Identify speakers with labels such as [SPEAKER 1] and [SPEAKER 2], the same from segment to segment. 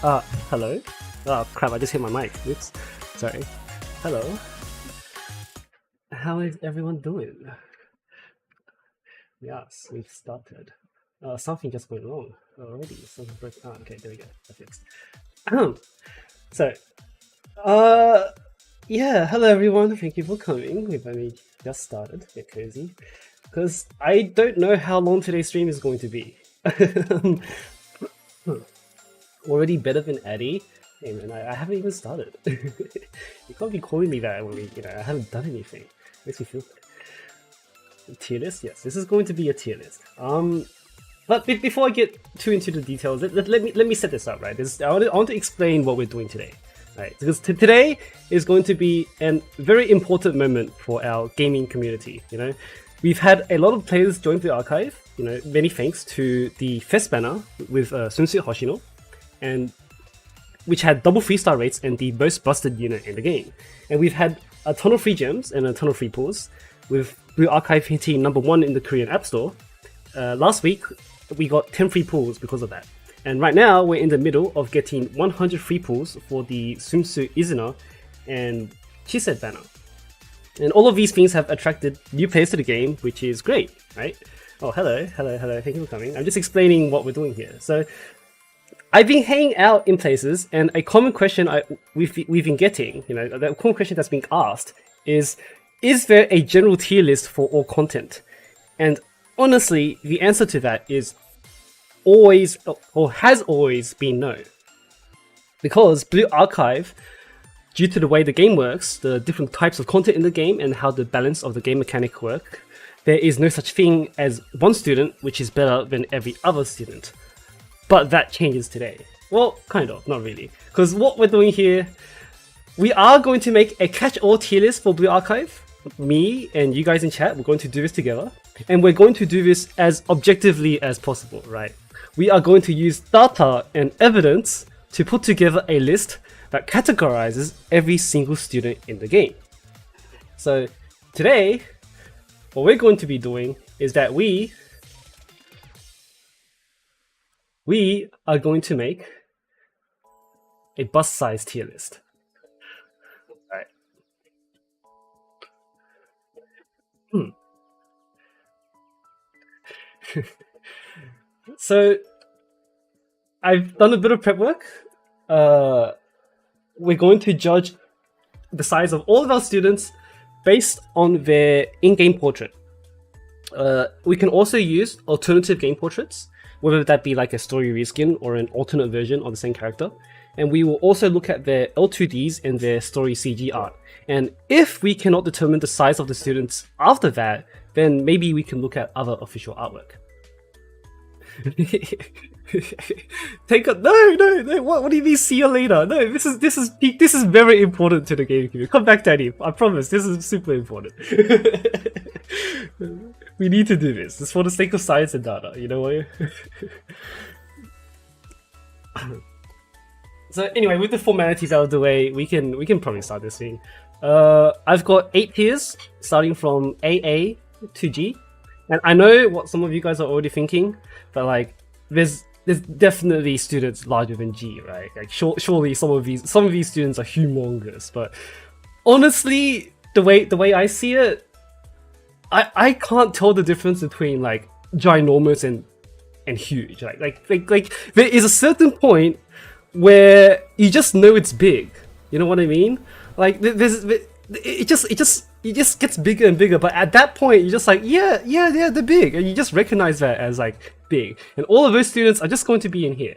[SPEAKER 1] Hello. Oh crap, I just hit my mic. Oops. Sorry. Hello. How is everyone doing? Yes, we've started. Something just went wrong already. Something broke. Ah, okay, there we go. That fixed. So, uh, yeah, hello everyone. Thank you for coming. We've only just started. Get cozy. Because I don't know how long today's stream is going to be. Already better than Eddie. Hey man, I haven't even started. You can't be calling me that when I haven't done anything. Makes me feel good. Tier list? Yes, this is going to be a tier list. But before I get too into the details, let me set this up, right? I want to explain what we're doing today, right? Because today is going to be a very important moment for our gaming community. We've had a lot of players join the archive. Many thanks to the Fest banner with Sunsu Hoshino, and which had double 3-star rates and the most busted unit in the game. And we've had a ton of free gems and a ton of free pulls, with Blue Archive hitting #1 in the Korean App Store. Last week, we got 10 free pulls because of that. And right now, we're in the middle of getting 100 free pulls for the Sumsu Izuna and Chised banner. And all of these things have attracted new players to the game, which is great, right? Oh, hello, thank you for coming. I'm just explaining what we're doing here. So, I've been hanging out in places, and a common question we've been getting, the common question that's being asked is there a general tier list for all content? And honestly, the answer to that is always, or has always been no. Because Blue Archive, due to the way the game works, the different types of content in the game, and how the balance of the game mechanic work, there is no such thing as one student which is better than every other student. But that changes today. Well, kind of, not really. Because what we're doing here, we are going to make a catch-all tier list for Blue Archive. Me and you guys in chat, we're going to do this together. And we're going to do this as objectively as possible, right? We are going to use data and evidence to put together a list that categorizes every single student in the game. So today, what we're going to be doing is that we are going to make a bus size tier list. Alright. So I've done a bit of prep work. We're going to judge the size of all of our students based on their in-game portrait. We can also use alternative game portraits, whether that be like a story reskin or an alternate version of the same character. And we will also look at their L2Ds and their story CG art. And if we cannot determine the size of the students after that, then maybe we can look at other official artwork. No, what do you mean see you later? No, this is very important to the game community. Come back, Daddy. I promise, this is super important. We need to do this. It's for the sake of science and data, you know what? So anyway, with the formalities out of the way, we can probably start this thing. I've got 8 tiers starting from AA to G. And I know what some of you guys are already thinking, but like there's definitely students larger than G, right? Like surely some of these students are humongous, but honestly, the way I see it, I can't tell the difference between like ginormous and huge. Like there is a certain point where you just know it's big. You know what I mean? Like it just gets bigger and bigger, but at that point you're just like, yeah, they're big, and you just recognize that as like big, and all of those students are just going to be in here.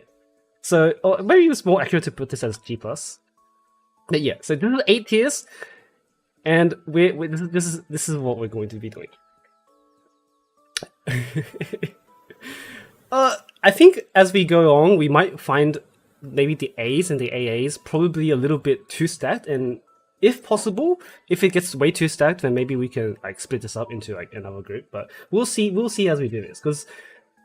[SPEAKER 1] So maybe it's more accurate to put this as G+. But yeah, so this is 8 tiers, and this is what we're going to be doing. I think as we go on, we might find maybe the A's and the AAs probably a little bit too stacked, and if possible, if it gets way too stacked, then maybe we can like split this up into like another group. But we'll see as we do this, because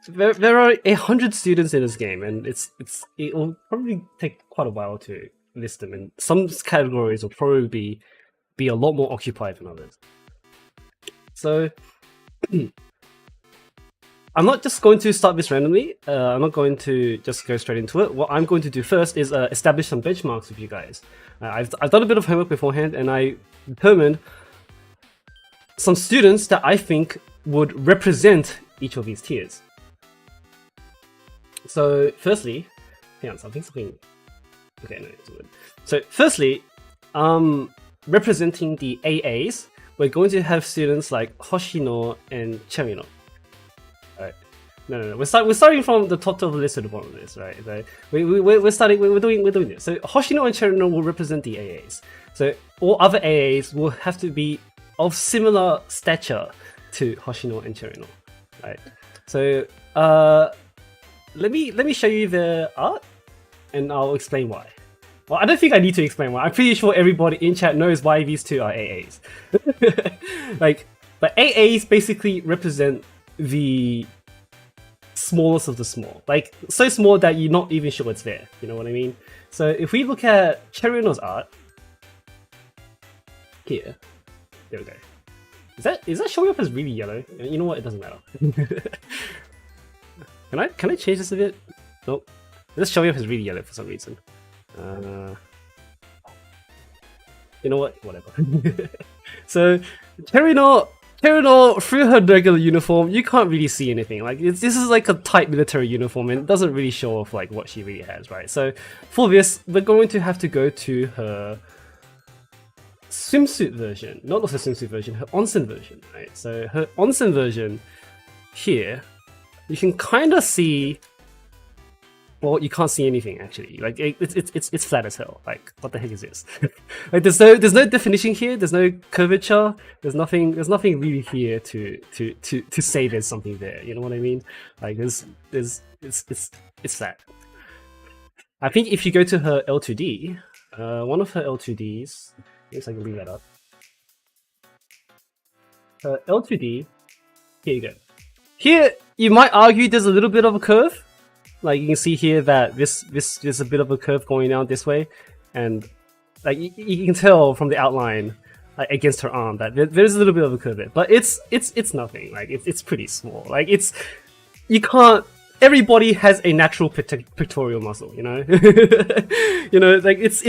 [SPEAKER 1] there are 100 students in this game, and it will probably take quite a while to list them, and some categories will probably be a lot more occupied than others. So I'm not just going to start this randomly. I'm not going to just go straight into it. What I'm going to do first is establish some benchmarks with you guys. I've done a bit of homework beforehand, and I determined some students that I think would represent each of these tiers. So firstly, hang on, something. Okay, no, it's good. So firstly, representing the AAs, we're going to have students like Hoshino and Cherino. Alright. No. We're starting from the top of the list to the bottom of this, right? So we're doing this. So Hoshino and Cherino will represent the AAs. So all other AAs will have to be of similar stature to Hoshino and Cherino. Right. So let me show you the art, and I'll explain why. Well, I don't think I need to explain why. I'm pretty sure everybody in chat knows why these two are AAs. But AAs basically represent the smallest of the small. Like, so small that you're not even sure it's there. You know what I mean? So if we look at Cherino's art, here, there we go. Is that showing up as really yellow? You know what? It doesn't matter. Can I change this a bit? Nope. It's showing up as really yellow for some reason. You know what? Whatever. So Cherino, through her regular uniform, you can't really see anything. Like this is like a tight military uniform, and it doesn't really show off like what she really has, right? So for this, we're going to have to go to her swimsuit version, not the swimsuit version, her onsen version, right? So her onsen version here, you can kind of see. Well, you can't see anything actually. Like it's flat as hell. Like what the heck is this? Like there's no definition here. There's no curvature. There's nothing really here to say there's something there. You know what I mean? Like it's flat. I think if you go to her L2D, one of her L2Ds. I guess I can leave that up. L2D. Here you go. Here you might argue there's a little bit of a curve. Like you can see here that there's a bit of a curve going down this way, and like you can tell from the outline like, against her arm that there's a little bit of a curve there. But it's nothing. Like it's pretty small. Like you can't. Everybody has a natural pectoral muscle, you know. You know, like it's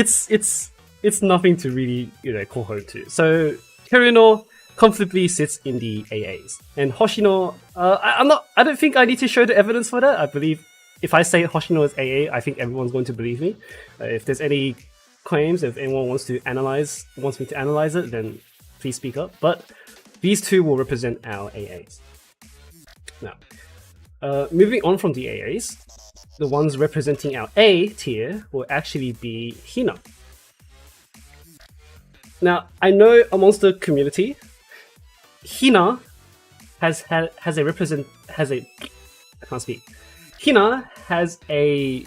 [SPEAKER 1] nothing to really call home to. So Cherino comfortably sits in the AAs, and Hoshino. I don't think I need to show the evidence for that. I believe. If I say Hoshino is AA, I think everyone's going to believe me. If there's any claims, if anyone wants me to analyze it, then please speak up. But these two will represent our AAs. Now, moving on from the AAs, the ones representing our A tier will actually be Hina. Now, I know amongst the community, Hina has a I can't speak. Hina has a,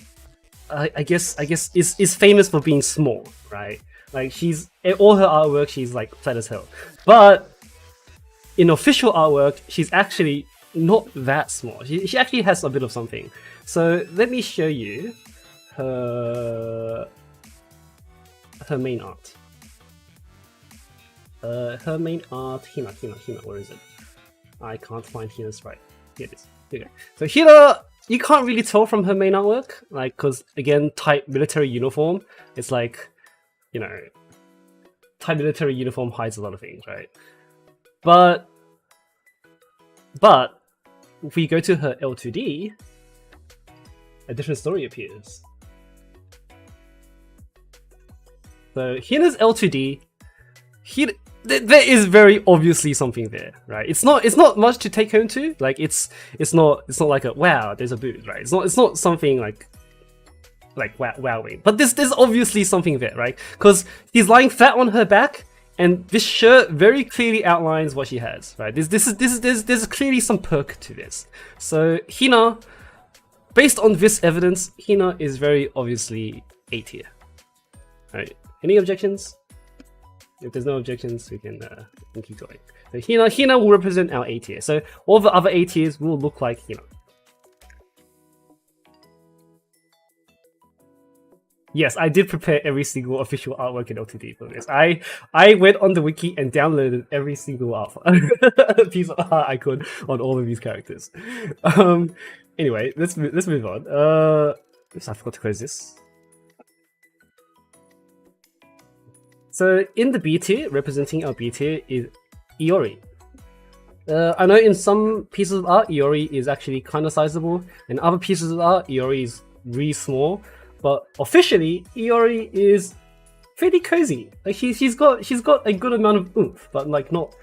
[SPEAKER 1] I guess is famous for being small, right? Like she's all her artwork, she's like flat as hell. But in official artwork, she's actually not that small. She actually has a bit of something. So let me show you her main art. Her main art, Hina, where is it? I can't find Hina's right. Here it is. Here we go. So Hina, you can't really tell from her main artwork, like, because again, tight military uniform. It's like, tight military uniform hides a lot of things, right? But if we go to her L2D, a different story appears. So Hina's L2D, there is very obviously something there, right? It's not much to take home to. Like it's not like a wow, there's a booth, right? It's not something like wowing. But there's obviously something there, right? Because he's lying flat on her back, and this shirt very clearly outlines what she has, right? There's clearly some perk to this. So Hina, based on this evidence, Hina is very obviously A tier. Right? Any objections? If there's no objections, we can keep going. So Hina will represent our A tier. So all the other A tiers will look like Hina. Yes, I did prepare every single official artwork in L2D for this. I went on the wiki and downloaded every single piece of art I could on all of these characters. Anyway, let's move on. Oops, I forgot to close this. So in the B tier, representing our B tier is Iori. I know in some pieces of art, Iori is actually kind of sizable, and other pieces of art, Iori is really small. But officially, Iori is pretty cozy. Like she's got a good amount of oomph, but like not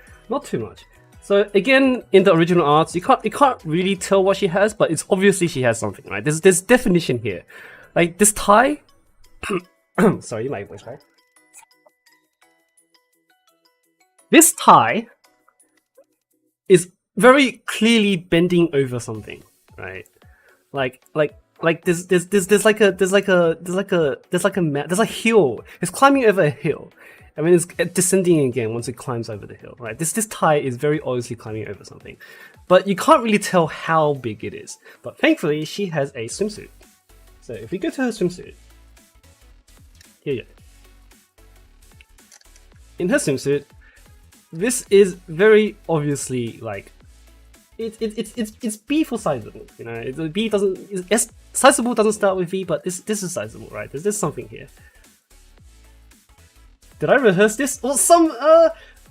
[SPEAKER 1] too much. So again, in the original arts, you can't really tell what she has, but it's obviously she has something, right? There's definition here. Like this tie. Sorry, my voice, right? This tie is very clearly bending over something, right? Like there's a hill. It's climbing over a hill. I mean, it's descending again once it climbs over the hill, right? This tie is very obviously climbing over something, but you can't really tell how big it is. But thankfully, she has a swimsuit. So if we go to her swimsuit, here you go. In her swimsuit, this is very obviously like it's B for sizable, you know. B doesn't sizable doesn't start with V, but this is sizable, right? There's something here. Did I rehearse this? Well,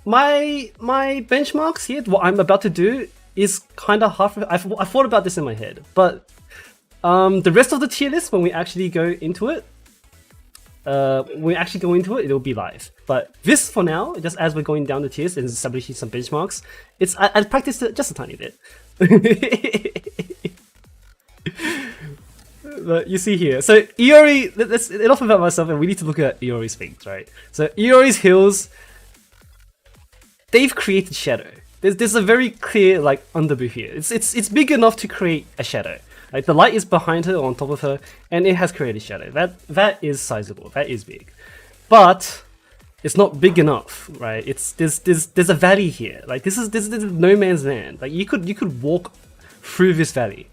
[SPEAKER 1] my benchmarks here, what I'm about to do is kind of half. I thought about this in my head, but the rest of the tier list, when we actually go into it, it'll be live. But this, for now, just as we're going down the tiers and establishing some benchmarks, I practiced it just a tiny bit. But you see here, so Iori, let's enough about myself, and we need to look at Iori's things, right? So Iori's heels, they've created shadow. There's a very clear like underbooth here. It's big enough to create a shadow. Like the light is behind her, on top of her, and it has created shadow. That is sizable. That is big, but it's not big enough, right? There's a valley here. Like this is no man's land. Like you could walk through this valley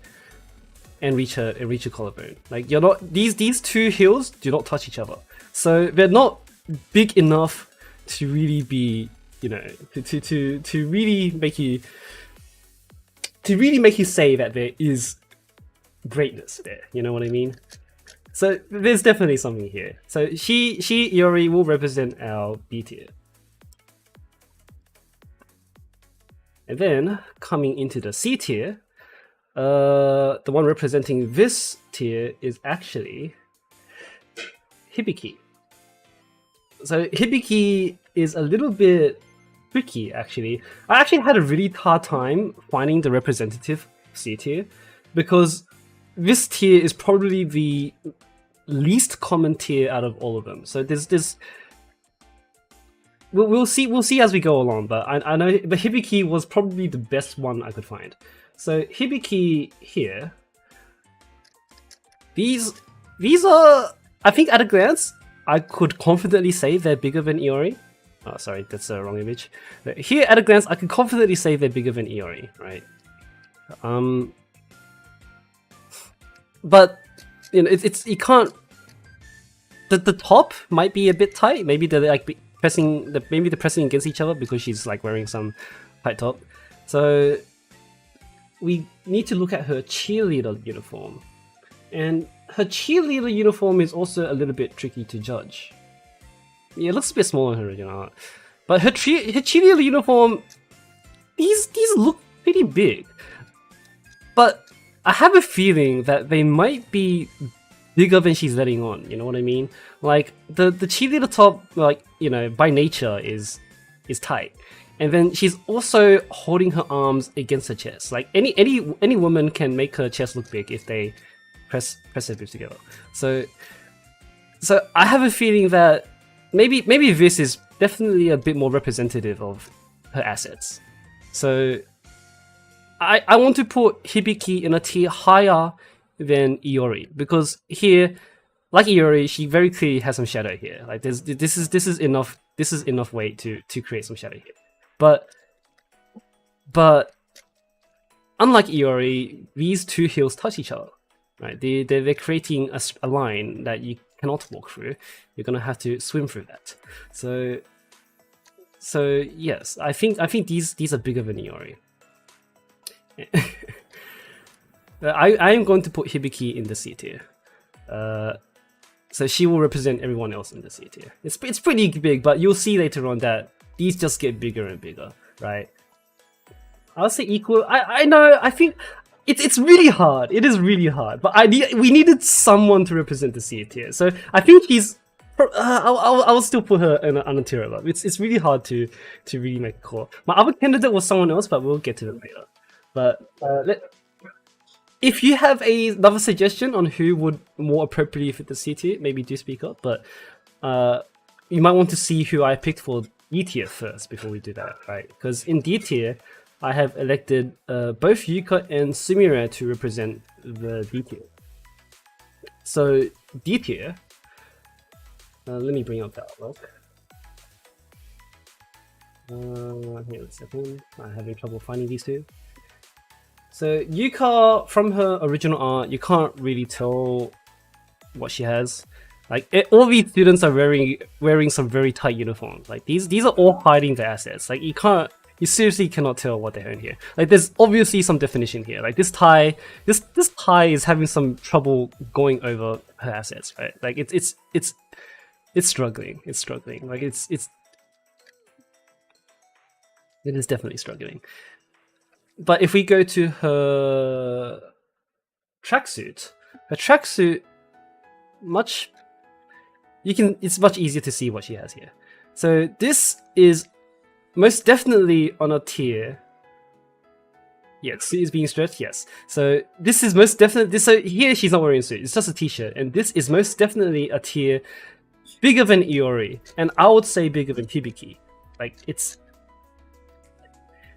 [SPEAKER 1] and reach her collarbone. Like you're not these two heels do not touch each other, so they're not big enough to really be, you know, to really make you say that there is greatness there. You know what I mean? So there's definitely something here. So Iori will represent our B tier. And then coming into the C tier, the one representing this tier is actually Hibiki. So Hibiki is a little bit tricky, actually. I actually had a really hard time finding the representative C tier, because this tier is probably the least common tier out of all of them. So we'll see as we go along, but I know the Hibiki was probably the best one I could find. So Hibiki here, these are, I think at a glance, I could confidently say they're bigger than Iori. Oh, sorry, that's the wrong image. But here at a glance, I can confidently say they're bigger than Iori, right? But you know, you can't. The top might be a bit tight. Maybe they're like pressing against each other because she's like wearing some tight top. So we need to look at her cheerleader uniform, and her cheerleader uniform is also a little bit tricky to judge. Yeah, it looks a bit smaller in her original art, but her cheerleader uniform, these look pretty big. But I have a feeling that they might be bigger than she's letting on. You know what I mean? Like the cheerleader top, like, you know, by nature is tight, and then she's also holding her arms against her chest. Like any woman can make her chest look big if they press her boobs together. So I have a feeling that maybe this is definitely a bit more representative of her assets. So I want to put Hibiki in a tier higher than Iori, because here, like Iori, she very clearly has some shadow here. Like this is enough weight to create some shadow here. But unlike Iori, these two heels touch each other, right? They're creating a line that you cannot walk through, you're gonna have to swim through that. So yes, I think these are bigger than Iori. I am going to put Hibiki in the C tier. So she will represent everyone else in the C tier. It's pretty big, but you'll see later on that these just get bigger and bigger, right? I'll say equal. I know. I think it's really hard. It is really hard. But we needed someone to represent the C tier. So I think she's. I'll still put her on a tier above. It's really hard to really make a call. My other candidate was someone else, but we'll get to them later. But if you have another suggestion on who would more appropriately fit the C tier, maybe do speak up. But you might want to see who I picked for D tier first before we do that, right? Because in D tier, I have elected both Yuka and Sumire to represent the D tier. So D tier, let me bring up that outlook. Here a second, I'm having trouble finding these two. So Yuka, from her original art, you can't really tell what she has. Like all these students are wearing some very tight uniforms. Like these are all hiding their assets. Like you seriously cannot tell what they own here. Like there's obviously some definition here. Like this tie is having some trouble going over her assets, right? Like it's struggling. It's struggling. Like it is definitely struggling. But if we go to her tracksuit, it's much easier to see what she has here. So this is most definitely on a tier. Yes, suit is being stretched, yes. So this is most definitely, so here she's not wearing a suit, it's just a t-shirt. And this is most definitely a tier bigger than Iori. And I would say bigger than Hibiki. Like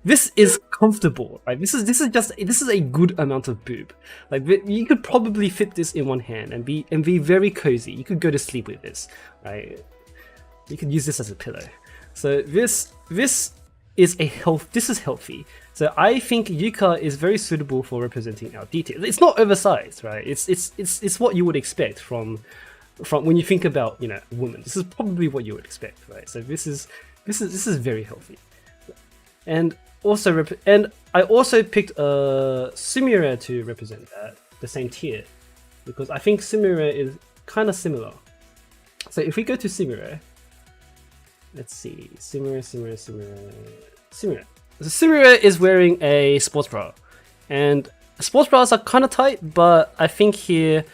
[SPEAKER 1] this is comfortable, right? This is a good amount of boob. Like you could probably fit this in one hand and be very cozy. You could go to sleep with this, right? You could use this as a pillow. So this is healthy. So I think Yuka is very suitable for representing our detail. It's not oversized, right? It's what you would expect from when you think about, you know, a woman. This is probably what you would expect, right? So this is very healthy. And I also picked Sumire to represent the same tier, because I think Sumire is kind of similar. So if we go to Sumire, let's see, Sumire. So Sumire is wearing a sports bra, and sports bras are kind of tight, but I think it's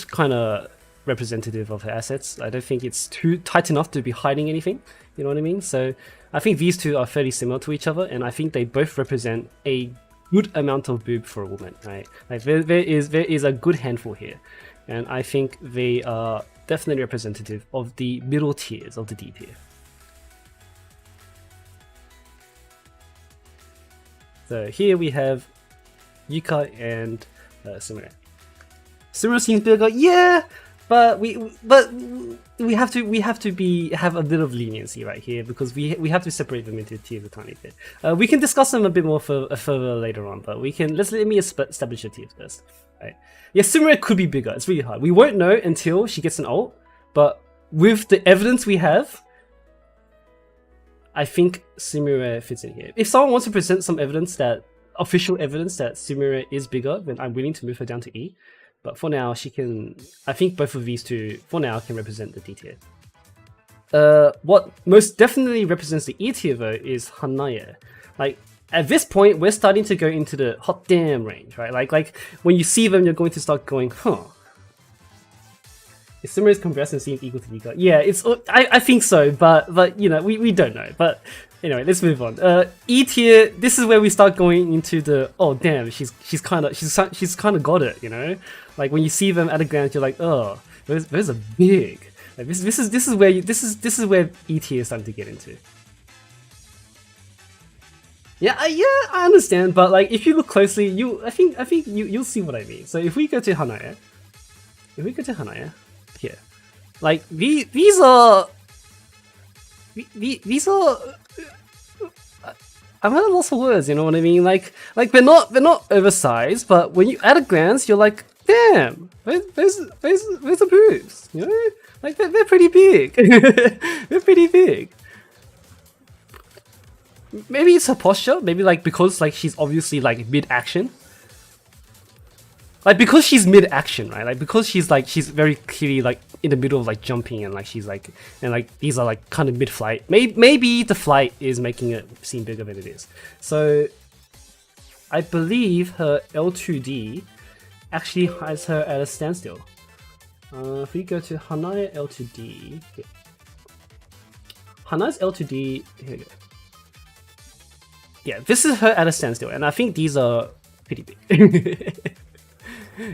[SPEAKER 1] kind of representative of her assets. I don't think it's too tight enough to be hiding anything. You know what I mean? So I think these two are fairly similar to each other, and I think they both represent a good amount of boob for a woman, right? Like there is a good handful here, and I think they are definitely representative of the middle tiers of the D tier. So here we have Yuka and Sumire. Sumire seems bigger, yeah, but we have to have a bit of leniency right here, because we have to separate them into tiers a tiny bit. We can discuss them a bit more further later on, but let me establish the tiers first. Right? Yeah, Sumire could be bigger. It's really hard. We won't know until she gets an ult, but with the evidence we have, I think Sumire fits in here. If someone wants to present some official evidence that Sumire is bigger, then I'm willing to move her down to E. But for now, I think both of these two, for now, can represent the D tier. What most definitely represents the E tier, though, is Hanaya. Like, at this point, we're starting to go into the hot damn range, right? Like when you see them, you're going to start going, huh. Is Sumire's comparison seems equal to Yuka? Yeah, I think so, but you know, we don't know. But anyway, let's move on. E tier, this is where we start going into the, oh damn, she's kind of got it, you know? Like when you see them at a glance, you're like, oh, those are big. Like this is where E tier is starting to get into. Yeah, I understand, but like if you look closely, I think you'll see what I mean. So if we go to Hanaya, here, like these are. I'm at a loss for words, you know what I mean? Like they're not oversized, but when you at a glance, you're like, damn, Where's the boobs? You know, like they're pretty big. They're pretty big. Maybe it's her posture. Maybe like because like she's obviously like mid-action. Like because she's mid-action, right? Like because she's very clearly like in the middle of like jumping and like she's like these are like kind of mid-flight. Maybe the flight is making it seem bigger than it is. So I believe her L2D actually has her at a standstill. If we go to Hanaya L2D, yeah. Hanaya's L2D, here we go. Yeah, this is her at a standstill, and I think these are pretty big.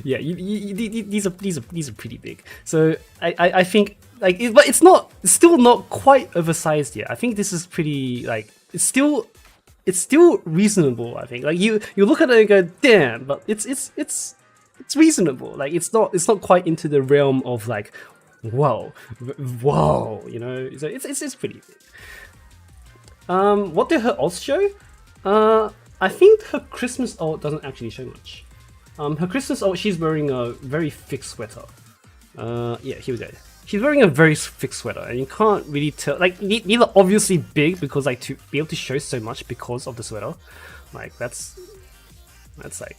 [SPEAKER 1] Yeah, these are pretty big. So I think like, but it's still not quite oversized yet. I think this is pretty like it's still reasonable. I think like you look at it and go, damn, but it's reasonable. Like it's not quite into the realm of like, whoa, you know. So it's pretty big. What did her ults show? I think her Christmas ult doesn't actually show much. Her Christmas ult, she's wearing a very thick sweater. Yeah, here we go. She's wearing a very thick sweater, and you can't really tell. Like these are obviously big because like to be able to show so much because of the sweater, like that's like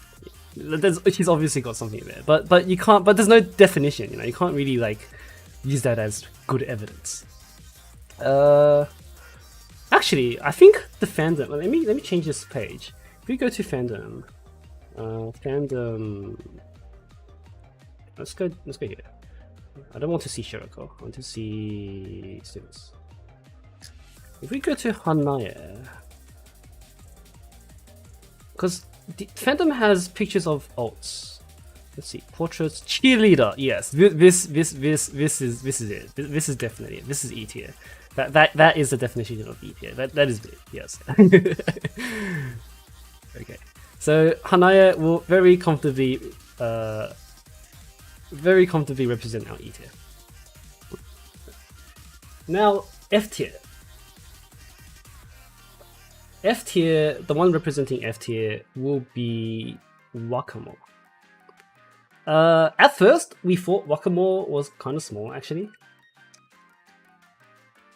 [SPEAKER 1] she's obviously got something there. But you can't. But there's no definition. You know, you can't really like use that as good evidence. Actually, I think the fandom. Let me change this page. If we go to fandom, fandom. Let's go here. I don't want to see Shiroko. I want to see students. If we go to Hanaya, because the fandom has pictures of alts. Let's see, portraits, cheerleader. Yes, this is it. This is definitely it. This is E tier. That is the definition of E tier. That is it. Yes. Okay. So Hanaya will very comfortably represent our E tier. Now F tier. F tier, the one representing F tier will be Wakamo. At first, we thought Wakamo was kind of small actually.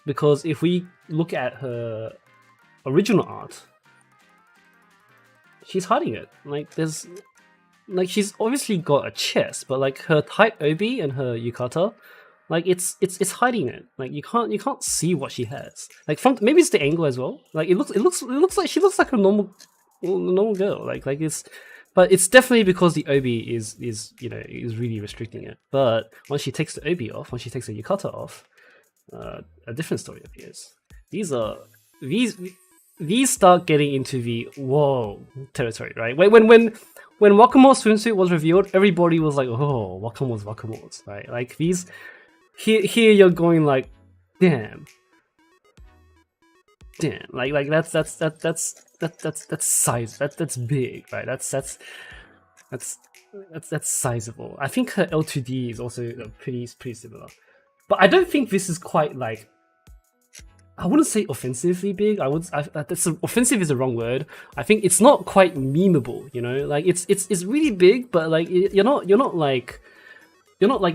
[SPEAKER 1] Because if we look at her original art, she's hiding it. Like she's obviously got a chest, but like her tight obi and her yukata, like it's hiding it. Like you can't see what she has. Like from maybe it's the angle as well. Like it looks like she looks like a normal girl. Like it's, but it's definitely because the obi is really restricting it. But once she takes the obi off, once she takes the yukata off, a different story appears. These start getting into the whoa territory, right? When Wakamo's swimsuit was revealed, everybody was like, "Oh, Wakamo's," right? Like these, here you're going like, damn, like that's size, that's big, right? That's sizable. I think her L2D is also pretty similar, but I don't think this is quite like. I wouldn't say offensively big. Offensive is the wrong word. I think it's not quite memeable. You know, like it's really big, but like you're not like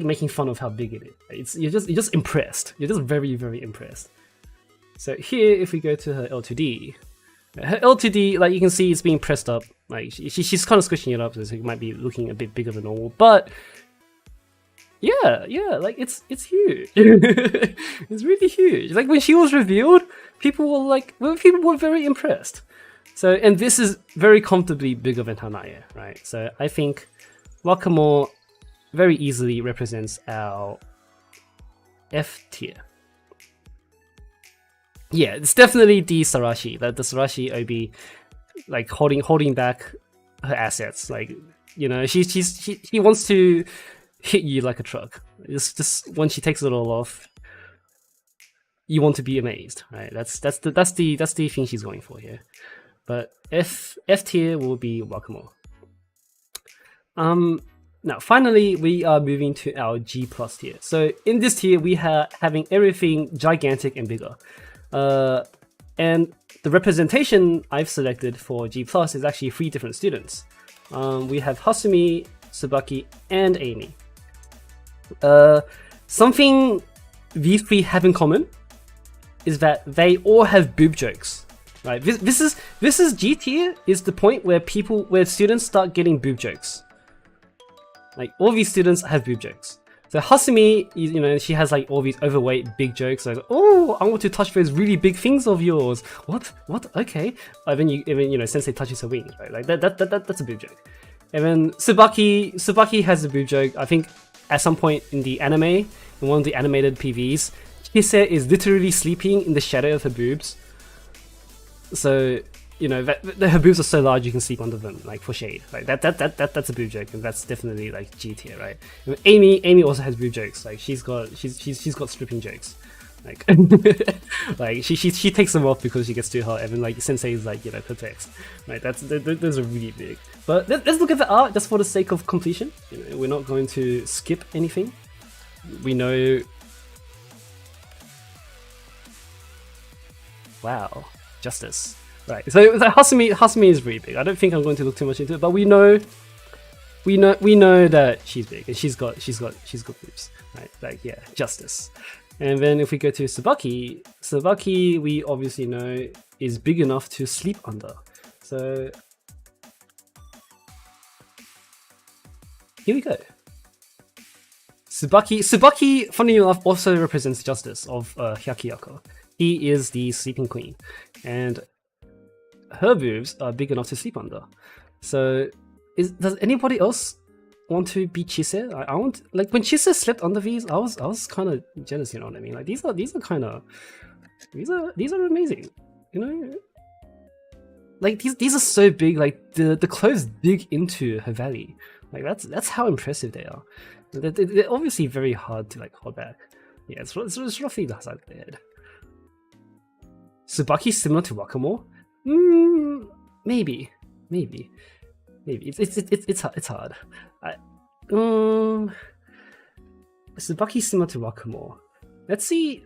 [SPEAKER 1] making fun of how big it is. You're just impressed. You're just very impressed. So here, if we go to her L2D, like you can see, it's being pressed up. Like she's kind of squishing it up, so it might be looking a bit bigger than normal, but. Yeah, like it's huge. It's really huge. Like when she was revealed, people were very impressed. So, and this is very comfortably bigger than Hanaya, right? So I think Wakamo very easily represents our F tier. Yeah, it's definitely the Sarashi, the Sarashi Obi, like holding back her assets. Like, you know, she wants to hit you like a truck. Just when she takes it all off, you want to be amazed, right? That's the thing she's going for here. But F tier will be Wakamo. Now finally we are moving to our G+ tier. So in this tier we are having everything gigantic and bigger. And the representation I've selected for G+ is actually 3 different students. We have Hasumi, Tsubaki, and Amy. Something these three have in common is that they all have boob jokes. Right? This is G tier is the point where students start getting boob jokes. Like all these students have boob jokes. So Hasumi, you know, she has like all these overweight big jokes. Like, oh, I want to touch those really big things of yours. What? Okay. And then you know, Sensei touches her wings, right? Like that's a boob joke. And then Tsubaki has a boob joke. I think at some point in the anime, in one of the animated PVs, Chise is literally sleeping in the shadow of her boobs. So, you know, her boobs are so large you can sleep under them, like for shade. Like that's a boob joke, and that's definitely like G tier, right? And Amy also has boob jokes. Like she's got stripping jokes. Like like she takes them off because she gets too hot, and then like Sensei is like, you know, perplexed. Right? Those are really big. But let's look at the art just for the sake of completion. You know, we're not going to skip anything. We know. Wow. Justice. Right, so Hasumi is really big. I don't think I'm going to look too much into it, but we know that she's big and she's got boobs. Right, like yeah, justice. And then if we go to Tsubaki we obviously know is big enough to sleep under. So here we go. Tsubaki, funny enough, also represents justice of Hyakiyako. He is the sleeping queen, and her boobs are big enough to sleep under. So, does anybody else want to be Chise? I want, like, when Chise slept under these, I was kind of jealous. You know what I mean? Like these are amazing. You know, like these are so big. Like the clothes dig into her valley. Like that's how impressive they are. They're obviously very hard to like hold back. Yeah, it's roughly the size of the head. Tsubaki's similar to Wakamo? Maybe. It's hard. Tsubaki's similar to Wakamo. Let's see.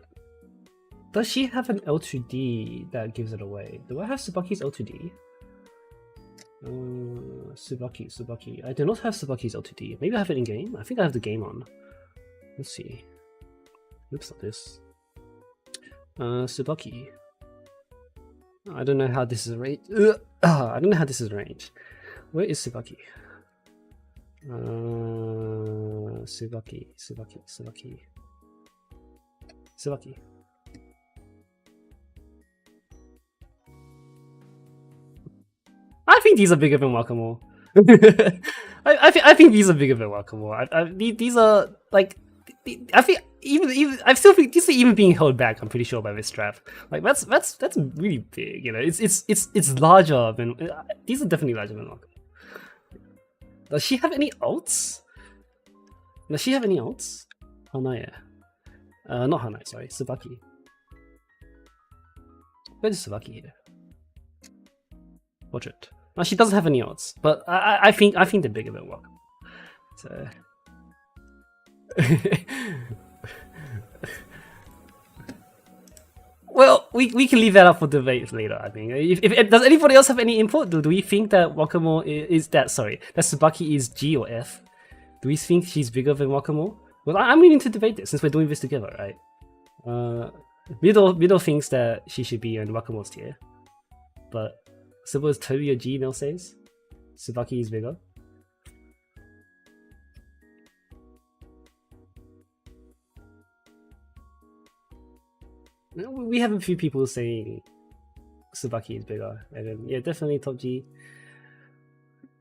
[SPEAKER 1] Does she have an L2D that gives it away? Do I have Tsubaki's L2D? Tsubaki. I do not have Tsubaki's L2D. Maybe I have it in game. I think I have the game on. Let's see. Looks like this. Tsubaki. I don't know how this is arranged. I don't know how this is arranged. Where is Tsubaki? Tsubaki. I think these are bigger than Wakamo. I think these are bigger than Wakamo. These are like. I think I still think these are even being held back. I'm pretty sure by this strap. Like that's really big. You know, it's larger than these are definitely larger than Wakamo. Does she have any alts? Hanaya. Not Hanaya. Sorry, Tsubaki. Where is Tsubaki here? Portrait. No, she doesn't have any odds, but I think they're bigger than Wakamo. So. Well, we can leave that up for debate later. I think. If does anybody else have any input? Do we think that Wakamo is that Tsubaki is G or F? Do we think she's bigger than Wakamo? Well, I'm willing to debate this since we're doing this together, right? Middle thinks that she should be in Wakamo's tier, but suppose Toby or G now says Tsubaki is bigger. We have a few people saying Tsubaki is bigger, and then yeah, definitely top G.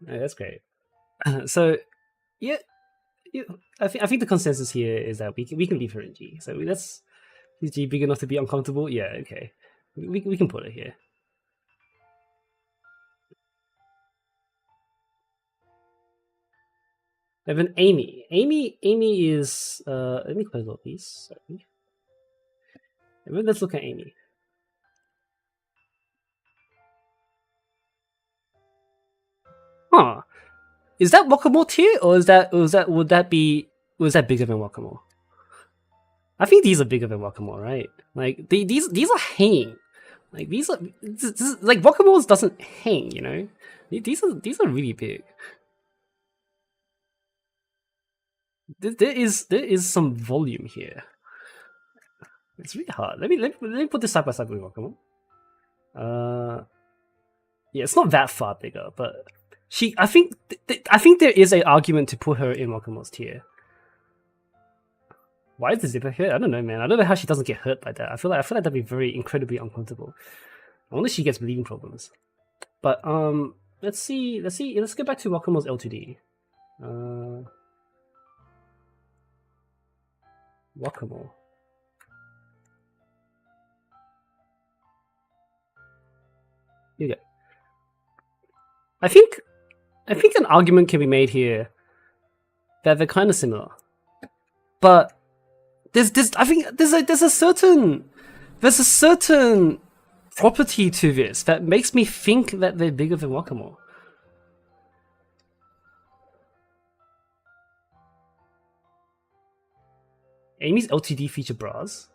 [SPEAKER 1] Yeah, that's great. So yeah, I think the consensus here is that we can leave her in G. So is G big enough to be uncomfortable? Yeah, okay, we can put it here. And then Amy is let me close all these. Sorry. And then let's look at Amy. Huh? Is that Wakamo tier, or was that bigger than Wakamo? I think these are bigger than Wakamo, right? Like these are hanging. Like these are like Wakamo's doesn't hang, you know. These are really big. There is some volume here. It's really hard. Let me put this side by side with Wakamoe. Yeah, it's not that far bigger, but I think there is an argument to put her in Wakamoe's tier. Why is the zipper here? I don't know, man. I don't know how she doesn't get hurt by that. I feel like that'd be very incredibly uncomfortable. Only she gets bleeding problems. But let's see. Let's go back to Wakamoe's L2D. Wakamoe. Here you go. I think an argument can be made here that they're kind of similar, but I think there's a certain property to this that makes me think that they're bigger than Wakamoe. Amy's LTD feature bras.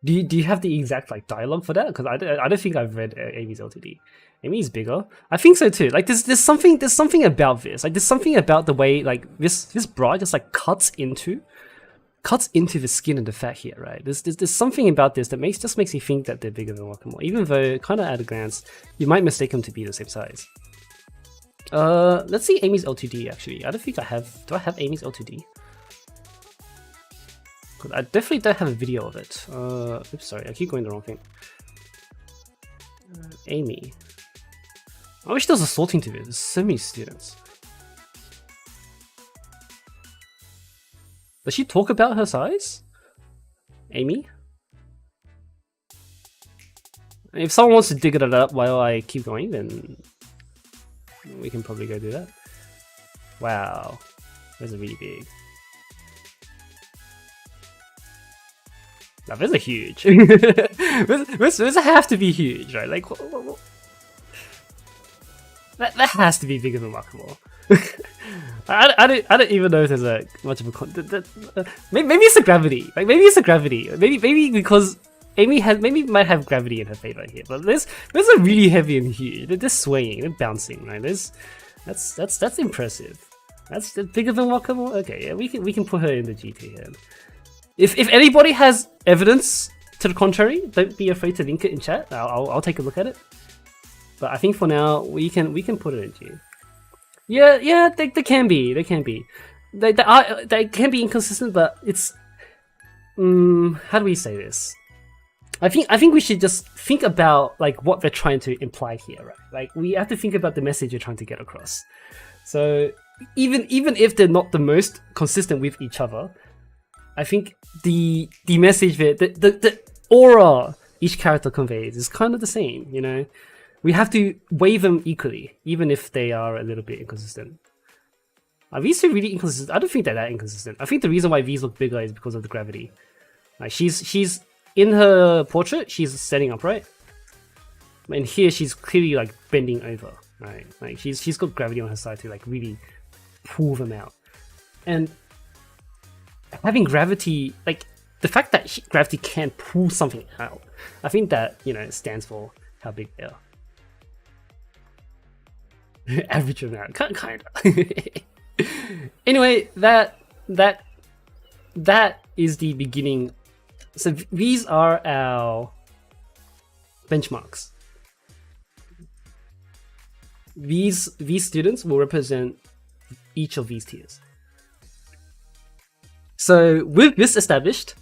[SPEAKER 1] Do you have the exact like dialogue for that? Because I don't think I've read Amy's LTD. Amy's bigger. I think so too. Like there's something about this. Like there's something about the way like this bra just like cuts into the skin and the fat here, right? There's something about this that just makes you think that they're bigger than Wakamoe, even though kind of at a glance you might mistake them to be the same size. Let's see Amy's LTD actually. I don't think I have. Do I have Amy's LTD? I definitely don't have a video of it. Oops, sorry, I keep going the wrong thing. Amy. I wish there was a sorting to this. There's so many students. Does she talk about her size? Amy? If someone wants to dig it up while I keep going, then we can probably go do that. Wow. Those are really big. Now, those are huge. those have to be huge, right? Like, that has to be bigger than Wakamoe. I don't even know if there's a much of a maybe it's the gravity. Like maybe it's the gravity. Maybe because Amy might have gravity in her favor here. But those are really heavy and huge. They're swaying. They're bouncing. Right? That's impressive. That's bigger than Wakamoe. Okay, yeah, we can put her in the GT here. If anybody has evidence to the contrary, don't be afraid to link it in chat. I'll take a look at it. But I think for now we can put it in G. Yeah, they can be. They can be. They can be inconsistent, but it's how do we say this? I think we should just think about like what they're trying to imply here, right? Like we have to think about the message you're trying to get across. So even if they're not the most consistent with each other, I think the message that the aura each character conveys is kind of the same, you know? We have to weigh them equally, even if they are a little bit inconsistent. Are these two really inconsistent? I don't think they're that inconsistent. I think the reason why these look bigger is because of the gravity. Like she's in her portrait, she's standing upright. And here she's clearly like bending over, right? Like she's got gravity on her side to like really pull them out. And having gravity, like the fact that gravity can pull something out, I think that, you know, stands for how big they are. Average amount, kind of. Anyway, that is the beginning. So these are our benchmarks. These students will represent each of these tiers. So with this established,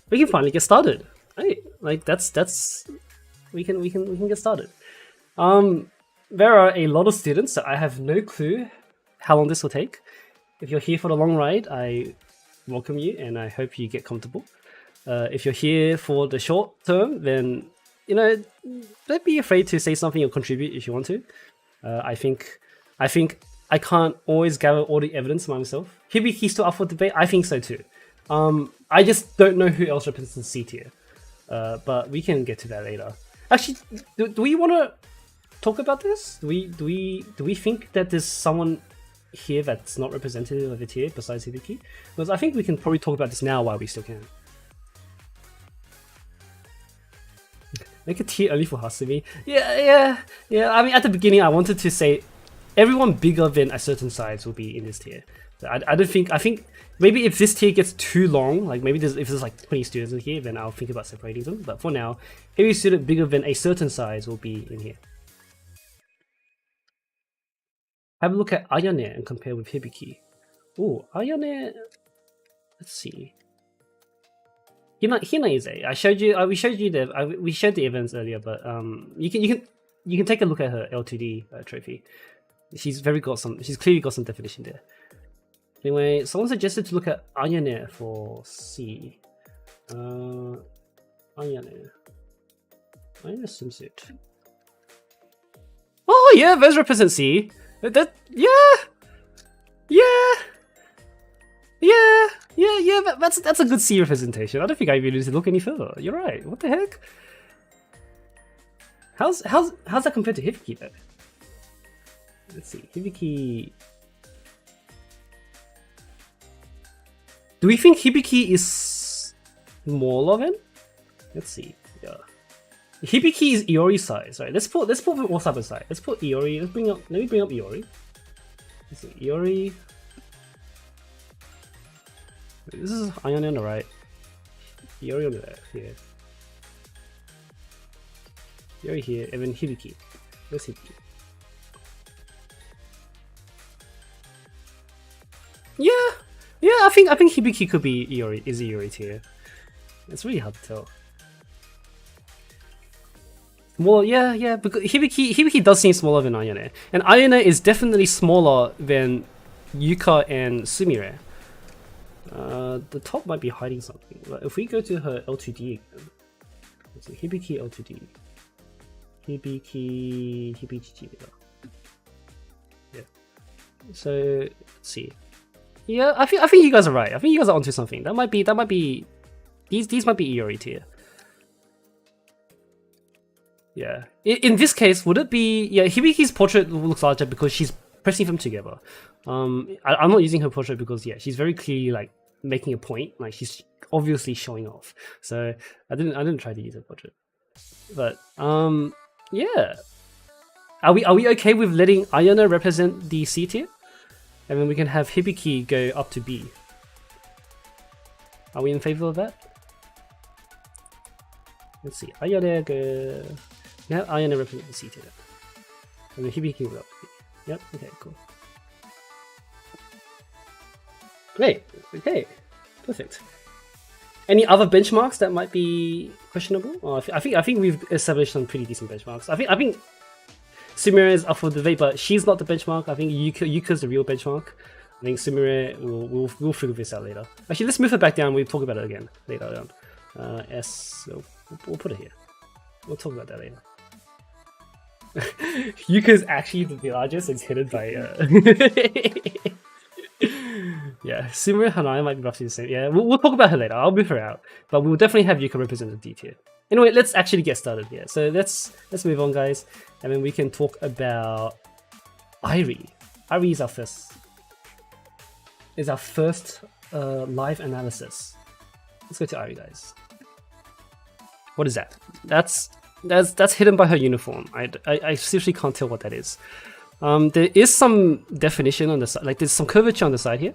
[SPEAKER 1] we can finally get started. Right? Like that's we can get started. There are a lot of students, so I have no clue how long this will take. If you're here for the long ride, I welcome you and I hope you get comfortable. If you're here for the short term, then, you know, don't be afraid to say something or contribute if you want to. I think I can't always gather all the evidence by myself. Hibiki's still up for debate. I think so too. I just don't know who else represents the C tier. But we can get to that later. Actually, do we want to talk about this? Do we think that there's someone here that's not representative of a tier besides Hibiki? Because I think we can probably talk about this now while we still can. Make a tier only for Hasumi. Yeah. I mean, at the beginning, I wanted to say everyone bigger than a certain size will be in this tier. So I don't think, I think maybe if this tier gets too long, like maybe if there's like 20 students in here, then I'll think about separating them. But for now, every student bigger than a certain size will be in here. Have a look at Ayane and compare with Hibiki. Oh, Ayane, let's see. Hina is A. I showed you. We showed you the. We showed the events earlier, but you can take a look at her L2D trophy. She's clearly got some definition there. Anyway, someone suggested to look at Ayane for C. Ayane swimsuit. Oh yeah, those represent C. Yeah. That's a good C representation. I don't think I even need to look any further. You're right. What the heck? How's that compared to Hibiki though? Let's see. Hibiki. Do we think Hibiki is smaller than? Let's see. Yeah. Hibiki is Iori size. Right. Let's put Wasabi aside. Let's put Iori. Let me bring up Iori. Let's see. Iori. This is Ayane on the right. Iori on the left. Here. Iori here, and then Hibiki. Where's Hibiki? Yeah. I think Hibiki could be Iori tier. It's really hard to tell. Well, yeah, because Hibiki does seem smaller than Ayane, and Ayane is definitely smaller than Yuka and Sumire. The top might be hiding something, but if we go to her L2D again, let's see, Hibiki L2D. Hibiki. Yeah. So let's see. Yeah, I think you guys are right. I think you guys are onto something. That might be. These might be Iori tier. Yeah. In this case, would it be? Yeah, Hibiki's portrait looks larger because she's pressing them together. I'm not using her portrait because she's very clearly like making a point. Like she's obviously showing off. So I didn't try to use her portrait. But yeah. Are we okay with letting Ayane represent the C tier? And then we can have Hibiki go up to B. Are we in favor of that? Let's see. Ayane go. We have Ayane represent the C tier. And then Hibiki go up to B. Yep. Okay. Cool. Great. Okay. Perfect. Any other benchmarks that might be questionable? Oh, I think we've established some pretty decent benchmarks. I think Sumire is up for debate, but she's not the benchmark. I think Yuka's the real benchmark. I think Sumire we'll figure this out later. Actually, let's move her back down. We'll talk about it again later on. S. So we'll put it here. We'll talk about that later. Yuka's actually the largest. It's hidden by. Yeah, Sumire Hanai might be roughly the same. Yeah, we'll talk about her later. I'll move her out, but we'll definitely have Yuka represent the D tier. Anyway, let's actually get started here. So let's move on, guys, and then we can talk about Irie. Irie is our first live analysis. Let's go to Irie, guys. What is that? That's hidden by her uniform. I seriously can't tell what that is. There is some definition on the side, like there's some curvature on the side here.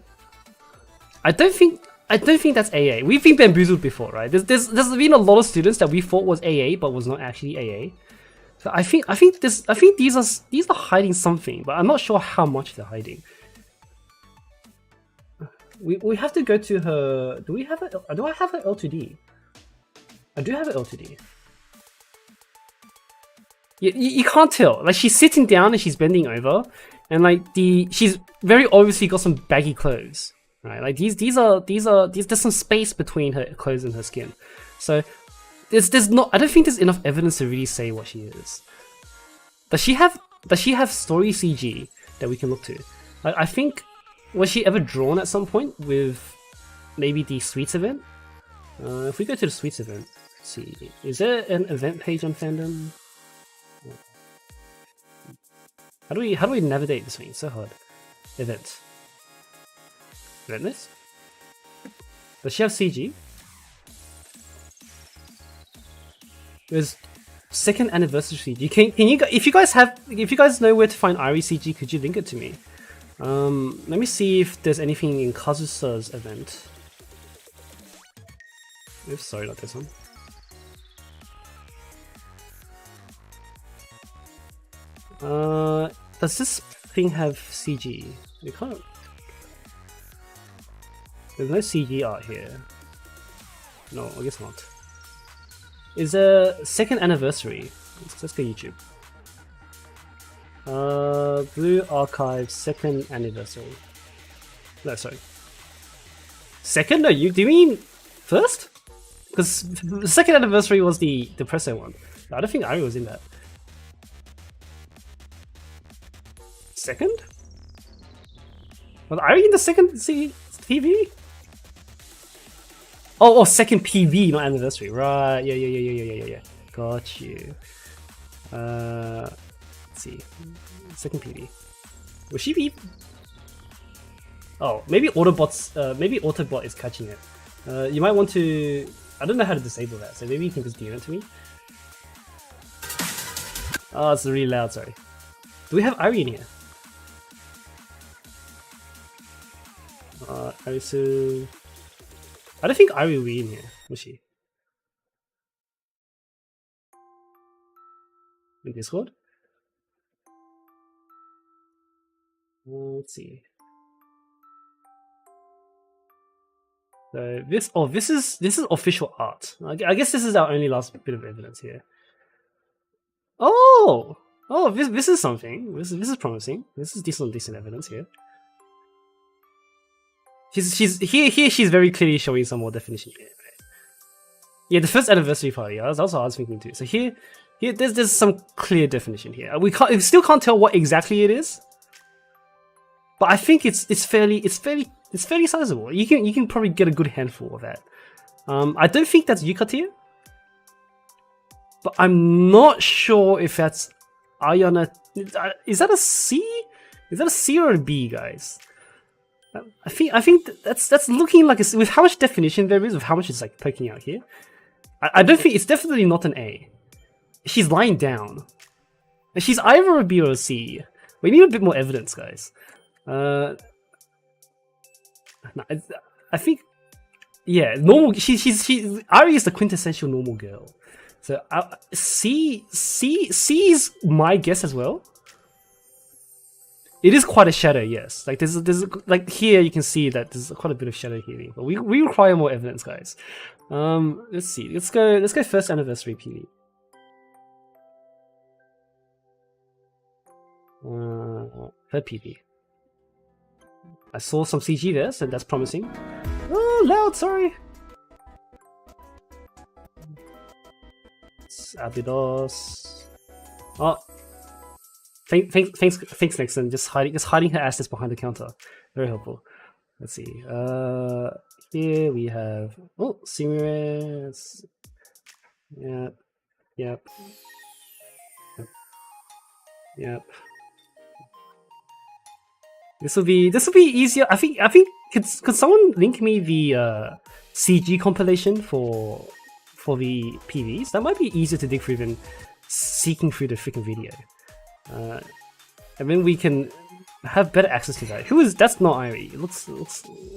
[SPEAKER 1] I don't think that's AA. We've been bamboozled before, right? There's been a lot of students that we thought was AA but was not actually AA. So I think these are hiding something, but I'm not sure how much they're hiding. We have to go to her. Do I have her L2D? I do have her L2D. You can't tell. Like she's sitting down and she's bending over, and like she's very obviously got some baggy clothes, right? Like there's some space between her clothes and her skin, so there's not. I don't think there's enough evidence to really say what she is. Does she have story CG that we can look to? Like, I think was she ever drawn at some point with maybe the Sweets event? If we go to the Sweets event, let's see, is there an event page on fandom? How do we navigate this thing? It's so hard. Events. Event list? Does she have CG? Second anniversary CG. Can you if you guys know where to find Irie CG, could you link it to me? Let me see if there's anything in Kazusa's event. Oops, sorry, not this one. Does this thing have CG? You can't. There's no CG art here. No, I guess not. Is a second anniversary. Let's go YouTube. Blue Archive second anniversary. No, sorry. Second? No, do you mean first? Because the second anniversary was the Presso one. I don't think Irie was in that. Second? Was Irie in the second PV? Oh, second PV, not anniversary. Right, yeah. Got you. Let's see. Second PV. Was she be? Oh, maybe Autobots. Maybe Autobot is catching it. You might want to. I don't know how to disable that, so maybe you can just DM it to me. Oh, it's really loud. Sorry. Do we have Irie in here? Arisu. I don't think Irie will be in here, was she? In Discord? Let's see. So this is official art. I guess this is our only last bit of evidence here. Oh, this is something. This is promising. This is decent evidence here. She's very clearly showing some more definition here. Right? Yeah, the first anniversary party. That's also what I was thinking too. So here there's some clear definition here. We still can't tell what exactly it is, but I think it's fairly sizable. You can probably get a good handful of that. I don't think that's Yuka tier, but I'm not sure if that's Ayana. Is that a C? Is that a C or a B, guys? I think that's looking like with how much definition there is, with how much it's like poking out here. I don't think it's definitely not an A. She's lying down. She's either a B or a C. We need a bit more evidence, guys. No, I think, yeah, normal. Irie is the quintessential normal girl. So C is my guess as well. It is quite a shadow, yes. Like there's like here you can see that there's quite a bit of shadow here, but we require more evidence, guys. Let's see. Let's go first anniversary PV. Third PV. I saw some CG there, so that's promising. Oh, loud, sorry. It's Abydos. Oh. Thanks, Nixon. Just hiding her asses behind the counter. Very helpful. Let's see. Here we have Simires. Yep. This will be easier. I think. Could someone link me the CG compilation for the PVs? That might be easier to dig through than seeking through the freaking video. And then we can have better access to that. Who is? That's not Irie. Looks.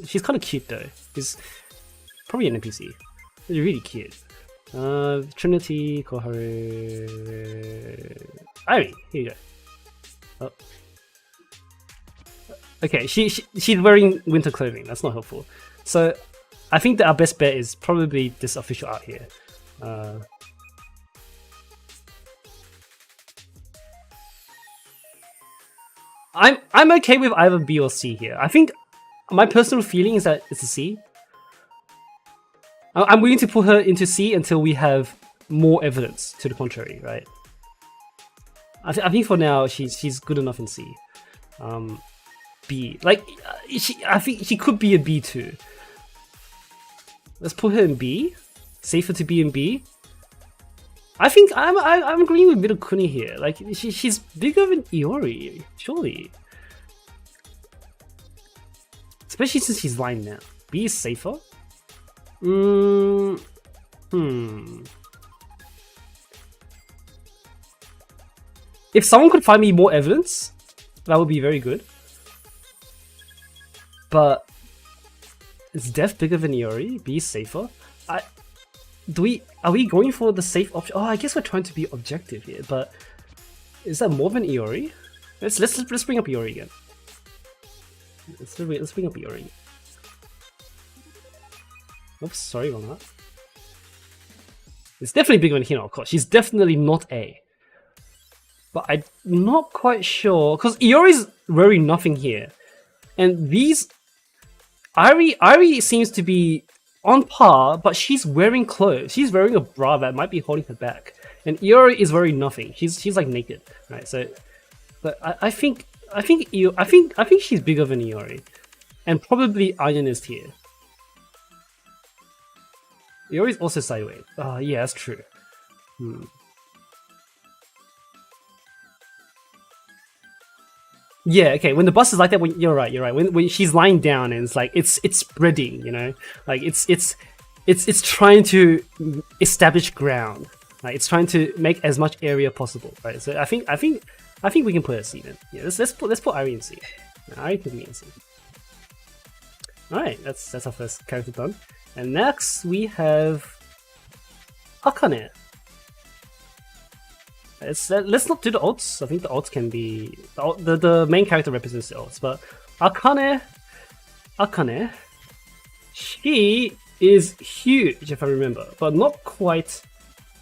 [SPEAKER 1] She's kind of cute though. She's probably an NPC. She's really cute. Trinity, Koharu, Irie. Here you go. Oh. Okay, she's wearing winter clothing. That's not helpful. So I think that our best bet is probably this official art here. I'm okay with either B or C here. I think my personal feeling is that it's a C. I'm willing to put her into C until we have more evidence to the contrary, right? I think for now she's good enough in C. B, like I think she could be a B too. Let's put her in B. Safer to be in B. I think I'm agreeing with Middle Kuni here. Like she's bigger than Iori, surely. Especially since she's lying now. B is safer. If someone could find me more evidence, that would be very good. But is Def bigger than Iori? B safer? Are we going for the safe option? Oh, I guess we're trying to be objective here, but is that more than Iori? Let's bring up Iori again. Let's bring up Iori. Oops, sorry, wrong one. It's definitely bigger than Hina, of course. She's definitely not A. But I'm not quite sure, because Iori's wearing nothing here. And these... Ari seems to be on par, but she's wearing clothes. She's wearing a bra that might be holding her back. And Iori is wearing nothing. She's like naked. Right, so... But I think she's bigger than Iori. And probably Iron is here. Iori's also sideways. Oh, yeah, that's true. Yeah, okay. When the bust is like that, you're right. When she's lying down and it's like it's spreading, you know, like it's trying to establish ground. Like it's trying to make as much area possible, right? So I think we can put a C then. Yeah, let's put Ari in C. Ari put me in C. All right, that's our first character done. And next we have Akane. Let's not do the alts. I think the alts can be the main character represents the alts, but Akane, she is huge if I remember, but not quite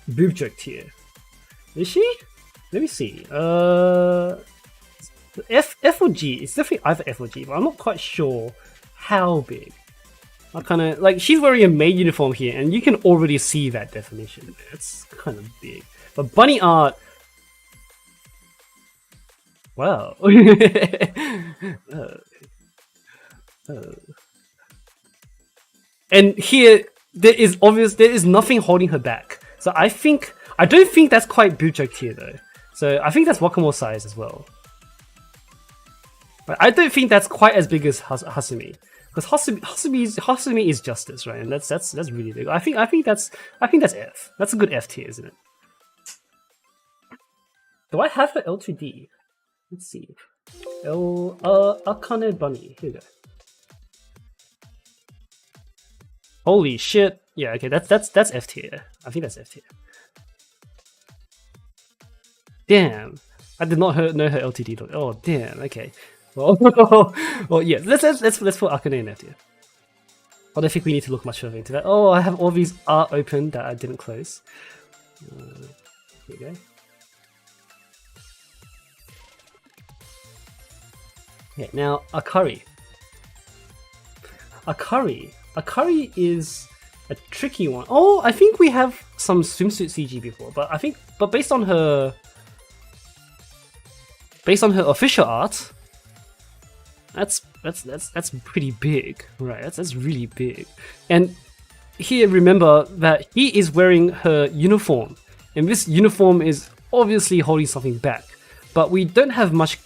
[SPEAKER 1] boob jerked here. Is she? Let me see. F or G. It's definitely either F or G, but I'm not quite sure how big. I kind of like she's wearing a maid uniform here, and you can already see that definition. It's kind of big, but bunny art. Wow. And here there is nothing holding her back. So I don't think that's quite boob jerked here though. So I think that's Wakamo's size as well. But I don't think that's quite as big as Hasumi. Because Hasumi is justice, right? And that's really big. I think that's F. That's a good F tier, isn't it? Do I have her L2D? Let's see. Akane Bunny. Here we go. Holy shit! Yeah, okay, that's F tier. I think that's F tier. Damn, I did not know her LTD. Oh damn. Okay. Well, well, yeah. Let's put Akane in F tier. I don't think we need to look much further into that. Oh, I have all these art open that I didn't close. Here we go. Okay, now Akari. Akari is a tricky one. Oh, I think we have some swimsuit CG before, but based on her official art, that's pretty big, right? That's really big. And here, remember that he is wearing her uniform, and this uniform is obviously holding something back, but we don't have much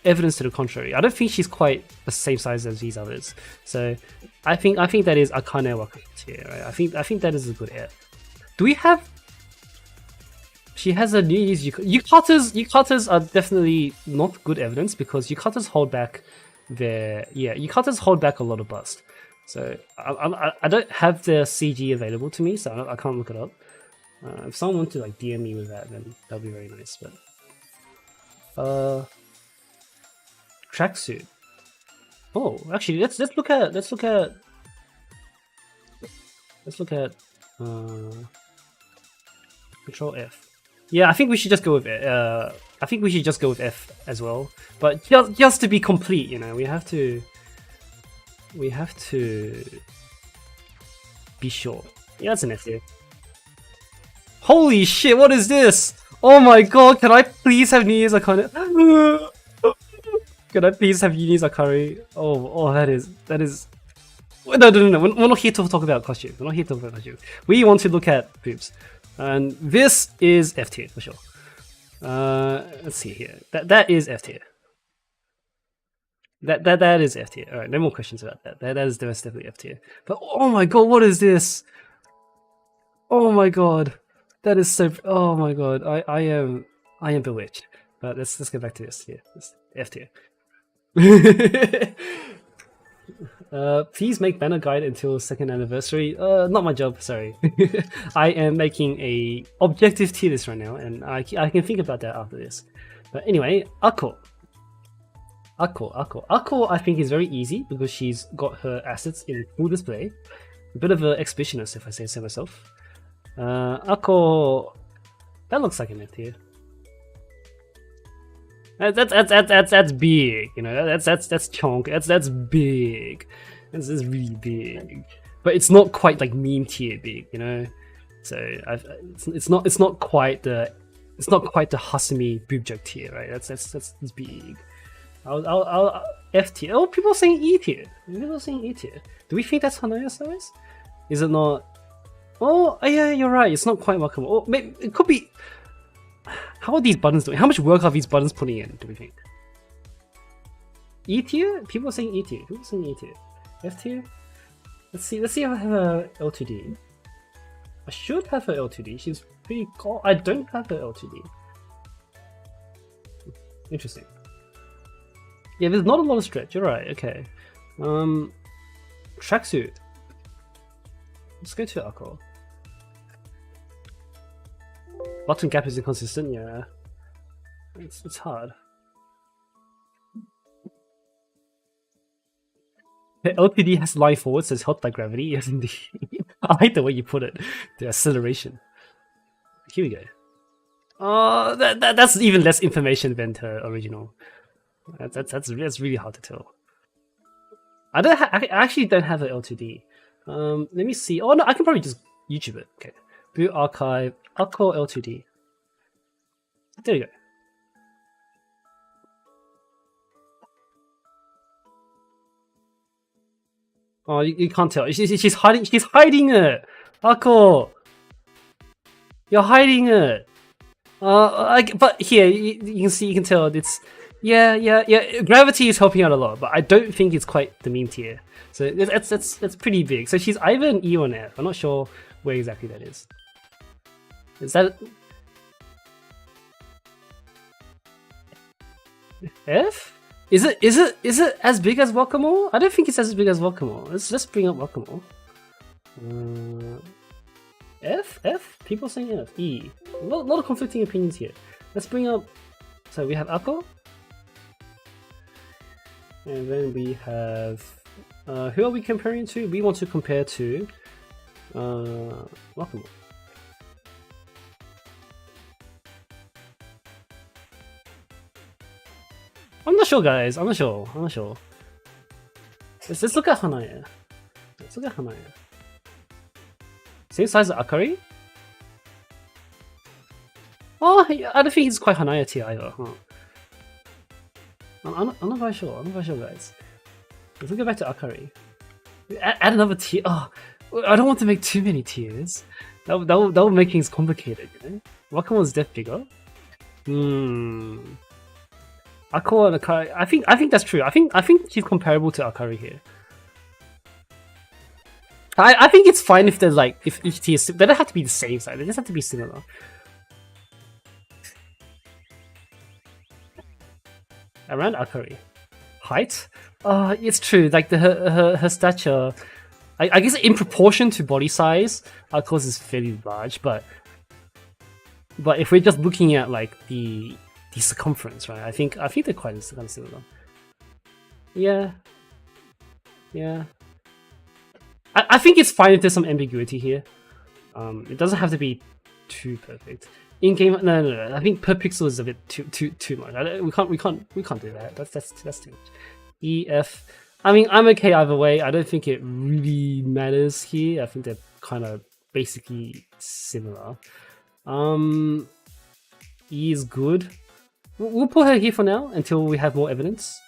[SPEAKER 1] evidence to the contrary. I don't think she's quite the same size as these others. So I think that is Akane Wakatier, right? I think that is a good F. Do we have? She has a new yukatas are definitely not good evidence because yukatas hold back yukatas hold back a lot of bust. So I don't have the CG available to me, so I can't look it up. If someone wants to like DM me with that, then that'll be very nice. But tracksuit. Oh, actually, let's look at Control F. Yeah, I think we should just go with it. I think we should just go with F as well. But just to be complete, you know, we have to be sure. Yeah, that's an F here. Holy shit! What is this? Oh my god! Can I please have New Year's Akane? Can I please have Yunis Akari? Oh, that is. No. We're not here to talk about costume. We want to look at boobs, and this is F tier for sure. Let's see here. That is F tier. That is F tier. All right, no more questions about that. That is definitely F tier. But oh my god, what is this? Oh my god, that is so. Oh my god, I am bewitched. But let's get back to this here. This F tier. Please make banner guide until 2nd anniversary. Not my job, sorry. I am making a objective tier list right now, and I can think about that after this. But anyway, Akko. Akko I think is very easy because she's got her assets in full display. A bit of an exhibitionist if I say so myself. Akko, that looks like an F tier. That's big, you know. That's chunk. That's big. That's really big. But it's not quite like meme tier big, you know. So it's not quite the Hasumi boob joke tier, right? That's big. I'll F tier. Oh, people are saying E tier. People are saying E tier. Do we think that's Hanaya size? Is it not? Oh yeah, you're right. It's not quite welcome. Oh, maybe it could be. How are these buttons doing? How much work are these buttons putting in, do we think? E tier? People are saying E tier. People are saying E tier. F tier? Let's see if I have a L2D. I should have her L2D. She's pretty cool. I don't have her L2D. Interesting. Yeah, there's not a lot of stretch. You're right. Okay. Tracksuit. Let's go to Akko. Button gap is inconsistent, yeah. It's hard. The LPD has line forward, says held by gravity. Yes, indeed. I like the way you put it. The acceleration. Here we go. That's even less information than the original. That's really hard to tell. I actually don't have an L2D. Let me see. Oh no, I can probably just YouTube it. Okay. Boot archive. Akko L2D. There you go. Oh, you can't tell. She's hiding. She's hiding it. Akko, you're hiding it. But here you can see. You can tell it's. Yeah. Gravity is helping out a lot, but I don't think it's quite the meme tier. So that's pretty big. So she's either an E or an F. I'm not sure where exactly that is. Is that F? Is it as big as Wakamoo? I don't think it's as big as Wakamoo. Let's bring up Wakamoo. F? People saying F. E. A lot of conflicting opinions here. Let's bring up. So we have Akko, and then we have. Who are we comparing to? We want to compare to Wakamoo. I'm not sure, guys. I'm not sure. Let's look at Hanaya. Same size as Akari? Oh, I don't think he's quite Hanaya tier either. Huh? I'm not quite sure. Guys. Let's go back to Akari. Add another tier. Oh, I don't want to make too many tiers. That would make things complicated. You know? Wakamo's def bigger. Akko and Akari. I think that's true. I think she's comparable to Akari here. I think it's fine if they're like if each tier they don't have to be the same size. They just have to be similar. Around Akari, height. It's true. Like her stature. I guess in proportion to body size, Akko's is fairly large. But if we're just looking at like the circumference, right? I think they're quite kind of similar. Yeah. I think it's fine if there's some ambiguity here. It doesn't have to be too perfect. In-game, no. I think per pixel is a bit too much. We can't do that. That's too much. E, F. I mean, I'm okay either way. I don't think it really matters here. I think they're kind of basically similar. E is good. We'll put her here for now until we have more evidence.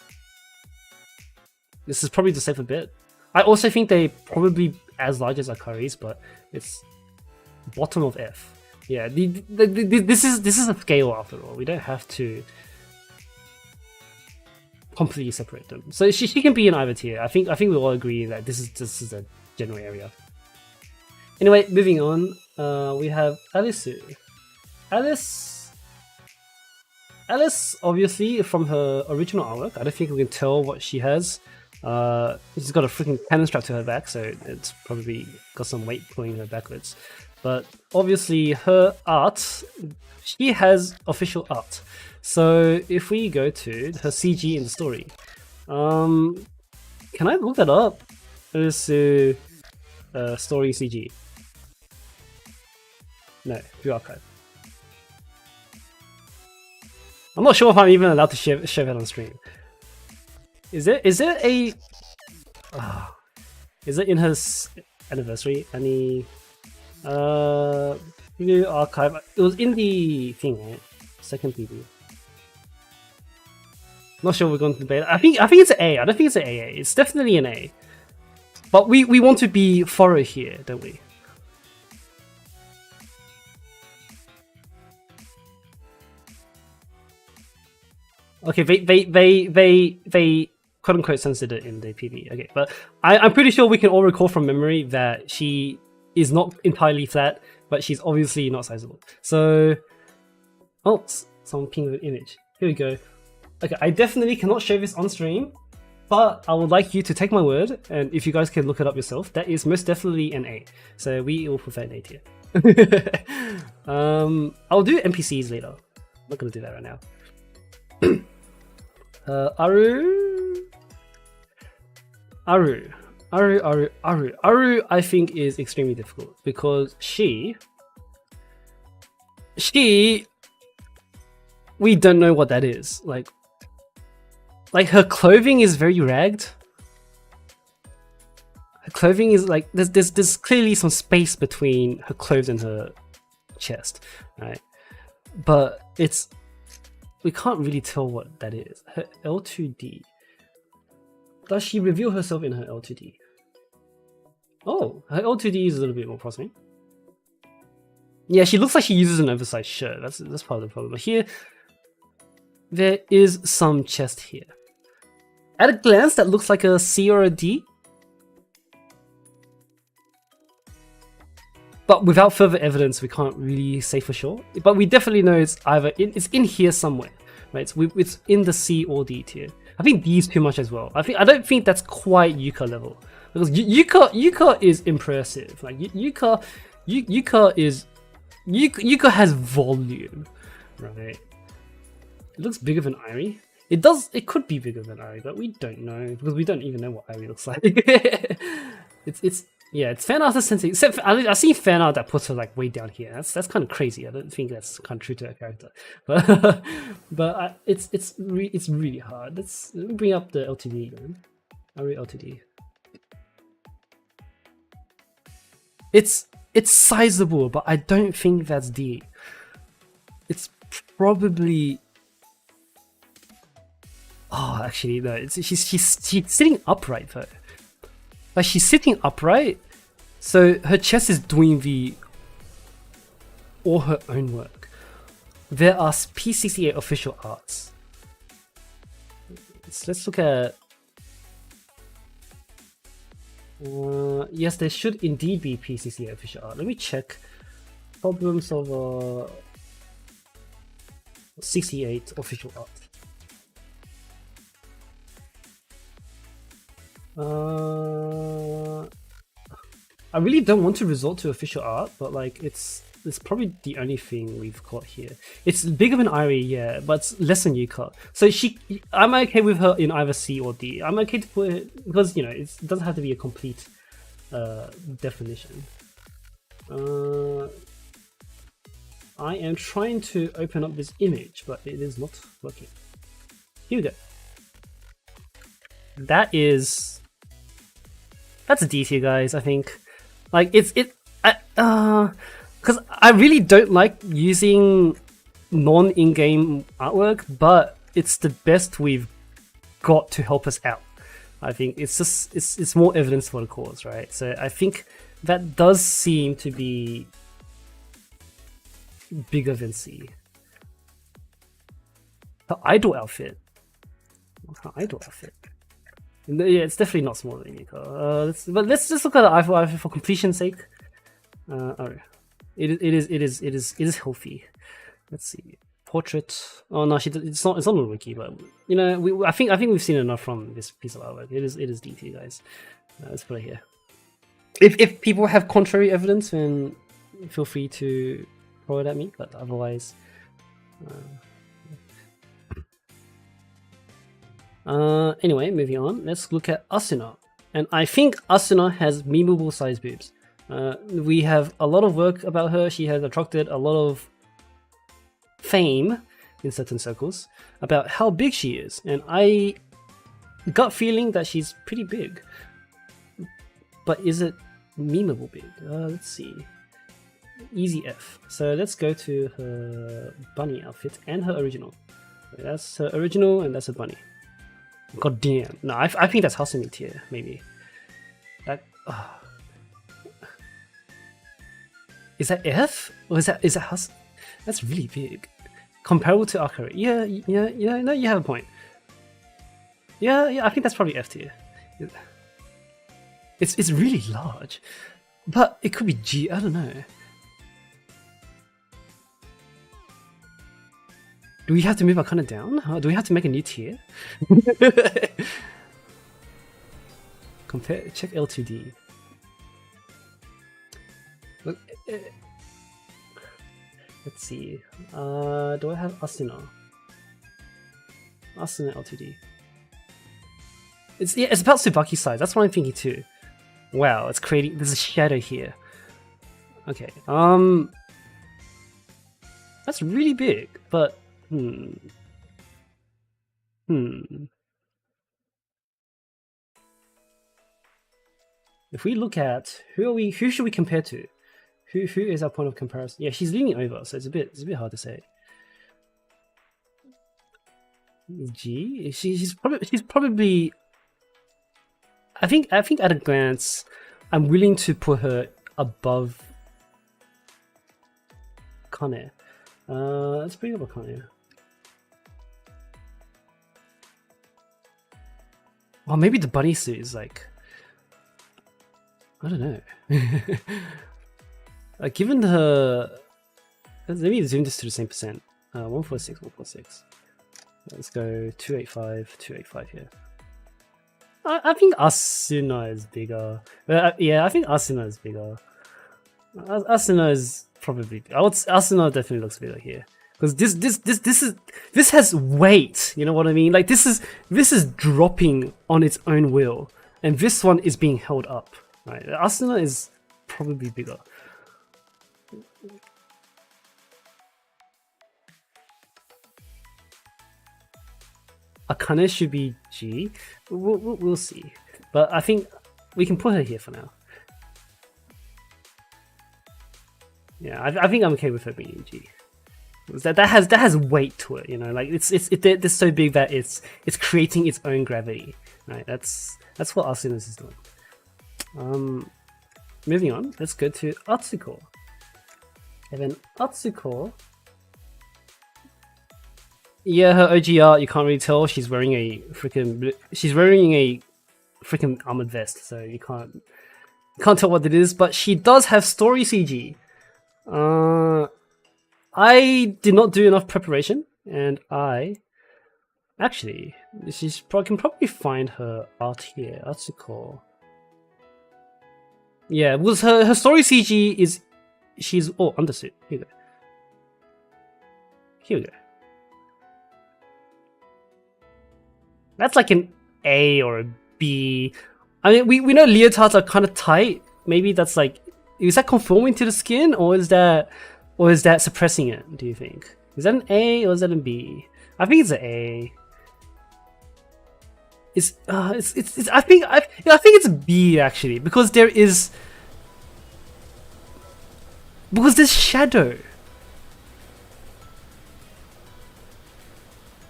[SPEAKER 1] This is probably the safer bet. I also think they're probably as large as Akari's, but it's bottom of F. Yeah, this is a scale after all. We don't have to completely separate them. So she can be in either tier. I think we all agree that this is a general area. Anyway, moving on. We have Alice. Alice, obviously, from her original artwork, I don't think we can tell what she has. She's got a freaking cannon strapped to her back, so it's probably got some weight pulling her backwards. But obviously, her art, she has official art. So if we go to her CG in the story, can I look that up? Let's do story CG. No, view archive. I'm not sure if I'm even allowed to share that on stream. Is it a? Is it in her anniversary? Any view archive? It was in the thing, right? Second preview. Not sure we're going to debate. I think it's an A. I don't think it's an AA. It's definitely an A. But we want to be thorough here, don't we? Okay, they quote unquote censored it in the PV. Okay, but I'm pretty sure we can all recall from memory that she is not entirely flat, but she's obviously not sizable. So, oh, someone pinged an image. Here we go. Okay, I definitely cannot show this on stream, but I would like you to take my word, and if you guys can look it up yourself, that is most definitely an A. So we all prefer an A tier. I'll do NPCs later. I'm not gonna do that right now. Aru, I think is extremely difficult because she, we don't know what that is. Like her clothing is very ragged. Her clothing is like there's clearly some space between her clothes and her chest, right? But we can't really tell what that is. Her L2D. Does she reveal herself in her L2D? Oh, her L2D is a little bit more promising. Yeah, she looks like she uses an oversized shirt. That's part of the problem. But here, there is some chest here. At a glance, that looks like a C or a D. But without further evidence, we can't really say for sure. But we definitely know it's either it's in here somewhere, right? It's in the C or D tier. I think D is too much as well. I don't think that's quite Yuka level, because Yuka is impressive. Like Yuka has volume, right? It looks bigger than Irie. It does. It could be bigger than Irie, but we don't know because we don't even know what Irie looks like. It's fan art authentic. I've seen fan art that puts her like way down here. That's kind of crazy. I don't think that's kind of true to her character. But it's really hard. Let me bring up the LTD, man. Irie LTD. It's sizable, but I don't think that's D. It's probably. Oh, actually, no. She's sitting upright though. Like she's sitting upright, so her chest is doing all her own work. There are P68 official arts. Let's look at. Yes, there should indeed be P68 official art. Let me check. Problem solver 68 official art. I really don't want to resort to official art, but like it's probably the only thing we've got here. It's bigger than Irie, yeah, but it's less than Yuka. So I'm okay with her in either C or D. I'm okay to put it because it doesn't have to be a complete definition. I am trying to open up this image, but it is not working. Here we go. That's a D tier, guys. I think, like because I really don't like using non-in-game artwork, but it's the best we've got to help us out. I think it's more evidence for the cause, right? So I think that does seem to be bigger than C. Her idol outfit. What's her idol outfit? Yeah, it's definitely not smaller than Yuka. But let's just look at the outfit for completion's sake. Alright. It is healthy. Let's see. portrait. Oh no, it's not a wiki, but you know, I think we've seen enough from this piece of artwork. It is D tier, guys. Let's put it here. If people have contrary evidence, then feel free to throw it at me. But otherwise, anyway, moving on. Let's look at Asuna, and I think Asuna has memeable size boobs. We have a lot of work about her. She has attracted a lot of fame in certain circles about how big she is, and I gut feeling that she's pretty big. But is it memeable big? Let's see. Easy F. So let's go to her bunny outfit and her original. That's her original and that's her bunny. God damn. No, I think that's Hasumi tier, maybe. That. Is that F? Or is that Has? That's really big. Comparable to Akari. Yeah, no, you have a point. Yeah, I think that's probably F tier. It's really large. But it could be G, I don't know. Do we have to move Akane down? Do we have to make a new tier? Check L2D. Let's see. Do I have Asuna? Asuna L2D. It's about Tsubaki size. That's what I'm thinking too. Wow, it's creating. There's a shadow here. Okay. That's really big, but If we look at who should we compare to? Who is our point of comparison? Yeah, she's leaning over, so it's a bit hard to say. G? She's probably. I think at a glance, I'm willing to put her above Kane. Let's bring up a Kane. Well, maybe the bunny suit is like, I don't know. Given her, let me zoom this to the same percent. 146, 146. Let's go 285, 285 here. I think Asuna is bigger. Yeah, I think Asuna is bigger. Asuna is probably. Asuna definitely looks bigger here because this has weight. You know what I mean? Like this is dropping on its own will, and this one is being held up. Right? Asuna is probably bigger. Akane should be G. We'll see, but I think we can put her here for now. Yeah, I think I'm okay with her being G. That has weight to it, you know. Like it's so big that it's creating its own gravity. Right? That's what Asuna's is doing. Moving on, let's go to Atsuko. And then Atsuko. Yeah, her OG art, you can't really tell. She's wearing a freaking armored vest, so you can't tell what it is. But she does have story CG. I did not do enough preparation, and I actually can probably find her art here. Atsuko. Yeah, was her story CG is she's undersuit. Here we go. Here we go. That's like an A or a B. I mean, we know leotards are kind of tight. Maybe that's like, is that conforming to the skin, or is that suppressing it? Do you think? Is that an A or is that a B? I think it's an A. I think it's a B actually, because there's shadow.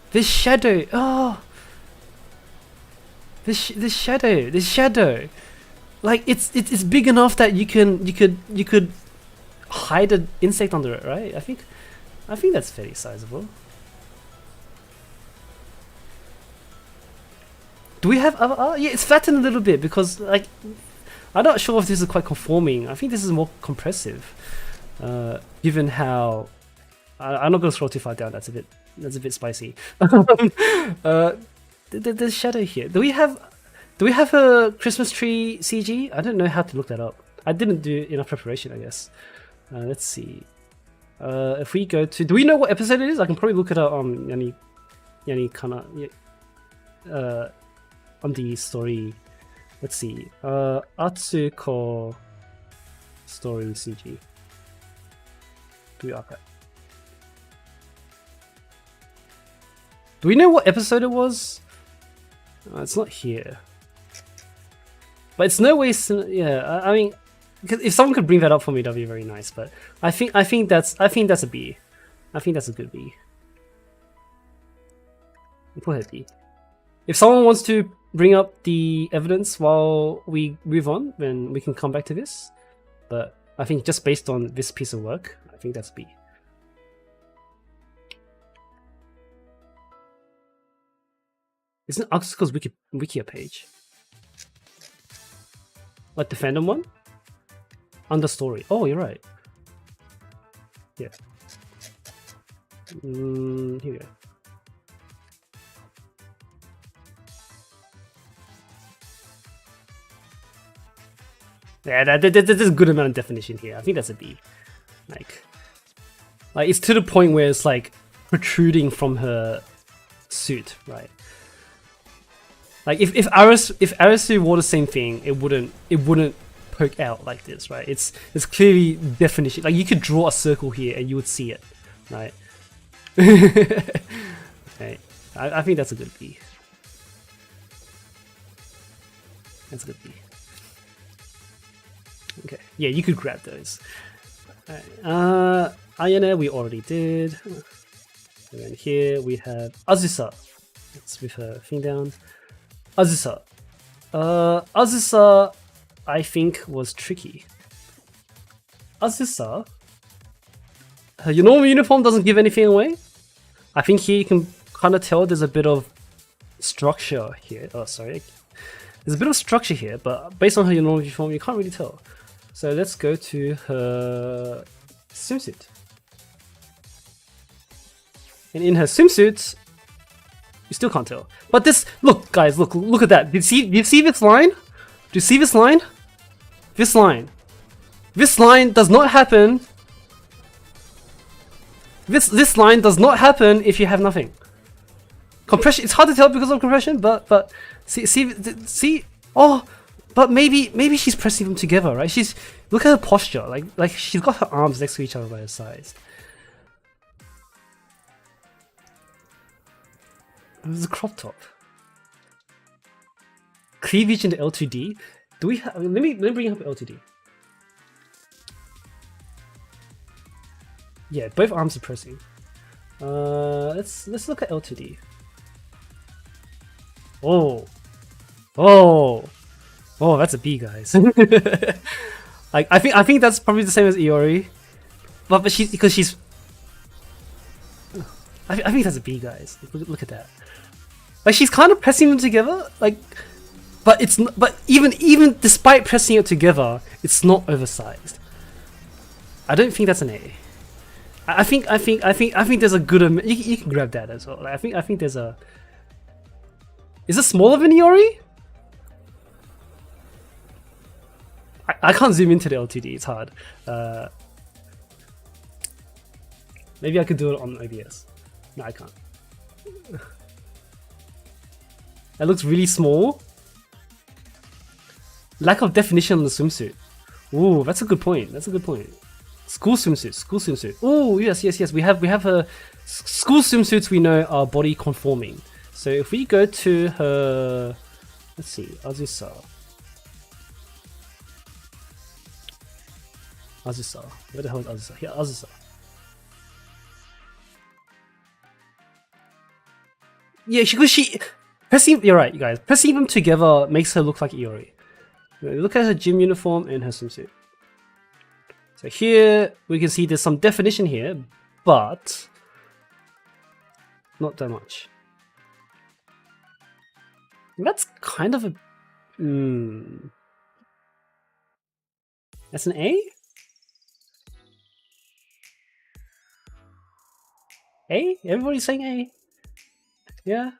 [SPEAKER 1] This shadow. Oh. This shadow, like it's big enough that you could hide an insect under it, right? I think that's fairly sizable. Do we have other art? Yeah, it's flattened a little bit because like I'm not sure if this is quite conforming. I think this is more compressive, given how I'm not gonna scroll too far down. That's a bit spicy. There's shadow here. Do we have a Christmas tree CG? I don't know how to look that up. I didn't do enough preparation, I guess. Let's see. If we go to, do we know what episode it is? I can probably look it up on any kind of on the story. Let's see. Atsuko story CG. Do we archive? Do we know what episode it was? It's not here. But it's no way. Yeah, I mean, because if someone could bring that up for me, that'd be very nice. But I think that's a B. I think that's a good B. Go ahead, B. If someone wants to bring up the evidence while we move on, then we can come back to this. But I think just based on this piece of work, I think that's B. Isn't Atsuko's Wikia page? Like the fandom one? Under story. Oh, you're right. Yeah. Here we go. Yeah, there's a good amount of definition here. I think that's a B. Like it's to the point where it's like protruding from her suit, right? Like if Arisu wore the same thing, it wouldn't poke out like this, right? It's clearly definition. Like you could draw a circle here and you would see it, right? Okay, I think that's a good B. That's a good B. Okay, yeah, you could grab those. Alright. Ayane we already did. And then here we have Azusa. That's with her thing down. Azusa. Azusa, I think, was tricky. Azusa, her normal uniform doesn't give anything away. I think here you can kind of tell there's a bit of structure here. Oh, sorry. There's a bit of structure here, but based on her normal uniform, you can't really tell. So let's go to her swimsuit. And in her swimsuit, you still can't tell. But this, look, guys, look at that. Do you see this line? Do you see this line? This line. This line does not happen. This line does not happen if you have nothing. Compression. It's hard to tell because of compression, but see. Oh, but maybe she's pressing them together, right? Look at her posture. Like she's got her arms next to each other by her sides. There's a crop top. Cleavage in the L2D. Do we have? Let me bring up L2D. Yeah, both arms are pressing. Let's look at L2D. Oh, that's a B, guys. Like I think that's probably the same as Iori, but because she's. I think that's a B, guys. Look at that. Like she's kind of pressing them together, like, but it's not, but even despite pressing it together, it's not oversized. I don't think that's an A. I think there's a good. You can grab that as well. Like, I think there's a. Is it smaller than Iori? I can't zoom into the LTD. It's hard. Maybe I could do it on OBS. No, I can't. That looks really small. Lack of definition on the swimsuit. Ooh, that's a good point. That's a good point. School swimsuit. Ooh, yes. We have her school swimsuits. We know are body conforming. So if we go to her, let's see, Azusa. Where the hell is Azusa? Here, Azusa. Yeah, she pressing. You're right, you guys. Pressing them together makes her look like Iori. Look at her gym uniform and her swimsuit. So here we can see there's some definition here, but not that much. That's kind of a. That's an A? A? Everybody's saying A. Yeah.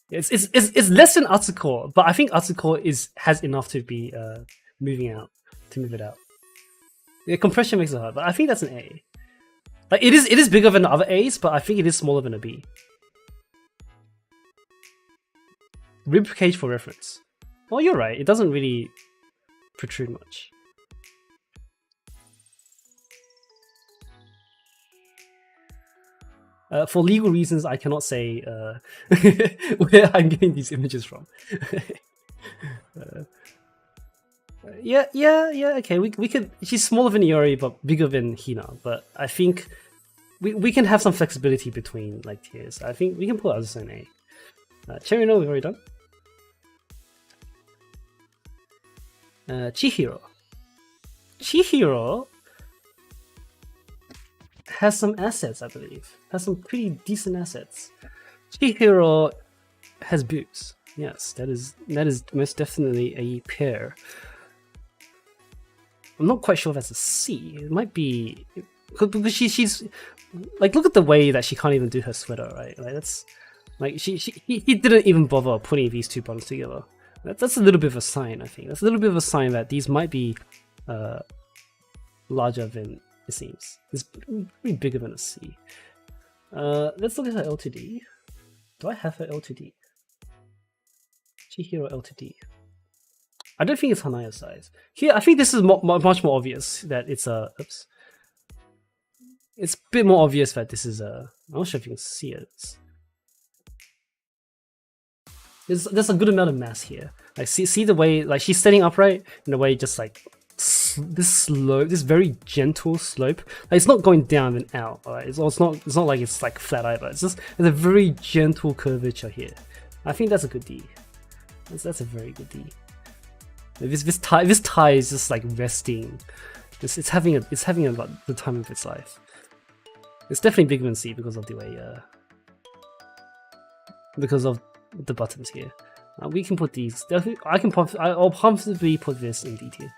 [SPEAKER 1] It's less than Atsuko, but I think Atsuko has enough to be moving out, to move it out. Yeah, compression makes it hard, but I think that's an A. Like it is bigger than the other A's, but I think it is smaller than a B. Rib cage for reference. Well, you're right. It doesn't really protrude much. For legal reasons, I cannot say where I'm getting these images from. Yeah. Okay, we could. She's smaller than Iori, but bigger than Hina. But I think we can have some flexibility between like tiers. I think we can put others in A. Cherino, we've already done. Chihiro. Chihiro has some assets, I believe. Has some pretty decent assets. Chihiro has boobs. Yes, that is most definitely a pair. I'm not quite sure if that's a C. It might be because she's like, look at the way that she can't even do her sweater, right? Like that's like he didn't even bother putting these two buttons together. That's a little bit of a sign, I think. That's a little bit of a sign that these might be larger than it seems. It's pretty bigger than a C. Let's look at her L2D. Do I have her L2D? Chihiro L2D. I don't think it's Hanaya's size. Here, I think this is much more obvious that it's a... Oops. It's a bit more obvious that this is a... I'm not sure if you can see it. There's a good amount of mass here. Like see the way like she's standing upright in the way just like this slope, this very gentle slope. Like it's not going down and out. Right? It's not like it's like flat either. It's just there's a very gentle curvature here. I think that's a good D. That's a very good D. This tie is just like resting. It's having about the time of its life. It's definitely bigger than C because of the way because of the buttons here. We can put these. I'll comfortably put this in D tier.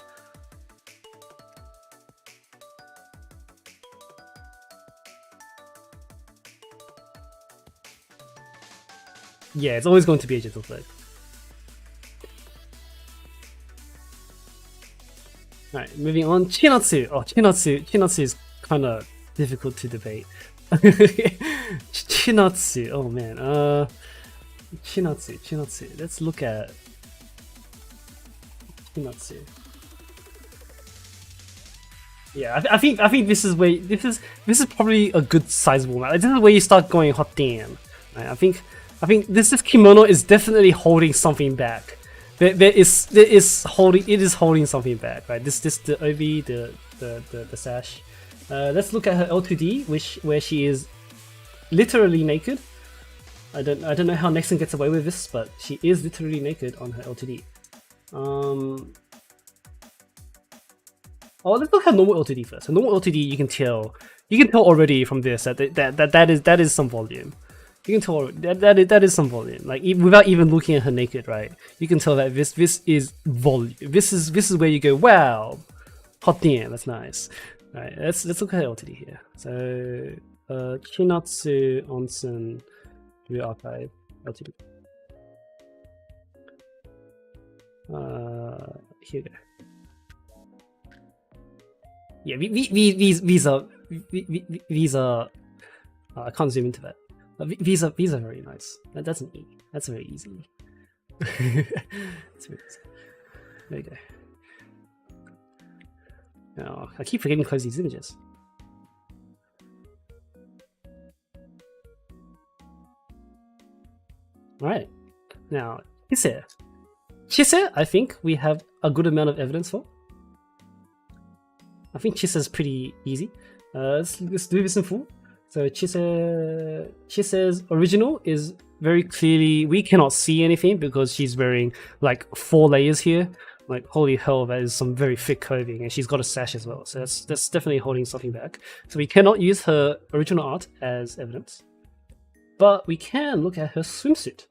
[SPEAKER 1] Yeah, it's always going to be a gentle slope. Alright, moving on. Chinatsu. Oh, Chinatsu is kind of difficult to debate. Chinatsu. Oh man. Chinatsu. Let's look at Chinatsu. Yeah, I think this is where this is probably a good sizable amount. This is where you start going hot damn. Right? I think this kimono is definitely holding something back. It is holding something back. Right? This the obi, the sash. Let's look at her L2D, where she is literally naked. I don't know how Nexon gets away with this, but she is literally naked on her L2D. Oh, let's look at normal L2D first. So normal L2D, you can tell already from this that is some volume. You can tell that is some volume. Like without even looking at her naked, right? You can tell that this is volume. This is where you go, wow, hot damn, that's nice. All right, let's look at her L2D here. So Chinatsu Onsen View Archive L2D. Here we go. Yeah, these are. I can't zoom into that. These are very nice. That's an E. That's very easy. That's very easy. There we go. Now I keep forgetting to close these images. All right. Now Chise, I think we have a good amount of evidence for. I think Chise's pretty easy. Let's do this in full. So Chise's original is very clearly, we cannot see anything because she's wearing like 4 layers here. Like holy hell, that is some very thick clothing, and she's got a sash as well. So that's definitely holding something back. So we cannot use her original art as evidence, but we can look at her swimsuit.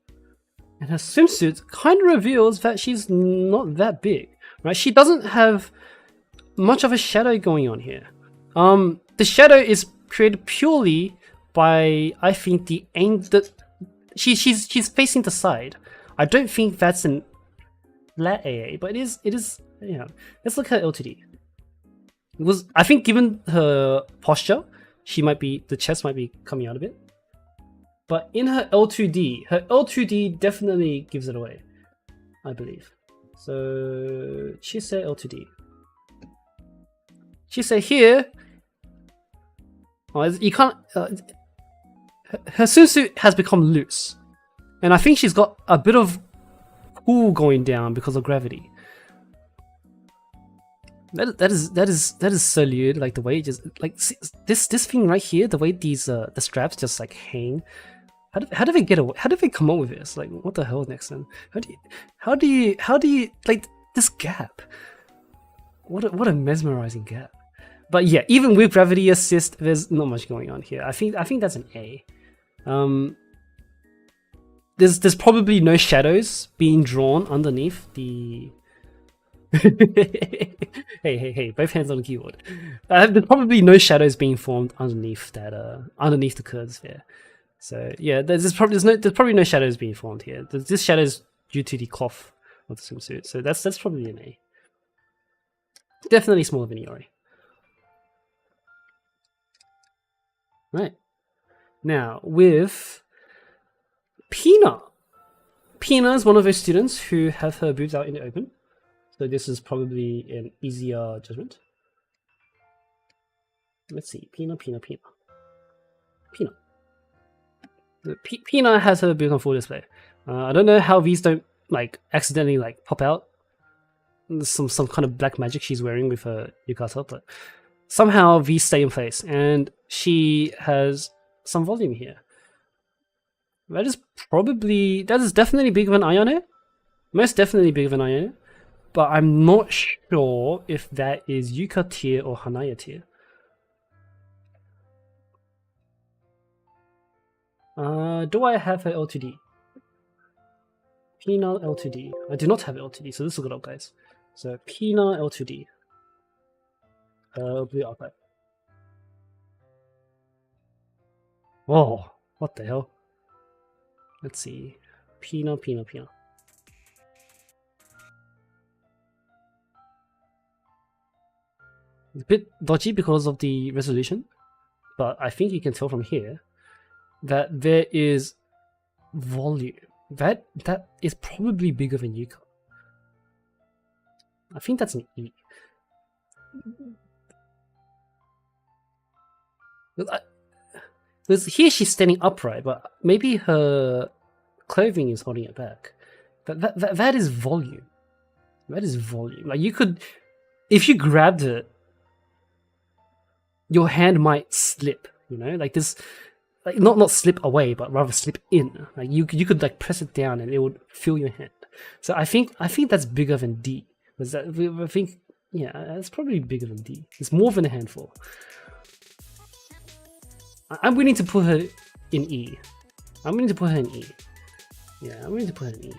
[SPEAKER 1] And her swimsuit kind of reveals that she's not that big, right? She doesn't have much of a shadow going on here. The shadow is created purely by, I think, the aim that she's facing the side. I don't think that's an flat AA, but it is. Yeah, let's look at L2D. I think given her posture, the chest might be coming out a bit. But in her L2D definitely gives it away, I believe. So she said L2D. She said here, you can't. Her swimsuit has become loose, and I think she's got a bit of pull going down because of gravity. That is so weird. Like the way it just like this thing right here, the way these the straps just like hang. How do they get away? How do they come up with this? Like what the hell, Nexon? How do you like this gap? What a mesmerizing gap. But yeah, even with gravity assist, there's not much going on here. I think that's an A. There's probably no shadows being drawn underneath the. hey! Both hands on the keyboard. There's probably no shadows being formed underneath that underneath the curves there. So yeah, there's probably no shadows being formed here. This shadow is due to the cloth of the swimsuit. So that's probably an A. Definitely smaller than Iori. Right. Now, with Pina. Pina is one of those students who have her boobs out in the open. So this is probably an easier judgment. Let's see. Pina. Pina has her boobs on full display. I don't know how these don't like accidentally like pop out. There's some kind of black magic she's wearing with her yukata, but somehow these stay in place, and she has some volume here. That is definitely bigger than Ayane. Most definitely bigger than Ayane. But I'm not sure if that is Yuka tier or Hanaya tier. Do I have her L2D? Pina L2D. I do not have L2D, so let's look it up, guys. So Pina L2D. Blue archive. Whoa, what the hell? Let's see. Pina. It's a bit dodgy because of the resolution, but I think you can tell from here that there is volume. That is probably bigger than Yuka. I think that's an E. Because here she's standing upright, but maybe her clothing is holding it back. That is volume. That is volume. Like you could, if you grabbed it, your hand might slip. You know, like this, like not slip away, but rather slip in. Like you could like press it down and it would feel your hand. So I think that's bigger than D. I think yeah, it's probably bigger than D. It's more than a handful. I'm willing to put her in E. I'm willing to put her in E. Yeah, I'm willing to put her in E.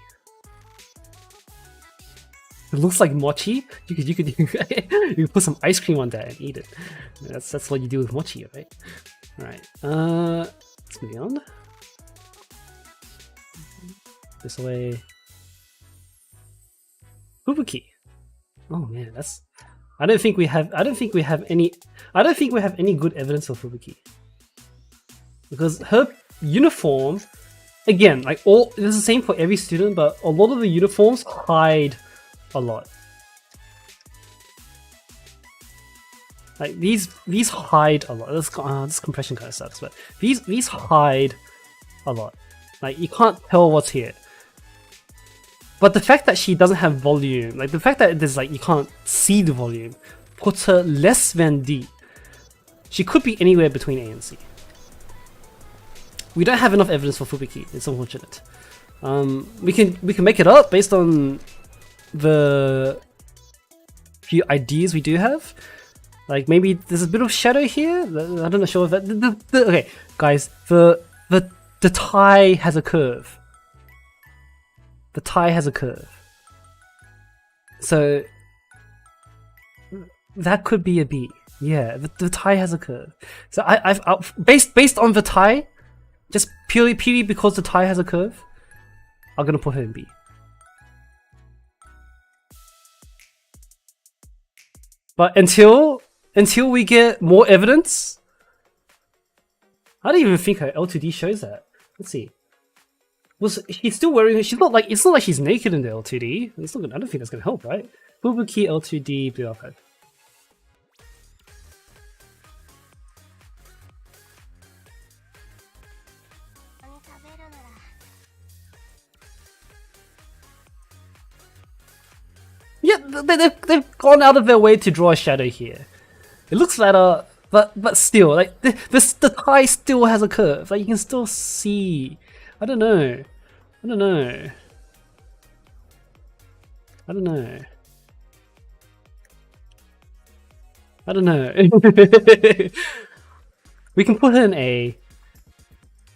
[SPEAKER 1] It looks like mochi. You could put some ice cream on that and eat it. That's what you do with mochi, right? Alright. Let's move on. This way. Fubuki. Oh man, that's. I don't think we have any good evidence of Fubuki. Because her uniform, again, like this is the same for every student, but a lot of the uniforms hide a lot. Like these hide a lot. This compression kind of sucks, but these hide a lot. Like you can't tell what's here. But the fact that she doesn't have volume, like the fact that there's like you can't see the volume, puts her less than D. She could be anywhere between A and C. We don't have enough evidence for Fubuki. It's unfortunate. We can make it up based on the few ideas we do have. Like maybe there's a bit of shadow here. I don't know sure if that. Okay, guys, the tie has a curve. The tie has a curve. So that could be a B. Yeah, the tie has a curve. So I've based on the tie, just purely because the tie has a curve, I'm gonna put her in B. But until we get more evidence, I don't even think her L2D shows that. Let's see. Was she's still wearing? She's not like, it's not like she's naked in the L2D. It's not gonna, I don't think that's gonna help, right? Booba key L2D blue archive. Yeah, they've gone out of their way to draw a shadow here. It looks flatter, but still, like the tie still has a curve. Like you can still see. I don't know. I don't know. I don't know. I don't know. We can put her in A.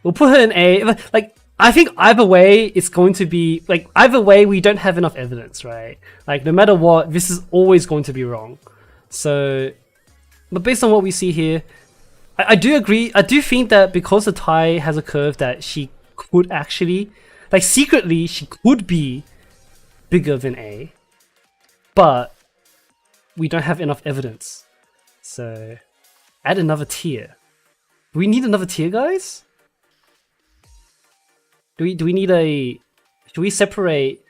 [SPEAKER 1] We'll put her in A. Like, I think either way, it's going to be, like, either way, we don't have enough evidence, right? Like, no matter what, this is always going to be wrong. So, but based on what we see here, I do agree. I do think that because the tie has a curve, that she could actually, like, secretly, she could be bigger than A. But we don't have enough evidence. So, add another tier. Do we need another tier, guys? Do we need a... Should we separate...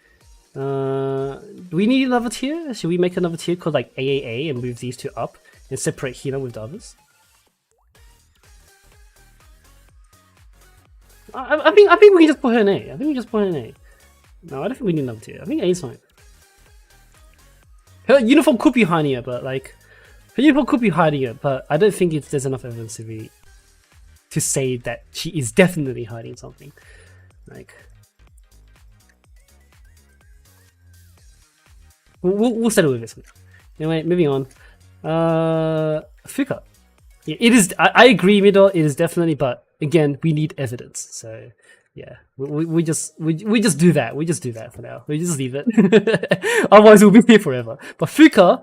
[SPEAKER 1] do we need another tier? Should we make another tier called like AAA and move these two up and separate Hina with the others? I think we can just put her in A. I think we just put her in A. No, I don't think we need another tier. I think A is fine. Her uniform could be hiding it, but like... Her uniform could be hiding it, but I don't think there's enough evidence to say that she is definitely hiding something. Like, we'll settle with this one. Anyway, moving on. Fuka. Yeah, it is. I agree, Middle. It is definitely, but again, we need evidence. So yeah, we just do that. We just do that for now. We just leave it. Otherwise, we'll be here forever. But Fuka.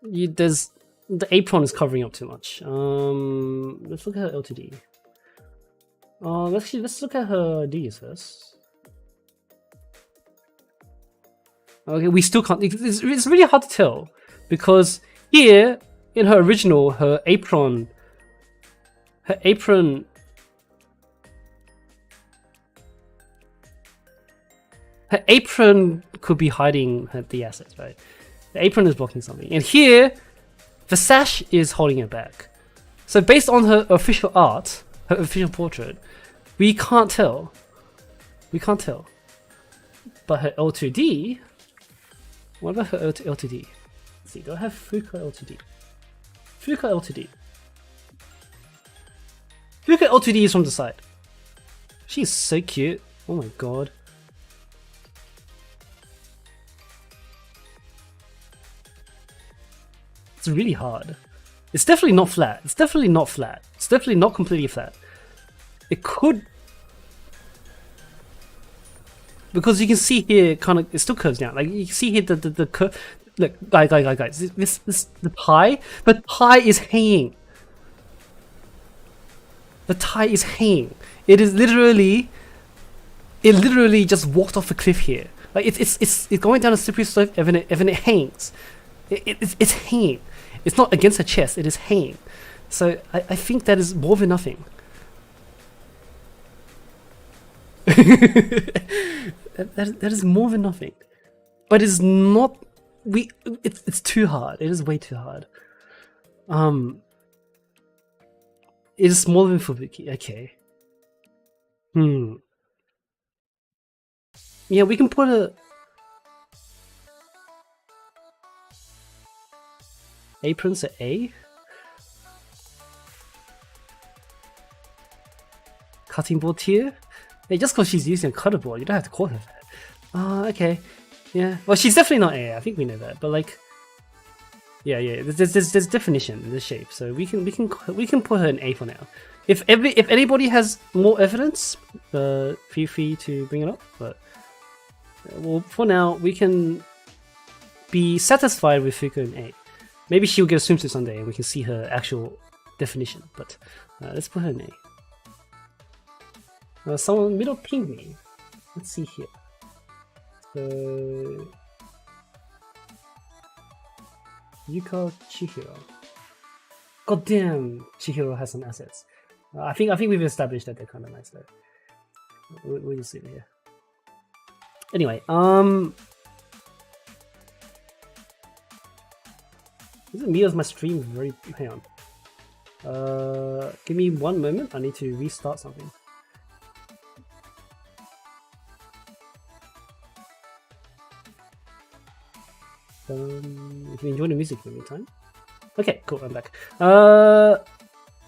[SPEAKER 1] There's. The apron is covering up too much. Let's look at her L2D. Let's look at her Ds first. Okay, we still can't. It's really hard to tell because here in her original, her apron could be hiding the assets, right? The apron is blocking something, and here. The sash is holding it back. So based on her official art, her official portrait, we can't tell. We can't tell. But her L2D... What about her L2D? Let's see, do I have Fuka L2D? Fuka L2D. Fuka L2D is from the side. She's so cute. Oh my god. It's really hard. It's definitely not flat. It's definitely not flat. It's definitely not completely flat. It could... Because you can see here, kind of, it still curves down. Like, you can see here the curve... Look, guys, the tie is hanging. The tie is hanging. It is literally... It literally just walked off a cliff here. Like, it's going down a slippery slope and then it hangs. It's hanging. It's not against her chest, it is hanging. So I think that is more than nothing. that is more than nothing. But it's not... It's too hard. It is way too hard. It is smaller than Fubuki. Okay. Yeah, we can put a... Aprons at A? Cutting board tier? Hey, just because she's using a cutter board, you don't have to call her that. Okay. Yeah. Well, she's definitely not A. I think we know that. But like, yeah. There's definition in the shape, so we can put her in A for now. If anybody has more evidence, feel free to bring it up. But Well, for now, we can be satisfied with Fuko in A. Maybe she'll get a swimsuit someday and we can see her actual definition, but let's put her in A. Someone middle pinged me. Let's see here. Yuka Chihiro. God damn, Chihiro has some assets. I think we've established that they're kind of nice though. We'll see it here. Anyway, isn't me as my stream very? Hang on. Give me 1 moment. I need to restart something. You can enjoy the music in the meantime. Okay, cool. I'm back.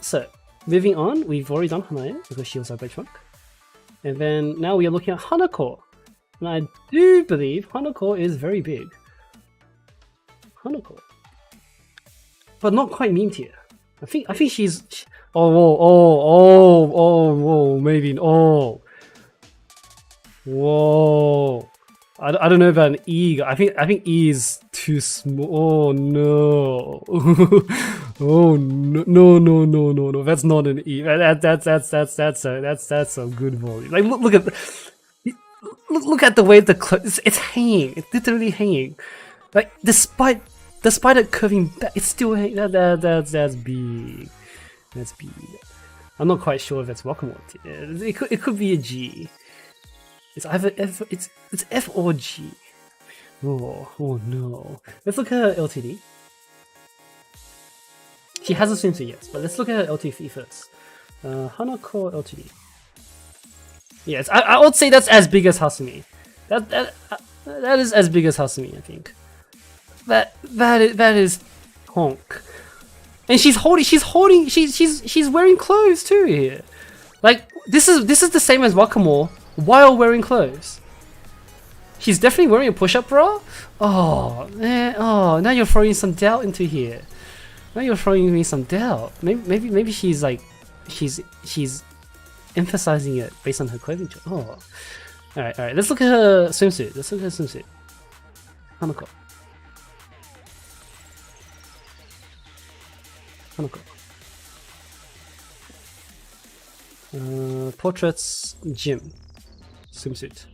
[SPEAKER 1] So moving on, we've already done Hanaya because she was our benchmark, and then now we are looking at Hanako. And I do believe Hanako is very big. Hanako, but not quite meme tier. I think she's. Oh, maybe. Oh, whoa. I don't know about an E. I think E is too small. Oh no. Oh no. That's not an E. That's a good volume. Like look at the way the it's hanging. It's literally hanging. Like despite it curving back, it's still hanging. That's big. That's big. I'm not quite sure if it's Wakamoto. It could be a G. It's either F. It's F or G. Oh no. Let's look at her LTD. She has a swimsuit, yes, but let's look at her LTD first. Hanako LTD. Yes, I would say that's as big as Hasumi. That is as big as Hasumi, I think. That is honk. And she's wearing clothes too here. Like this is the same as Wakamoto while wearing clothes. She's definitely wearing a push-up bra. Oh man, oh now you're throwing some doubt into here. Now you're throwing me some doubt. Maybe she's like she's emphasizing it based on her clothing choice. Oh. Alright, let's look at her swimsuit. Hanako. Portraits gym swimsuit.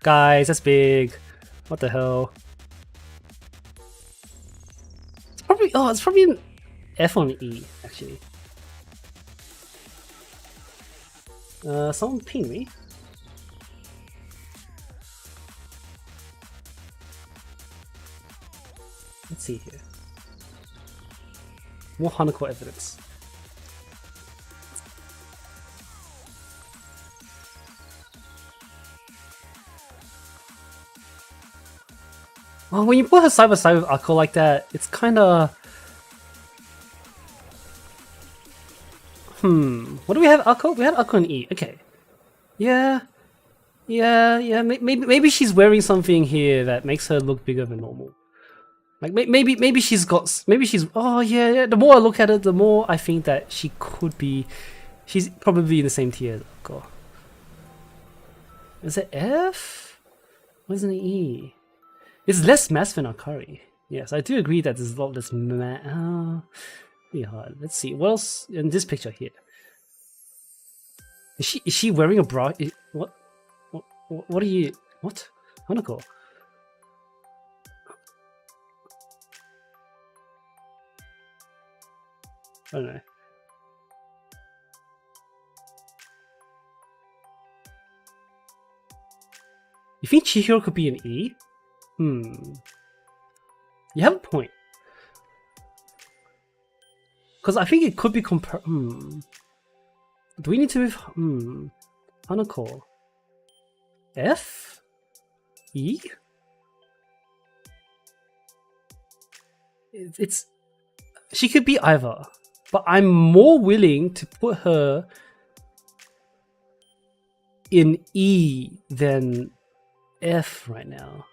[SPEAKER 1] Guys, that's big. What the hell? It's probably an F on E actually. Someone ping me. Let's see here. More Hanako evidence. Oh, when you put her side by side with Akko like that, it's kinda... What do we have Akko? We had Akko and E. Okay. Yeah. Maybe she's wearing something here that makes her look bigger than normal. Like maybe she's got... Oh yeah. The more I look at it, the more I think that she could be... She's probably in the same tier as Akko. Is it F? What is an E? It's less mass than Akari. Yes, I do agree that there's a lot less mass. Pretty hard. Let's see. What else in this picture here? Is she wearing a bra? What are you... What? Hanako? I don't know. You think Chihiro could be an E? You have a point. Because I think it could be Do we need to move... Hanako. F? E? It's... She could be either. But I'm more willing to put her in E than F right now.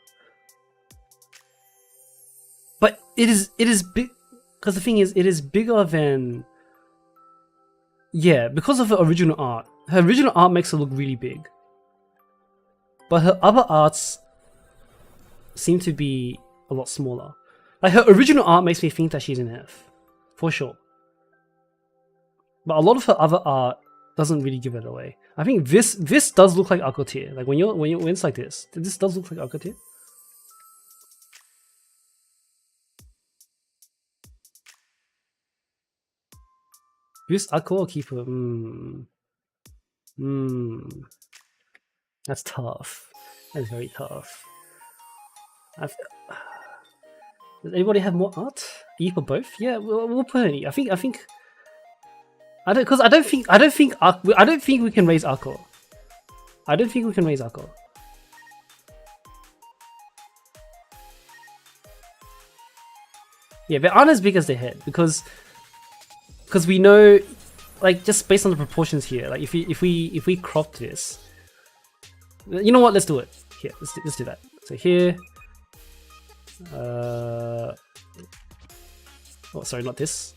[SPEAKER 1] But it is big because the thing is it is bigger than because of her original art. Her original art makes her look really big. but her other arts seem to be a lot smaller. Like her original art makes me think that she's in F, for sure. But a lot of her other art doesn't really give it away. I think this does look like upper tier. Like when it's like this does look like upper tier. Boost Aqua or Keeper? That's tough. That's very tough. Does anybody have more art? E for both? Yeah, we'll put an E. I don't think we can raise Aqua. I don't think we can raise Aqua. Yeah, they aren't as big as their head because we know, like, just based on the proportions here, like if we crop this, you know what? Let's do it. Here, let's do that. So here, oh sorry, not this.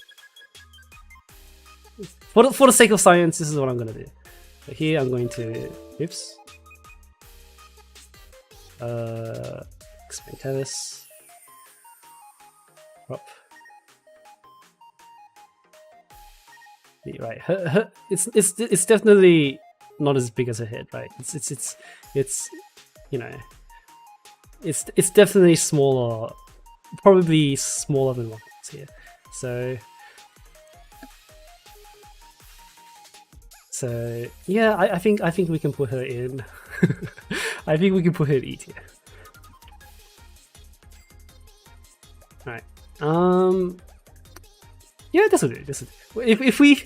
[SPEAKER 1] For the sake of science, this is what I'm gonna do. So here I'm going to, oops, expand canvas, crop. Right, it's definitely not as big as her head, right? It's you know, it's definitely smaller, probably smaller than what's here. So yeah, I think we can put her in. I think we can put her in E tier. All right. Yeah, this will do. If we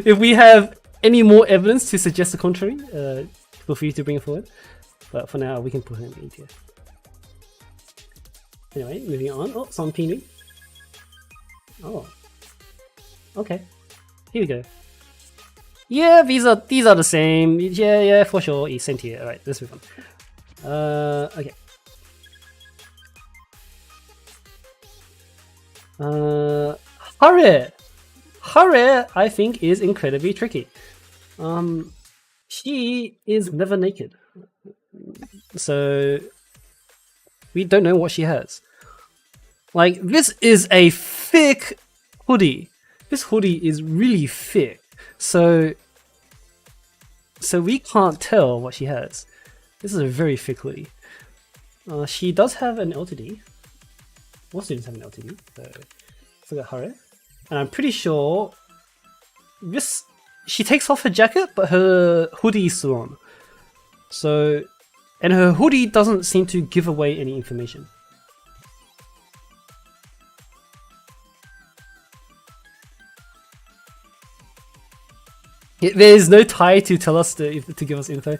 [SPEAKER 1] if we have any more evidence to suggest the contrary, feel free to bring it forward. But for now, we can put her in E tier. Anyway, moving on. Oh, some peony. Oh. Okay. Here we go. Yeah, these are the same. Yeah, for sure. E same tier. Alright, let's move on. Okay. Hare, I think, is incredibly tricky. She is never naked, so we don't know what she has. Like, this is a thick hoodie. This hoodie is really thick, so we can't tell what she has. This is a very thick hoodie. She does have an L2D. Most students have an L2D, so let's look at Hare. And I'm pretty sure she takes off her jacket, but her hoodie is still on. So, and her hoodie doesn't seem to give away any information. There is no tie to tell us to give us info.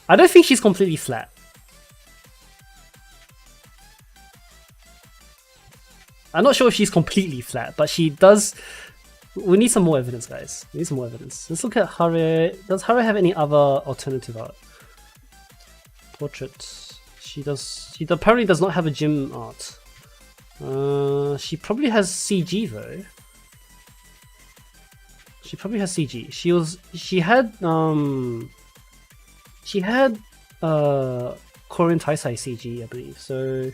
[SPEAKER 1] I don't think she's completely flat. I'm not sure if she's completely flat, but she does. We need some more evidence, guys. We need some more evidence. Let's look at Hare. Does Hare have any other alternative art? Portrait. She does. She apparently does not have a gym art. She probably has CG though. She probably has CG. She had Korean Taisai CG, I believe. So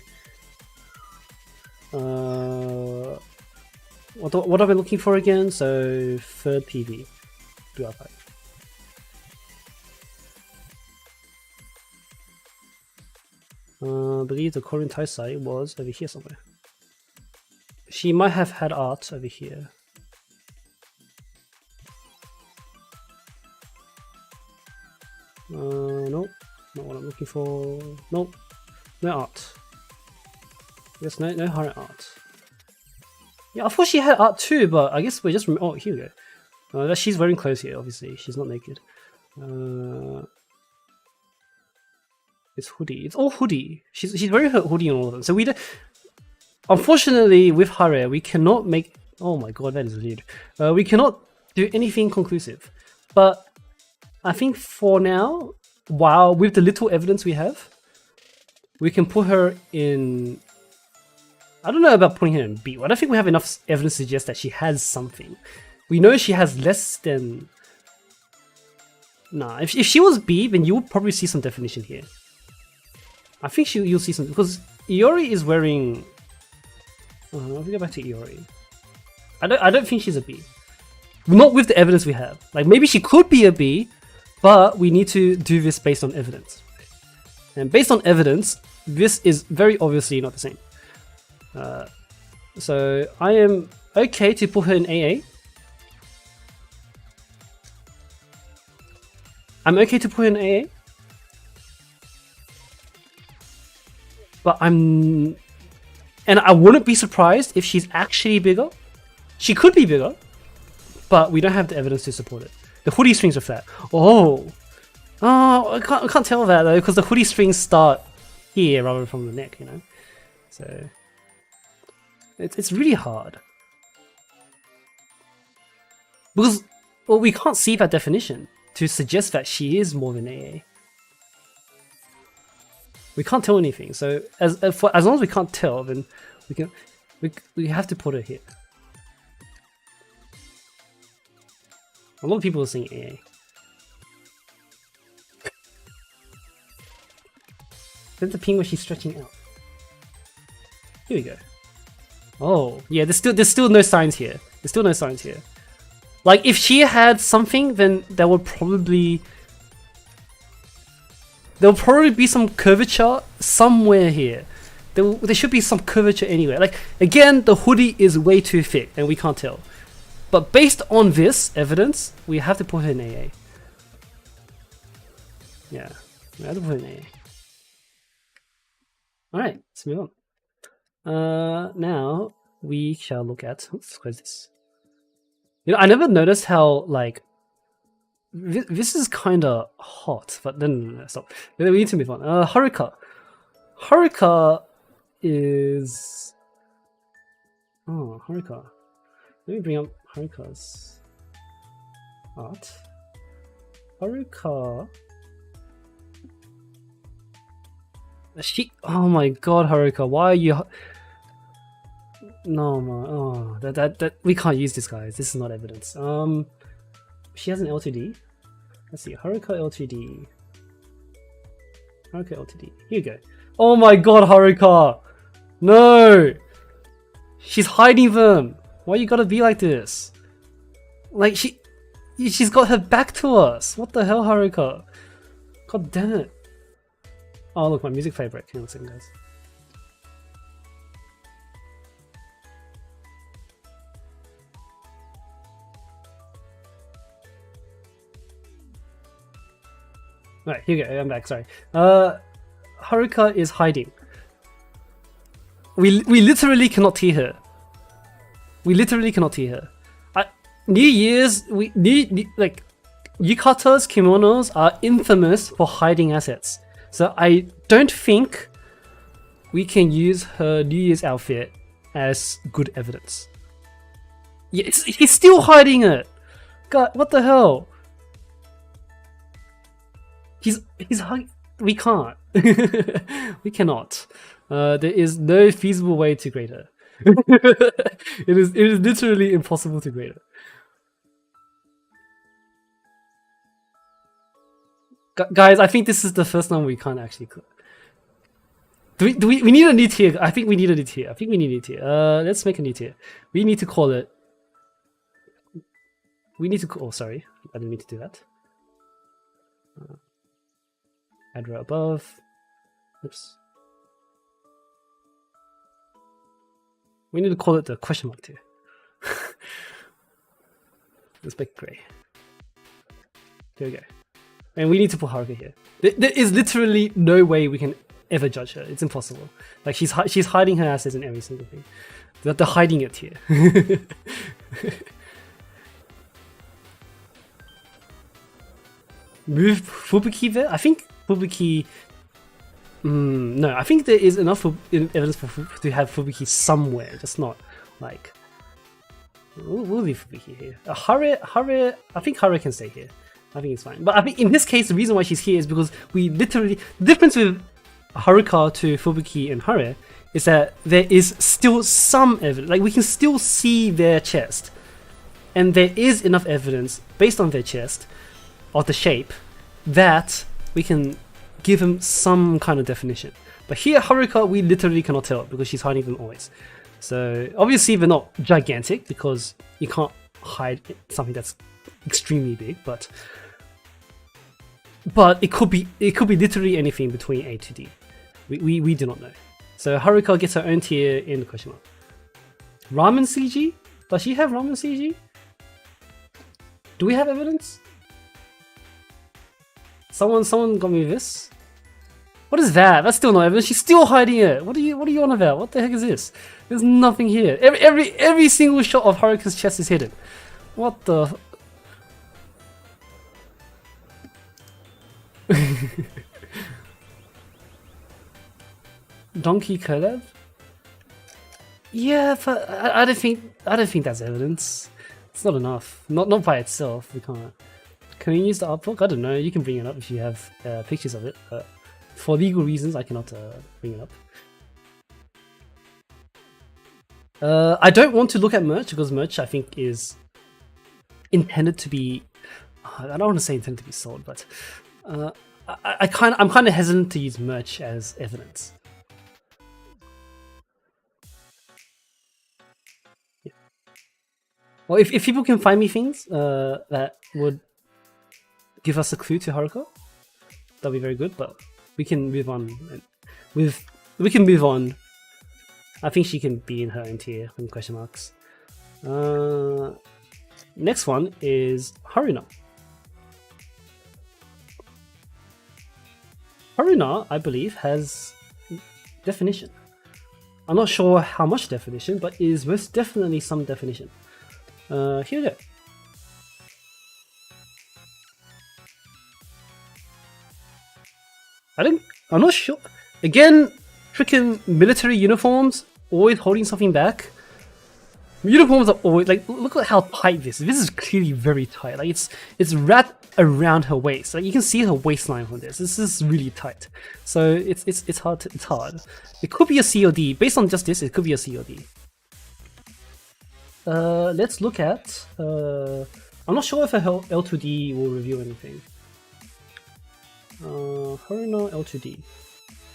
[SPEAKER 1] what are we looking for again? So third PV, Blue Archive. I believe the Korean Taisai was over here somewhere. She might have had art over here. Nope, not what I'm looking for. Nope, no art. Yes, no Hare art. Yeah, I thought she had art too, but I guess we're just oh, here we go. She's wearing clothes here. Obviously, she's not naked. It's hoodie. It's all hoodie. She's wearing her hoodie on all of them. So we don't. Unfortunately, with Hare, we cannot make. Oh my god, that is weird. We cannot do anything conclusive. But I think for now, while with the little evidence we have, we can put her in. I don't know about putting her in B. I don't think we have enough evidence to suggest that she has something. We know she has less than Nah, if she was B, then you would probably see some definition here. I think you'll see some, because Iori is wearing... let me go back to Iori. I don't think she's a B. Not with the evidence we have. Like, maybe she could be a B, but we need to do this based on evidence. And based on evidence, this is very obviously not the same. So I am okay to put her in AA. I'm okay to put her in AA. But and I wouldn't be surprised if she's actually bigger. She could be bigger, but we don't have the evidence to support it. The hoodie strings are flat. Oh, I can't tell that though, because the hoodie strings start here rather than from the neck, you know. So it's really hard because we can't see that definition to suggest that she is more than AA. We can't tell anything. So as long as we can't tell, then we have to put her here. A lot of people are saying AA. There's the ping where she's stretching out. Here we go. Oh, yeah, there's still no signs here. There's still no signs here. Like, if she had something, then there would probably be some curvature somewhere here. There should be some curvature anywhere. Like, again, the hoodie is way too thick and we can't tell. But based on this evidence, we have to put her in AA. Yeah, we have to put her in AA. Alright, let's move on. Now we shall look at, let's close this. You know, I never noticed how, like, this is kind of hot, but then stop. We need to move on. Haruka. Haruka is... Oh, Haruka. Let me bring up Haruka's art. Haruka... Oh my god, Haruka, why are you... No, man. Oh, that we can't use this, guys. This is not evidence. She has an L2D. Let's see, Haruka L2D. Haruka L2D. Here you go. Oh my god, Haruka! No! She's hiding them! Why you gotta be like this? Like, she's got her back to us! What the hell, Haruka? God damn it. Oh look, my music favorite. Hang on a second, guys. Alright, here we go, I'm back, sorry. Haruka is hiding. We literally cannot tear her. We literally cannot tear her. New Year's, like, yukatas, kimonos are infamous for hiding assets. So I don't think we can use her New Year's outfit as good evidence. Yeah, he's still hiding it! God, what the hell? He's hiding. We can't. We cannot. There is no feasible way to grade her. It is literally impossible to grade her. Guys, I think this is the first one we can't actually. We need a new tier? I think we need a new tier. Let's make a new tier. We need to call it. Oh, sorry, I didn't mean to do that. Add row above. Oops. We need to call it the question mark tier. Let's make it gray. There we go. And we need to put Haruka here. There is literally no way we can ever judge her. It's impossible. Like, she's hiding her assets in every single thing. They're hiding it here. Move Fubuki there? I think Fubuki... no, I think there is enough evidence to have Fubuki somewhere, just not like... We'll leave Fubuki here. Hare, I think Hare can stay here. I think it's fine. But I think in this case, the reason why she's here is because we literally... The difference with Haruka to Fubuki and Hare is that there is still some evidence. Like, we can still see their chest. And there is enough evidence based on their chest of the shape that we can give him some kind of definition. But here, Haruka, we literally cannot tell because she's hiding them always. So obviously they're not gigantic because you can't hide something that's extremely big, but it could be literally anything between A to D. We do not know. So Haruka gets her own tier in the question mark. Ramen CG? Does she have ramen CG? Do we have evidence? Someone got me this. What is that? That's still not evidence. She's still hiding it. What are you on about? What the heck is this? There's nothing here. Every single shot of Haruka's chest is hidden. What the? Donkey collab? Yeah, but I don't think that's evidence. It's not enough. Not by itself. We can't. Can we use the art book? I don't know. You can bring it up if you have pictures of it. But for legal reasons, I cannot bring it up. I don't want to look at merch because merch I think is intended to be. I don't want to say intended to be sold, but I'm kind of hesitant to use merch as evidence. Yeah. Well, if people can find me things that would give us a clue to Haruka, that'll be very good. But we can move on. We can move on. I think she can be in her own tier with question marks. Next one is Haruna. Haruna, I believe, has definition. I'm not sure how much definition, but is most definitely some definition. Here we go. I'm not sure. Again, freaking military uniforms, always holding something back. Uniforms are always like, look at how tight this is. This is clearly very tight. Like it's wrapped around her waist. Like you can see her waistline from this. This is really tight. So it's hard. It's hard. It could be a COD. Based on just this, it could be a COD. Let's look at. I'm not sure if a L2D will review anything. Haruna L2D.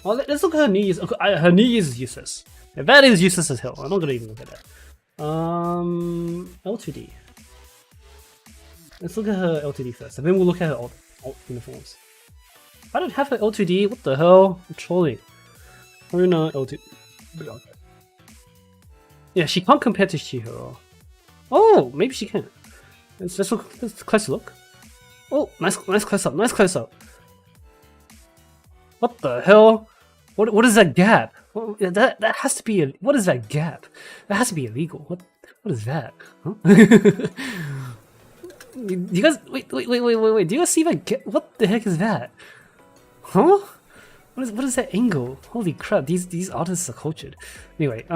[SPEAKER 1] Oh, let's look at her knee years. Her knee years is useless. Yeah, that is useless as hell. I'm not gonna even look at that. L2D. Let's look at her L2D first, and then we'll look at her alt uniforms. I don't have her L2D. What the hell? I'm trolling. Haruna L2D. Yeah, she can't compare to Chihiro. Oh, maybe she can. Let's look. Let's close look. Oh, nice close up. Nice close up. What the hell? What is that gap? That has to be what is that gap? That has to be illegal. What is that? Huh? Do you guys wait? Do you guys see that gap? What the heck is that? Huh? What is that angle? Holy crap! These artists are cultured. Anyway,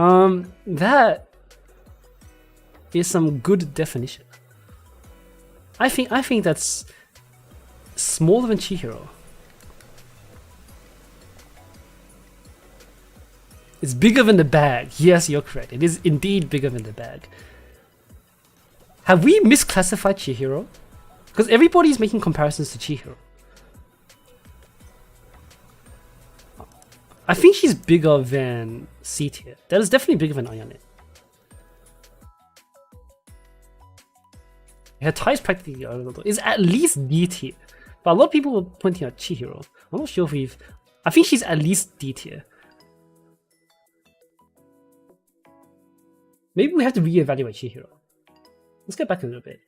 [SPEAKER 1] that is some good definition. I think that's smaller than Chihiro. It's bigger than the bag. Yes, you're correct. It is indeed bigger than the bag. Have we misclassified Chihiro? Because everybody's making comparisons to Chihiro. I think she's bigger than C tier. That is definitely bigger than Ayane. Her tie is practically is at least D tier. But a lot of people were pointing out Chihiro. I'm not sure if we've. I think she's at least D tier. Maybe we have to reevaluate Chihiro. Let's get back a little bit.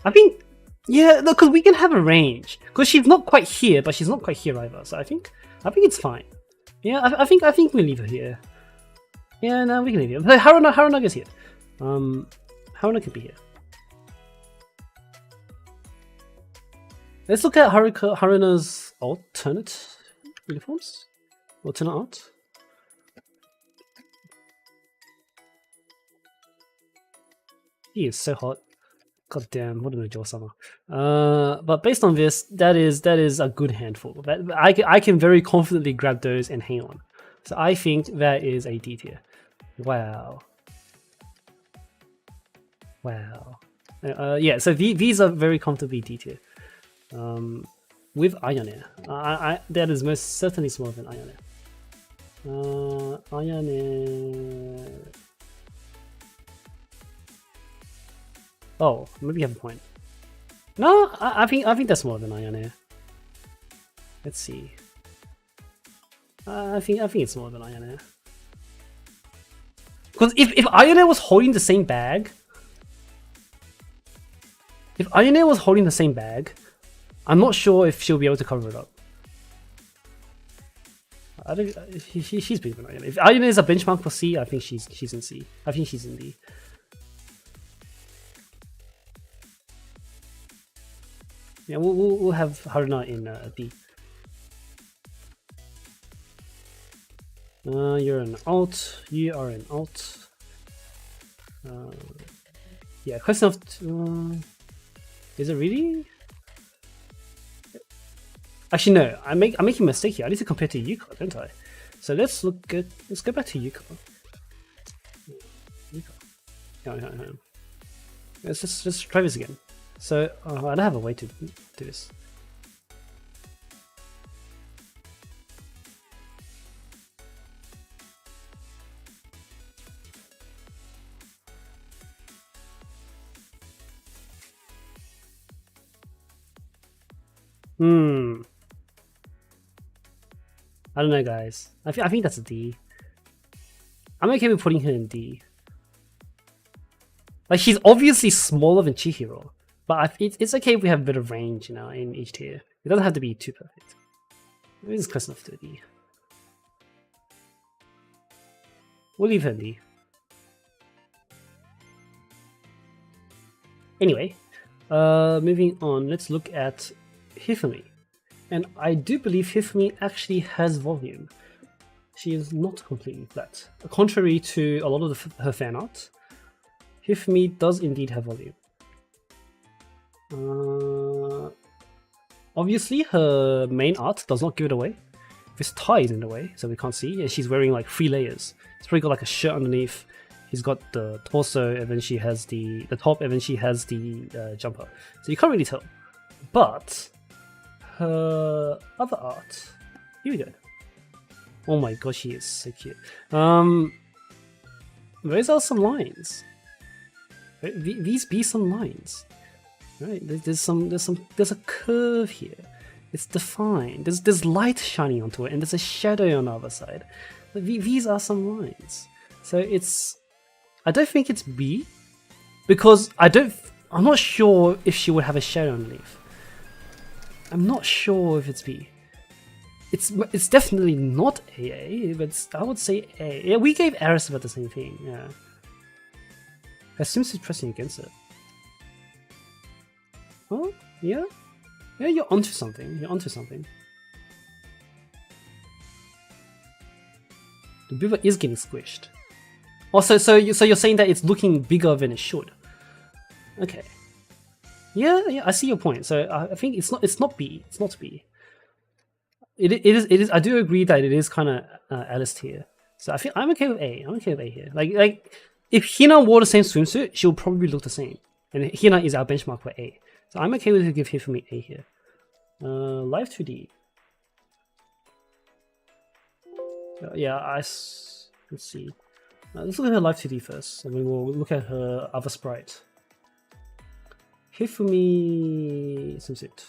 [SPEAKER 1] I think, yeah, no, because we can have a range. Because she's not quite here, but she's not quite here either. So I think it's fine. Yeah, I think we leave her here. Yeah, no, we can leave her. But Haruna is here. Haruna could be here. Let's look at Haruna's alternate uniforms. Alternate art. He is so hot. God damn, what an Joe Summer. But based on this, that is a good handful. I can very confidently grab those and hang on. So I think that is a D tier. Wow. Wow. Yeah, so these are very comfortably D tier. With Iron Air. That is most certainly smaller than Iron Air. Iron Air. Oh, maybe you have a point. No, I think that's more than Iron Air. Let's see. I think it's more than Iron Air. Because if Iron Air was holding the same bag, I'm not sure if she'll be able to cover it up. I don't. She's bigger than Iron Air. If Iron Air is a benchmark for C, I think she's in C. I think she's in D. Yeah, we'll have Haruna in D. You're an alt. You are an alt. Yeah, question of is it really? Actually, no. I'm making a mistake here. I need to compare to Yuka, don't I? So let's go back to Yuka. Yeah. Let's try this again. So I don't have a way to do this. I don't know, guys. I think that's a D. I'm okay with putting her in D. Like, she's obviously smaller than Chihiro, but it's okay if we have a bit of range, you know, in each tier. It doesn't have to be too perfect. Maybe it's close enough to a D. We'll leave her in D. Anyway, moving on, let's look at Hifumi. And I do believe Hifumi actually has volume. She is not completely flat. Contrary to a lot of her fan art, Hifumi does indeed have volume. Obviously, her main art does not give it away. This tie is in the way, so we can't see. And she's wearing like 3 layers. It's probably got like a shirt underneath. He's got the torso, and then she has the top, and then she has the jumper. So you can't really tell. But her other art, here we go. Oh my gosh, she is so cute. Those are some lines. These be some lines. Right? There's a curve here. It's defined. There's light shining onto it, and there's a shadow on the other side. These are some lines. So I don't think it's B, because I'm not sure if she would have a shadow underneath. I'm not sure if it's B. It's definitely not AA, but I would say A. Yeah, we gave Aris about the same thing. Yeah. Her swimsuit pressing against it. Oh, yeah. Yeah, you're onto something. The beaver is getting squished. Also, so you're saying that it's looking bigger than it should. Okay. Yeah, I see your point. So I think it's not B. It's not B. It is. I do agree that it is kind of Alice tier. So I think I'm okay with A. I'm okay with A here. Like if Hina wore the same swimsuit, she'll probably look the same. And Hina is our benchmark for A. So I'm okay with to give Hifumi A here. Live 2D. Yeah, let's see. Let's look at her live 2D first, and then we'll look at her other sprite. Hifumi swimsuit.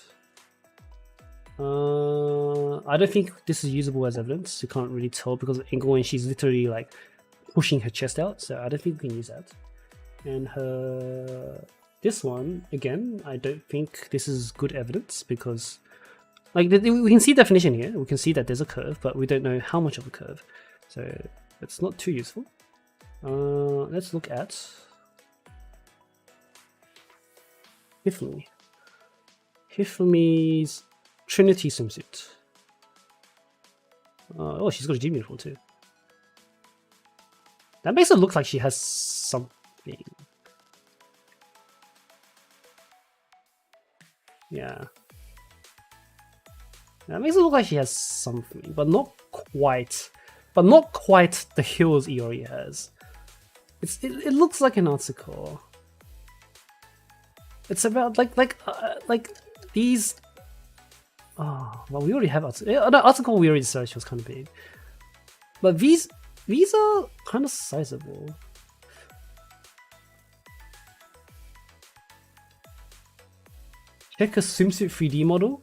[SPEAKER 1] I don't think this is usable as evidence. You can't really tell because of the angle, and she's literally like pushing her chest out, so I don't think we can use that. And this one, again, I don't think this is good evidence because like we can see definition here. We can see that there's a curve, but we don't know how much of a curve. So it's not too useful. Let's look at Hifumi. Hifumi's Trinity swimsuit. Oh, she's got a G uniform too. That makes it look like she has something. Yeah. That makes it look like she has something, but not quite. But not quite the hills Iori has. It looks like an article. It's about like these. Oh well, we already have article. The article we already searched was kind of big, but these are kind of sizable. Check a swimsuit 3D model.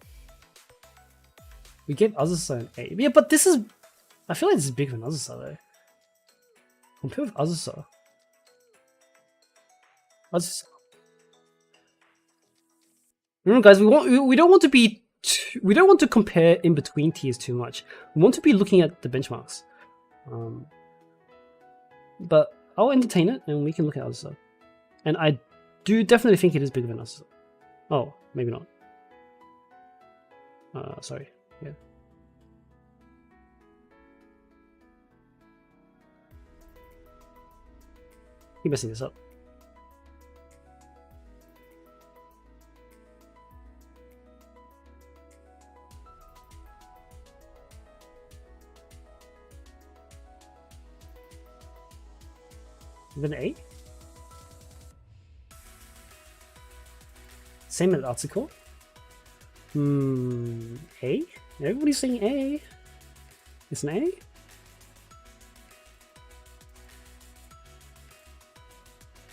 [SPEAKER 1] We gave Azusa an A. Yeah, but this is. I feel like this is bigger than Azusa though. Compare with Azusa. Remember, guys, we don't want to be. We don't want to compare in between tiers too much. We want to be looking at the benchmarks. But I'll entertain it, and we can look at Azusa. And I do definitely think it is bigger than Azusa. Oh, maybe not. Sorry. Yeah. Keep messing this up. Even A? Same as article? A? Everybody's saying A. It's an A?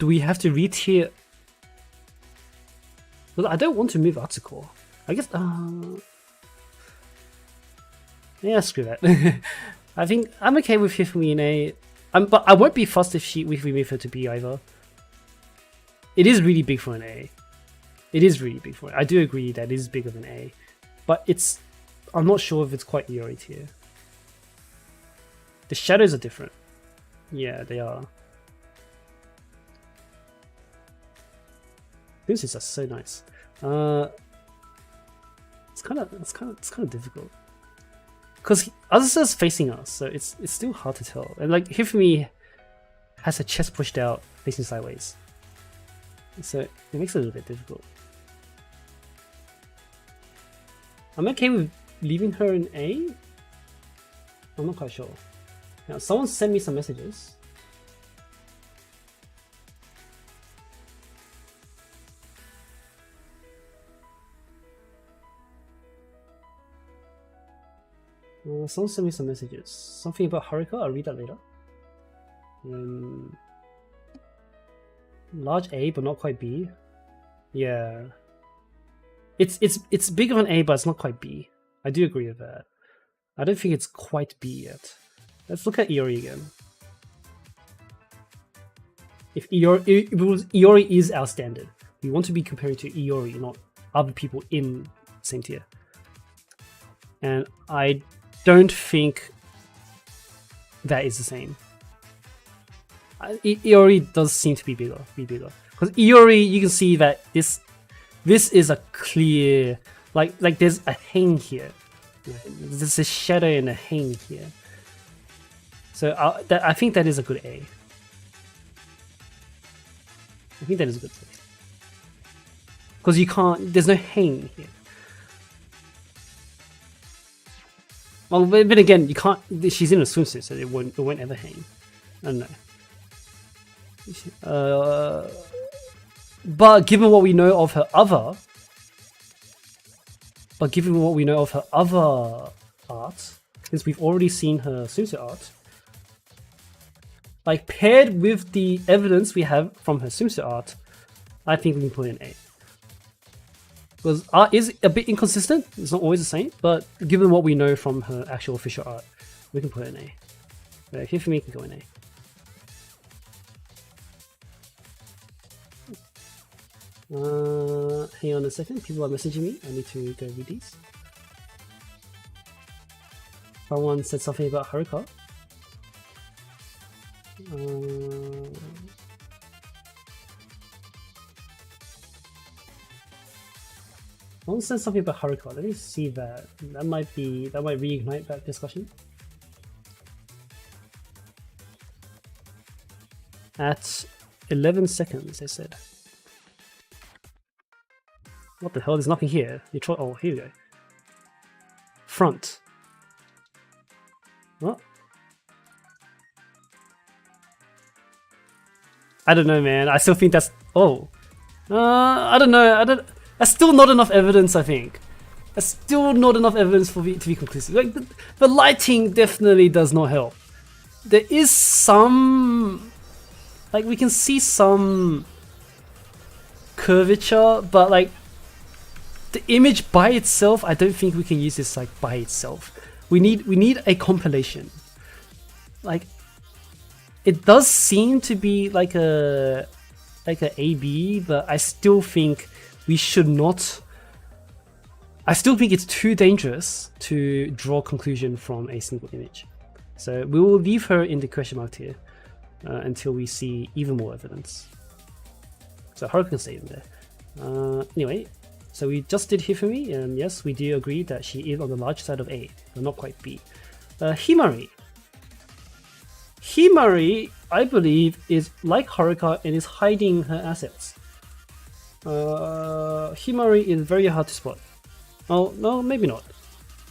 [SPEAKER 1] Do we have to re-tier? Well, I don't want to move article. I guess, yeah, screw that. I think I'm okay with Hifumi in A. But I won't be fussed if we move her to B either. It is really big for an A. It is really big for it. I do agree that it is bigger than A. But it's... I'm not sure if it's quite Iori tier. The shadows are different. Yeah, they are. These are so nice. It's kind of difficult. Because Azusa's facing us, so it's still hard to tell. And like Hifumi has her chest pushed out, facing sideways. So it makes it a little bit difficult. I'm okay with leaving her in A. I'm not quite sure. Now someone sent me some messages. Someone sent me some messages. Something about Haruka, I'll read that later. Large A, but not quite B. Yeah. It's bigger than A, but it's not quite B. I do agree with that. I don't think it's quite B yet. Let's look at Iori again. If Iori is our standard, we want to be comparing to Iori, not other people in same tier. And I don't think that is the same. Iori does seem to be bigger. Because Iori, you can see that this is a clear, like there's a hang here. There's a shadow and a hang here. So I think that is a good A. I think that is a good A. Because you can't, there's no hang here. Well, but again, you can't. She's in a swimsuit, so it won't ever hang. I don't know. But given what we know of her other, art, since we've already seen her swimsuit art, like paired with the evidence we have from her swimsuit art, I think we can put in A. Because art is a bit inconsistent, it's not always the same, but given what we know from her actual official art, we can put it in A. But here for me, can go in A. Hang on a second, people are messaging me, I need to go read these. Someone said something about Haruka. Someone said something about Haruka. Let me see that. That might reignite that discussion. At 11 seconds, they said. What the hell? There's nothing here. You try. Oh, here we go. Front. What? I don't know, man. I still think that's. Oh. I don't know. That's still not enough evidence, I think. That's still not enough evidence for it to be conclusive. Like, the lighting definitely does not help. There is some... Like, we can see some curvature, but like, the image by itself, I don't think we can use this like by itself. We need a compilation. Like, it does seem to be like a AB, but I still think we should not. I still think it's too dangerous to draw a conclusion from a single image. So we will leave her in the question mark tier until we see even more evidence. So Haruka can stay in there. Anyway, so we just did Hifumi, and yes, we do agree that she is on the large side of A, but not quite B. Himari. Himari, I believe, is like Haruka and is hiding her assets. Himari is very hard to spot. Oh, no, maybe not.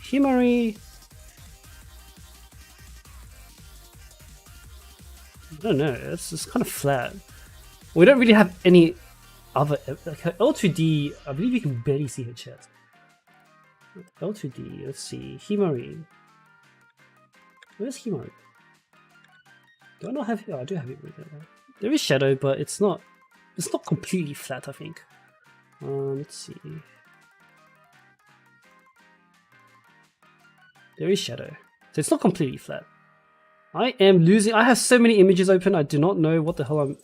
[SPEAKER 1] Himari... I don't know, it's kind of flat. We don't really have any other... Like her L2D, I believe you can barely see her chest. L2D, let's see. Himari. Where's Himari? Do I not have... Oh, I do have it right there. There is shadow, but it's not completely flat, I think. Let's see. There is shadow, so it's not completely flat. I am losing. I have so many images open. I do not know what the hell I'm.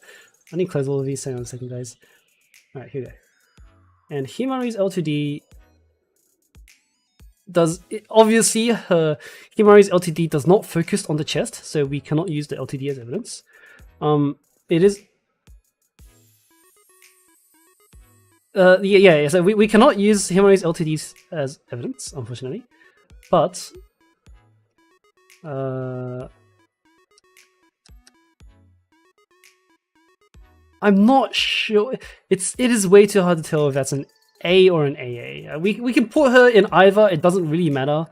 [SPEAKER 1] I need to close all of these. Hang on a second, guys. All right, here we go. And Himari's L2D does obviously her Himari's L2D does not focus on the chest, so we cannot use the L2D as evidence. It is. Yeah. So we cannot use Himari's L2Ds as evidence, unfortunately. But I'm not sure. It is way too hard to tell if that's an A or an AA. We can put her in either. It doesn't really matter.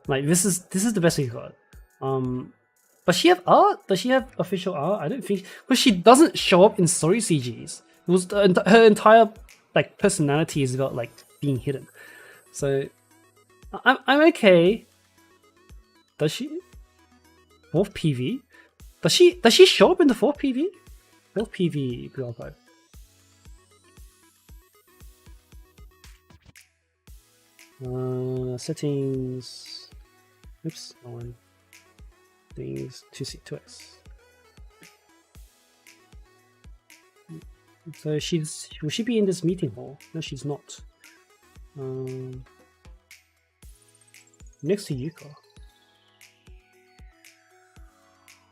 [SPEAKER 1] Like this is the best we got. Does she have art? Does she have official art? I don't think, because she doesn't show up in story CGs. It was her entire like personality is about like being hidden. So I'm okay. Does she? Fourth PV? Does she show up in the fourth PV? Fourth PV Guapo. Settings. Oops, no one. Things 2x. So will she be in this meeting hall? No, she's not. Next to Yuka.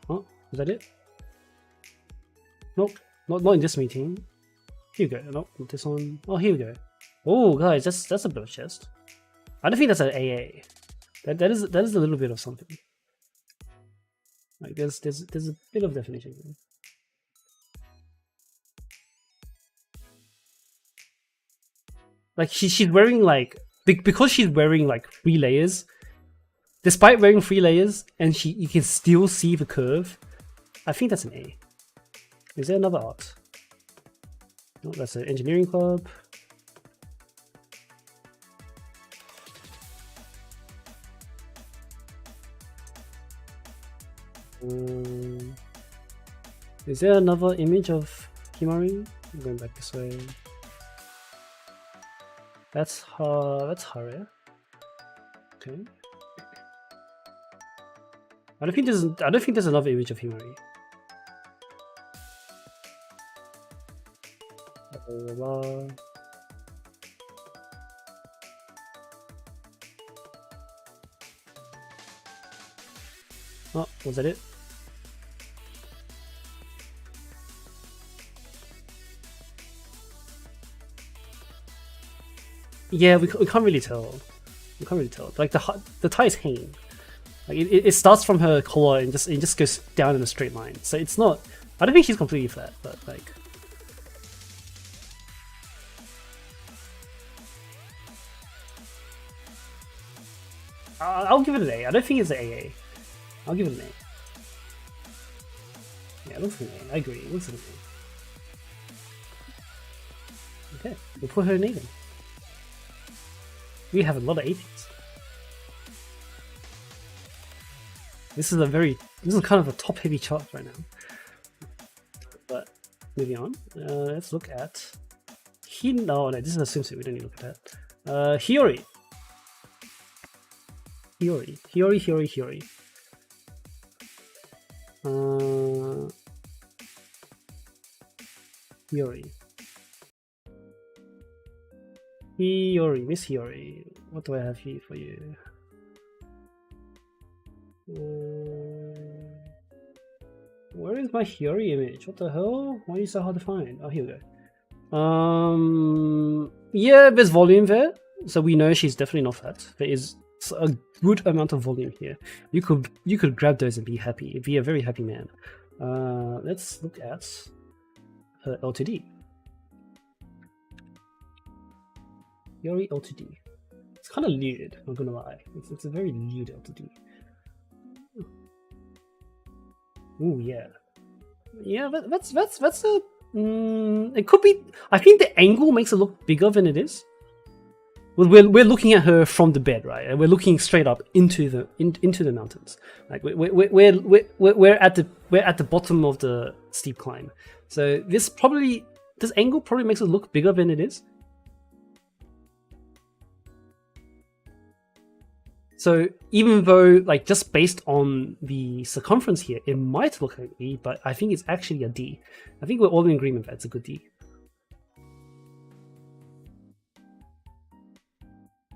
[SPEAKER 1] Oh, is that it? Nope, not in this meeting. Here we go. Nope, not this one. Oh, here we go. Oh, guys, that's a bit of chest. I don't think that's an AA. That is a little bit of something. Like there's a bit of definition here. Like she's wearing like because she's wearing like 3 layers. Despite wearing 3 layers, and you can still see the curve. I think that's an A. Is there another art? No, that's an engineering club. Is there another image of Himari? I'm going back this way. That's her. That's her. Yeah? Okay. I don't think there's another image of Himari. Oh, was that it? Yeah, we can't really tell. We can't really tell. Like the tie is hanging. Like it starts from her collar and just goes down in a straight line. So it's not. I don't think she's completely flat, but like. I'll give it an A. I don't think it's an AA. I'll give it an A. Yeah, it looks like an A. I agree. It looks like an A. Okay, we'll put her in A then. We have a lot of A things. This is kind of a top-heavy chart right now. But moving on, let's look at no, this is a swimsuit. We don't need to look at that. Hiyori. Hiyori. Hiyori, Miss Hiyori. What do I have here for you? Where is my Hiyori image? What the hell? Why are you so hard to find? Oh, here we go. Yeah, there's volume there, so we know she's definitely not fat. There is a good amount of volume here. You could grab those and be happy. Be a very happy man. Let's look at her L2D. Hiyori L2D. It's kind of lewd, I'm not gonna lie. It's a very lewd L2D. Ooh, yeah. Yeah, that's a... it could be... I think the angle makes it look bigger than it is. We're looking at her from the bed, right? And we're looking straight up into the mountains. Like we're at the bottom of the steep climb. So this angle probably makes it look bigger than it is. So even though, like, just based on the circumference here, it might look like E, but I think it's actually a D. I think we're all in agreement that it's a good D.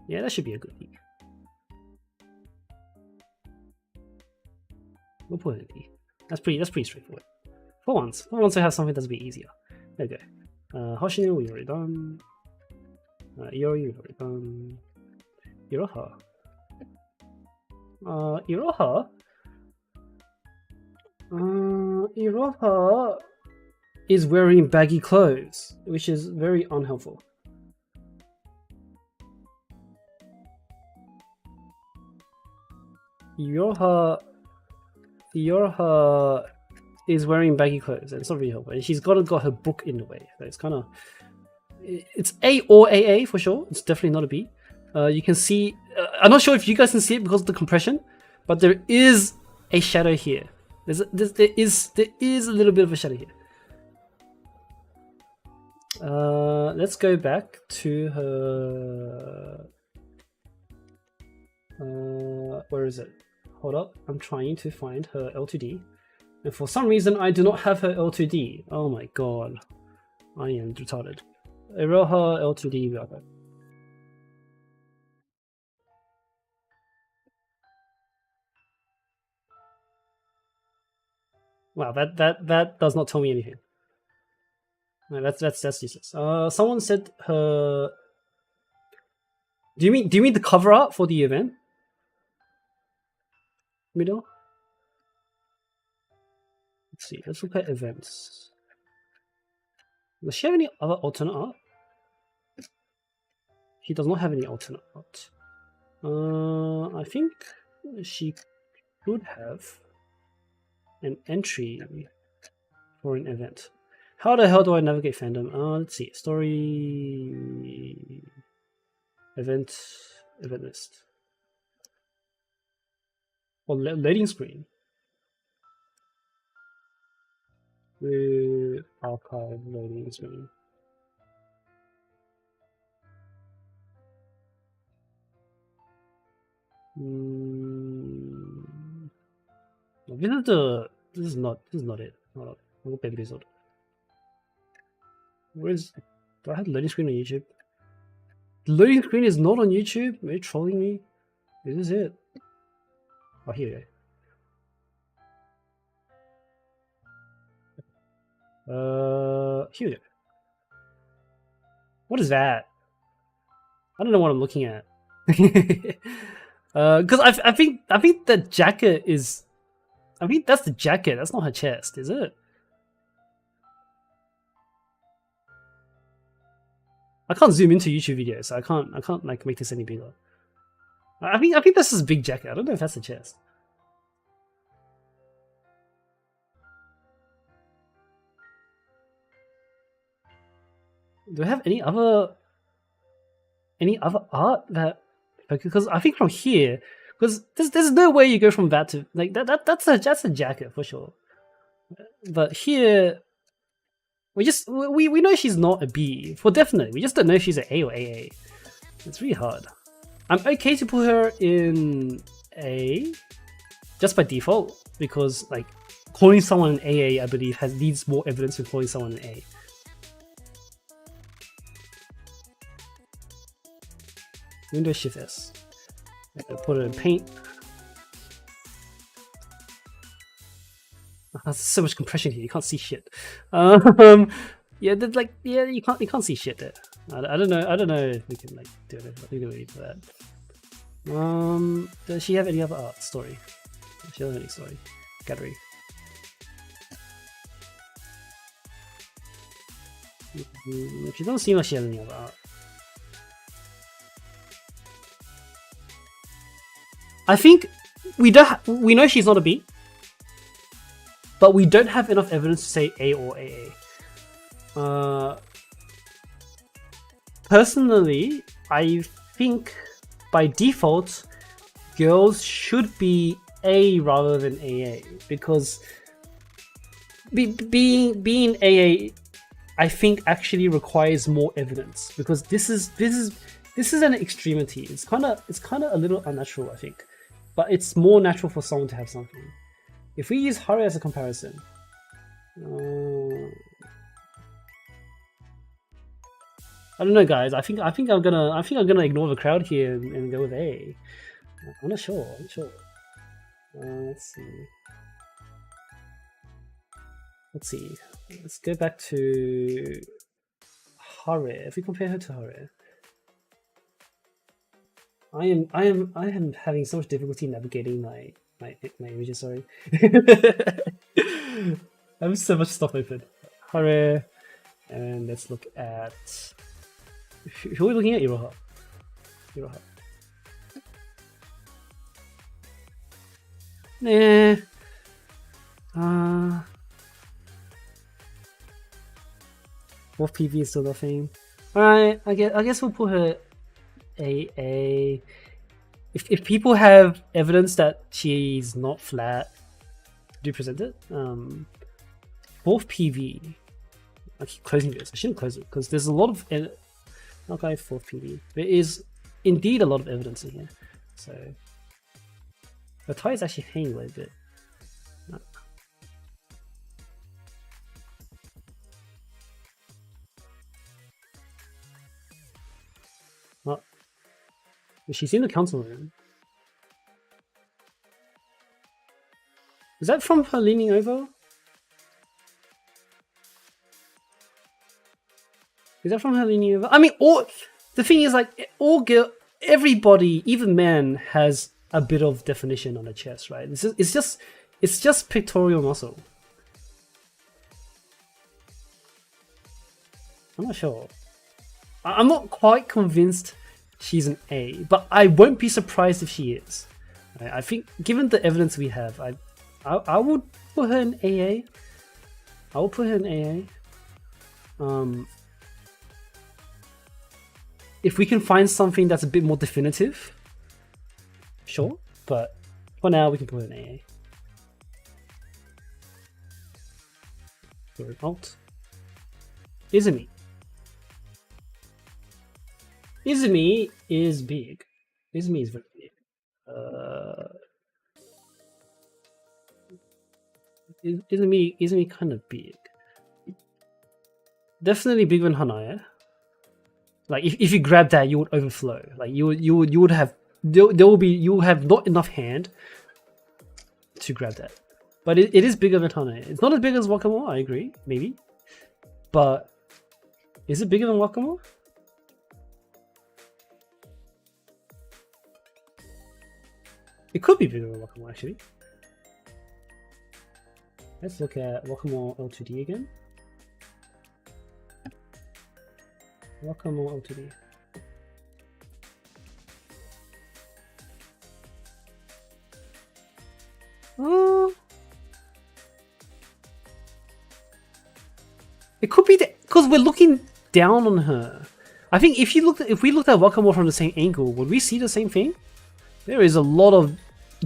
[SPEAKER 1] Yeah, that should be a good D. We'll put it in D. That's pretty straightforward. For once I have something that's a bit easier. There we go. Hoshino, we already done. Iori, we already done. Iroha. Iroha is wearing baggy clothes, which is very unhelpful. Iroha is wearing baggy clothes, and it's not really helpful. And she's got her book in the way, so it's kind of... It's A or AA for sure. It's definitely not a B. You can see... I'm not sure if you guys can see it because of the compression, but there is a shadow here. There is a little bit of a shadow here. Let's go back to her... where is it? Hold up, I'm trying to find her L2D. And for some reason, I do not have her L2D. Oh my god. I am retarded. Iroha L2D. Wow, that does not tell me anything. No, that's useless. Someone said her... Do you mean the cover art for the event? Middle? Let's see, let's look at events. Does she have any other alternate art? She does not have any alternate art. I think she could have an entry for an event. How the hell do I navigate fandom? Let's see. Story... Event list. Or loading screen. Archive loading screen. This is not it. Hold up. I'll pay this out. Do I have the loading screen on YouTube? The loading screen is not on YouTube? Are you trolling me? This is it. Oh, here we go. Here we go. What is that? I don't know what I'm looking at. Because I think the jacket is... I think that's the jacket. That's not her chest, is it? I can't zoom into YouTube videos, so I can't like make this any bigger. I think this is big jacket. I don't know if that's a chest. Do I have any other art that, because I think from here, because there's no way you go from that to like that's a jacket for sure. But here we know she's not a B for definite. We just don't know if she's an A or AA. It's really hard. I'm okay to put her in A just by default because like calling someone an AA, I believe, needs more evidence than calling someone an A. Windows Shift S. Put it in paint. That's so much compression here. You can't see shit. Yeah, you can't see shit there. I don't know if we can like do it. I think we need for that. Does she have any other art story? She doesn't have any story. Gallery. She doesn't seem like she has any other art. I think we know she's not a B, but we don't have enough evidence to say A or AA. Personally, I think by default, girls should be A rather than AA because being AA, I think actually requires more evidence because this is an extremity. It's kind of a little unnatural, I think. But it's more natural for someone to have something. If we use Haru as a comparison, I don't know, guys. I think I'm gonna ignore the crowd here and go with A. I'm not sure. Let's see. Let's go back to Haru. If we compare her to Haru. I am having so much difficulty navigating my images. Sorry, I have so much stuff open. Hare, and let's look at who are we looking at? Iroha. Wolf PV is still nothing. All right, I guess we'll put her. AA. If people have evidence that she's not flat, do present it. Fourth PV. I keep closing this. I shouldn't close it because there's a lot of okay, fourth PV. There is indeed a lot of evidence in here. So the tie is actually hanging a little bit. No. Well, she's in the council room. Is that from her leaning over? Is that from her leaning over? I mean, the thing is, like, everybody, even men, has a bit of definition on the chest, right? It's just pectoral muscle. I'm not sure. I'm not quite convinced she's an A, but I won't be surprised if she is. I think, given the evidence we have, I would put her in AA. I will put her in AA. If we can find something that's a bit more definitive, sure. But for now, we can put her in AA. Put an alt. Izumi. Izumi is big. Izumi is very big. Izumi kind of big. Definitely bigger than Hanaya. Like if you grab that, you would overflow. Like you would have you have not enough hand to grab that. But it is bigger than Hanaya. It's not as big as Wakamore, I agree, maybe. But is it bigger than Wakamore? It could be bigger than Wakamore, actually. Let's look at Wakamore L2D again. Wakamore L2D. It could be because we're looking down on her. I think if we looked at Wakamore from the same angle, would we see the same thing? There is a lot of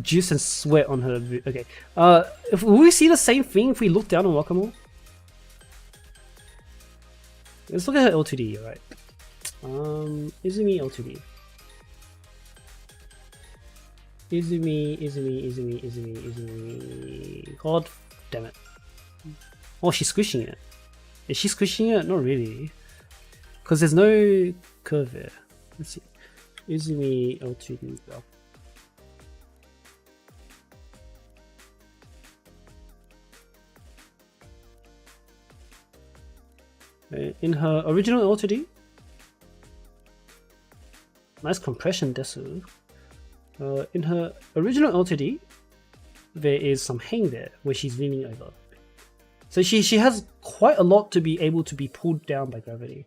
[SPEAKER 1] juice and sweat on her. Okay. Will we see the same thing if we look down on Wakamore? Let's look at her L2D, right? Izumi L2D. Izumi. God damn it. Oh, she's squishing it. Is she squishing it? Not really. Because there's no curve there. Let's see. Izumi L2D. In her original L2D. Nice compression desu. In her original L2D, there is some hang there where she's leaning over. So she has quite a lot to be able to be pulled down by gravity.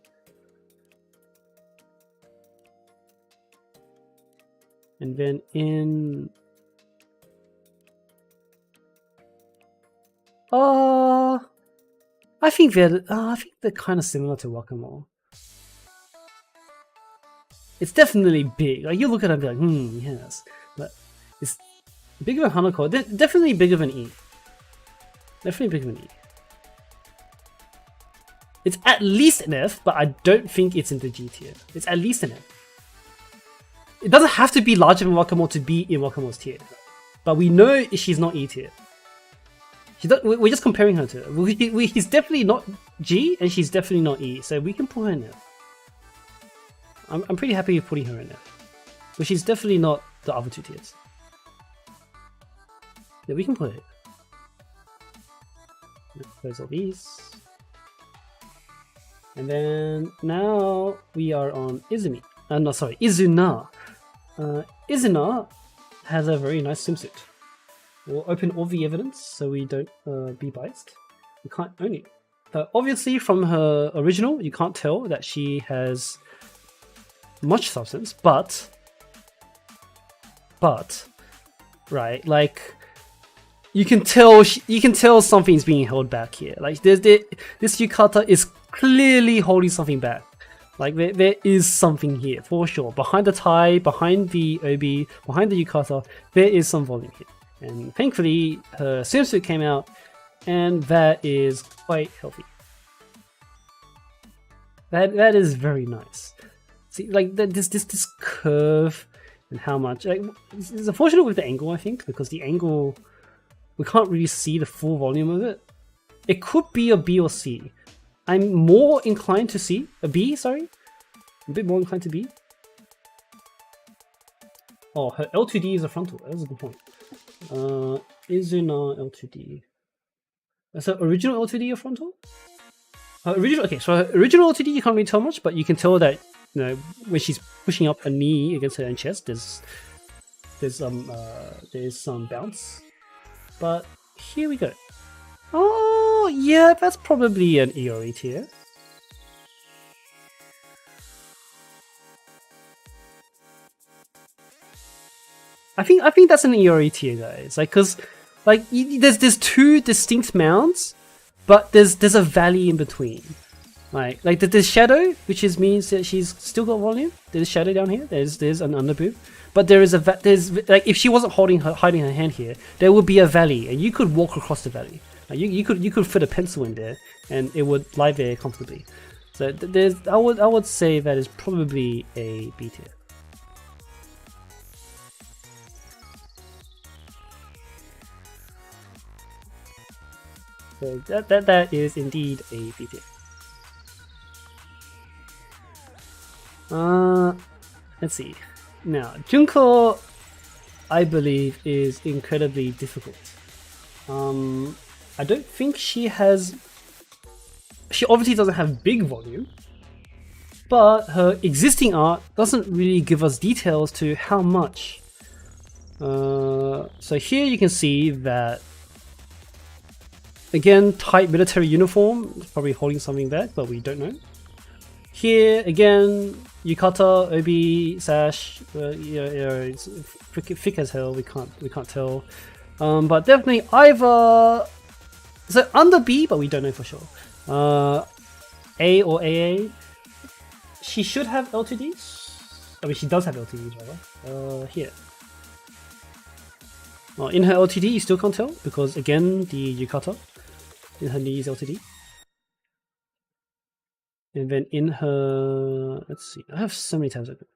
[SPEAKER 1] And then in I think they're kind of similar to Wakamore. It's definitely big. Like you look at it and be like, yes, but it's bigger than Hanako. Definitely bigger than E. Definitely bigger than E. It's at least an F, but I don't think it's in the G tier. It's at least an F. It doesn't have to be larger than Wakamore to be in Wakamore's tier, but we know she's not E tier. We're just comparing her to her. He's definitely not G, and she's definitely not E, so we can put her in F. I'm pretty happy with putting her in F, but she's definitely not the other two tiers. Yeah, we can put it. Close all these. And then now we are on Izumi. No, sorry, Izuna. Izuna has a very nice swimsuit. We'll open all the evidence so we don't be biased. We can't own it. Obviously, from her original, you can't tell that she has much substance, but right, like you can tell something's being held back here. Like this yukata is clearly holding something back. Like there is something here for sure. Behind the tie, behind the obi, behind the yukata, there is some volume here. And thankfully, her swimsuit came out, and that is quite healthy. That is very nice. See, like this curve and how much. Like, it's unfortunate with the angle, I think, because the angle we can't really see the full volume of it. It could be a B or C. I'm more inclined to C. A B, sorry. A bit more inclined to B. Oh, her L2D is a frontal. That's a good point. Izuna L2D. So original L2D or frontal? Okay, so her original L2D you can't really tell much, but you can tell that, you know, when she's pushing up a knee against her own chest, there's some bounce. But here we go. Oh yeah, that's probably an Iori tier. I think that's an Iori tier, guys. Like, cause like there's two distinct mounds, but there's a valley in between. Like there's shadow, which means that she's still got volume. There's shadow down here. There's an underboob, but there's like if she wasn't hiding her hand here, there would be a valley, and you could walk across the valley. Like you could fit a pencil in there, and it would lie there comfortably. So I would say that is probably a B tier. So that is indeed a B tier. Let's see. Now, Junko, I believe, is incredibly difficult. I don't think she obviously doesn't have big volume, but her existing art doesn't really give us details to how much. So here you can see that, again, tight military uniform, is probably holding something back, but we don't know. Here again, yukata, obi, sash, it's thick as hell. We can't tell. But definitely either so under B, but we don't know for sure. A or AA. She should have L2Ds. I mean, she does have LTDs rather. Here. Well, in her LTD, you still can't tell because again, the yukata in her knee is LTD. And then in her, let's see, I have so many tabs open.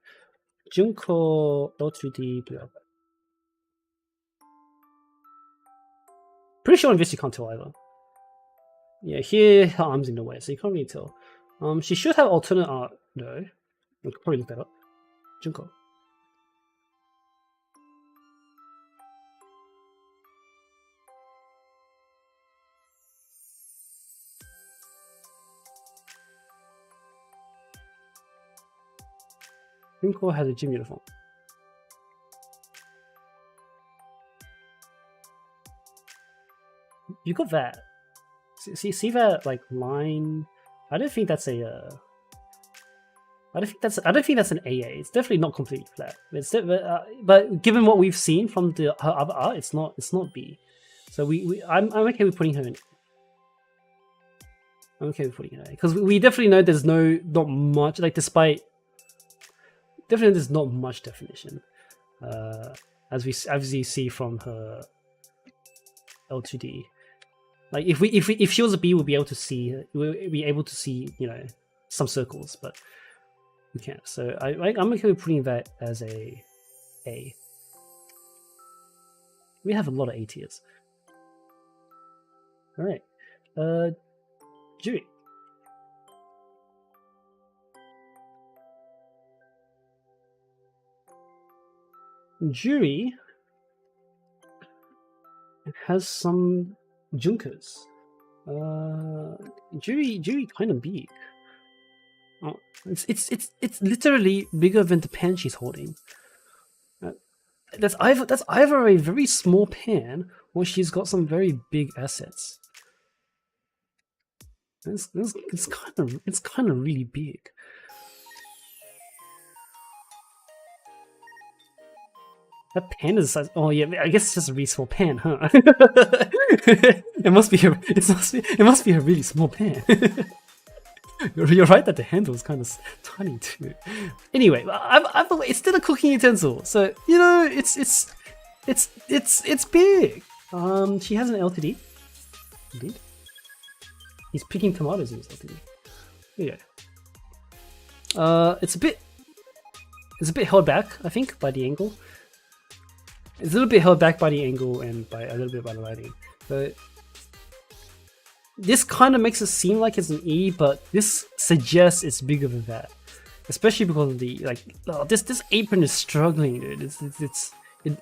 [SPEAKER 1] Junko L2D blue outfit. Pretty sure on this you can't tell either. Yeah, here her arm's in the way, so you can't really tell. She should have alternate art though. We could probably look that up. Junko. Junko has a gym uniform. You got that. See that like line? I don't think that's a. I don't think that's an AA. It's definitely not completely flat. But given what we've seen from her other art, it's not B. So I'm okay with putting her in. I'm okay with putting her in because we definitely know there's not much like definitely there's not much definition, as we see from her L2D. Like if she was a B, we'll be able to see some circles, but we can't. So I'm okay with putting that as a A. We have a lot of A tiers. All right, Juri. Juri has some Junkers. Juri kind of big. Oh, it's literally bigger than the pan she's holding. That's either a very small pan or she's got some very big assets. It's kind of really big. That pan is the size. Oh yeah, I guess it's just a really small pan, huh? It must be a really small pan. You're right that the handle is kind of tiny too. Anyway, it's still a cooking utensil, so you know it's big. She has an LTD. Indeed. He's picking tomatoes in his LTD. Here you go. It's a bit held back, I think, by the angle. It's a little bit held back by the angle and by a little bit by the lighting. But this kind of makes it seem like it's an E, but this suggests it's bigger than that. Especially because of the this apron is struggling, dude.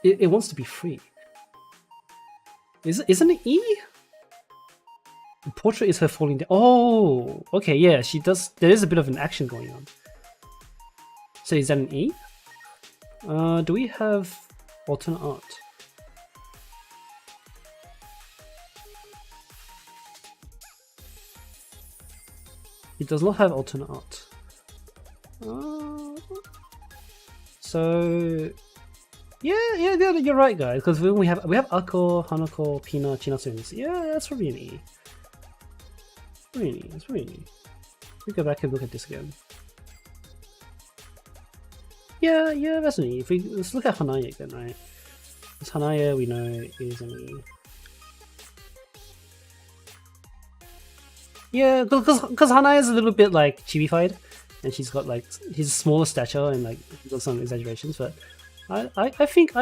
[SPEAKER 1] It wants to be free. Isn't it E? The portrait is her falling down. Oh, okay, yeah, she does. There is a bit of an action going on. So is that an E? Do we have alternate art? It does not have alternate art. So yeah, you're right, guys. Because we have Ako, Hanako, Pina, Chinasun. Yeah, that's probably an E. It's probably an E. We go back and look at this again. Yeah, that's an E. Let's look at Hanaya again, right? This Hanaya we know is an E. Yeah, because Hanaya is a little bit like chibi-fied, and she's got like his smaller stature and like got some exaggerations, but I think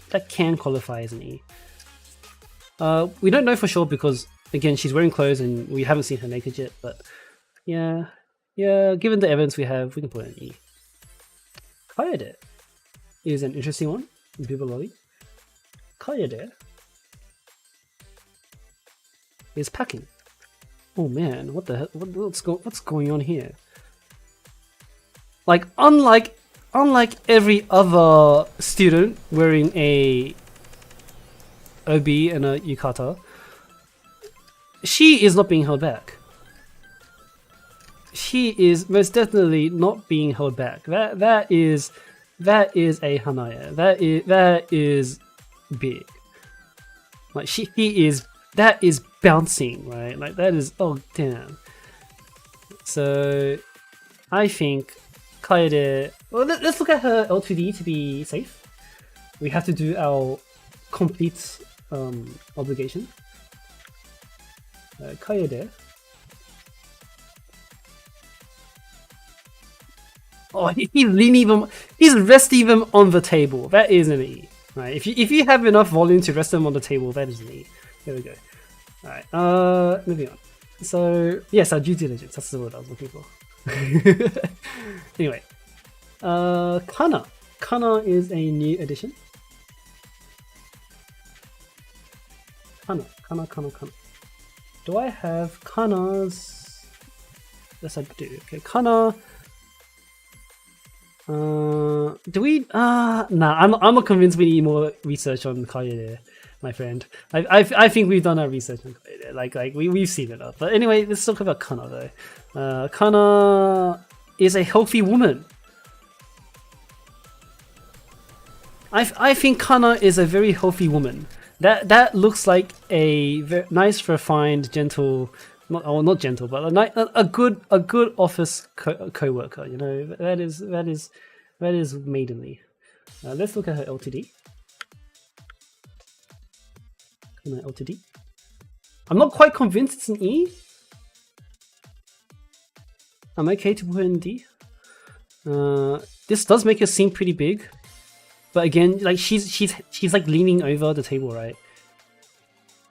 [SPEAKER 1] that can qualify as an E. We don't know for sure because again she's wearing clothes and we haven't seen her naked yet, but yeah, given the evidence we have, we can put an E. Kayade is an interesting one in Bibaloli. Kayade is packing. Oh man, what the hell? What's going on here? Like, unlike every other student wearing a OB and a yukata, she is not being held back. She is most definitely not being held back. That is a Hanaya. That is big. Like he is, that is bouncing, right? Like that is, oh damn. So I think Kaede, well, let's look at her L2D to be safe. We have to do our complete obligation. Kaede. Oh, he's leaning even, he's resting even on the table. That is an E. Right, if you have enough volume to rest them on the table, that is an E. There we go. Alright, moving on. So yes, our due diligence, that's the word I was looking for. Anyway. Kana. Kana is a new addition. Kana. Do I have Kanas? Yes, I do. Okay, Kana. Do we? Nah, I'm not convinced we need more research on Kaede, my friend. I think we've done our research on Kaede. Like we've seen it up. But anyway, let's talk about Kana though. Kana is a healthy woman. I think Kana is a very healthy woman. That looks like a very nice, refined, gentle. Not gentle, but a good office co-worker. You know, that is maidenly. Let's look at her L2D. L2D. I'm not quite convinced it's an E. I'm okay to put in D. This does make her seem pretty big, but again, like she's like leaning over the table, right?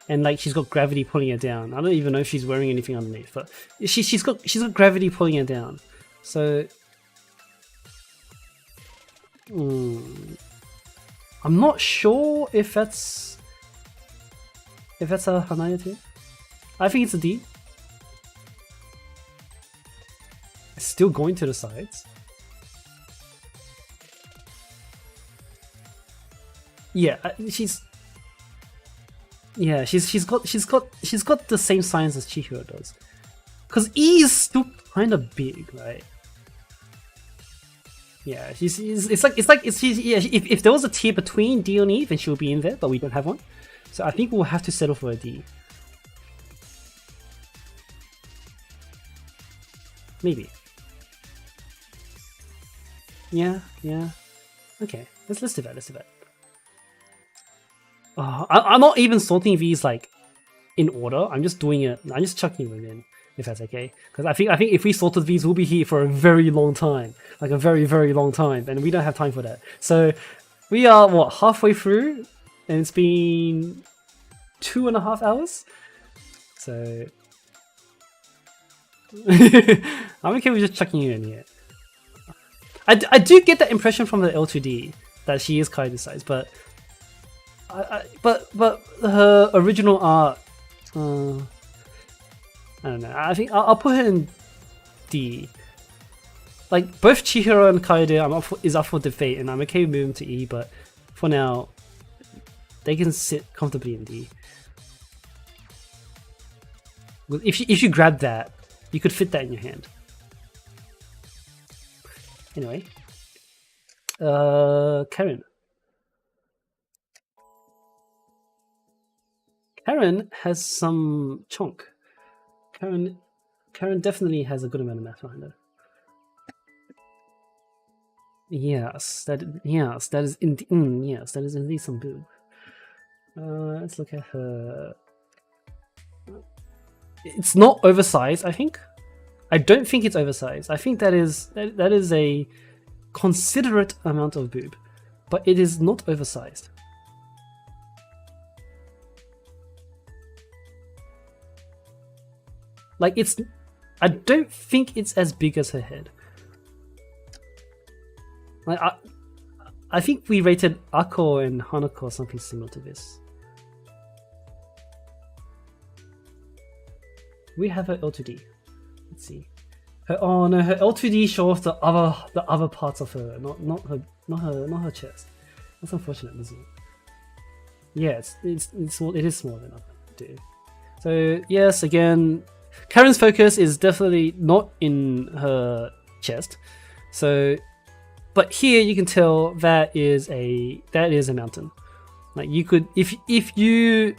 [SPEAKER 1] And like she's got gravity pulling her down. I don't even know if she's wearing anything underneath, but she's got gravity pulling her down. So I'm not sure if that's a Hanaya too. I think it's a D. It's still going to the sides. Yeah, she's got the same size as Chihiro does. Cause E is still kind of big, right? Yeah, if there was a tier between D and E, then she would be in there, but we don't have one. So I think we'll have to settle for a D. Maybe. Yeah. Okay, let's do that. I'm not even sorting these like in order. I'm just doing it. I'm just chucking them in, if that's okay. Because I think if we sorted these, we'll be here for a very long time, like a very long time, and we don't have time for that. So we are what, halfway through, and it's been 2.5 hours. So I'm okay with just chucking you in here. I do get that impression from the L2D that she is kind of size, but but her original art, I don't know. I think I'll put her in D. Like both Chihiro and Kaede is up for debate, and I'm okay with moving to E, but for now, they can sit comfortably in D. If you grab that, you could fit that in your hand. Anyway, Karen. Karen has some chunk. Karen definitely has a good amount of math behind her. Yes, that is indeed some boob. Let's look at her. It's not oversized, I think. I don't think it's oversized. I think that is a considerate amount of boob, but it is not oversized. Like I don't think it's as big as her head. Like I think we rated Ako and Hanako something similar to this. We have her L2D. Let's see. Her L2D shows the other parts of her, not her chest. That's unfortunate, isn't it? Yeah, it is smaller than I do. So yes, again, Karen's focus is definitely not in her chest. So, but here you can tell that is a mountain. Like you could, if you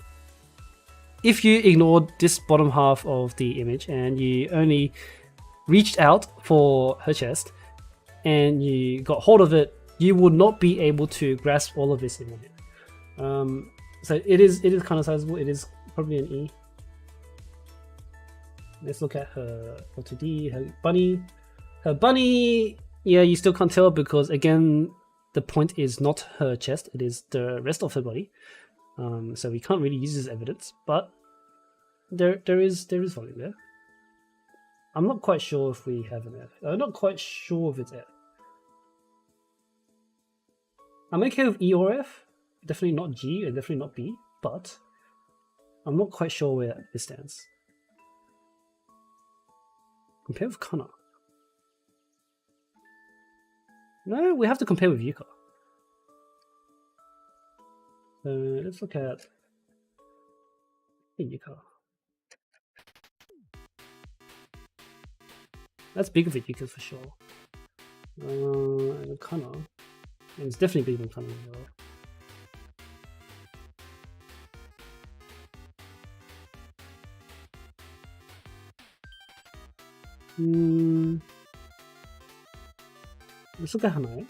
[SPEAKER 1] ignored this bottom half of the image and you only reached out for her chest and you got hold of it, you would not be able to grasp all of this in one hit. So it is kind of sizable. It is probably an E. Let's look at her L2D, her bunny. Her bunny, yeah, you still can't tell because again, the point is not her chest, it is the rest of her body. So we can't really use this as evidence, but there is volume there. I'm not quite sure if we have an F. I'm not quite sure if it's F. I'm okay with E or F. Definitely not G and definitely not B, but I'm not quite sure where this stands. Compare with Kana. No, we have to compare with Yuka. So let's look at Yuka. That's bigger than Yuka for sure. And Kana. And it's definitely bigger than Kana as well. Let's look at Hanae.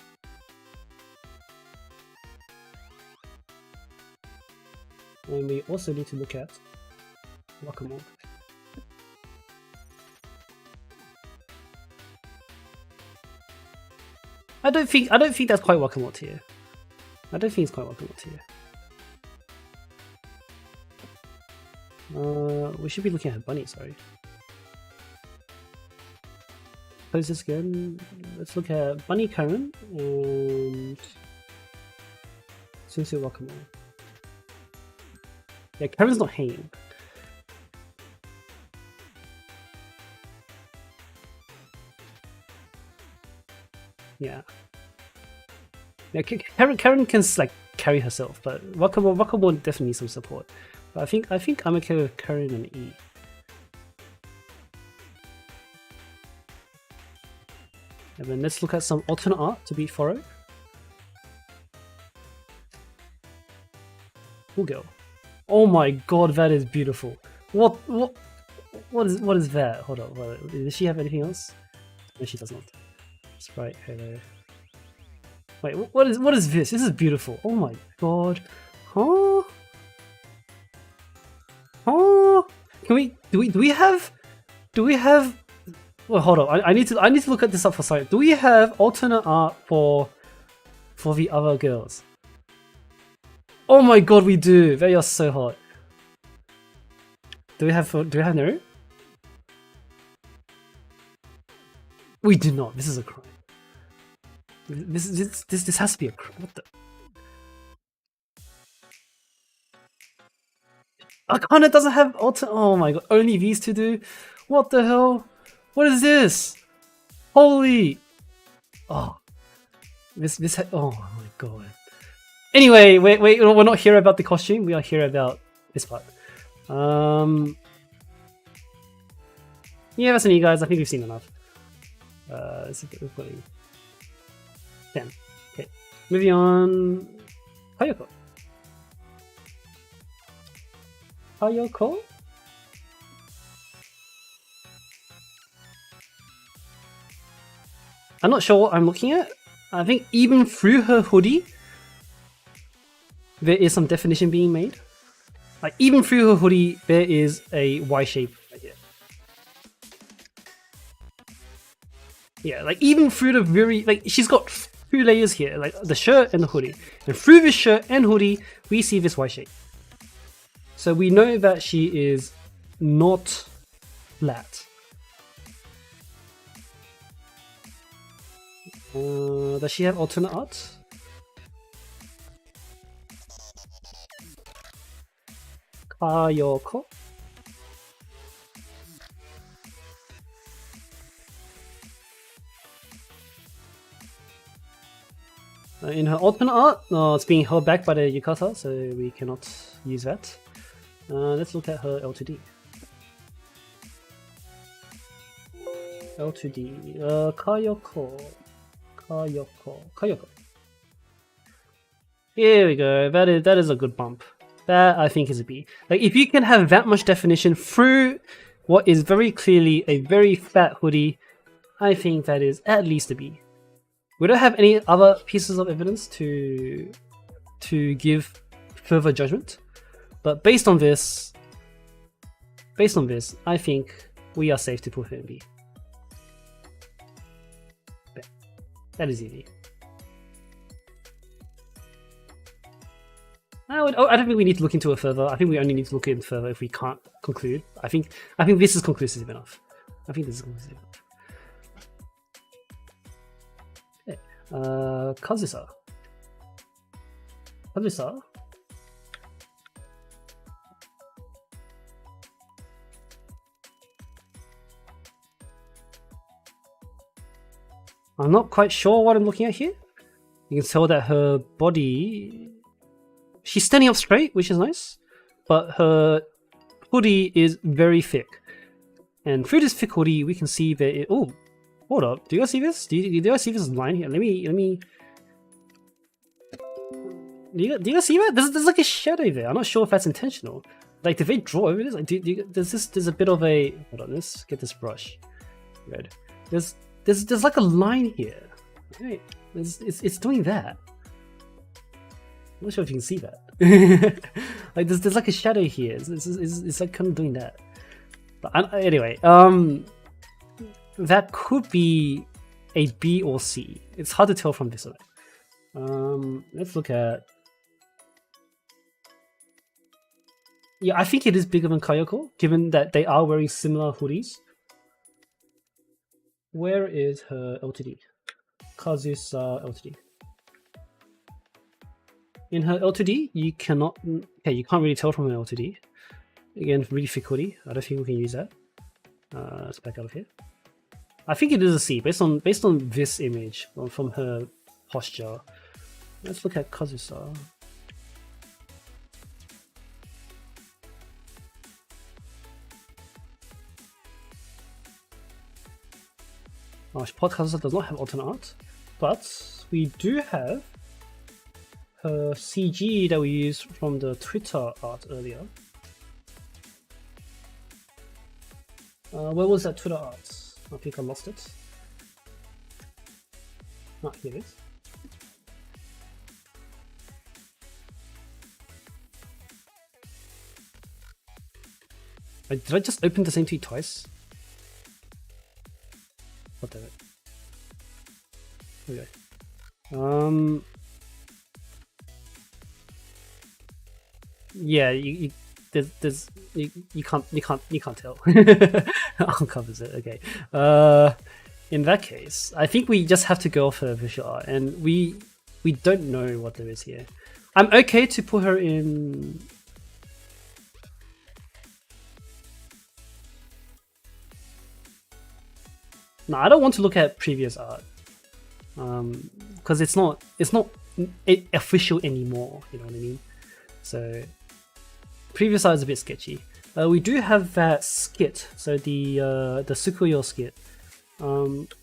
[SPEAKER 1] And we also need to look at Wakamoto. I don't think that's quite Wakamoto here. I don't think it's quite Wakamoto here. We should be looking at Bunny, sorry. Close this again. Let's look at Bunny Karen and Sunsu Wakamoto. Yeah, Karen's not hanging. Yeah. Yeah, Karen can like carry herself, but Wakamoto definitely needs some support. But I think I'm okay with Karen and E. And then let's look at some alternate art to beat Foro. Cool girl. Oh my god, that is beautiful. What is that? Hold on, does she have anything else? No, she does not. Sprite, hello. Wait, what is this? This is beautiful. Oh my god. Huh? Huh? Do we have well, hold on. I need to look at this up for science. Do we have alternate art for the other girls? Oh my god, we do. They are so hot. Do we have Naru? We do not. This is a crime. This has to be a crime. What the? Akane doesn't have alternate. Oh my god. Only these two do. What the hell? What is this? Holy! Oh, this. Oh my god. Anyway, wait. We're not here about the costume. We are here about this part. Yeah, that's an E, guys. I think we've seen enough. Let's get recording. 10. Okay, moving on. Kayoko. Kayoko? I'm not sure what I'm looking at. I think even through her hoodie, there is some definition being made. Like even through her hoodie, there is a Y shape right here. Yeah, like even through the very, like she's got 2 layers here, like the shirt and the hoodie. And through this shirt and hoodie, we see this Y shape. So we know that she is not flat. Does she have alternate art? Kayoko? In her alternate art, it's being held back by the yukata, so we cannot use that. Let's look at her L2D. L2D. Kayoko. Here we go. That is a good bump. That I think is a B. Like if you can have that much definition through what is very clearly a very fat hoodie, I think that is at least a B. We don't have any other pieces of evidence to give further judgment, but based on this, I think we are safe to put her in B. That is easy. I don't think we need to look into it further. I think we only need to look in further if we can't conclude. I think this is conclusive enough. I think this is conclusive enough. Okay. Kazusa. I'm not quite sure what I'm looking at here. You can tell that her body... She's standing up straight, which is nice, but her hoodie is very thick. And through this thick hoodie, we can see that it... Oh, hold up. Do you guys see this? Do you guys see this line here? Let me... Do you guys see that? There's like a shadow there. I'm not sure if that's intentional. Like, did they draw over this? Like, there's a bit of a... Hold on, let's get this brush. Red. There's like a line here. Right? It's doing that. I'm not sure if you can see that. Like there's like a shadow here. It's like kind of doing that. But anyway, that could be a B or C. It's hard to tell from this one. Let's look at. Yeah, I think it is bigger than Kayoko, given that they are wearing similar hoodies. Where is her LTD? Kazusa LTD. In her LTD, you cannot. Okay, you can't really tell from her LTD. Again, really thick hoodie. I don't think we can use that. Let's back out of here. I think it is a C based on this image from her posture. Let's look at Kazusa. Kazusa does not have alternate art, but we do have her CG that we used from the Twitter art earlier. Where was that Twitter art? I think I lost it. Ah, here it is. Did I just open the same tweet twice? What the heck? Okay. Yeah, you can't tell. Uncovers it. Okay. In that case, I think we just have to go for visual art, and we don't know what there is here. I'm okay to put her in. No, I don't want to look at previous art, because it's not official anymore. You know what I mean? So previous art is a bit sketchy. We do have that skit, so the Tsukuyo skit.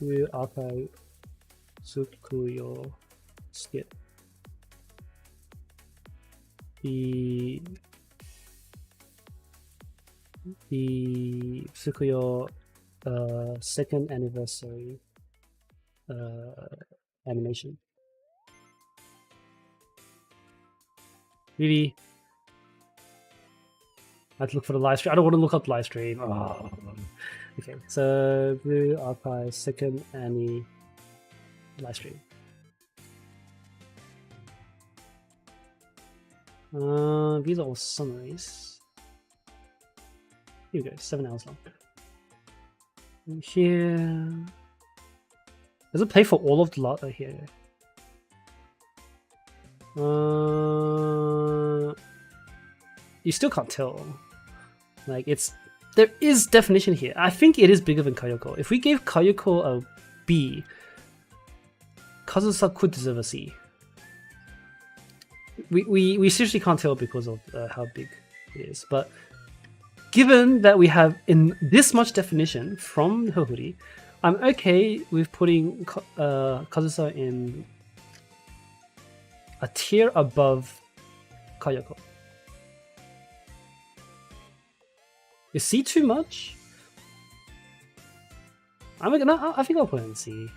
[SPEAKER 1] We archive Tsukuyo skit. The Tsukuyo second anniversary animation. Really, I have to look for the live stream. I don't want to look up live stream. Oh. Okay, so Blue Archive second Annie live stream. These are all summaries. Here we go, 7 hours long. And here, does it play for all of the lot here? You still can't tell. Like there is definition here. I think it is bigger than Kayoko. If we gave Kayoko a B, Kazusa could deserve a C. We seriously can't tell because of how big it is. But given that we have in this much definition from her hoodie, I'm okay with putting Kazusa in a tier above Kayako. Is C too much? I think I'll put her in C.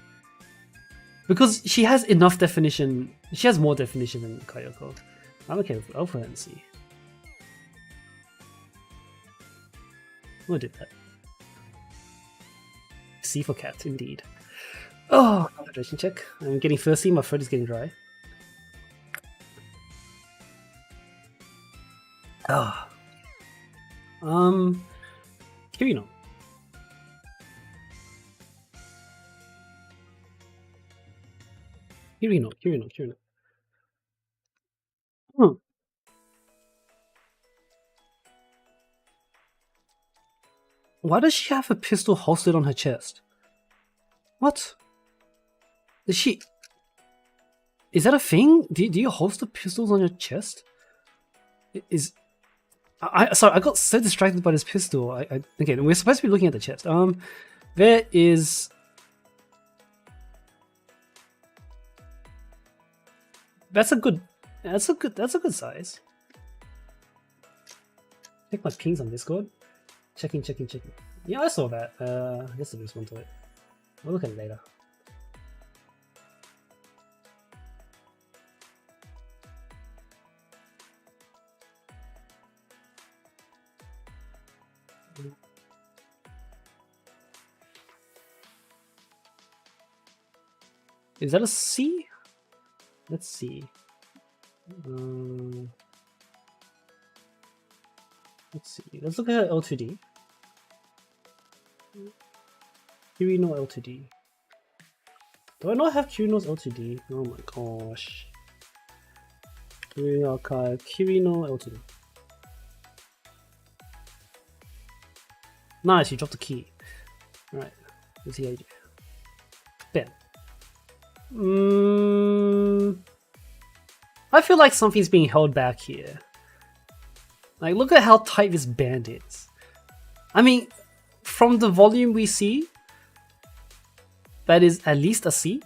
[SPEAKER 1] Because she has enough definition. She has more definition than Kayako. I'm okay with it. I'll put her in C. We'll do that. C for cat, indeed. Oh, concentration check. I'm getting thirsty. My throat is getting dry. Ah. Kirino. Kirino. Hmm. Why does she have a pistol holstered on her chest? What? Is she... Is that a thing? Do you holster pistols on your chest? Sorry, I got so distracted by this pistol. Okay, we're supposed to be looking at the chest. There is... That's a good size. Check my pings on Discord. Checking. Yeah, I saw that. I guess I'll respond to it. We'll look at it later. Is that a C? Let's see. Let's see. Let's look at L2D. Kirino L2D. Do I not have Kirino's L2D? Oh my gosh. Kirino L2D. Nice, you dropped the key. Alright, let's see how you do. Bam. I feel like something's being held back here. Like, look at how tight this band is. I mean, from the volume we see, that is at least a C.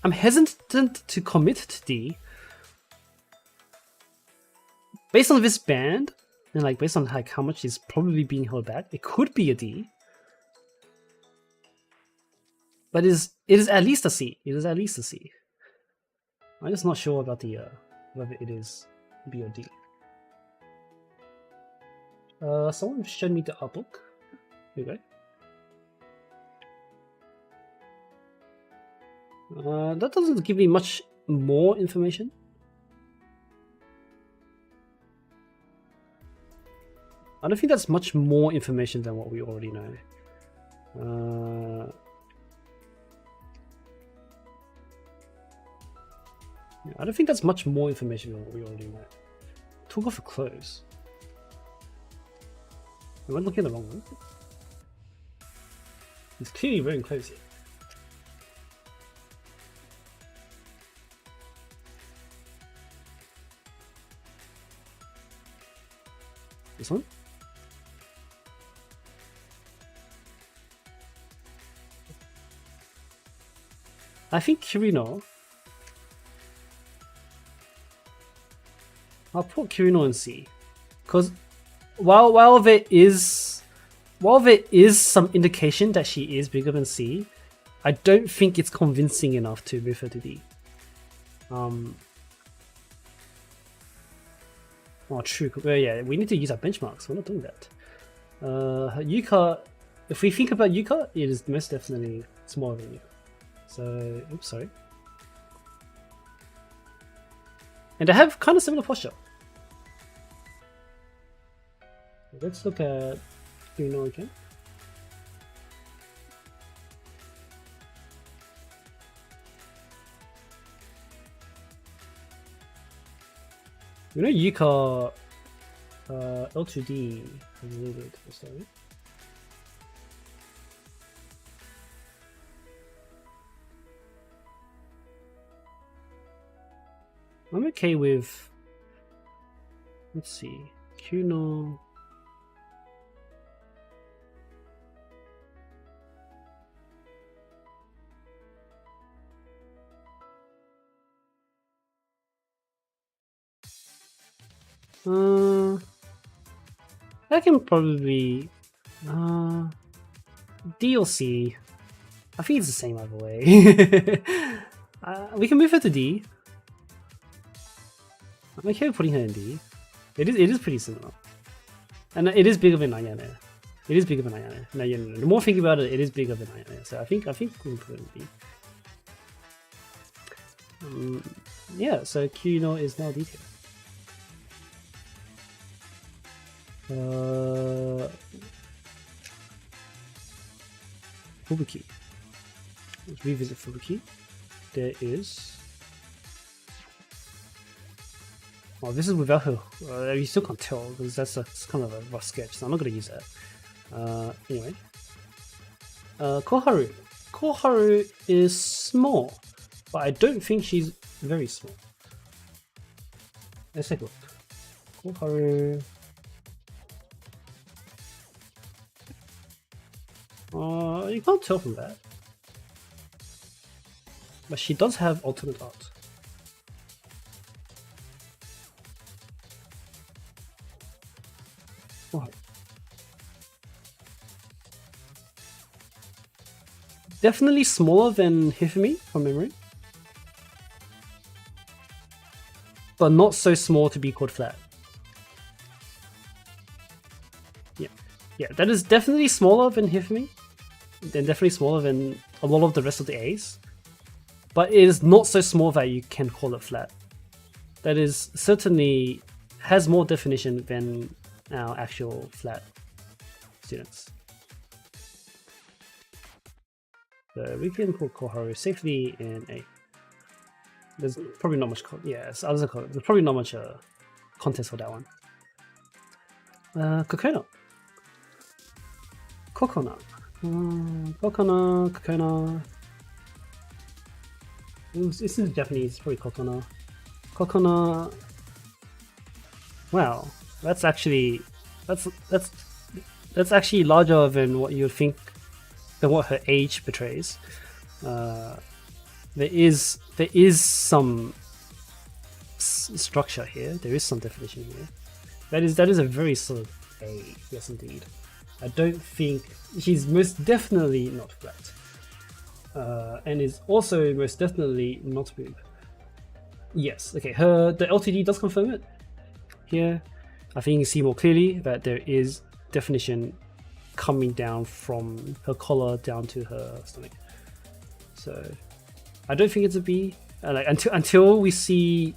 [SPEAKER 1] I'm hesitant to commit to D. Based on this band, and like based on like how much is probably being held back, it could be a D. But it is at least a C. It is at least a C. I'm just not sure about the whether it is B or D. Someone showed me the art book. Here we go. That doesn't give me much more information. I don't think that's much more information than what we already know. I don't think that's much more information than what we already know. Took off her clothes. Am I looking at the wrong one? He's clearly wearing clothes here. This one? I think Kirino. I'll put Kirino in C, because while there is some indication that she is bigger than C, I don't think it's convincing enough to move her to D. Oh, true. Well, yeah, we need to use our benchmarks. We're not doing that. Yuka. If we think about Yuka, it is most definitely smaller than Yuka. So, oops, sorry. And they have kind of similar posture. Let's look at Kirino again. You know, Yuka L2D is a little bit sorry. I'm okay with, let's see, Kirino. That can probably D or C. I think it's the same either way. We can move her to D. I'm okay with putting her in D. It is pretty similar, and it is bigger than Ayane. It is bigger than Ayane. No, the more I think about it, it is bigger than Ayane. So I think we'll put it in D. Yeah. So Kirino is now D tier. Fubuki. Let's revisit Fubuki. There is. Oh, this is without her. You still can't tell because that's kind of a rough sketch, so I'm not going to use that. Anyway. Koharu. Koharu is small, but I don't think she's very small. Let's take a look. Koharu. You can't tell from that. But she does have alternate art. What? Definitely smaller than Hifumi from memory. But not so small to be called flat. Yeah, that is definitely smaller than Hifumi. And definitely smaller than a lot of the rest of the A's. But it is not so small that you can call it flat. That is certainly has more definition than our actual flat students. So we can put Koharu safely in A. There's probably not much. There's probably not much contest for that one. Kokona. Kokona. This is Japanese. It's probably Kokona. Kokona. Wow, that's actually larger than what you would think, than what her age betrays. There is some structure here. There is some definition here. That is a very solid A. Yes, indeed. I don't think she's most definitely not flat, and is also most definitely not boob. Yes. Okay. The LTD does confirm it. Here, I think you can see more clearly that there is definition coming down from her collar down to her stomach. So I don't think it's a B. Until we see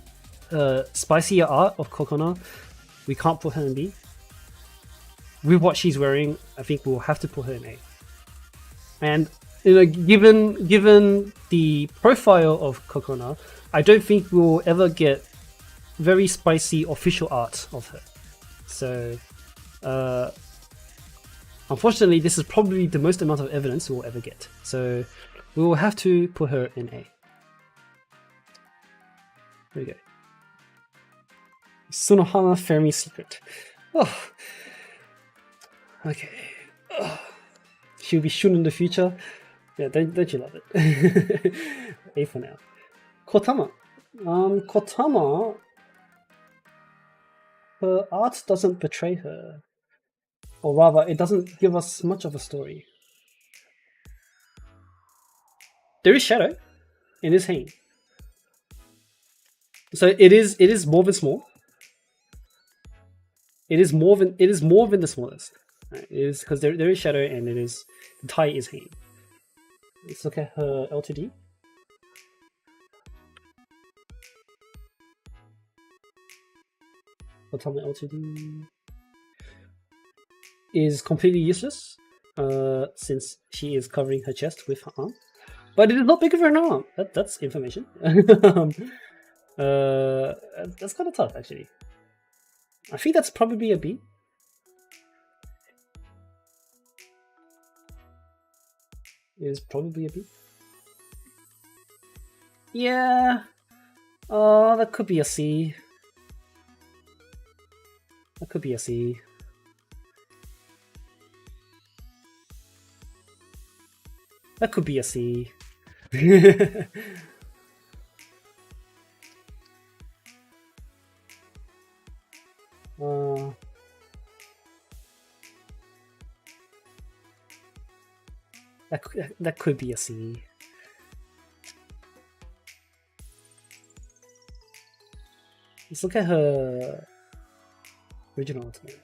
[SPEAKER 1] spicier art of Kokona, we can't put her in B. With what she's wearing, I think we'll have to put her in A. And given the profile of Kokona, I don't think we'll ever get very spicy official art of her. So unfortunately, this is probably the most amount of evidence we'll ever get. So we will have to put her in A. There we go. Sunohana Fermi Secret. Oh. Okay. Oh. She'll be Shun in the future. Yeah, don't you love it? A for now. Kotama. Kotama, her art doesn't betray her. Or rather, it doesn't give us much of a story. There is shadow. It is Hain. So it is more than small. It is more than the smallest. Right? It is because there is shadow and the tie is Hain. Let's look at her L2D. Kotama L2D is completely useless since she is covering her chest with her arm. But it is not bigger than her arm. That's information. That's kind of tough, actually. I think that's probably a B. It is probably a B. Yeah. Oh, that could be a C. That could be a C. That could be a C. That could be a C. Let's look at her original ultimate.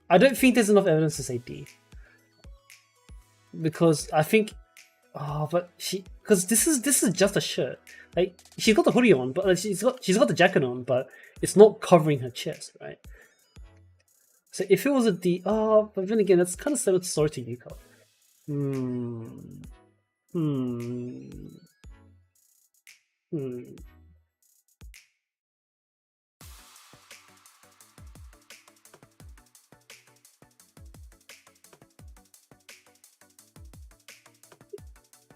[SPEAKER 1] I don't think there's enough evidence to say D. Because I think, but because this is just a shirt. Like she's got the hoodie on, but she's got the jacket on, but it's not covering her chest, right? So if it was a D, but then again, that's kind of similar to Yuko.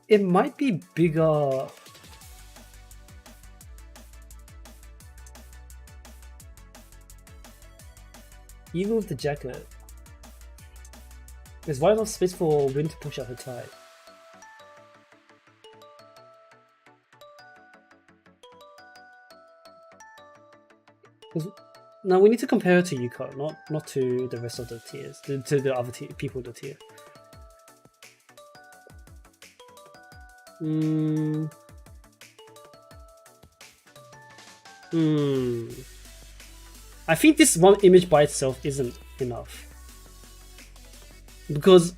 [SPEAKER 1] It might be bigger. Even with the jacket. There's wide enough space for wind to push out her tie. Now we need to compare her to Yuko, not to the rest of the tiers, to the other people in the tier. I think this one image by itself isn't enough. Because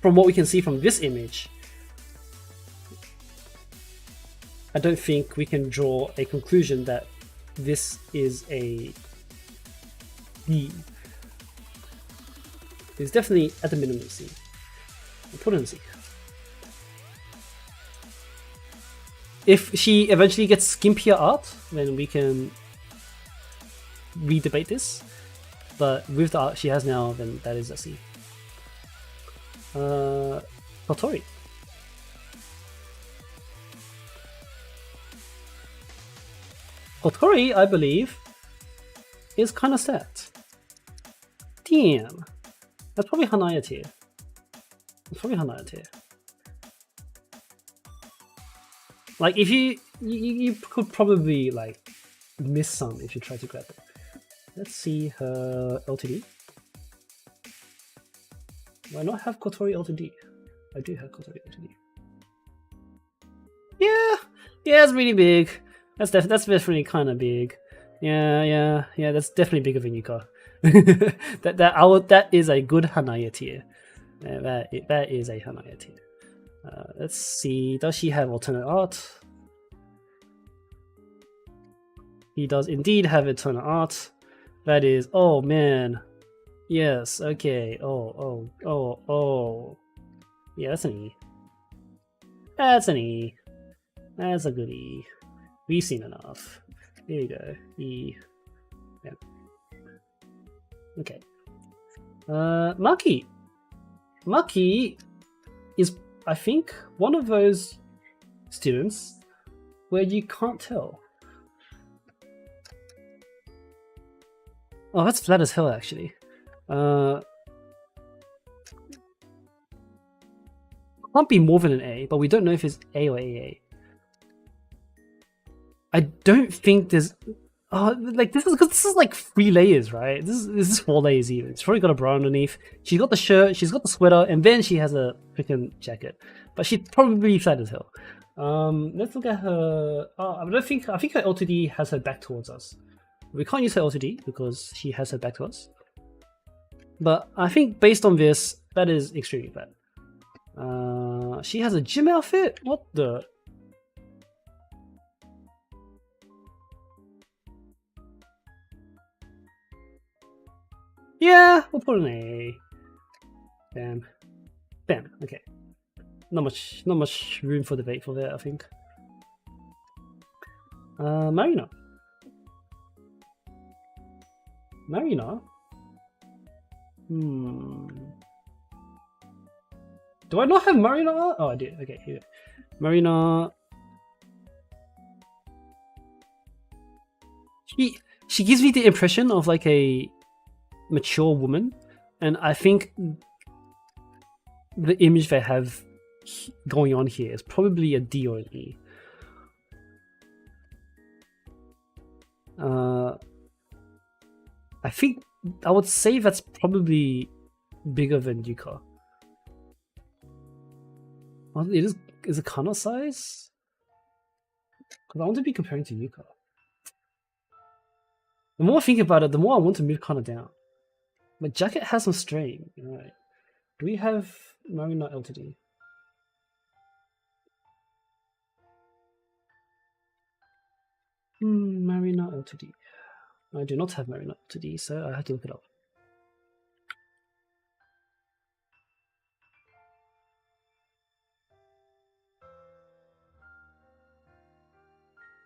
[SPEAKER 1] from what we can see from this image, I don't think we can draw a conclusion that this is a D. It's definitely at the minimum C. I'll put it in C. If she eventually gets skimpier art, then we can re-debate this. But with the art she has now, then that is a C. Kotori. Kotori, I believe, is kind of sad. Damn. That's probably Hanaya tier. Like, if you could probably like miss some if you try to grab it. Let's see her L2D. Do I not have Kotori L2D? I do have Kotori L2D. Yeah, it's really big. That's definitely kind of big. Yeah. That's definitely bigger than Yuka. that is a good Hanaya tier. That is a Hanaya tier. Let's see. Does she have alternate art? He does indeed have alternate art. That is. Oh man. Yes. Okay. Oh. Yeah, that's an E. That's an E. That's a good E. We've seen enough. Here we go. E. Yeah. Okay. Maki. Maki is, I think, one of those students where you can't tell. Oh, that's flat as hell, actually. Can't be more than an A, but we don't know if it's A or AA. I don't think there's... like this is like 3 layers, right? This is 4 layers even. She's probably got a bra underneath. She's got the shirt, she's got the sweater, and then she has a freaking jacket. But she's probably flat as hell. Let's look at her. I think her L2D has her back towards us. We can't use her L2D because she has her back to us. But I think based on this, that is extremely bad. She has a gym outfit? What the? Yeah, we'll put an A. Bam. Okay. Not much room for debate for that, I think. Marina. Do I not have Marina? Oh, I did. Okay, here. Marina. She gives me the impression of like a mature woman, and I think the image they have going on here is probably a D or an E. I think I would say that's probably bigger than Yuka. Well, is it Kana size? Because I want to be comparing to Yuka. The more I think about it, the more I want to move Kana down. But Jacket has some strain. Right. Do we have Marina L2D? Marina L2D. I do not have Marina L2D, so I have to look it up.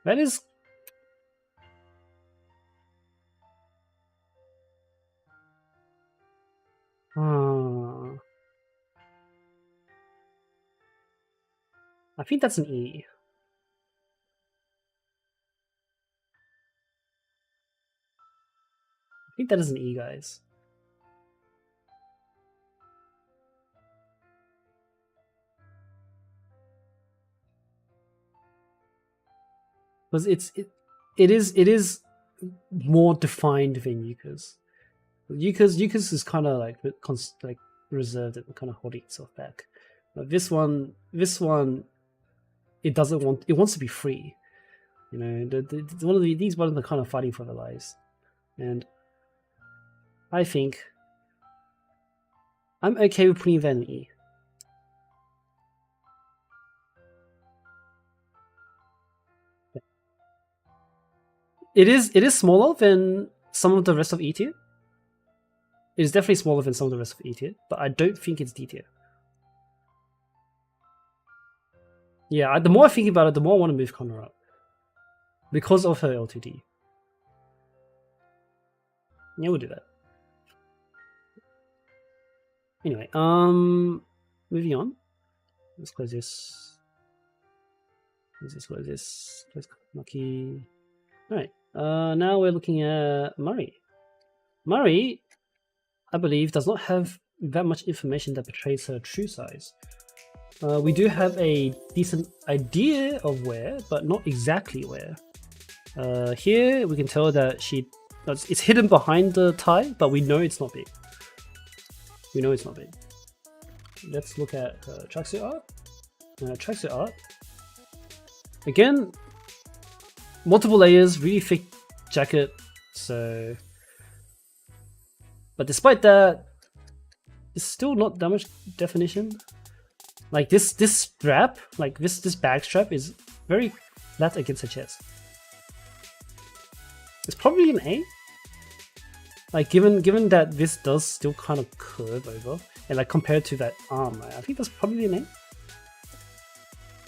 [SPEAKER 1] That is... I think that's an E. I think that is an E, guys. Because it is more defined than Yuka's. Yuka's is kind of like reserved and kind of holding itself back. But this one, it doesn't want. It wants to be free. You know, these ones are kind of fighting for their lives, and I think I'm okay with putting that in E. It is smaller than some of the rest of E tier. It is definitely smaller than some of the rest of E tier, but I don't think it's D tier. Yeah, the more I think about it, the more I want to move Connor up. Because of her L2D. Yeah, we'll do that. Anyway, moving on. Let's close this. Let's close this. Close Maki. Alright, now we're looking at Murray. Murray, I believe, does not have that much information that betrays her true size. We do have a decent idea of where, but not exactly where. Here we can tell that it's hidden behind the tie, but we know it's not big. We know it's not big. Let's look at tracksuit art. Tracksuit art. Again, multiple layers, really thick jacket. So, but despite that, it's still not that much definition. Like this strap, like this bag strap is very flat against her chest. It's probably an A. Like given that this does still kind of curve over, and like compared to that arm, I think that's probably an A.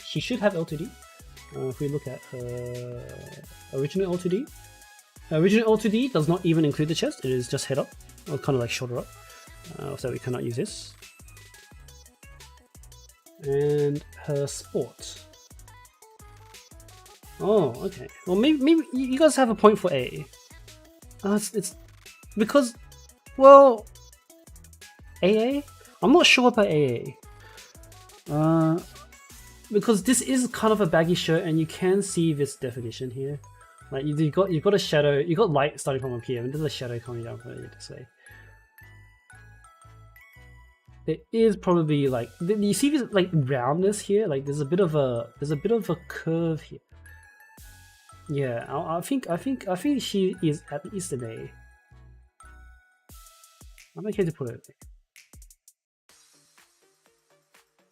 [SPEAKER 1] She should have L2D. If we look at her original L2D, original L2D does not even include the chest. It is just head up, or kind of like shoulder up. So we cannot use this. And her sport. Oh, okay. Well, maybe you guys have a point for A. It's because, well, AA. I'm not sure about AA. Because this is kind of a baggy shirt, and you can see this definition here. Like you got a shadow, you got light starting from up here, and there's a shadow coming down from it this way. There is probably like you see this like roundness here, like there's a bit of a curve here. Yeah, I think she is at least an A. I'm okay to put it.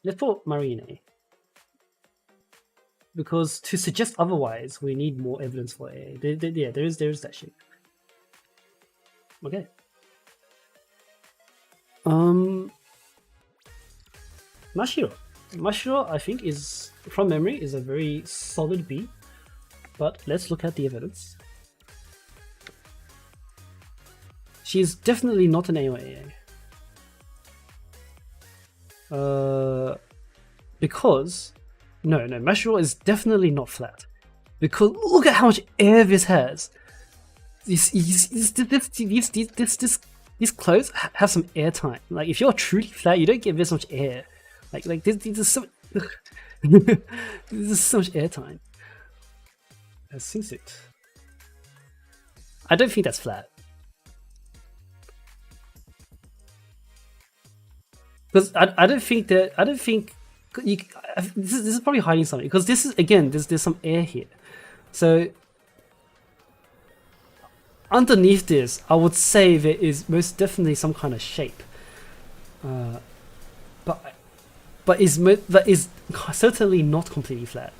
[SPEAKER 1] Let's put Marine A. Because to suggest otherwise, we need more evidence for A. Yeah, there is that shit. Okay. Mashiro, I think is from memory is a very solid B, but let's look at the evidence. She's definitely not an A or AA. Because no, Mashiro is definitely not flat. Because look at how much air this has. These clothes have some air time. Like if you're truly flat, you don't get this much air. Like this is so this is so much air time. That's swimsuit. I don't think that's flat. Because I don't think you, this is probably hiding something, because this is, again, there's some air here, so underneath this I would say there is most definitely some kind of shape, but is certainly not completely flat.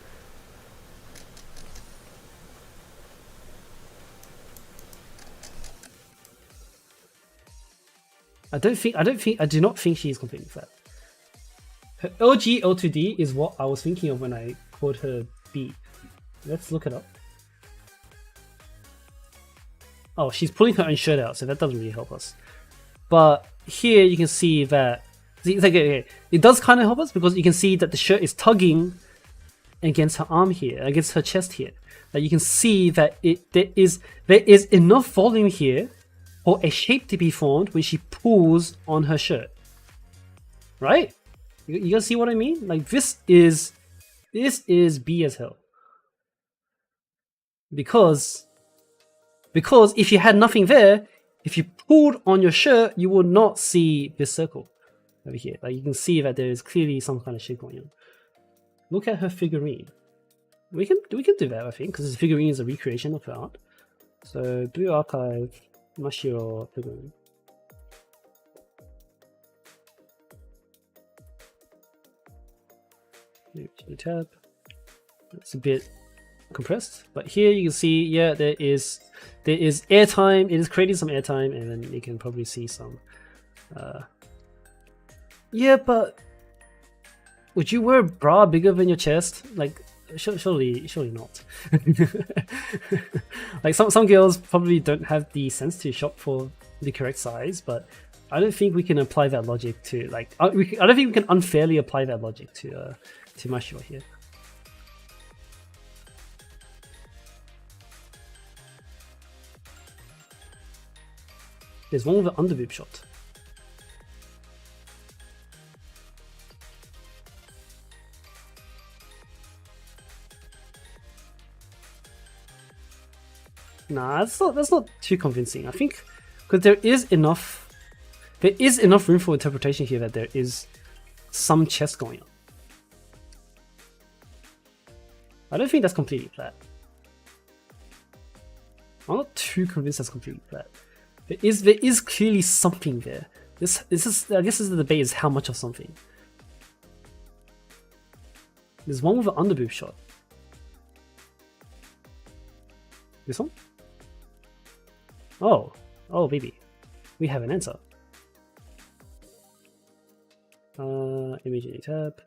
[SPEAKER 1] I do not think she is completely flat. Her LG L2D is what I was thinking of when I called her B. Let's look it up. Oh, she's pulling her own shirt out, so that doesn't really help us. But here you can see that it does kind of help us, because you can see that the shirt is tugging against her arm here, against her chest here. Like, you can see that there is enough volume here for a shape to be formed when she pulls on her shirt, right? You guys see what I mean? Like, this is B as hell, because if you had nothing there, if you pulled on your shirt, you would not see this circle over here. Like, you can see that there is clearly some kind of shape going on. Look at her figurine. We can do that, I think, because this figurine is a recreation of her art. So do archive Mashiro figurine. Tab. It's a bit compressed, but here you can see, yeah, there is airtime. It is creating some airtime, and then you can probably see some. Yeah, but would you wear a bra bigger than your chest? Like, surely not. Like, some girls probably don't have the sense to shop for the correct size, but I don't think we can apply that logic to, like, I don't think we can unfairly apply that logic to Mashiro here. There's one with an underboob shot. Nah, that's not too convincing. I think because there is enough room for interpretation here that there is some chest going on. I don't think that's completely flat. I'm not too convinced that's completely flat. There is clearly something there. This is, I guess, the debate is how much of something. There's one with an underboob shot. This one? Oh baby, we have an answer. Image in tab.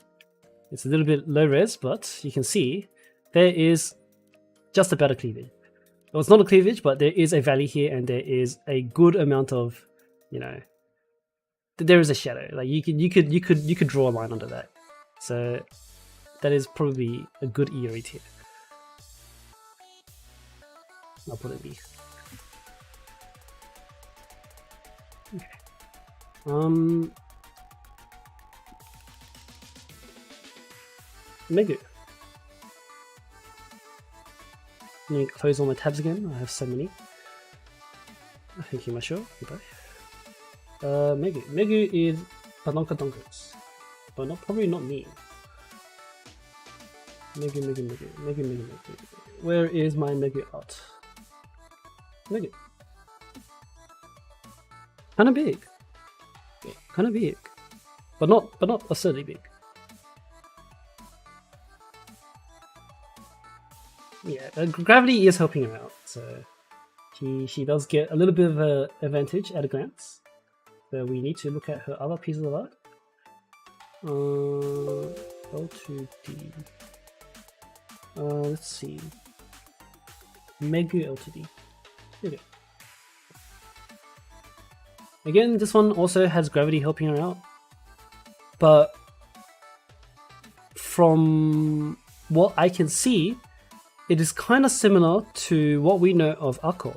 [SPEAKER 1] It's a little bit low res, but you can see there is just about a cleavage. Well, it's not a cleavage, but there is a valley here, and there is a good amount of, you know, there is a shadow. Like, you could draw a line under that. So that is probably a good ear raid here. I'll put it B. Okay. Megu. Let me close all my tabs again. I have so many. Thank you, Mashiro. Goodbye. Megu is Bananka Donkers, but probably not me. Megu. Where is my Megu art? Megu. Kinda big. But not absurdly big. Yeah, gravity is helping her out, so she does get a little bit of an advantage at a glance. So we need to look at her other pieces of art. L2D. Let's see. Megu L2D. Here we go. Again, this one also has gravity helping her out, but from what I can see, it is kind of similar to what we know of Ako.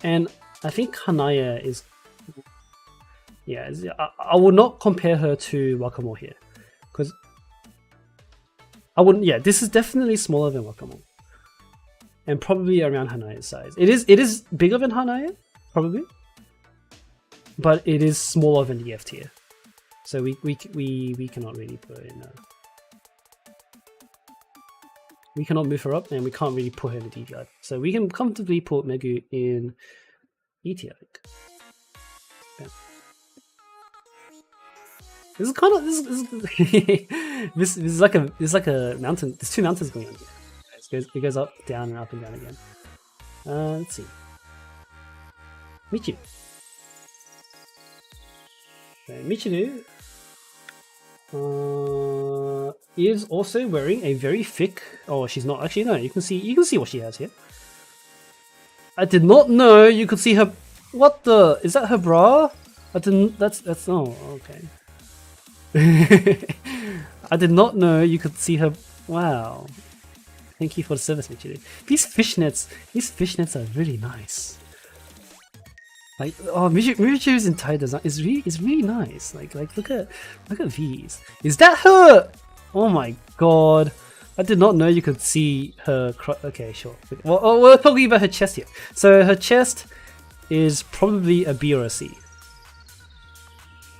[SPEAKER 1] And I think Hanaya is... Yeah, I would not compare her to Wakamo here, because I wouldn't... Yeah, this is definitely smaller than Wakamo, and probably around Hanaya's size. It is bigger than Hanaya, probably, but it is smaller than the F tier. So we cannot really put her in. We cannot move her up, and we can't really put her in the DPI. So we can comfortably put Megu in E tier. Yeah. This is kind of this is like a mountain. There's two mountains going on here. It goes up, down, and up and down again. Let's see. Michiru. So Michiru is also wearing a very thick. Oh, she's not actually. No, you can see what she has here. I did not know you could see her. What the? Is that her bra? I didn't. That's oh okay. I did not know you could see her. Wow. Thank you for the service, Michiru. These fishnets are really nice. Like, oh, Michiru's entire design is really nice. Like look at these. Is that her? Oh my god! I did not know you could see her. Okay, sure. Well, we're talking about her chest here. So her chest is probably a B or a C.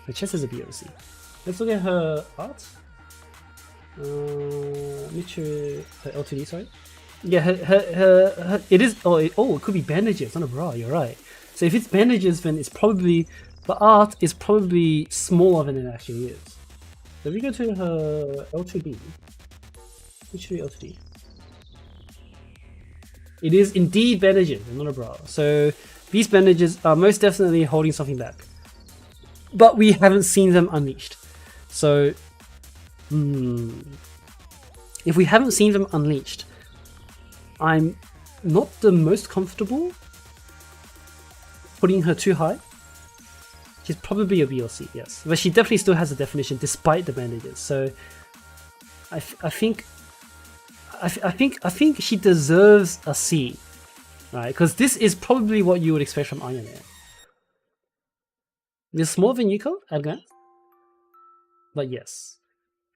[SPEAKER 1] Her chest is a B or a C. Let's look at her art. Michiru, her L2D, sorry. Yeah, her it is. Oh, it could be bandages, not a bra. You're right. So if it's bandages, then it's probably the art is probably smaller than it actually is. So if we go to her L2D, Michiru L2D. It is indeed bandages and not a bra. So these bandages are most definitely holding something back, but we haven't seen them unleashed. So, if we haven't seen them unleashed, I'm not the most comfortable putting her too high. She's probably a B or C, yes, but she definitely still has a definition despite the bandages. So, I think she deserves a C, right? Because this is probably what you would expect from Iron Man. This is smaller than Yuko at glance. But yes,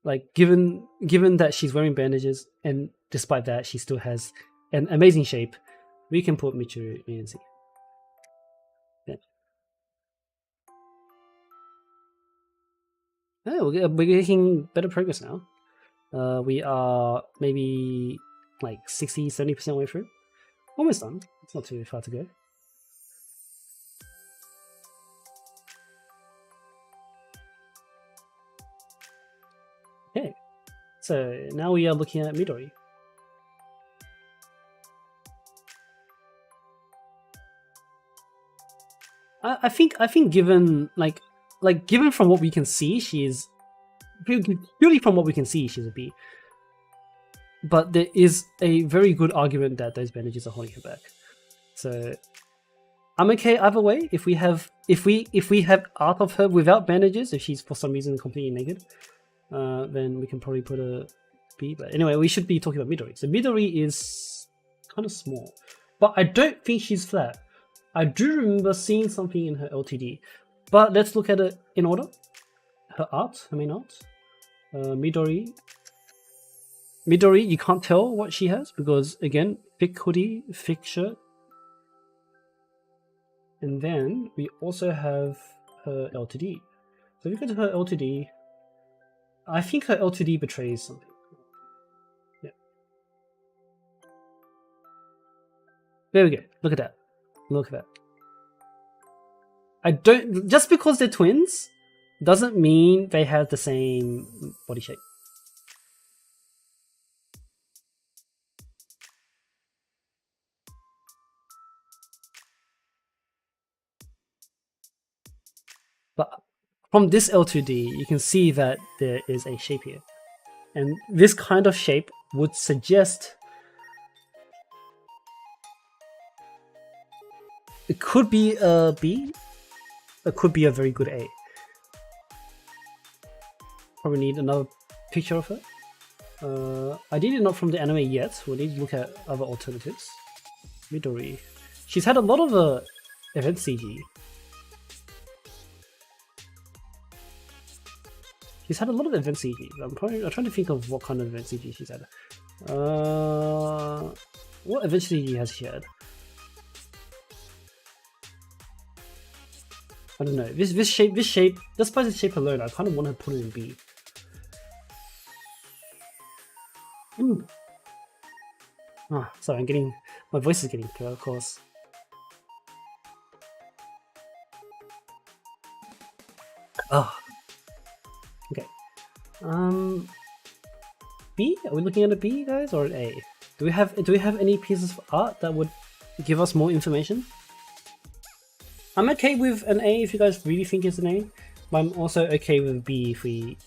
[SPEAKER 1] like given that she's wearing bandages and despite that she still has an amazing shape, we can put Michiru in C. Yeah. Oh, we're making better progress now. We are maybe like 60-70% way through. Almost done. It's not too far to go. Okay, so now we are looking at Midori. I think given given from what we can see, she is purely from what we can see, she's a B. But there is a very good argument that those bandages are holding her back. So I'm okay either way. If we have art of her without bandages, if she's for some reason completely naked, then we can probably put a B. But anyway, we should be talking about Midori. So Midori is kind of small, but I don't think she's flat. I do remember seeing something in her LTD, but let's look at it in order. Her art, her main art. Midori, you can't tell what she has because again, thick hoodie, thick shirt. And then we also have her LTD. So if we go to her LTD, I think her LTD betrays something. Yeah. There we go. Look at that. Look at that. I don't. Just because they're twins doesn't mean they have the same body shape. But from this L2D, you can see that there is a shape here. And this kind of shape would suggest it could be a B, it could be a very good A. Probably need another picture of her. Ideally not from the anime yet, we'll need to look at other alternatives. Midori. She's had a lot of event CG. She's had a lot of event CG. I'm trying to think of what kind of event CG she's had. What event CG has she had? I don't know. This shape, just by the shape alone, I kind of want to put it in B. Ah, sorry, I'm getting, my voice is getting clear, of course. Oh. Okay. B? Are we looking at a B, guys, or an A? Do we have any pieces of art that would give us more information? I'm okay with an A if you guys really think it's an A, but I'm also okay with B if we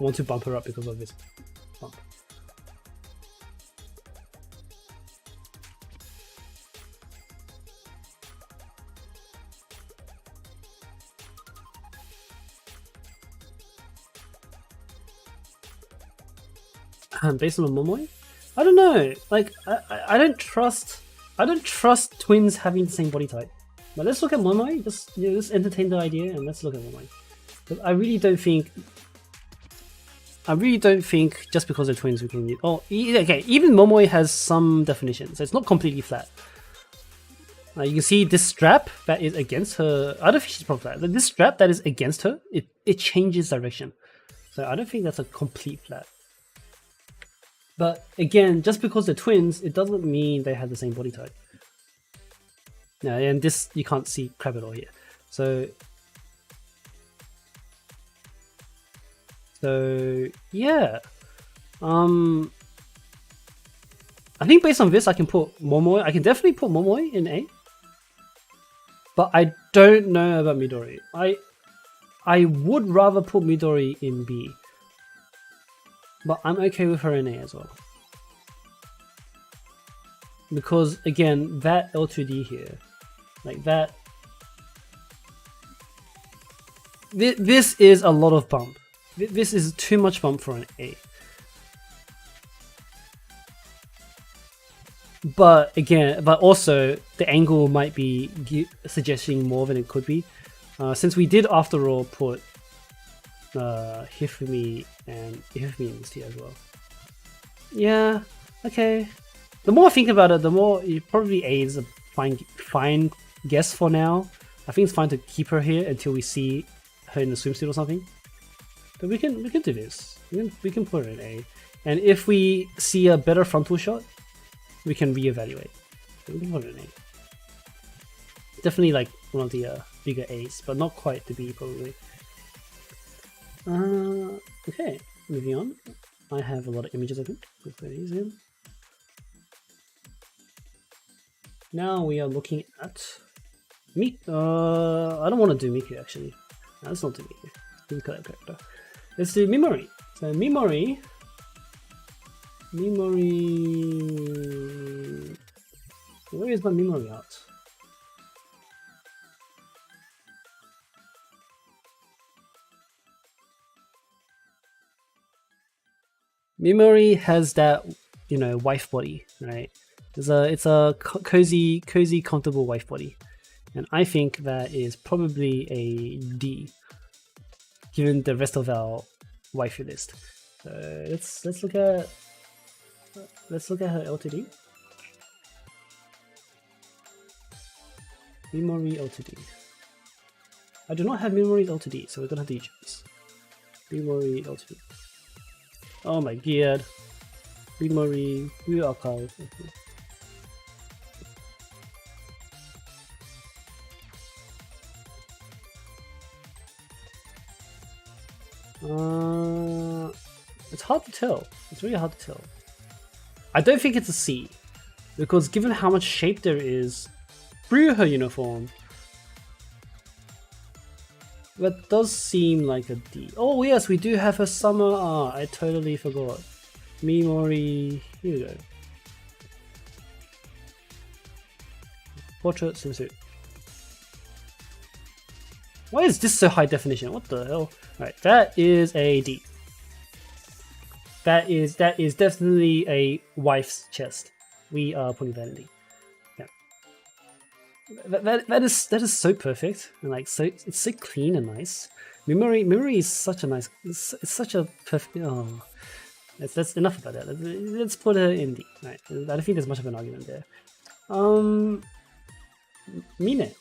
[SPEAKER 1] want to bump her up because of this bump. Based on a Momoi? I don't know. Like I don't trust twins having the same body type. But let's look at Momoi. Just entertain the idea and let's look at Momoi. But I really don't think just because they're twins we can use. Oh, okay. Even Momoi has some definition, so it's not completely flat. You can see this strap that is against her. I don't think she's probably flat. This strap that is against her, it changes direction. So I don't think that's a complete flat. But again, just because they're twins, it doesn't mean they have the same body type. Now, and this, you can't see crab at all here. So yeah. I think based on this, I can put Momoi. I can definitely put Momoi in A. But I don't know about Midori. I would rather put Midori in B. But I'm okay with her in A as well. Because again, that L2D here, like that, this is a lot of bump. This is too much bump for an A. But again, but also the angle might be suggesting more than it could be. Since we did after all put Hifumi and Hifumi in this tier as well. Yeah, okay. The more I think about it, the more probably A is a fine guess for now. I think it's fine to keep her here until we see her in the swimsuit or something. But we can do this. We can put her in A, and if we see a better frontal shot, we can reevaluate. So we can put her in A. Definitely like one of the bigger A's, but not quite the B probably. Okay, moving on. I have a lot of images open. Let's put these in. Now we are looking at I don't want to do Miku actually. No, let's not do Miku. Let's cut that character. Let's do Mimori. So Mimori. Where is my Mimori art? Mimori has that, you know, wife body, right? It's a cozy, comfortable wife body, and I think that is probably a D, given the rest of our waifu list. So let's look at her L2D. Mimori L2D. I do not have Mimori's L2D, so we're gonna have to use this. Mimori L2D. Oh my god. Mimori, we archive. It's hard to tell. It's really hard to tell. I don't think it's a C, because given how much shape there is through her uniform, that does seem like a D. Oh yes, we do have her summer art. I totally forgot. Mimori, here we go. Portrait swimsuit. Why is this so high definition? What the hell? Right, that is a D. That is definitely a wife's chest. We are putting that in D. Yeah. That is so perfect and like so it's so clean and nice. Mimori is such a nice. It's such a perfect. Oh, that's enough about that. Let's put her in D. Right. I don't think there's much of an argument there. Mine.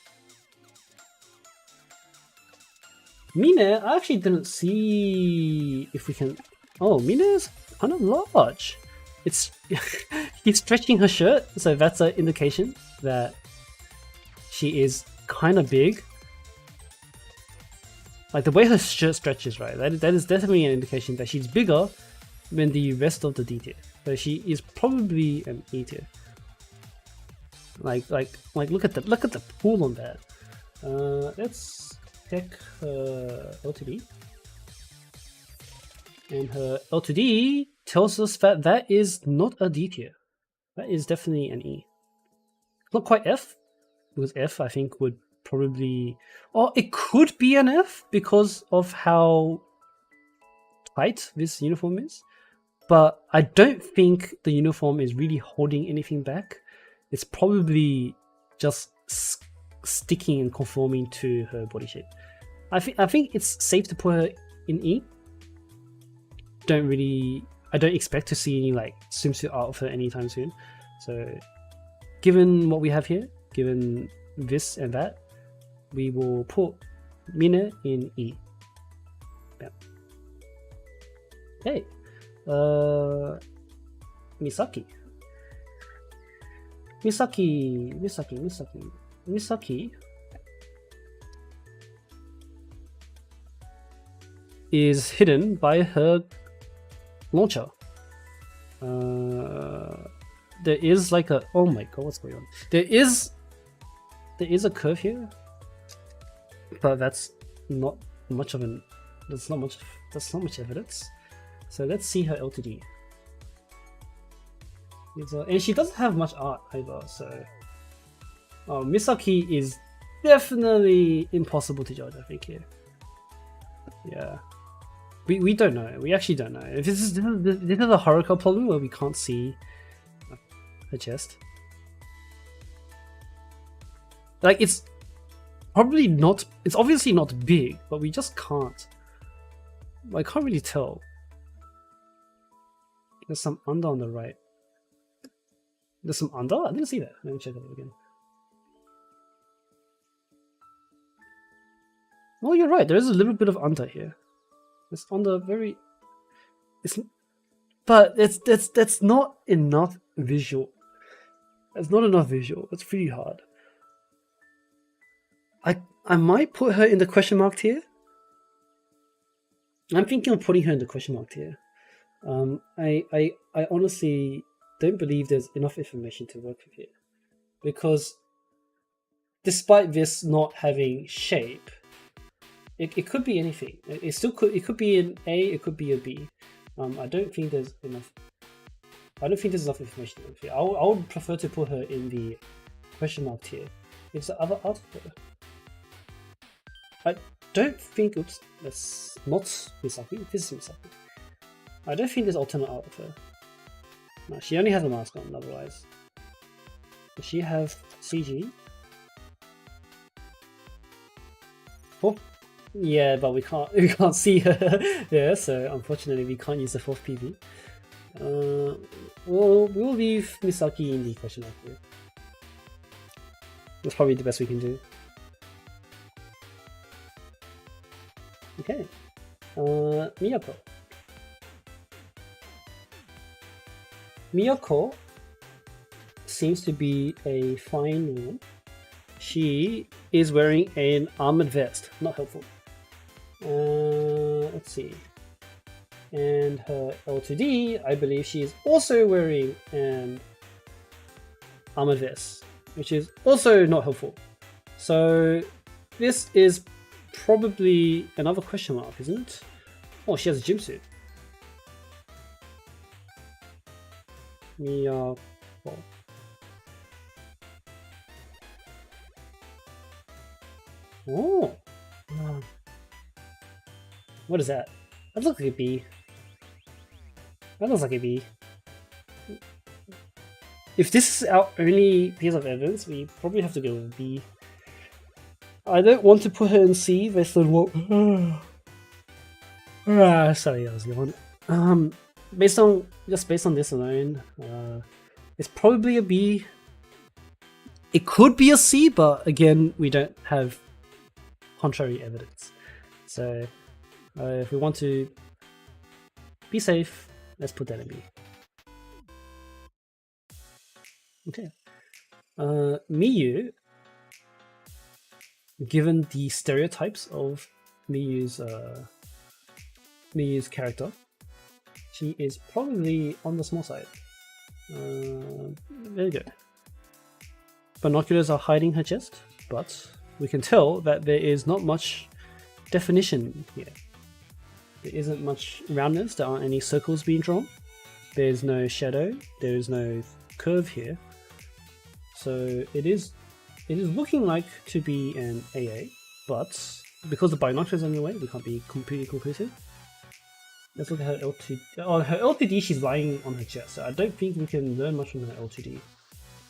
[SPEAKER 1] Mine, I actually didn't see if we can. Oh, Mine is kind of large. It's he's stretching her shirt, so that's an indication that she is kind of big. Like the way her shirt stretches, right? That is definitely an indication that she's bigger than the rest of the D tier. So she is probably an E tier. Like look at the pool on that. Let's check her L2D. And her L2D tells us that that is not a D tier. That is definitely an E. Not quite F, because F I think would probably... Oh, it could be an F because of how tight this uniform is. But I don't think the uniform is really holding anything back. It's probably just sticking and conforming to her body shape. I think it's safe to put her in E. I don't expect to see any like swimsuit art of her anytime soon. So given what we have here, given this and that, we will put Mine in E. Yeah. Hey, Misaki is hidden by her launcher. There is like a... Oh my god, what's going on? There is a curve here, but that's not much of an... That's not much evidence. So let's see her L2D. And she doesn't have much art either, so... Misaki is definitely impossible to judge, I think, here. Yeah. We don't know. We actually don't know. If this is a Haruka problem where we can't see her chest. Like, it's probably not... It's obviously not big, but we just can't... I can't really tell. There's some under on the right. There's some under? I didn't see that. Let me check it out again. Oh, you're right. There is a little bit of under here. It's on the very... But that's not enough visual. That's not enough visual. It's pretty hard. I might put her in the question mark tier. I'm thinking of putting her in the question mark tier. I honestly don't believe there's enough information to work with here, because despite this not having shape, it could be anything. It still could. It could be an A. It could be a B. I don't think there's enough. I don't think there's enough information here. I would prefer to put her in the question mark tier. It's the other art of her. I don't think. Oops, that's not Misaki. This is Misaki. I don't think there's alternate art of her. No, she only has a mask on. Otherwise, does she have CG? Oh, yeah, but we can't see her. Yeah, so unfortunately we can't use the fourth PV. We'll leave Misaki in the question mark here. That's probably the best we can do. Okay, Miyako. Miyako seems to be a fine woman. She is wearing an armored vest. Not helpful. Let's see. And her L2D, I believe she is also wearing an armored vest, which is also not helpful. So this is probably another question mark, isn't it? Oh, she has a jumpsuit. Miyako. Oh. What is that? That looks like a B. That looks like a B. If this is our only piece of evidence, we probably have to go with B. I don't want to put her in C based on what... sorry, I was going. Based on this alone, it's probably a B. It could be a C, but again, we don't have contrary evidence. So if we want to be safe, let's put that in B. Okay. Miyu, given the stereotypes of Miyu's character, she is probably on the small side. There you go. Binoculars are hiding her chest, but we can tell that there is not much definition here. There isn't much roundness, there aren't any circles being drawn. There's no shadow, there is no curve here. So it is looking like to be an AA, but because the binoculars are in the way, we can't be completely conclusive. Let's look at her L2D. Oh, her L2D, she's lying on her chest, so I don't think we can learn much from her L2D.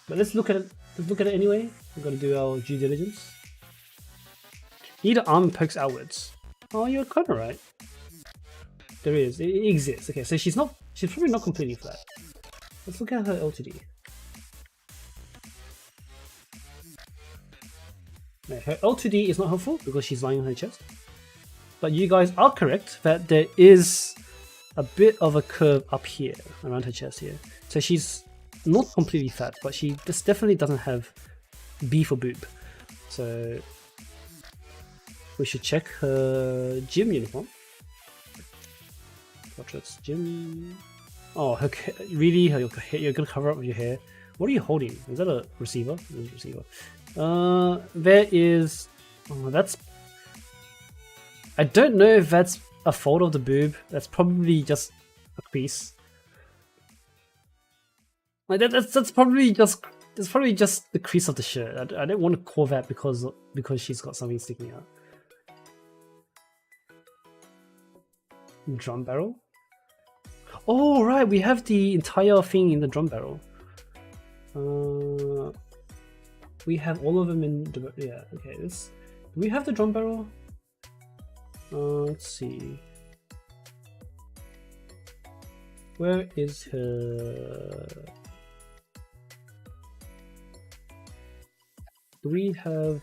[SPEAKER 1] But let's look at it. Let's look at it anyway. We've got to do our due diligence. Either arm pokes outwards. Oh, you're kind of right. There is. It exists. Okay, so she's probably not completely flat. Let's look at her L2D. No, her L2D is not helpful because she's lying on her chest. But you guys are correct that there is a bit of a curve up here around her chest here. So she's not completely fat, but she just definitely doesn't have B for boob. So we should check her gym uniform. Portraits, gym. Oh, really? You're gonna cover up with your hair? What are you holding? Is that a receiver? Receiver. There is. Oh, that's. I don't know if that's a fold of the boob. That's probably just a crease. Like that's probably just. It's probably just the crease of the shirt. I don't want to call that because she's got something sticking out. Drum barrel. Oh right, we have the entire thing in the drum barrel. We have all of them in the Okay, do we have the drum barrel? Let's see. Where is her? Do we have?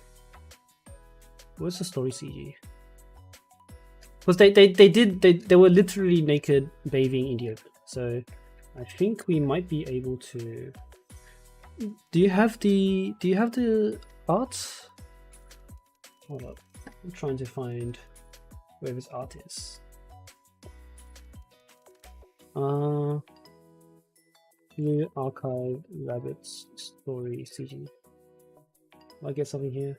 [SPEAKER 1] Where's the story CG? Because they were literally naked bathing in the open. So I think we might be able to. Do you have the art? Hold up. I'm trying to find where this art is. New archive rabbits story CG. Will I get something here?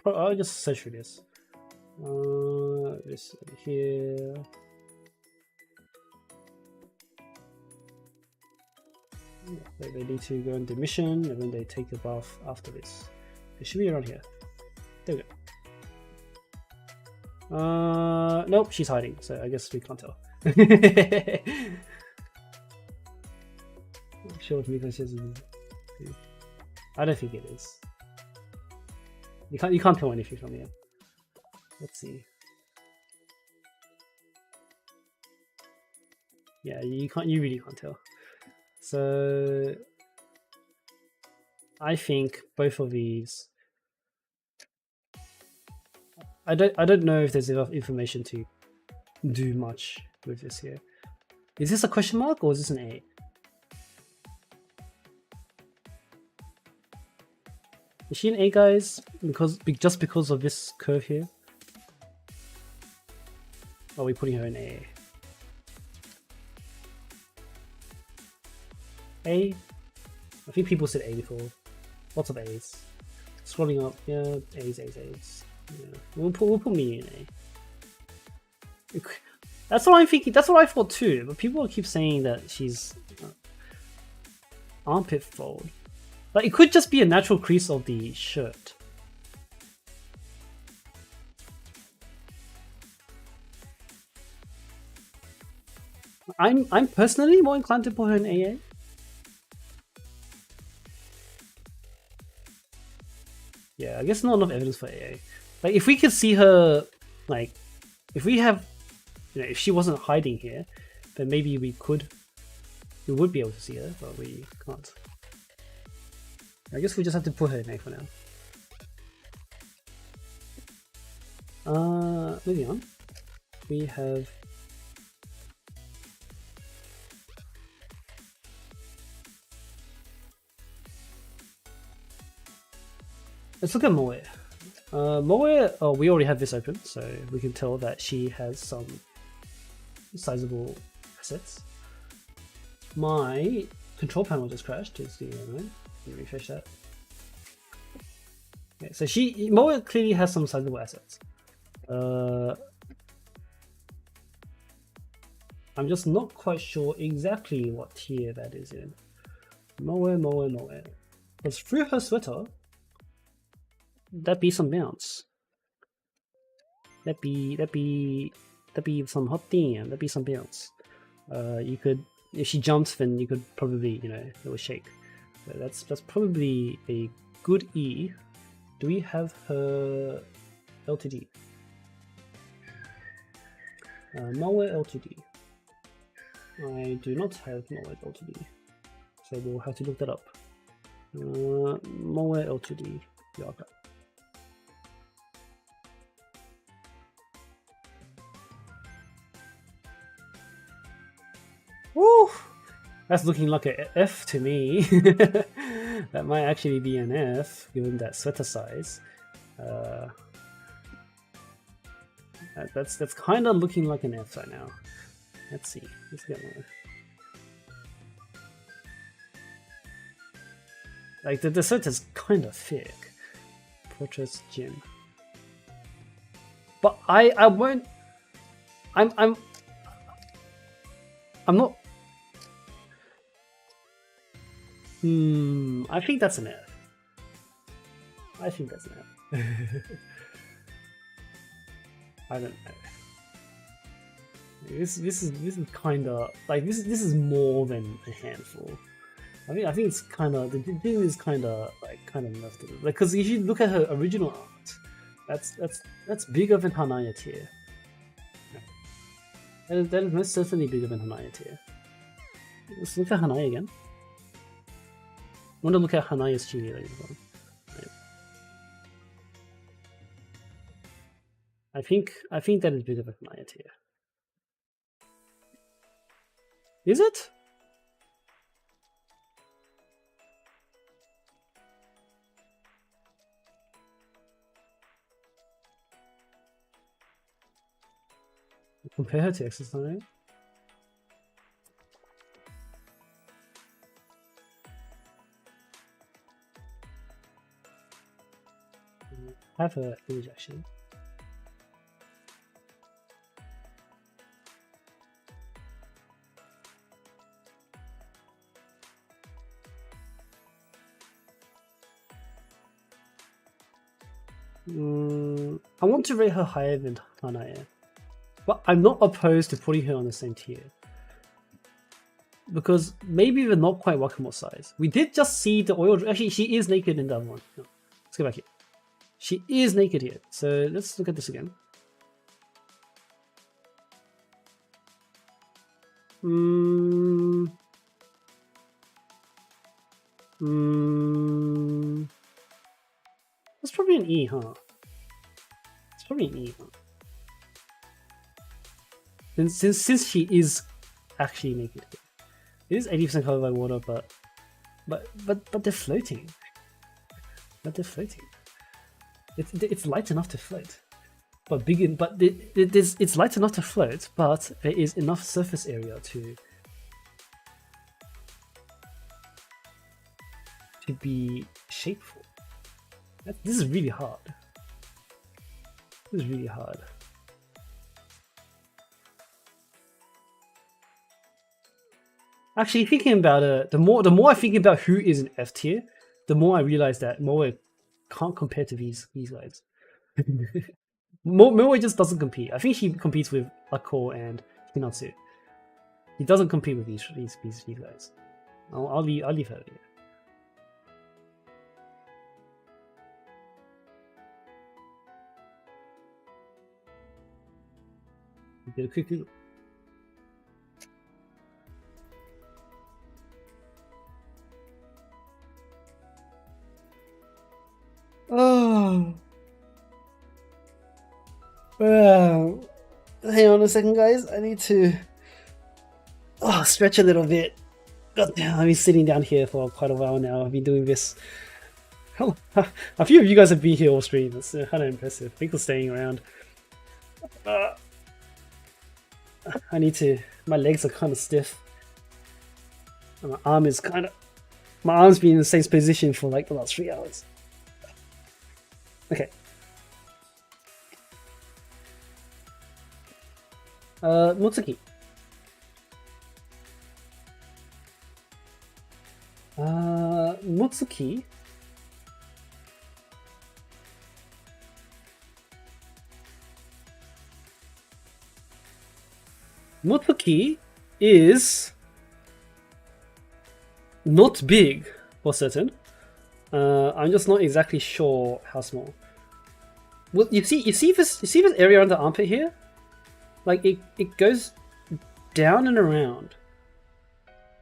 [SPEAKER 1] I'll just search for this. This here. They need to go into mission and then they take a bath after this. It should be around here. There we go. Nope, she's hiding, so I guess we can't tell. I'm sure because I don't think it is. You can't tell anything from here. Let's see. Yeah, you really can't tell. So I think both of these. I don't know if there's enough information to do much with this here. Is this a question mark or is this an A? Is she an A, guys? Just because of this curve here? Or are we putting her in A? A? I think people said A before. Lots of A's. Scrolling up, yeah, A's. Yeah. We'll put me in A. That's what I'm thinking. That's what I thought too. But people keep saying that she's armpit fold. Like it could just be a natural crease of the shirt. I'm personally more inclined to put her in AA. Yeah, I guess not enough evidence for AA. Like if we could see her, like if we have, if she wasn't hiding here, then maybe we would be able to see her, but we can't. I guess we just have to put her in A for now. Moving on. We have let's look at Moe. Moe, we already have this open, so we can tell that she has some sizable assets. My control panel just crashed. Let me refresh that. Okay, so Moe clearly has some sizable assets. I'm just not quite sure exactly what tier that is in. Moe. Because through her sweater, that'd be some bounce. That'd be some hot thing. That'd be some bounce. You could, if she jumps, then you could probably, it will shake. So that's probably a good E. Do we have her L2D? Moe L2D. I do not have Moe L2D, so we'll have to look that up. Moe L2D Yaga. Woo! That's looking like an F to me. That might actually be an F, given that sweater size. That's kind of looking like an F right now. Let's see. Let's get more. Like the sweater's kind of thick. Fortress Gym. But I won't. I'm not. I think that's an F. I think that's an F. I don't know. This is kind of like this is more than a handful. I think it's kind of, the thing is kind of left it, like, because if you look at her original art, that's bigger than Hanaya tier. That is most certainly bigger than Hanaya tier. Let's look at Hanaya again. I want to look at Hanaya's Chibi later on. I think that is bigger than Hanaya tier. Is it? Compare her to exercise. Have her image actually. I want to rate her higher than Hanaya, but I'm not opposed to putting her on the same tier. Because maybe they're not quite Wakamoto size. We did just see the oil. Actually, she is naked in that one. No, let's go back here. She is naked here. So let's look at this again. That's probably an E, huh? It's probably an E, huh? Since she is actually naked here. It is 80% covered by water, but they're floating. But they're floating. It's light enough to float, but it's light enough to float, but there is enough surface area to be shapeful. This is really hard. This is really hard. Actually, thinking about it, the more I think about who is an F tier, the more I realize that Moe can't compare to these guys. Moe just doesn't compete. I think he competes with Akko and Hinatsu. He doesn't compete with these guys. I'll leave her here. Get a quick Google. Hang on a second, guys. I need to stretch a little bit. God damn, I've been sitting down here for quite a while now. I've been doing this. Oh, a few of you guys have been here all stream. That's kind of impressive. Thanks for staying around. I need to. My legs are kind of stiff. And my arm's been in the same position for like the last 3 hours. Okay. Mutsuki. Mutsuki. Mutsuki is not big for certain. I'm just not exactly sure how small. Well, you see this area on the armpit here? Like it goes down and around.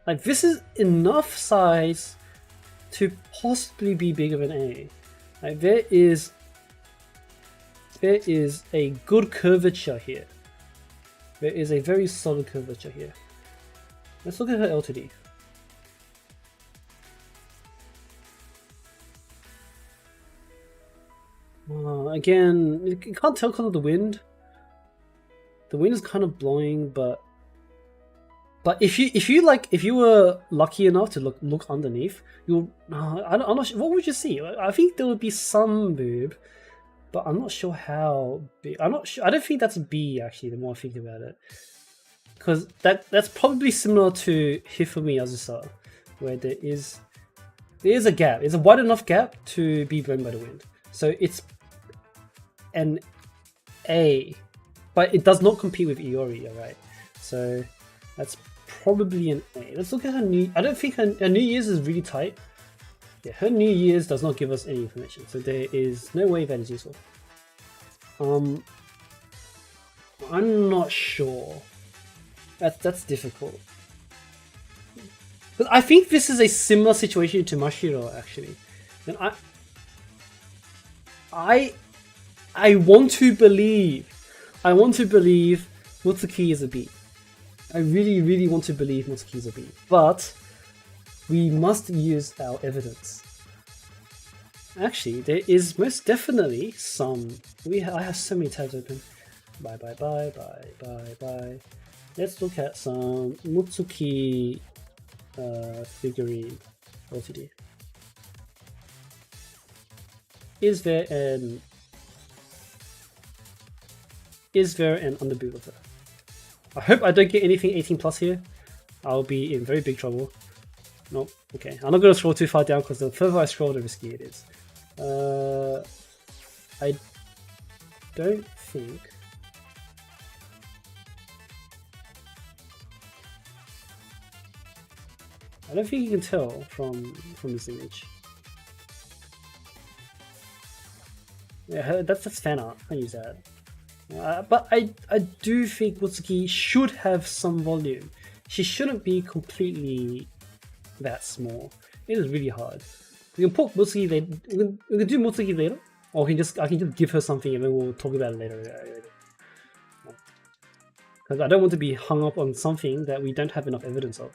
[SPEAKER 1] Like this is enough size to possibly be bigger than A. Like there is a good curvature here. There is a very solid curvature here. Let's look at her L2D. Again, you can't tell because of the wind. The wind is kind of blowing, but if you were lucky enough to look underneath, I'm not sure. What would you see? I think there would be some boob, but I'm not sure how big. I'm not sure. I don't think that's a B actually. The more I think about it, because that's probably similar to Hifumi Azusa, where there is a gap. It's a wide enough gap to be blown by the wind. So it's an A, but it does not compete with Iori, alright? So that's probably an A. Let's look at her New... I don't think her New Year's is really tight. Yeah, her New Year's does not give us any information, so there is no way that is useful. I'm not sure. That's difficult. But I think this is a similar situation to Mashiro, actually. And I want to believe Mutsuki is a B. I really, really want to believe Mutsuki is a B. But we must use our evidence. Actually, there is most definitely some. I have so many tabs open. Bye. Let's look at some Mutsuki figurine LTD. Is there an underboob of her? I hope I don't get anything 18 plus here. I'll be in very big trouble. Nope. Okay, I'm not going to scroll too far down because the further I scroll, the riskier it is. I don't think. I don't think you can tell from this image. Yeah, that's fan art. I use that. But I do think Mutsuki should have some volume. She shouldn't be completely that small. It is really hard. We can put Mutsuki later. We can do Mutsuki later, or I can just give her something and then we'll talk about it later. Because I don't want to be hung up on something that we don't have enough evidence of.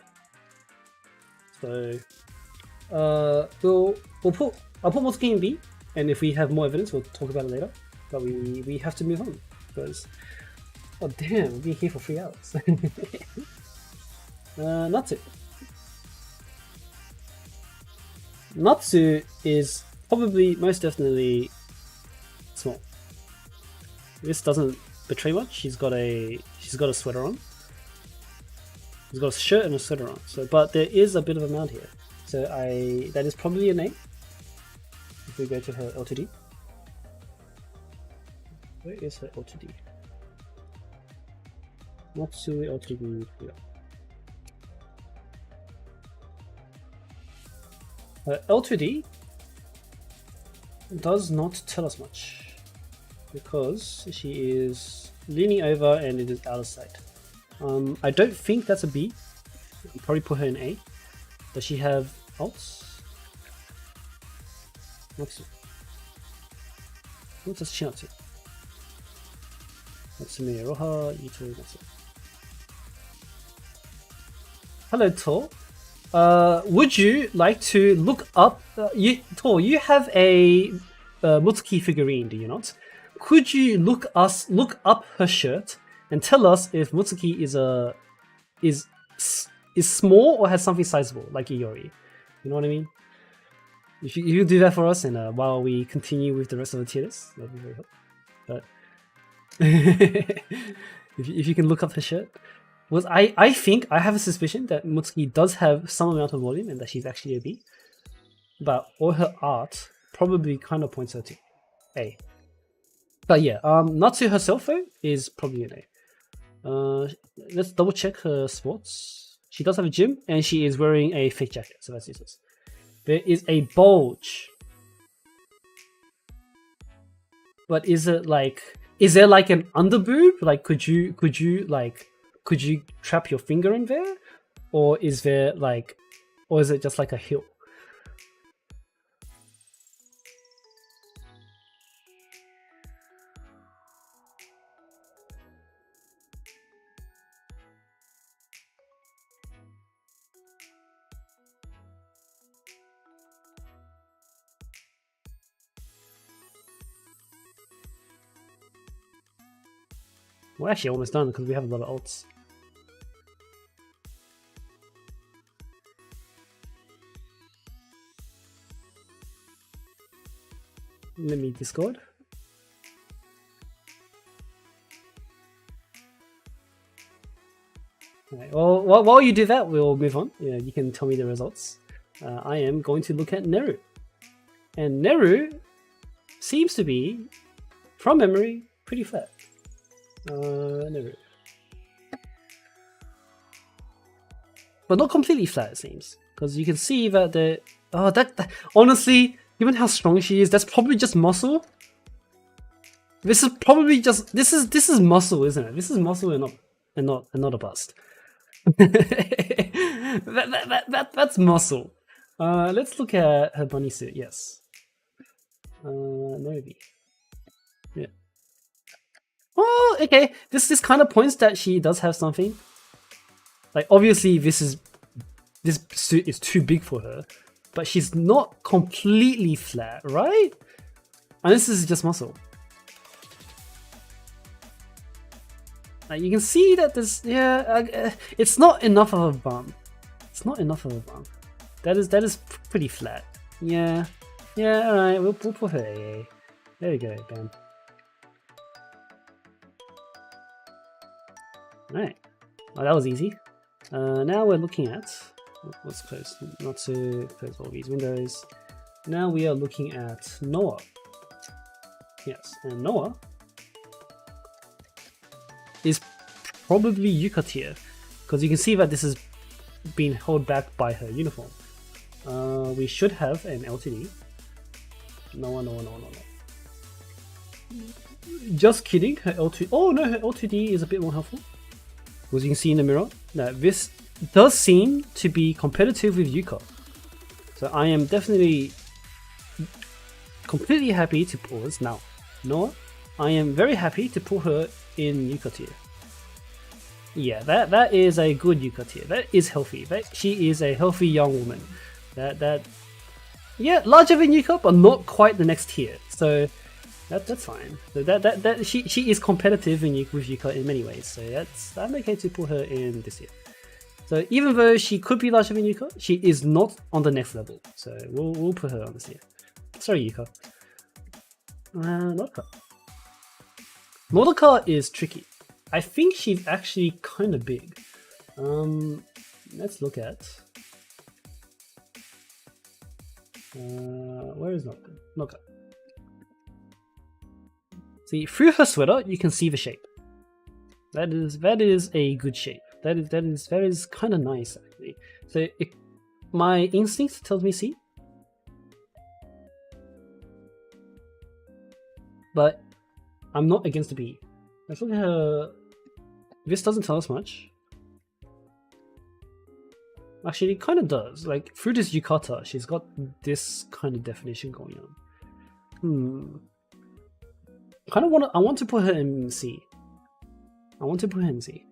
[SPEAKER 1] So I'll put Mutsuki in B, and if we have more evidence, we'll talk about it later. But we have to move on because damn, we've been here for 3 hours. Natsu. Natsu is probably most definitely small. This doesn't betray much. She's got a sweater on. She's got a shirt and a sweater on. So, but there is a bit of a mount here. So that is probably an A. If we go to her L2D. Where is her L2D? Natsu L2D. Her L2D does not tell us much because she is leaning over and it is out of sight. I don't think that's a B. I'll probably put her in A. Does she have alts? Natsu. just Chinatsu. Natsume Roha, Ito, Natsu. Hello, Tor. Would you like to look up? Tor, you have a Mutsuki figurine, do you not? Could you look up her shirt and tell us if Mutsuki is small or has something sizable, like Iori? You know what I mean? If you do that for us, and while we continue with the rest of the tier list, that'd be very helpful. But if you can look up her shirt, I think I have a suspicion that Mutsuki does have some amount of volume and that she's actually a B, but all her art probably kind of points her to A. But yeah, Natsu herself though is probably an A. Let's double check her sports. She does have a gym and she is wearing a fake jacket, so that's useless. There is a bulge, but is there like an underboob? Like, could you trap your finger in there, or is it just like a heel? We're actually almost done because we have a lot of alts. Let me Discord. Alright, well, while you do that, we'll move on. Yeah, you can tell me the results. I am going to look at Neru. And Neru seems to be, from memory, pretty flat. Neru. But not completely flat, it seems. Because you can see that the... Oh, that honestly, given how strong she is, that's probably just muscle. This is probably just... This is muscle, isn't it? This is muscle and not a bust. That's muscle. Let's look at her bunny suit. Yes. Maybe. Yeah. Oh, okay. This kind of points that she does have something. Like, obviously, this suit is too big for her, but she's not completely flat, right? And this is just muscle. You can see that there's it's not enough of a bump. It's not enough of a bump. That is pretty flat. Yeah. All right. We'll put her A. There we go. Bam. All right. Well, that was easy. Now we're looking at. Let's close. Not to close all these windows. Now we are looking at Noah. Yes, and Noah is probably Yuka tier, because you can see that this has been held back by her uniform. We should have an L2D. No. Just kidding, her L2D. Oh no, her L2D is a bit more helpful. As you can see in the mirror, that this does seem to be competitive with Yuka. So I am definitely completely happy to pause now. Noah, I am very happy to put her in Yuka tier. Yeah, that is a good Yuka tier. That is healthy. She is a healthy young woman. Yeah, larger than Yuka, but not quite the next tier. So that's fine. So she is competitive with Yuka in many ways. So I'm okay to put her in this tier. So even though she could be larger than Yuka, she is not on the next level. So we'll put her on this tier. Sorry, Yuka. Nodoka. Nodoka is tricky. I think she's actually kind of big. Let's look at. Where is Nodoka? Nodoka. See, through her sweater, you can see the shape. That is a good shape. That is kind of nice actually. So my instinct tells me C. But I'm not against the B. Let's look at her. This doesn't tell us much. Actually, it kind of does. Like, through this yukata, she's got this kind of definition going on. I want to put her in C. I want to put her in C.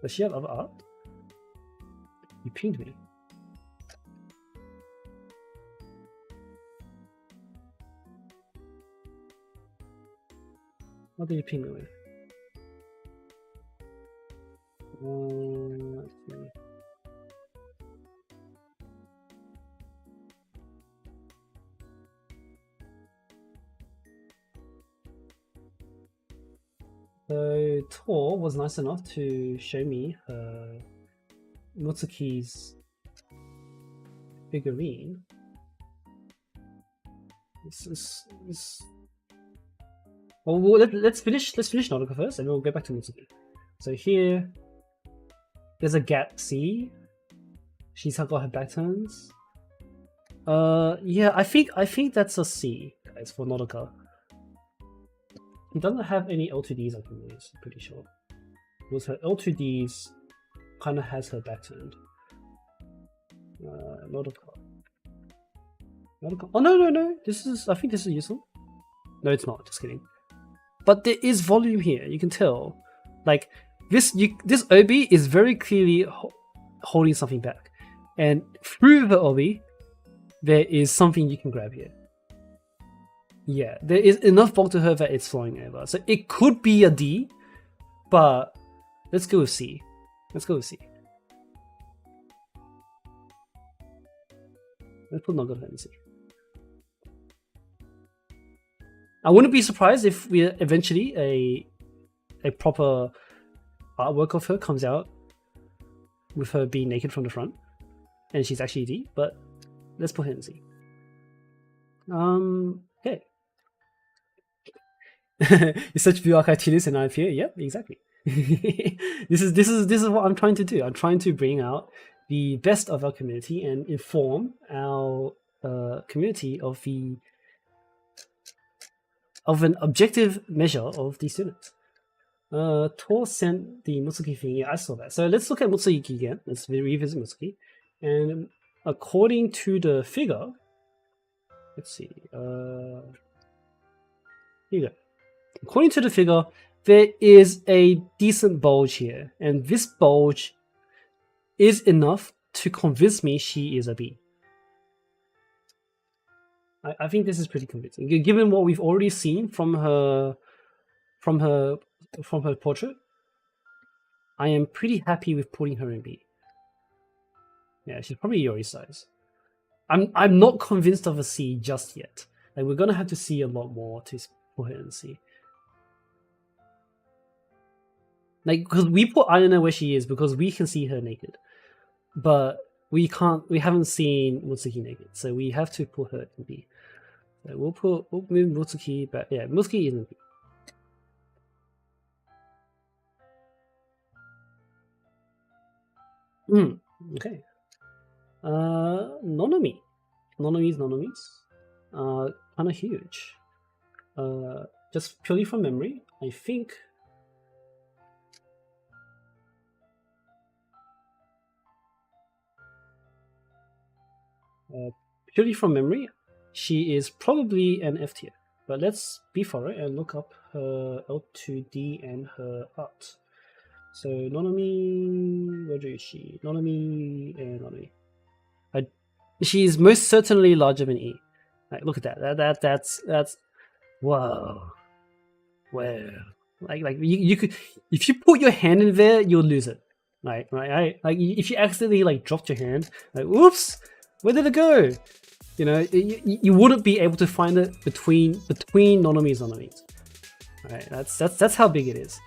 [SPEAKER 1] Does she have other art? You pinged me. What did you ping me with? Let's see. So Tor was nice enough to show me her Mutsuki's figurine. Well, let's finish Nautica first, and we'll go back to Mutsuki. So here, there's a gap C. She's got her back turns. Yeah, I think that's a C, guys, for Nautica. He doesn't have any L2Ds I can use, I'm pretty sure. Because her L2Ds kind of has her back turned. Nautica. Oh no! I think this is useful. No, it's not. Just kidding. But there is volume here. You can tell, like this obi is very clearly holding something back, and through the obi, there is something you can grab here. Yeah, there is enough bulk to her that it's flowing over. So it could be a D, but let's go with C. Let's put Nautica in C. I wouldn't be surprised if we eventually a proper artwork of her comes out with her being naked from the front, and she's actually D. But let's put her in C. Okay. You search view archive tierlist and I appear. Yep, exactly. This is what I'm trying to do. I'm trying to bring out the best of our community and inform our community of an objective measure of the students. Tor sent the Mutsuki thing. Yeah, I saw that. So let's look at Mutsuki again. Let's revisit Mutsuki. And according to the figure, let's see. Here you go. According to the figure, there is a decent bulge here, and this bulge is enough to convince me she is a B. I think this is pretty convincing, given what we've already seen from her portrait. I am pretty happy with putting her in B. Yeah, she's probably Yori size. I'm not convinced of a C just yet. Like, we're gonna have to see a lot more to put her in C. Like, because we put I don't know where she is because we can see her naked, but we haven't seen Mutsuki naked, so we have to put her in B. So we'll move Mutsuki back. Yeah, Mutsuki is in B. Okay. Nonomi's kind of huge. Just purely from memory, I think. Purely from memory, she is probably an F tier. But let's be thorough and look up her L2D and her art. So Nonomi, where is she? Nonomi and Nonomi. She is most certainly larger than E. Like, look at that. That's whoa. Wow. Like you could, if you put your hand in there, you'll lose it. Like if you accidentally like dropped your hand, like whoops, where did it go? You know, you wouldn't be able to find it between Nonomi's. Right, that's how big it is.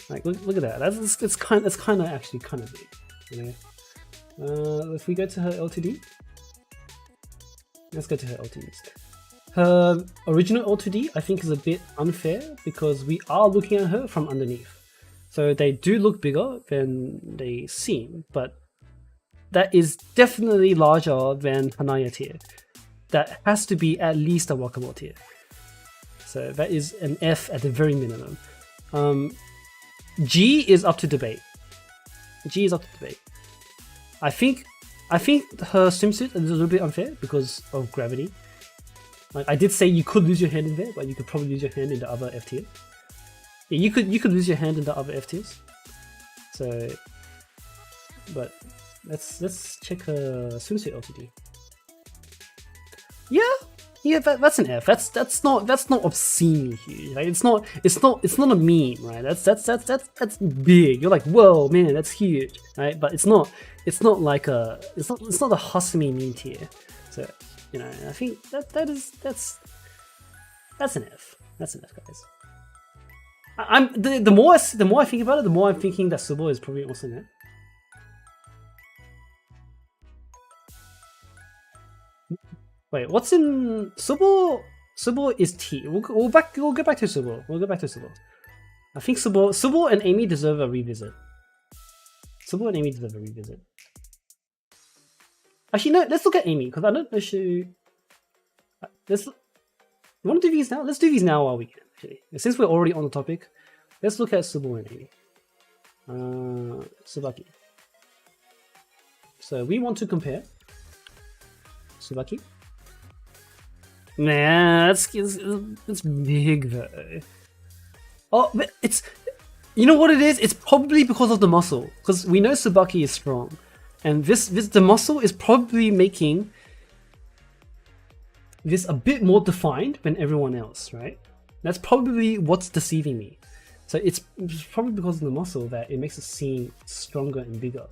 [SPEAKER 1] Like look at that. That's kind of actually kind of big. You know, if we go to her L2D, let's go to her L2Ds. Her original L2D I think is a bit unfair because we are looking at her from underneath, so they do look bigger than they seem, but that is definitely larger than Hanaya tier. That has to be at least a Wakamoto tier. So that is an F at the very minimum. G is up to debate. I think her swimsuit is a little bit unfair because of gravity. Like I did say you could lose your hand in there, but you could probably lose your hand in the other F tier. Yeah, you could lose your hand in the other F tiers. So, but let's check swimsuit L2D. Yeah, that's an F. That's not obscenely huge. Right? It's not a meme, right? That's big. You're like, whoa, man, that's huge, right? But it's not like it's not a Hasumi meme tier. So, you know, I think that's an F. That's an F, guys. The more I think about it, the more I'm thinking that Subo is probably also an F. Wait, what's in Subo? Subo is T. We'll go back to Subo. We'll go back to Subo. I think Subo and Amy deserve a revisit. Subo and Amy deserve a revisit. Actually, no. Let's look at Amy because I don't know she. Let's. You want to do these now? Let's do these now while we can. Actually, since we're already on the topic, let's look at Subo and Amy. Tsubaki. So we want to compare Tsubaki. Nah, it's big though. Oh, but it's, you know what it is? It's probably because of the muscle. Because we know Tsubaki is strong, and the muscle is probably making this a bit more defined than everyone else, right? That's probably what's deceiving me. So it's probably because of the muscle that it makes it seem stronger and bigger.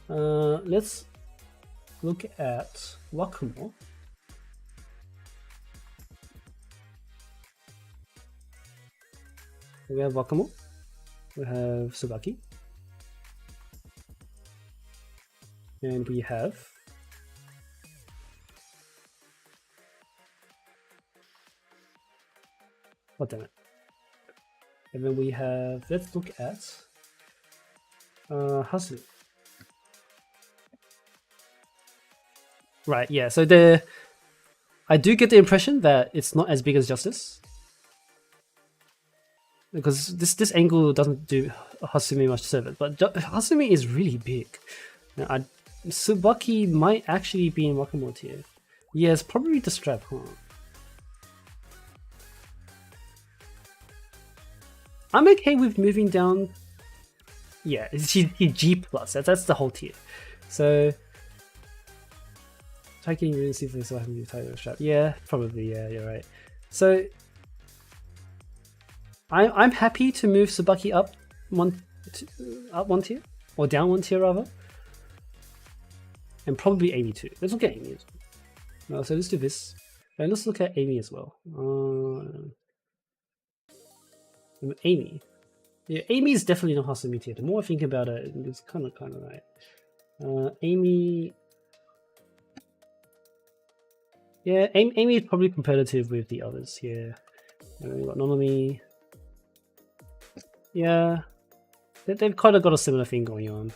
[SPEAKER 1] Let's look at Wakamo. We have Wakamo, we have Tsubaki, and we have oh damn it. And then we have, let's look at Hasu. Right, yeah, so I do get the impression that it's not as big as Justice. Because this angle doesn't do Hasumi much service, but Hasumi is really big. Now, Tsubaki might actually be in Wakamo tier. Yeah, it's probably the strap, huh? I'm okay with moving down. Yeah, she's G+. That's the whole tier. So, taking really see if I can do title strap. Yeah, probably. Yeah, you're right. So, I'm happy to move Tsubaki up one tier, or down one tier rather, and probably Amy too. Let's look at Amy as well. So let's do this, and let's look at Amy as well. Amy, yeah, Amy is definitely not Hasumi tier. The more I think about it, it's kind of right. Amy, yeah, Amy is probably competitive with the others here. We got Nonomi. Yeah, they've kind of got a similar thing going on.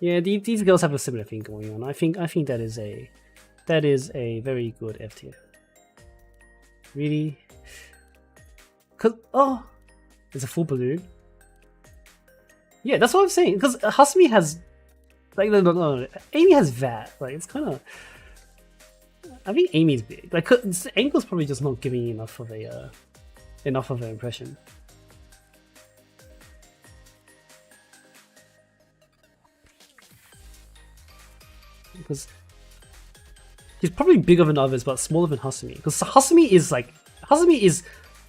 [SPEAKER 1] Yeah, these girls have a similar thing going on. I think that is a very good F tier. Really, cause it's a full balloon. Yeah, that's what I'm saying. Because Hasumi has like no, Amy has that. Like it's kind of. I think Amy's big. Like the angle's probably just not giving enough of an impression. Because he's probably bigger than others, but smaller than Hasumi. Because Hasumi is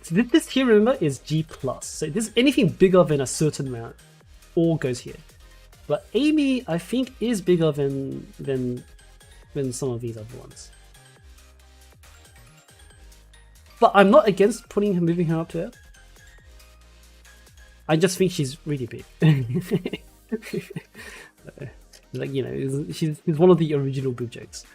[SPEAKER 1] this here. Remember, is G+. So this anything bigger than a certain amount, all goes here. But Amy, I think, is bigger than some of these other ones. But I'm not against moving her up to F. I just think she's really big. Like, you know, she's one of the original boob jokes.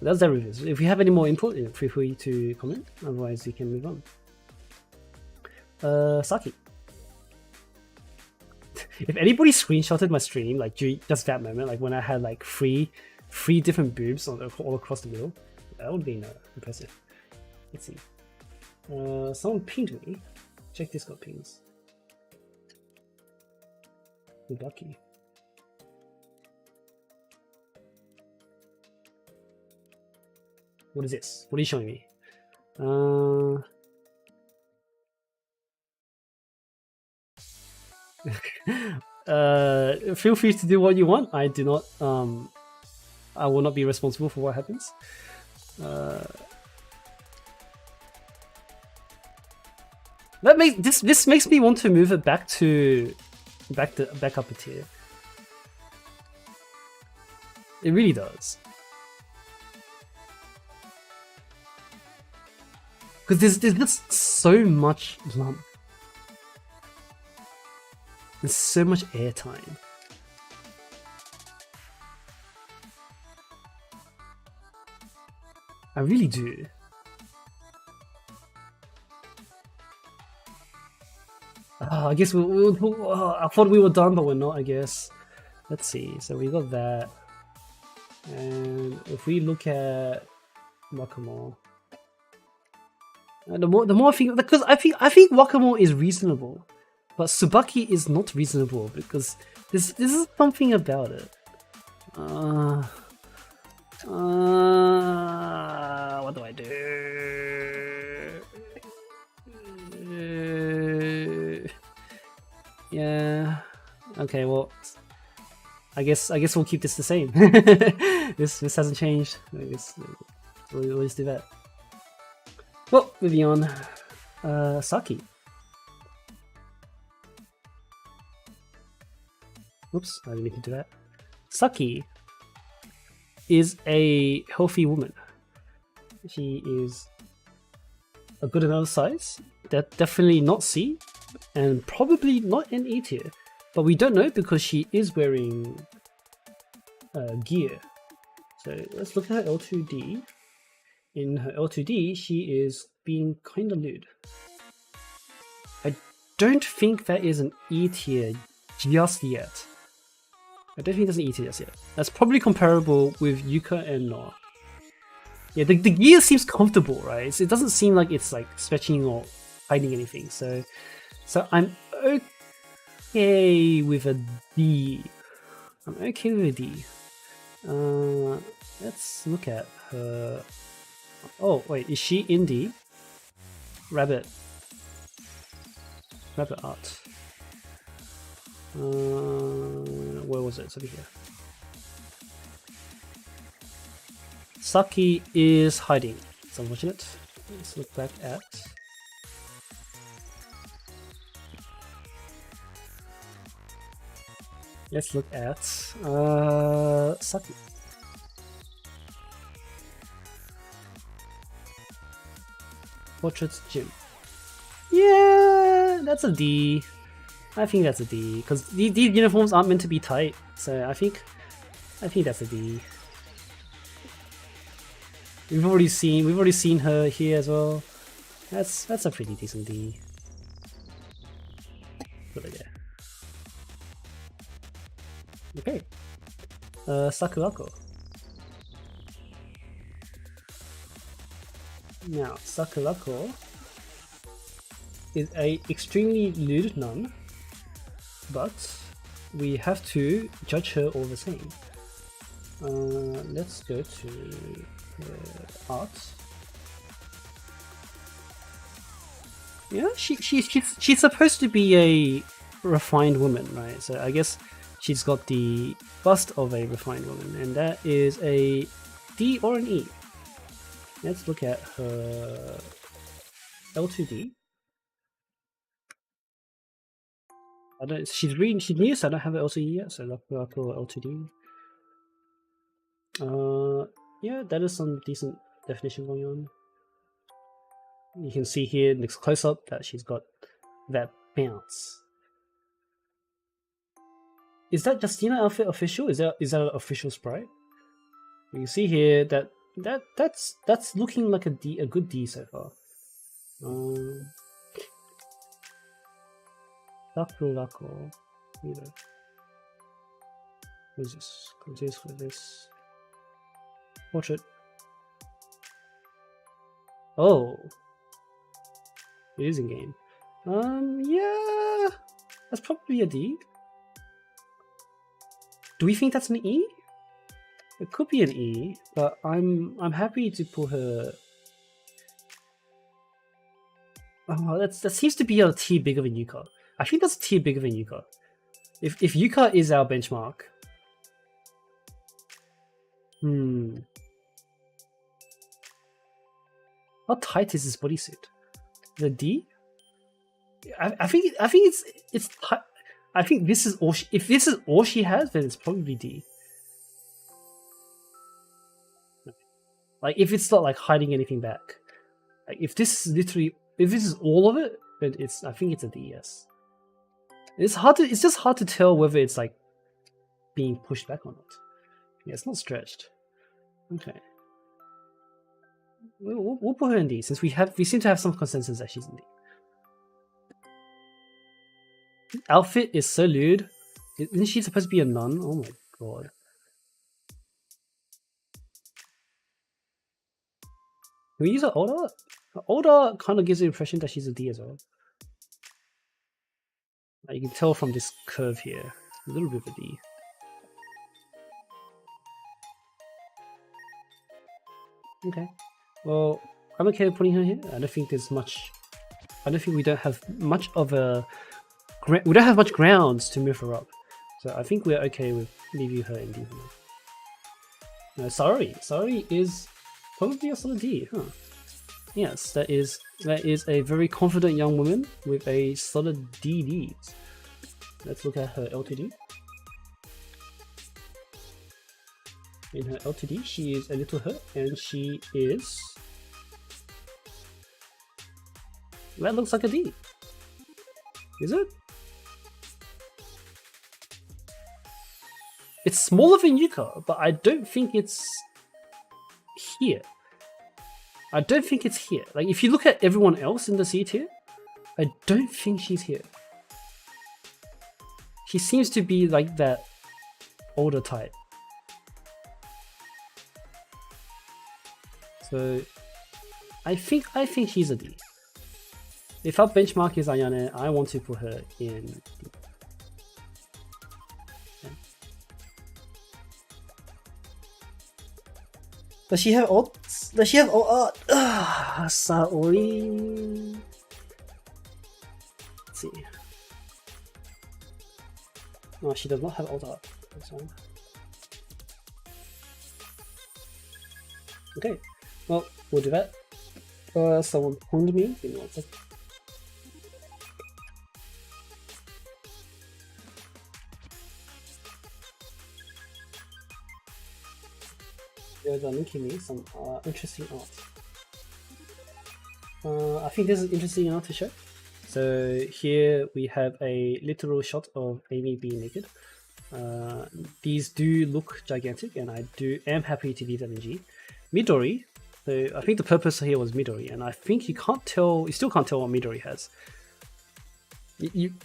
[SPEAKER 1] That's their reviews. If you have any more input, feel free to comment. Otherwise, we can move on. Saki. If anybody screenshotted my stream, like just that moment, like when I had like three different boobs all across the middle, that would be impressive. Let's see. Someone pinged me. Check Discord pings. Lucky. What is this? What are you showing me? Feel free to do what you want. I do not. I will not be responsible for what happens. This makes me want to move it back up a tier. It really does. Because there's just so much lump. There's so much airtime. I really do. I guess I thought we were done, but we're not, I guess. Let's see. So we got that. And if we look at Whack-A-Mole, the more I think, because I think Whack-A-Mole is reasonable, but Tsubaki is not reasonable because this is something about it. What do I do? Yeah. Okay. Well, I guess we'll keep this the same. This hasn't changed. I guess we'll just do that. Well, moving on. Saki. Oops, I didn't mean to do that. Saki is a healthy woman. She is a good enough size. Definitely not C, and probably not in E tier. But we don't know because she is wearing gear. So let's look at her L2D. In her L2D, she is being kind of lewd. I don't think that is an E tier just yet. I don't think that's an E tier just yet. That's probably comparable with Yuka and Noah. Yeah, the gear seems comfortable, right? It doesn't seem like it's like stretching or hiding anything. So I'm okay with a D. I'm okay with a D. Let's look at her. Oh wait, is she indie? Rabbit art. Where was it? It's over here. Saki is hiding. It's unfortunate. Let's look back at. Let's look at Saki. Portraits Gym. Yeah, that's a D. I think that's a D because these uniforms aren't meant to be tight. So I think that's a D. We've already seen her here as well. That's a pretty decent D. Put it there. Okay. Sakurako. Now, Sakurako is a extremely lewd nun, but we have to judge her all the same. Let's go to art. Yeah, she's supposed to be a refined woman, right? So I guess she's got the bust of a refined woman, and that is a D or an E. Let's look at her L2D. She's new, so I don't have an L2D yet, so I'll call L2D. Yeah, that is some decent definition going on. You can see here in this close up that she's got that bounce. Is that Justina outfit official? Is that an official sprite? You can see here that that's looking like a good D so far. Sakurako. What is this? Continues with this. Portrait. Oh. It is in game. Yeah. That's probably a D. Do we think that's an E? It could be an E, but I'm happy to put her. Oh, that seems to be a tier bigger than Yuka. I think that's a tier bigger than Yuka. If Yuka is our benchmark. How tight is this bodysuit? The D? I think it's tight. I think this is all. If this is all she has, then it's probably D. Like if it's not like hiding anything back. Like if this is literally, if this is all of it, then it's. I think it's a D. Yes. It's hard to. It's just hard to tell whether it's like being pushed back or not. Yeah, it's not stretched. Okay. We'll put her in D since we seem to have some consensus that she's in D. Outfit is so lewd. Isn't she supposed to be a nun? Oh my god. Can we use her older? Her older kind of gives the impression that she's a D as well. You can tell from this curve here. A little bit of a D. Okay. Well, I'm okay with putting her here. I don't think there's much. I don't think we don't have much of a. We don't have much grounds to move her up, so I think we're okay with leaving her in D. No, sorry is probably a solid D, huh? Yes, that is a very confident young woman with a solid DD. Let's look at her L2D. In her L2D, she is a little hurt, and she is. That looks like a D. Is it? It's smaller than Yuka, but I don't think it's here. I don't think it's here. Like, if you look at everyone else in the C tier, I don't think she's here. She seems to be like that older type. So, I think she's a D. If our benchmark is Ayane, I want to put her in D. Does she have ults? Does she have ult? Saori. Let's see. No, she does not have ult art. Okay, well, we'll do that. Someone pwned me. Give me 1 second. They're linking me some interesting art. I think this is interesting art to show. So here we have a literal shot of Amy being naked. These do look gigantic, and I am happy to leave them in G. Midori. So I think the purpose here was Midori, and I think you still can't tell what Midori has.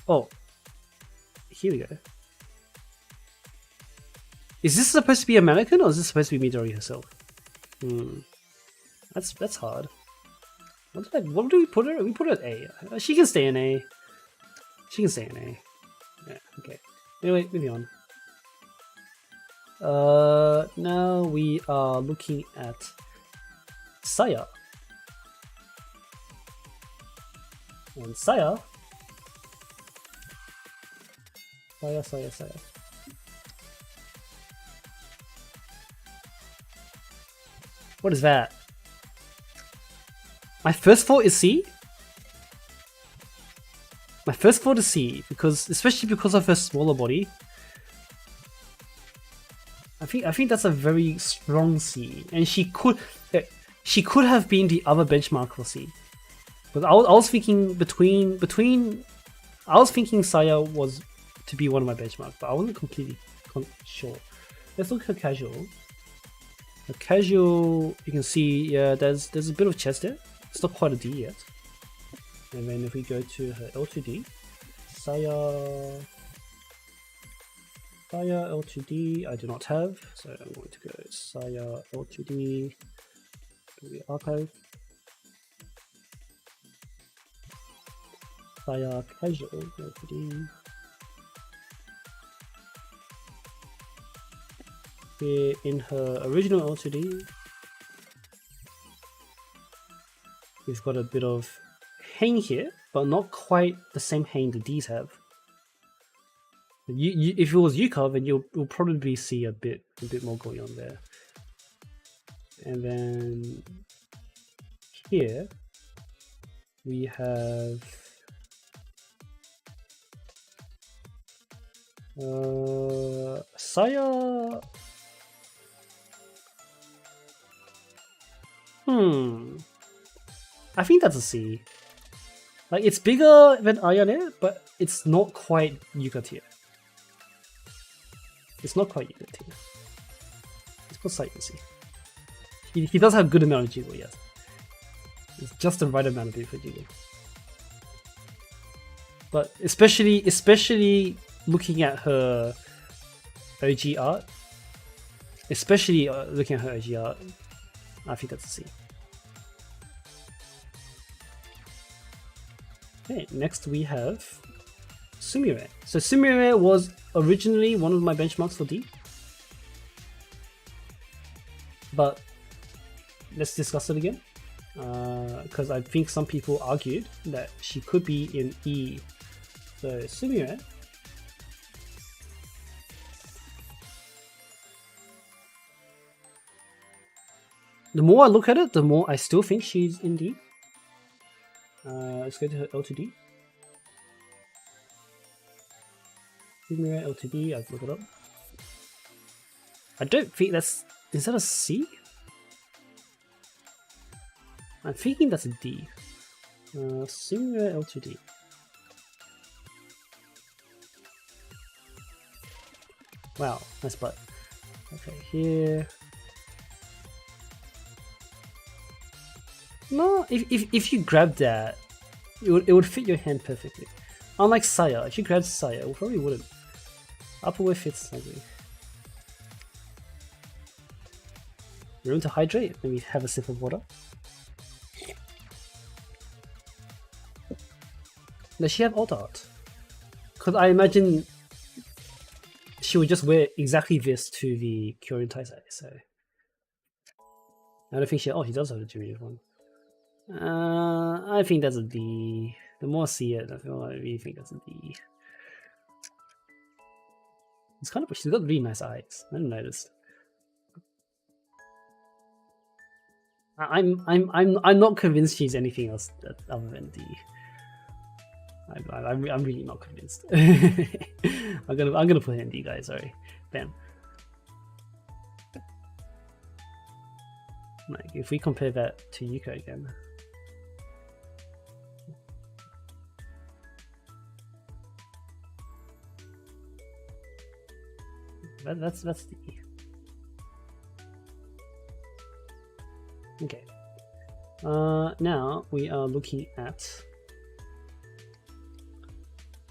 [SPEAKER 1] Oh, here we go. Is this supposed to be a mannequin, or is this supposed to be Midori herself? That's hard. What do we put her? We put her at A. She can stay in A. She can stay in A. Yeah, okay. Anyway, moving on. Now we are looking at Saya. And Saya. Saya. What is that? My first thought is C. My first thought is C, especially because of her smaller body. I think that's a very strong C, and she could have been the other benchmark for C. But I was thinking I was thinking Saya was to be one of my benchmarks, but I wasn't completely sure. Let's look at her casual. The casual, you can see, yeah, there's a bit of chest there. It's not quite a D yet. And then if we go to her L2D, Saya L2D I do not have, so I'm going to go Saya L2D, archive, Saya casual L2D. here in her original L2D, we've got a bit of hang here, but not quite the same hang the Ds have. If it was UCOV, then you'll probably see a bit more going on there. And then here we have Saya. I think that's a C. Like, it's bigger than Ayane, but it's not quite Yuka tier. It's not quite Yuka tier. Let's put Saya in C. He does have a good amount of jiggle, yes. It's just the right amount of it for jiggle. But especially looking at her OG art, I think that's a C. Okay, next we have Sumire. So Sumire was originally one of my benchmarks for D. But let's discuss it again. Because I think some people argued that she could be in E. So Sumire. The more I look at it, the more I still think she's in D. Let's go to her L2D. Sumire L2D, I've looked it up. I don't think that's... Is that a C? I'm thinking that's a D. Sumire L2D. Wow, nice butt. Okay, here. No, if you grab that, it would fit your hand perfectly. Unlike Saya, if you grab Saya, it probably wouldn't. Upperwear fits snugly. Room to hydrate. Let me have a sip of water. Does she have alt art? Because I imagine she would just wear exactly this to the Kyorin Taisai, so I don't think she. Oh, she does have a junior one. I think that's a D. The more I see it, I really think that's a D. It's kind of. She's got really nice eyes. I didn't notice. I'm not convinced she's anything else other than D. I'm really not convinced. I'm gonna put her in D, guys. Sorry, bam. Like if we compare that to Yuka again. That's the okay. Now we are looking at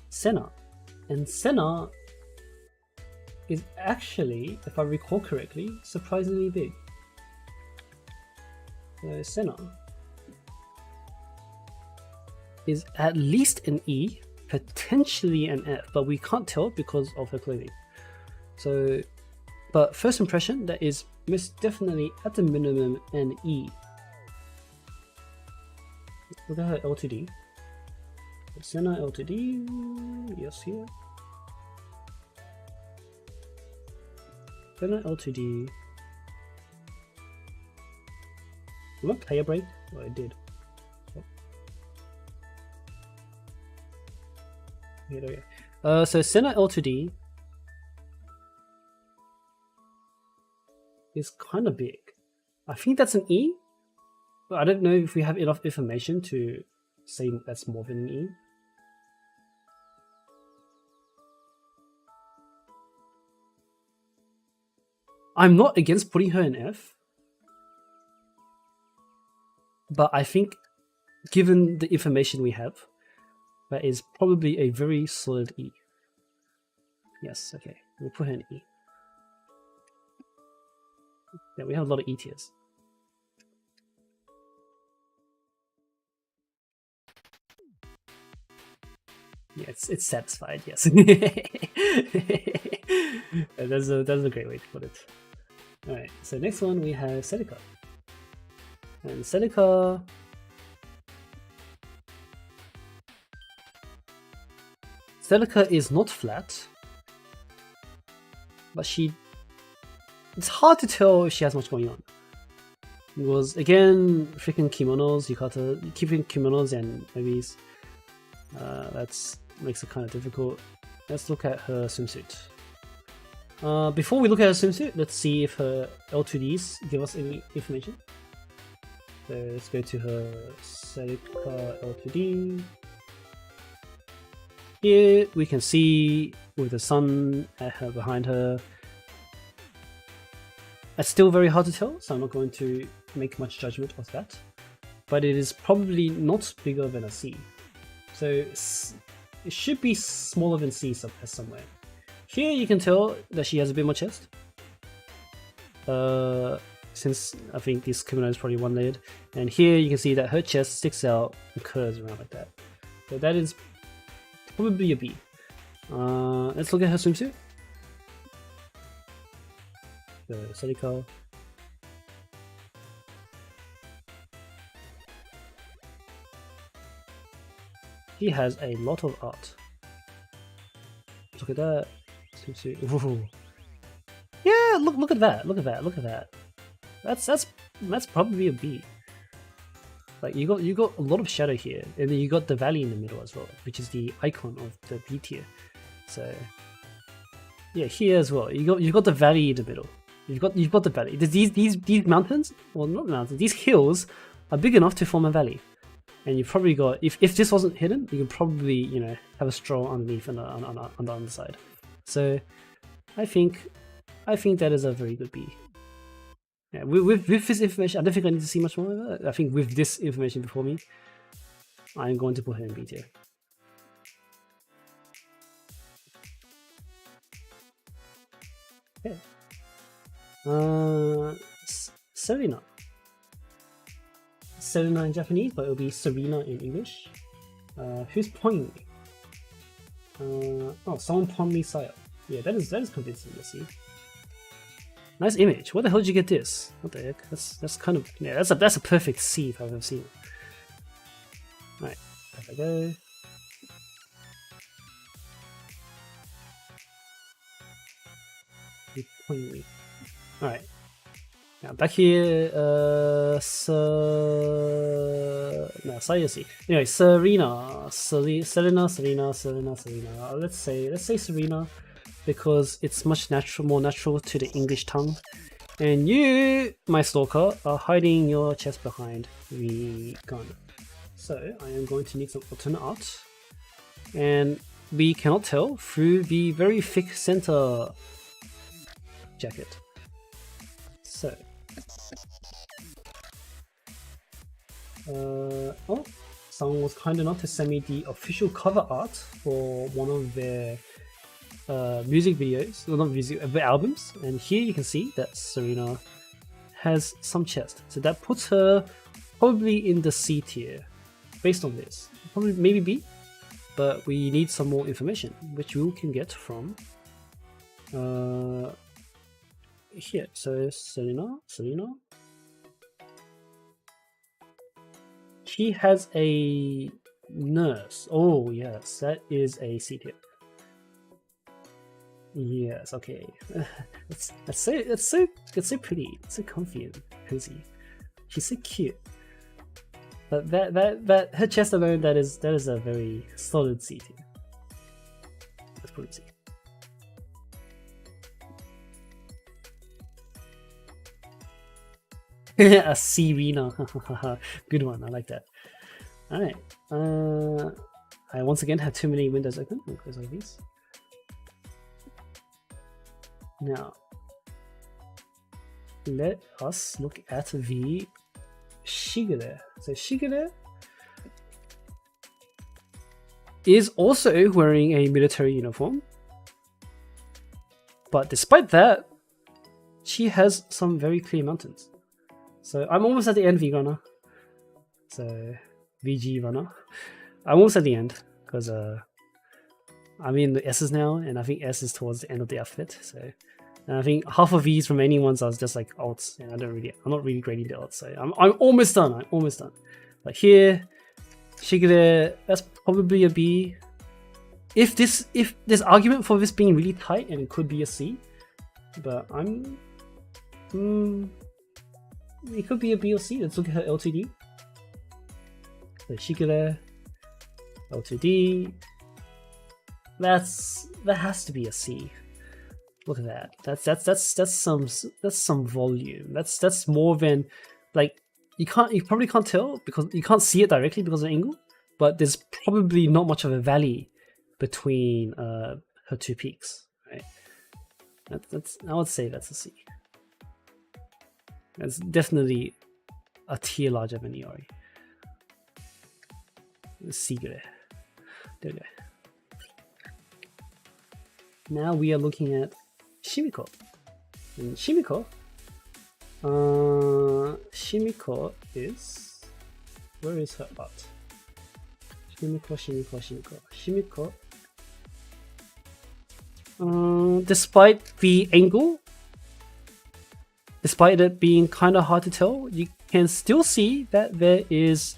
[SPEAKER 1] Senna, and Senna is actually, if I recall correctly, surprisingly big. So Senna is at least an E, potentially an F, but we can't tell because of her clothing. So, but first impression, that is most definitely at the minimum an E. Look at her L2D. Senna L2D, yes here. Senna L2D. Will I play a break? Oh, I did. Here we go. So Senna L2D is kind of big. I think that's an E, but I don't know if we have enough information to say that's more than an E. I'm not against putting her in F, but I think given the information we have, that is probably a very solid E. Yes, okay, we'll put her in E. Yeah, we have a lot of E tiers. Yeah, it's satisfied, yes. That's a great way to put it. Alright, so next one we have Seneca. And Seneca is not flat, but it's hard to tell if she has much going on. Because again, freaking kimonos, yukata, keeping kimonos and maybe that makes it kind of difficult. Let's look at her swimsuit. Before we look at her swimsuit, let's see if her L2Ds give us any information. So let's go to her Seneca L2D. Here we can see with the sun behind her. It's still very hard to tell, so I'm not going to make much judgment of that. But it is probably not bigger than a C. So it should be smaller than C somewhere. Here you can tell that she has a bit more chest. Since I think this kimono is probably one-layered. And here you can see that her chest sticks out and curves around like that. So that is probably a B. Let's look at her swimsuit. The Seneca. She has a lot of art. Look at that. Ooh. Yeah, look at that. Look at that. That's probably a B. Like you got a lot of shadow here, and then you got the valley in the middle as well, which is the icon of the B tier. So yeah, here as well. You got the valley in the middle. You've got the valley. These mountains, well not mountains, these hills are big enough to form a valley. And you've probably got, if this wasn't hidden, you could probably, you know, have a stroll underneath on the underside. So I think that is a very good B. Yeah, with this information, I don't think I need to see much more of it. I think with this information before me, I'm going to put her in B tier. Okay. Serena. Serena in Japanese, but it'll be Serena in English. Who's pointing me? Oh, someone pawned me Saya. Yeah, that is convincing to see. Nice image. Where the hell did you get this? What the heck? That's kind of, yeah. That's a perfect C if I've ever seen it. All right, there we go. Keep pointing me. All right. Now back here, Saya C. Anyway, Serena. Let's say Serena, because it's much more natural to the English tongue. And you, my stalker, are hiding your chest behind the gun. So I am going to need some alternate art, and we cannot tell through the very thick center jacket. So. Oh, someone was kind enough to send me the official cover art for one of their music videos, well, not music, the albums. And here you can see that Serena has some chest, so that puts her probably in the C tier based on this. Probably maybe B, but we need some more information, which we can get from here. So Serena. She has a nurse. Oh yes, that is a C tier. Yes, okay. It's so pretty. It's so comfy and cozy. She's so cute. But that her chest alone, that is a very solid C tier. Let's put it C. A Serena. Good one, I like that. Alright. I once again have too many windows open. I'll close all these. Now, let us look at the Shigure. So Shigure is also wearing a military uniform. But despite that, she has some very clear mountains. So I'm almost at the end, V-Runner. So VG Runner. I'm almost at the end because I'm in the S's now, and I think S is towards the end of the outfit. So And I think half of these remaining ones are just like alts, and I'm not really grading the alts. So I'm almost done. I'm almost done. But here, Shigure, that's probably a B. If there's argument for this being really tight, and it could be a C, but it could be a B or C. Let's look at her L2D. So Shigure, L2D. That has to be a C. Look at that. That's some volume. That's more than, like, you probably can't tell because you can't see it directly because of the angle, but there's probably not much of a valley between her two peaks, right? I would say that's a C. That's definitely a tier larger than Iori. C. There we go. Now we are looking at Shimiko. And Shimiko is, where is her art? Shimiko. Despite the angle, despite it being kind of hard to tell, you can still see that there is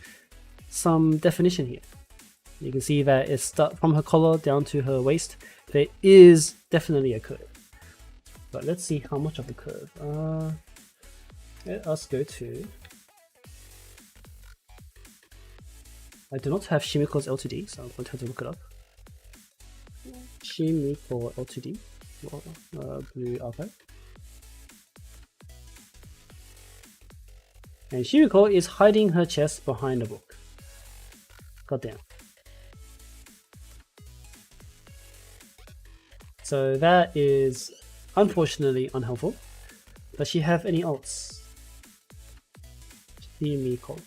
[SPEAKER 1] some definition here. You can see that it's from her collar down to her waist. There is definitely a curve. But let's see how much of a curve. Let us go to... I do not have Shimiko's L2D, so I'm going to have to look it up. Shimiko L2D, blue archive. And Shimiko is hiding her chest behind a book. Goddamn. So that is unfortunately unhelpful. Does she have any alts? Shimiko.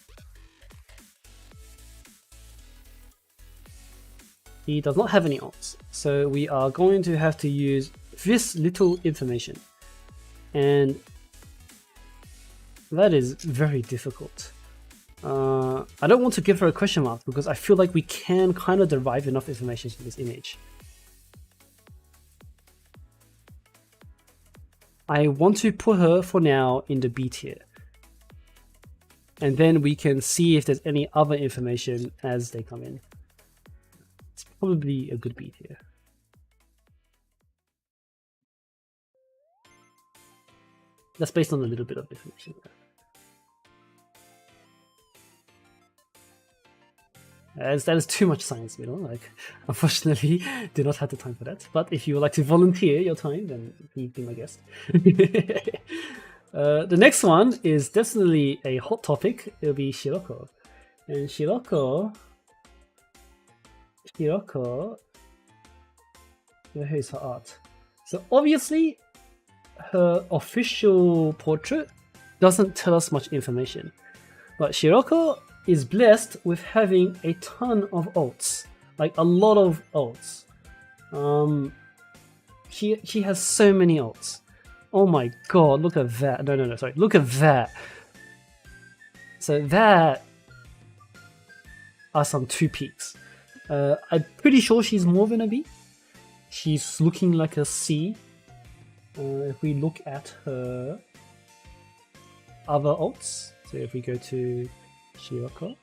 [SPEAKER 1] He does not have any alts. So we are going to have to use this little information. And that is very difficult. I don't want to give her a question mark because I feel like we can kind of derive enough information from this image. I want to put her for now in the B tier. And then we can see if there's any other information as they come in. It's probably a good B tier. That's based on a little bit of information. That is too much science, you know. Like, unfortunately, do not have the time for that. But if you would like to volunteer your time, then be my guest. The next one is definitely a hot topic. It'll be Shiroko, and Shiroko. Where is her art? So obviously, her official portrait doesn't tell us much information, but Shiroko is blessed with having a ton of alts, like a lot of alts. She has so many alts. Oh my god, look at that. No, sorry, look at that. So that are some two peaks. I'm pretty sure she's more than a B. She's looking like a C. If we look at her other alts, so if we go to Shiroko,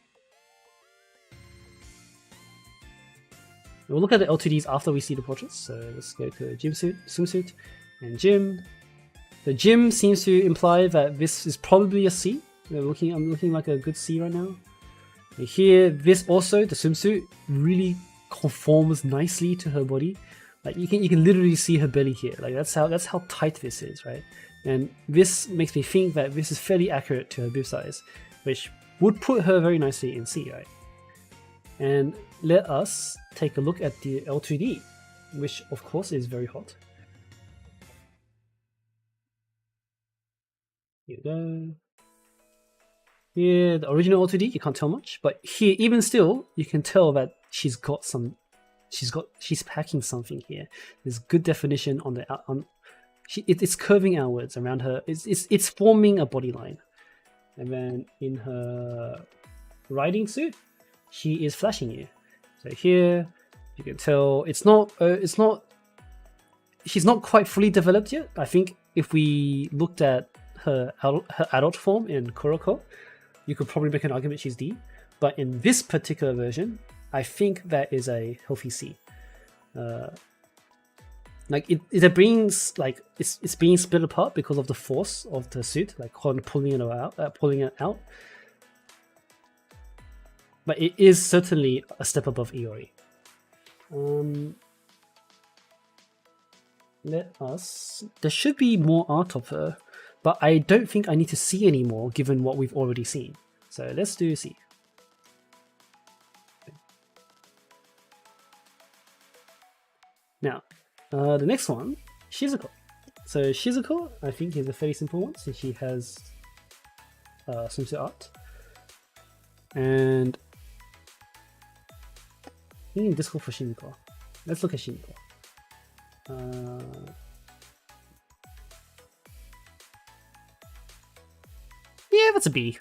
[SPEAKER 1] we'll look at the L2Ds after we see the portraits. So let's go to gym suit, swimsuit, and gym. The gym seems to imply that this is probably a C. I'm looking like a good C right now. And here, this also, the swimsuit really conforms nicely to her body. Like you can literally see her belly here. Like that's how tight this is, right? And this makes me think that this is fairly accurate to her boob size, which would put her very nicely in C, right? And let us take a look at the L2D, which of course is very hot. Here we go. Here, the original L2D, you can't tell much, but here, even still, you can tell that she's packing something here. There's good definition on the it's curving outwards around her. It's forming a body line. And then in her riding suit, she is flashing you. So here you can tell it's not she's not quite fully developed yet. I think if we looked at her adult form in Kuroko, you could probably make an argument she's D. But in this particular version, I think that is a healthy C. Like it brings like it's being split apart because of the force of the suit, like pulling it out. But it is certainly a step above Iori. There should be more art of her, but I don't think I need to see any more given what we've already seen. So let's do C. Now, the next one, Shizuko. So Shizuko, I think, is a fairly simple one since she has swimsuit art. And I think this go for Shiniko. Let's look at Shiniko. Yeah, that's a B.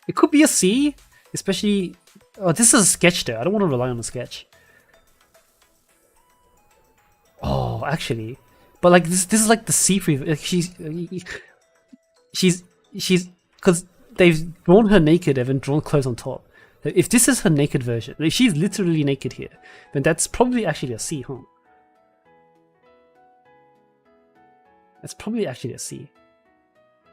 [SPEAKER 1] It could be a C, especially. Oh, this is a sketch though. I don't want to rely on a sketch. Oh, actually, but like this is like the C free. Like she's because they've drawn her naked and then drawn clothes on top. If this is her naked version, if she's literally naked here, then that's probably actually a C, huh? That's probably actually a C.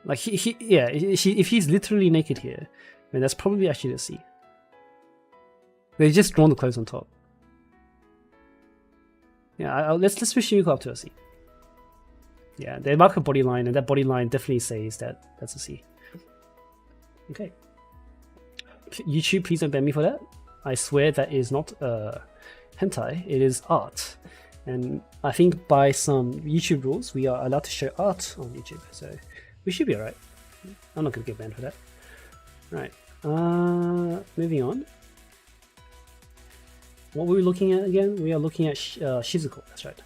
[SPEAKER 1] Like if he's literally naked here, then that's probably actually a C. They just drawn the clothes on top. Yeah, let's push Yumiko up to a C. Yeah, they mark a body line, and that body line definitely says that that's a C. Okay. YouTube, please don't ban me for that. I swear that is not hentai, it is art. And I think by some YouTube rules, we are allowed to show art on YouTube, so we should be alright. I'm not going to get banned for that. Right, moving on. What were we looking at again? We are looking at Shizuko, that's right.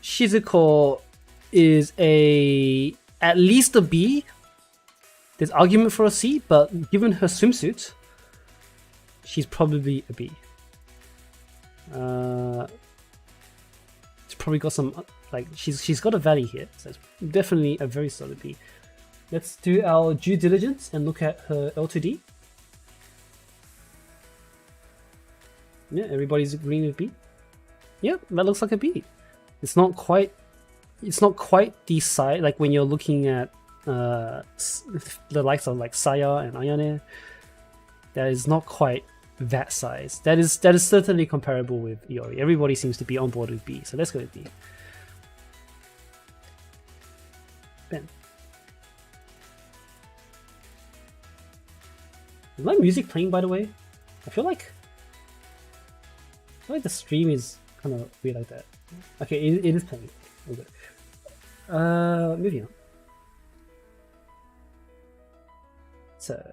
[SPEAKER 1] Shizuko is at least a B. There's argument for a C, but given her swimsuit, she's probably a B. She's probably got some, like, she's got a valley here, so it's definitely a very solid B. Let's do our due diligence and look at her L2D. Yeah, everybody's agreeing with B. Yep, that looks like a B. It's not quite the size, like when you're looking at the likes of like Saya and Ayane. That is not quite that size. That is certainly comparable with Iori. Everybody seems to be on board with B, so let's go with B. Ben. Is my music playing, by the way? I feel like the stream is kind of weird like that. Okay, it is playing. Okay. Moving on. So,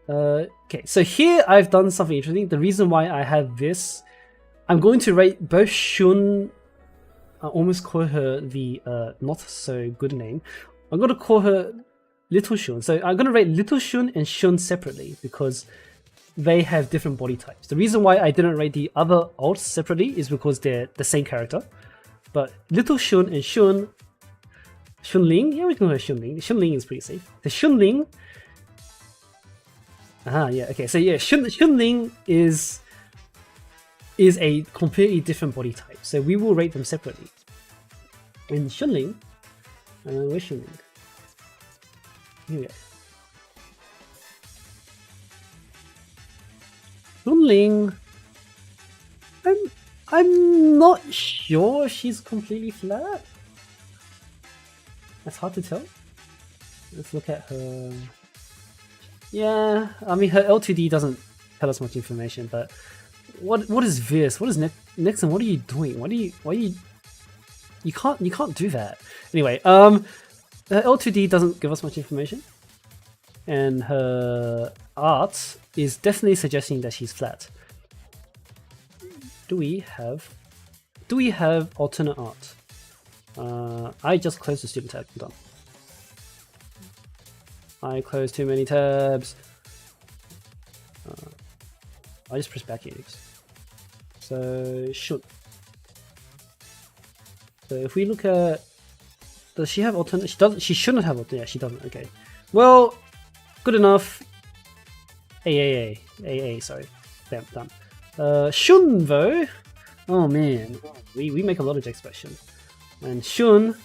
[SPEAKER 1] okay, so here I've done something interesting. The reason why I have this, I'm going to rate both Shun. I almost call her the not so good name. I'm going to call her Little Shun. So I'm going to rate Little Shun and Shun separately because they have different body types. The reason why I didn't rate the other alts separately is because they're the same character. But Little Shun and Shunling, yeah, we can call her Shunling. Shunling is pretty safe. The Shunling, yeah, okay. So yeah, Shunling is a completely different body type. So we will rate them separately. And Shunling, where's Shunling? Here we go. Shunling, I'm not sure she's completely flat. That's hard to tell. Let's look at her. Yeah, I mean her L2D doesn't tell us much information, but what is this? What is Nixon? What are you doing? You can't do that. Anyway, her L2D doesn't give us much information, and her art is definitely suggesting that she's flat. Do we have alternate art? I just closed the student tab. I'm done. I closed too many tabs. I just press backwards. So should. So if we look at, does she have alternate? She doesn't. She shouldn't have alternate. Yeah, she doesn't. Okay. Well, good enough. AA. Sorry. Damn, done. Shun though. Oh man, we make a lot of expression. And Shun,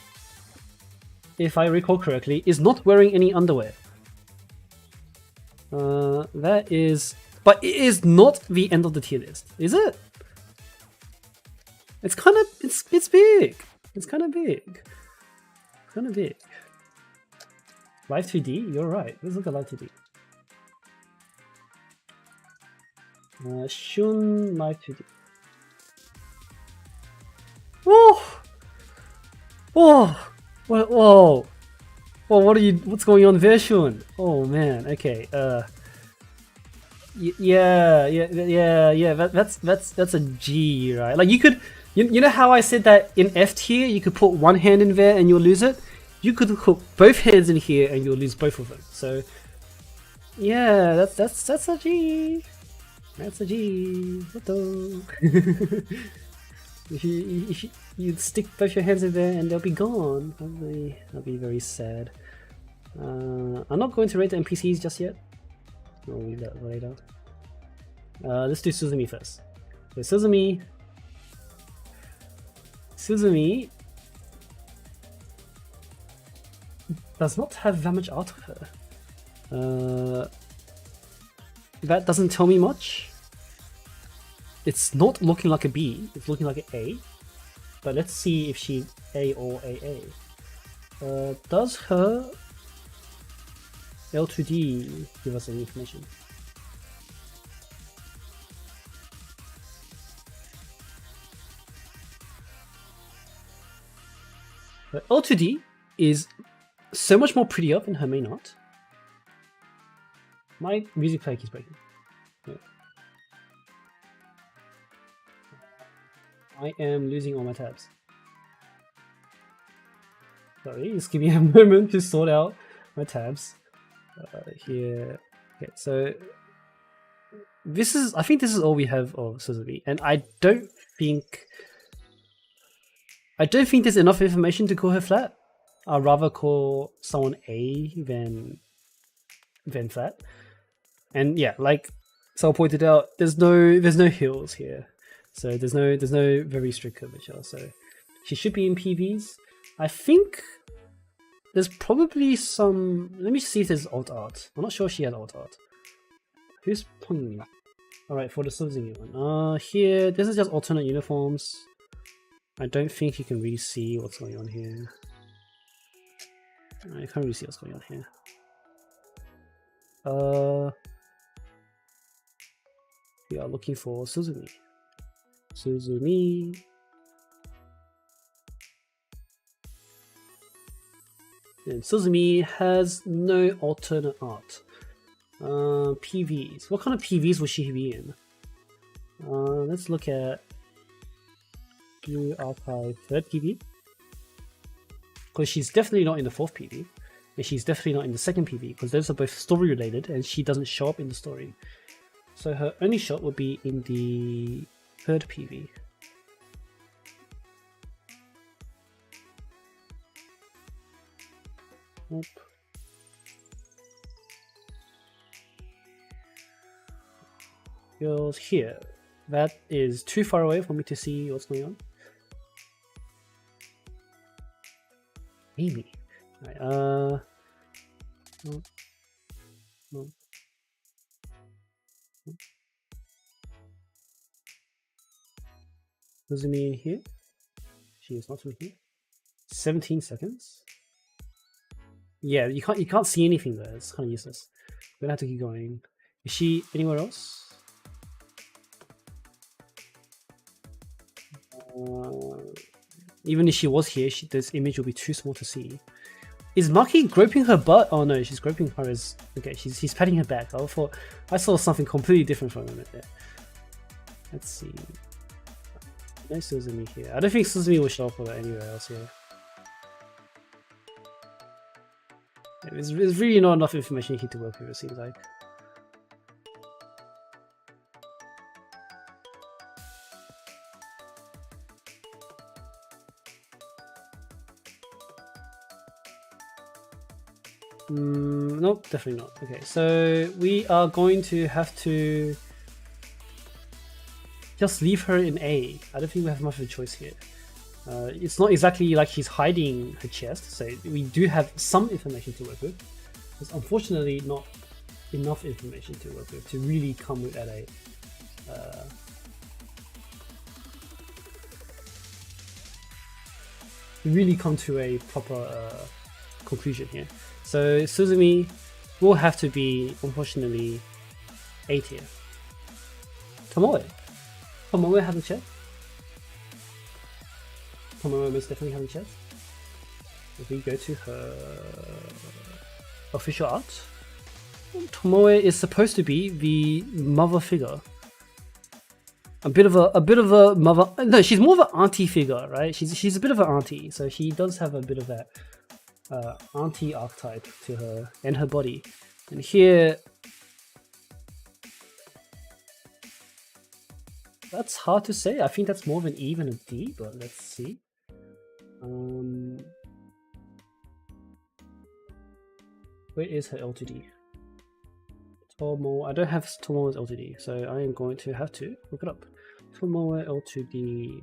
[SPEAKER 1] if I recall correctly, is not wearing any underwear. That is, but it is not the end of the tier list, is it? It's kind of, it's big. It's kind of big. Kind of big. Live 2D, you're right. Let's look at Live 2D. Shun Live 2D. Oh! Oh! Whoa! Whoa! What are you? What's going on there, Shun? Oh man. Okay. Yeah. That's a G, right? Like you could, you know how I said that in F tier you could put one hand in there and you'll lose it. You could put both hands in here and you'll lose both of them. So yeah, that's a G. That's a G. What the? If you stick both your hands in there and they'll be gone. That'll be very sad. I'm not going to rate the NPCs just yet. I'll leave that for later. Let's do Suzumi first. So Suzumi does not have that much art of her. That doesn't tell me much. It's not looking like a B, it's looking like an A. But let's see if she's A or AA. Does her L2D give us any information? Her L2D is so much more prettier than her main art. My music player keeps breaking. Yeah. I am losing all my tabs. Sorry, just give me a moment to sort out my tabs. Here. Okay, so this is, I think this is all we have of Suzumi, and I don't think there's enough information to call her flat. I'd rather call someone A than flat. And yeah, like Sal pointed out, there's no hills here, so there's no very strict curvature. So she should be in PVs. I think there's probably some. Let me see if there's alt art. I'm not sure if she had alt art. Who's pointing me? All right, for the Suzumi one. Here, this is just alternate uniforms. I don't think you can really see what's going on here. I can't really see what's going on here. We are looking for Suzumi. And Suzumi has no alternate art. PVs. What kind of PVs will she be in? Let's look at Blue Archive 3rd PV. Because she's definitely not in the 4th PV. And she's definitely not in the 2nd PV, because those are both story related and she doesn't show up in the story. So her only shot would be in the 3rd PV. Nope. Goes here. That is too far away for me to see what's going on. Maybe. Right, no. Suzumi in here. She is not in here. 17 seconds. Yeah, you can't see anything there. It's kind of useless. We're gonna have to keep going. Is she anywhere else? Even if she was here, this image will be too small to see. Is Maki groping her butt? Oh no, she's groping her as... Okay, he's patting her back. I saw something completely different for a minute there. Let's see. No Suzumi here. I don't think Suzumi will show up for that anywhere else here. There's really not enough information here to work with, it seems like. Nope, definitely not. Okay, so we are going to have to just leave her in A. I don't think we have much of a choice here. It's not exactly like she's hiding her chest, so we do have some information to work with. There's unfortunately not enough information to work with to really come at a really come to a proper conclusion here. So Suzumi will have to be, unfortunately, A tier. Tomoe has a chest. Tomoe most definitely has a chest. If we go to her official art, Tomoe is supposed to be the mother figure. A bit of a mother. No, she's more of an auntie figure, right? She's a bit of an auntie, so she does have a bit of that auntie archetype to her and her body. And here, that's hard to say. I think that's more of an E than a D, but let's see. Where is her L2D? Tomoe. I don't have Tomoe's L2D, so I am going to have to look it up. Tomoe L2D.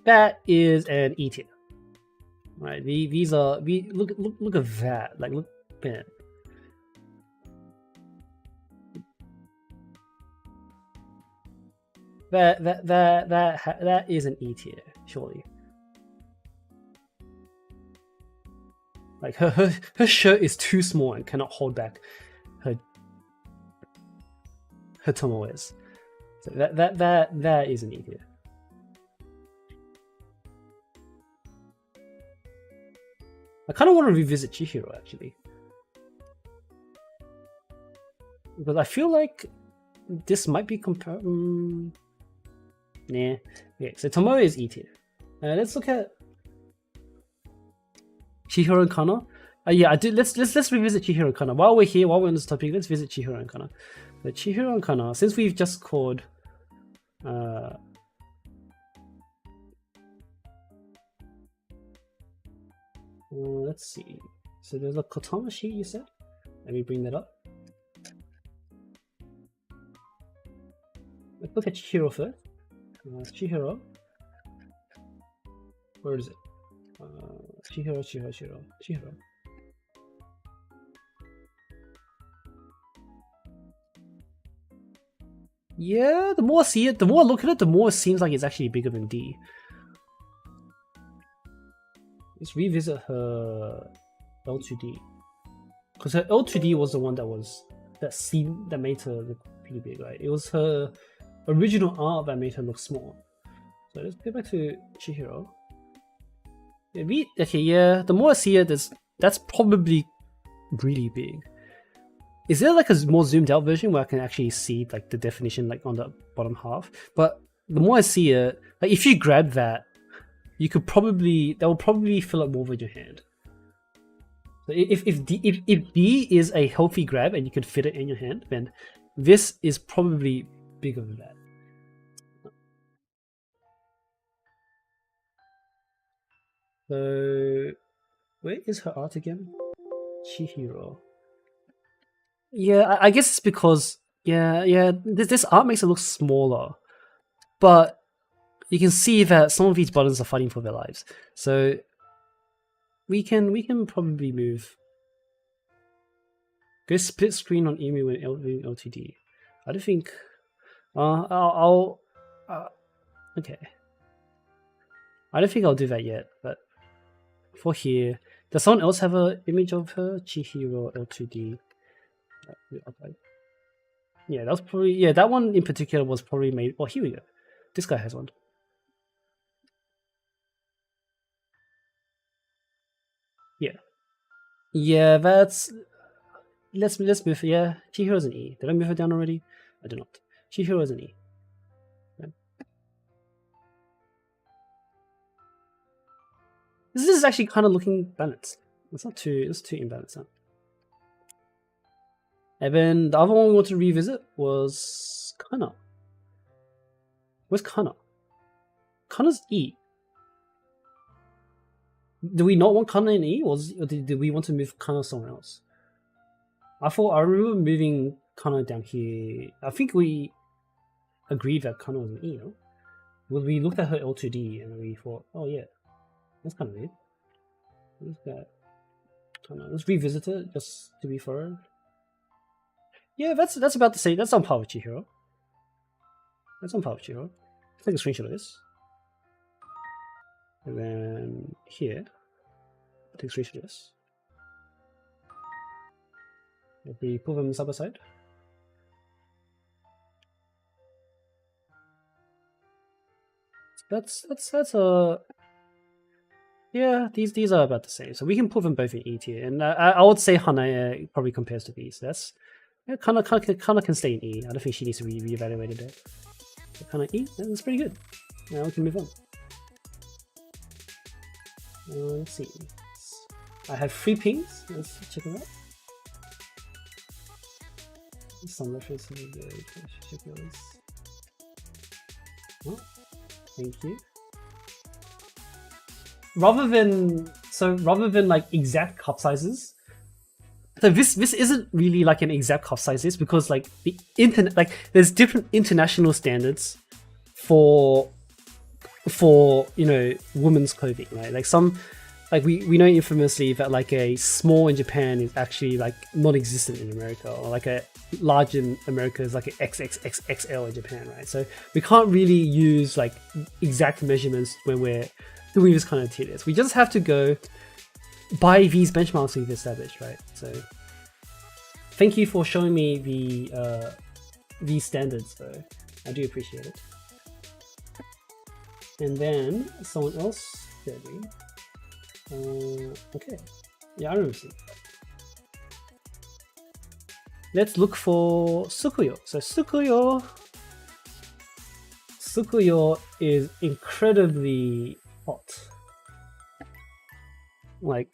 [SPEAKER 1] That is an E tier. Right, these are look at that. Like, look, man. That is an E tier, surely. Like her shirt is too small and cannot hold back her Tomoe's. So that is an E tier. I kind of want to revisit Chihiro actually, because I feel like this might be comparable. Nah. Okay, so Tomoe is E tier. Let's look at Chihiro and Kana. Yeah, I did. Let's revisit Chihiro and Kana while we're here. While we're on this topic, let's visit Chihiro and Kana. So Chihiro and Kana, since we've just called. Let's see. So there's a Kotama sheet you said. Let me bring that up. Let's look at Chihiro first. Chihiro. Where is it? Chihiro. Yeah, the more I see it, the more I look at it, the more it seems like it's actually bigger than D. Let's revisit her L2D, because her L2D was the one that made her look pretty big, right? It was her original art that made her look small. So let's go back to Chihiro. Yeah, the more I see it, that's probably really big. Is there like a more zoomed out version where I can actually see like the definition like on the bottom half? But the more I see it, like if you grab that, that will probably fill up more with your hand. So if D is a healthy grab and you can fit it in your hand, then this is probably bigger than that. So where is her art again? Chihiro. Yeah, I guess it's because this art makes it look smaller, but you can see that some of these buttons are fighting for their lives. So we can probably move. Go split screen on Emu and L2D. I don't think. Okay. I don't think I'll do that yet, but for here, does someone else have an image of her? Chihiro L2D. Yeah, that was probably that one in particular was probably made. Oh, here we go. This guy has one. Yeah, that's. Let's move. Yeah, Chihiro's an E. Did I move her down already? I did not. Chihiro's an E. This is actually kind of looking balanced. It's not too imbalanced. Huh? And then the other one we want to revisit was Kana. Where's Kana? Kana's E. Do we not want Kana in E, or did we want to move Kana somewhere else? I remember moving Kana down here. I think we agreed that Kana was an E, no? Well, we looked at her L2D and we thought, oh yeah, that's kind of weird. Let's revisit it just to be thorough. Yeah, that's about the same. That's on par with Chihiro. That's on par with Chihiro. Take a screenshot of this. And then here, take a screenshot of this. If we put them side by side. That's yeah, these are about the same. So we can put them both in E tier. And I would say Hanaya probably compares to these. That's Kana can stay in E. I don't think she needs to be reevaluated there. So Kana E, that's pretty good. Now we can move on. Let's see. I have 3 pings. Let's check them out. Some references. Check those. Oh, thank you. Rather than like exact cup sizes. So this isn't really like an exact cup sizes because like there's different international standards for women's clothing, right? Like we know infamously that like a small in Japan is actually like non-existent in America, or like a large in America is like an XXXXL in Japan, right? So we can't really use like exact measurements when we're doing this kind of tier list. We just have to go by these benchmarks we've established, right? So thank you for showing me these standards though. I do appreciate it. And then someone else said okay. Yeah, I remember seeing that. Let's look for Sukuyo. So Sukuyo is incredibly hot. Like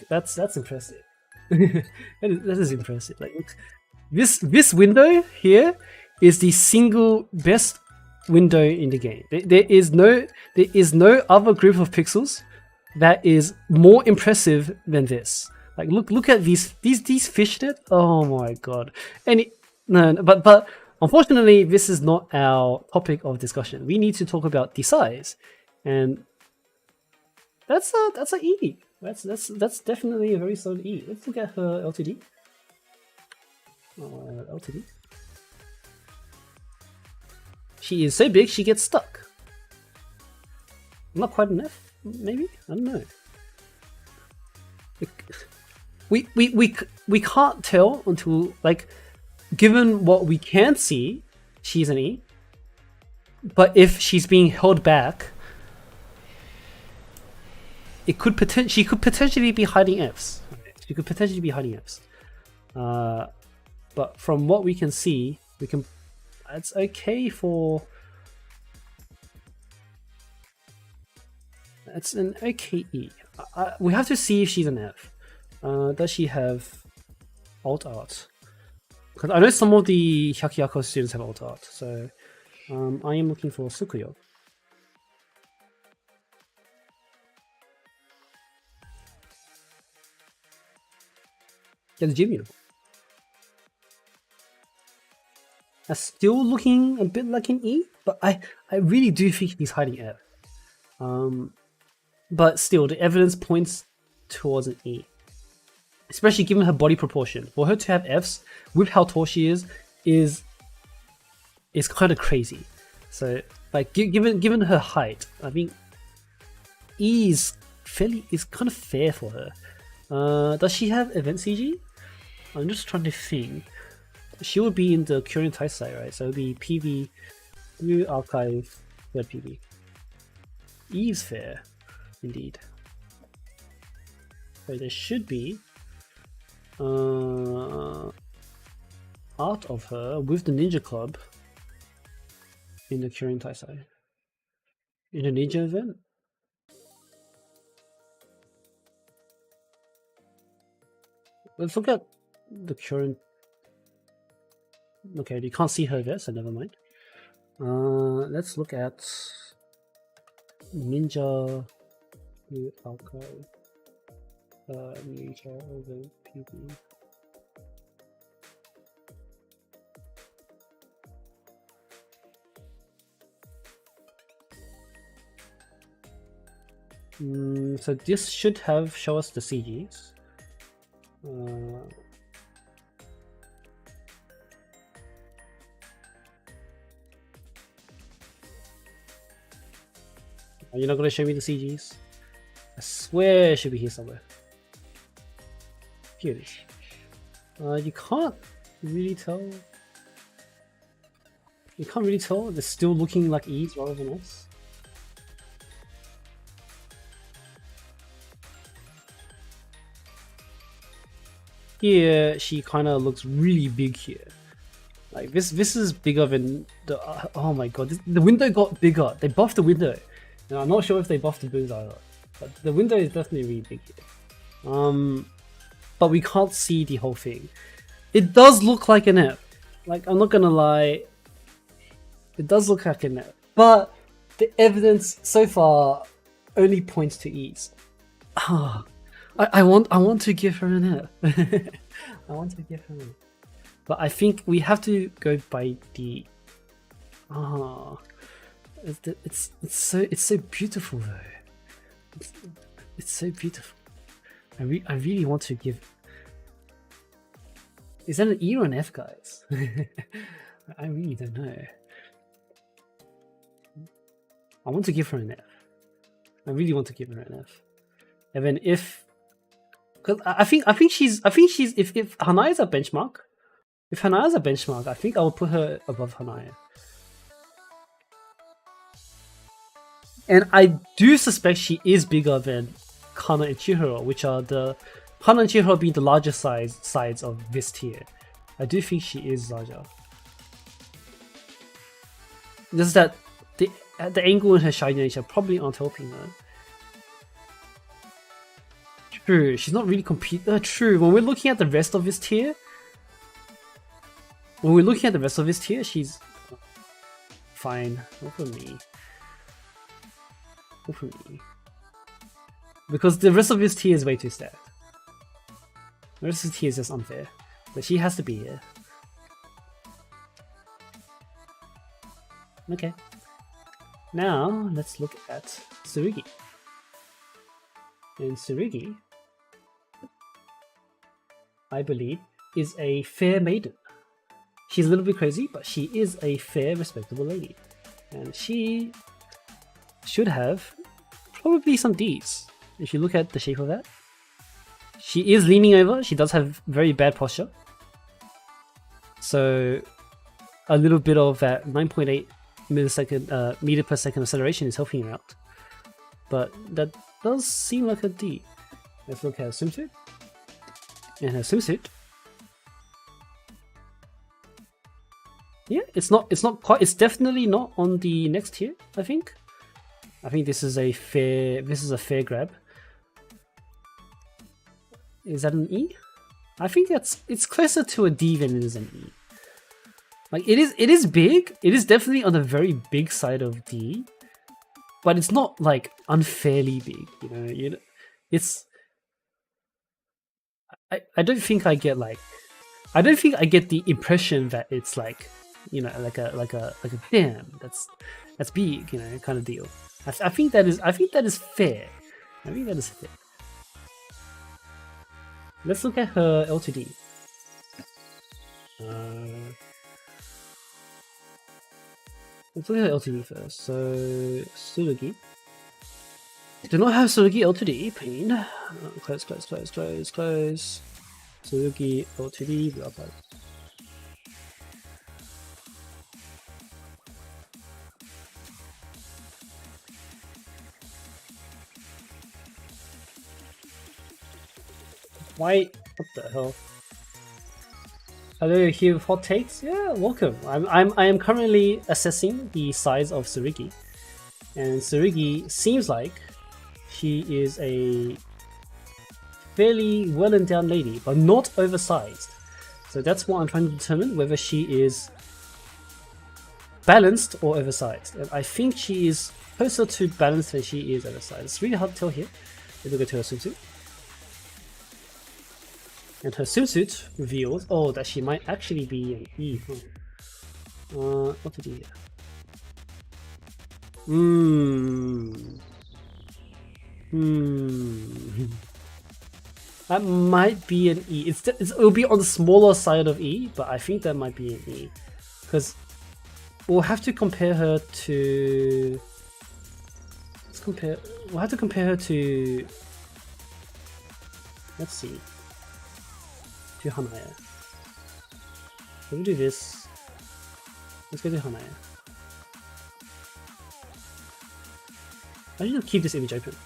[SPEAKER 1] that's impressive. that is impressive. Like this window here is the single best window in the game. There is no other group of pixels that is more impressive than this. Like look at these fishnet. Oh my god. But unfortunately this is not our topic of discussion. We need to talk about the size, and that's a E. That's definitely a very solid E. Let's look at her LTD. LTD. She is so big she gets stuck. Not quite an F, maybe? I don't know. We can't tell until, like, given what we can see, she's an E. But if she's being held back, she could potentially be hiding Fs. She could potentially be hiding Fs. But from what we can see, it's okay for. It's an okay E. We have to see if she's an F. Does she have alt art? Because I know some of the Hyakuyaku students have alt art, so I am looking for Sukuyo. Yeah, the gym uniform. That's still looking a bit like an E, but I really do think he's hiding F. But still, the evidence points towards an E. Especially given her body proportion. For her to have Fs with how tall she is kind of crazy. So, like, given her height, I think E is kind of fair for her. Does she have event CG? I'm just trying to think. She would be in the Kyurem Taisai, right? So it would be PV, new archive, third PV. E is fair, indeed. So there should be art of her with the Ninja Club in the Kyurem Taisai. In a ninja event? Let's look at the current. Okay, you can't see her there, so never mind. Let's look at Ninja New Archive. Ninja over PB. So this should show us the CGs. Are you not going to show me the CGs? I swear it should be here somewhere. Here it is. You can't really tell. You can't really tell. They're still looking like E's rather than S. Here, she kind of looks really big here. Like this is bigger than the. Oh my god, the window got bigger. They buffed the window. Now, I'm not sure if they buffed the booms either, but the window is definitely really big here. But we can't see the whole thing. It does look like an F. Like, I'm not gonna lie, it does look like an F. But the evidence so far only points to E's. I want to give her an F. I want to give her an F. But I think we have to go by the. It's so beautiful though. It's so beautiful. I really want to give. Is that an E or an F, guys? I really don't know. I want to give her an F. I really want to give her an F. And then because I think she's if Hanaya is a benchmark, I think I will put her above Hanaya. And I do suspect she is bigger than Kana and Chihiro, which are Kana and Chihiro being the larger sides of this tier. I do think she is larger. Just that the angle and her shiny nature probably aren't helping her. True, she's not really competing. True, when we're looking at the rest of this tier, she's fine. Not for me. Not for me. Because the rest of this tier is way too stacked. The rest of the tier is just unfair. But she has to be here. Okay. Now, let's look at Tsurugi. And Tsurugi, I believe, is a fair maiden. She's a little bit crazy, but she is a fair, respectable lady. And she should have probably some D's. If you look at the shape of that. She is leaning over. She does have very bad posture. So a little bit of that 9.8 meter per second acceleration is helping her out. But that does seem like a D. Let's look at her swimsuit. And her swimsuit. Yeah, it's definitely not on the next tier, I think. I think this is a fair grab. Is that an E? I think it's closer to a D than it is an E. Like it is big. It is definitely on the very big side of D, but it's not like unfairly big. You know, it's. I don't think I get the impression that it's like, like a damn, that's big, kind of deal. I think that is fair. I think that is fair. Let's look at her L2D. Let's look at her L2D first. So Tsurugi. Do not have Tsurugi L2D. Pain. Close. Tsurugi L2D. Blah blah. Why? What the hell? Hello, here with hot takes. Yeah, welcome. I am currently assessing the size of Tsurugi, and Tsurugi seems like she is a fairly well endowed lady, but not oversized. So that's what I'm trying to determine, whether she is balanced or oversized. And I think she is closer to balanced than she is oversized. It's really hard to tell here. Let me go to her swimsuit. And her swimsuit reveals, oh, that she might actually be an E. What to do here? That might be an E. It'll be on the smaller side of E, but I think that might be an E. Because we'll have to compare her to... We'll have to compare her to... Let's see. To Hanaya. Let me do this. Let's go to Hanaya. I should keep this image open.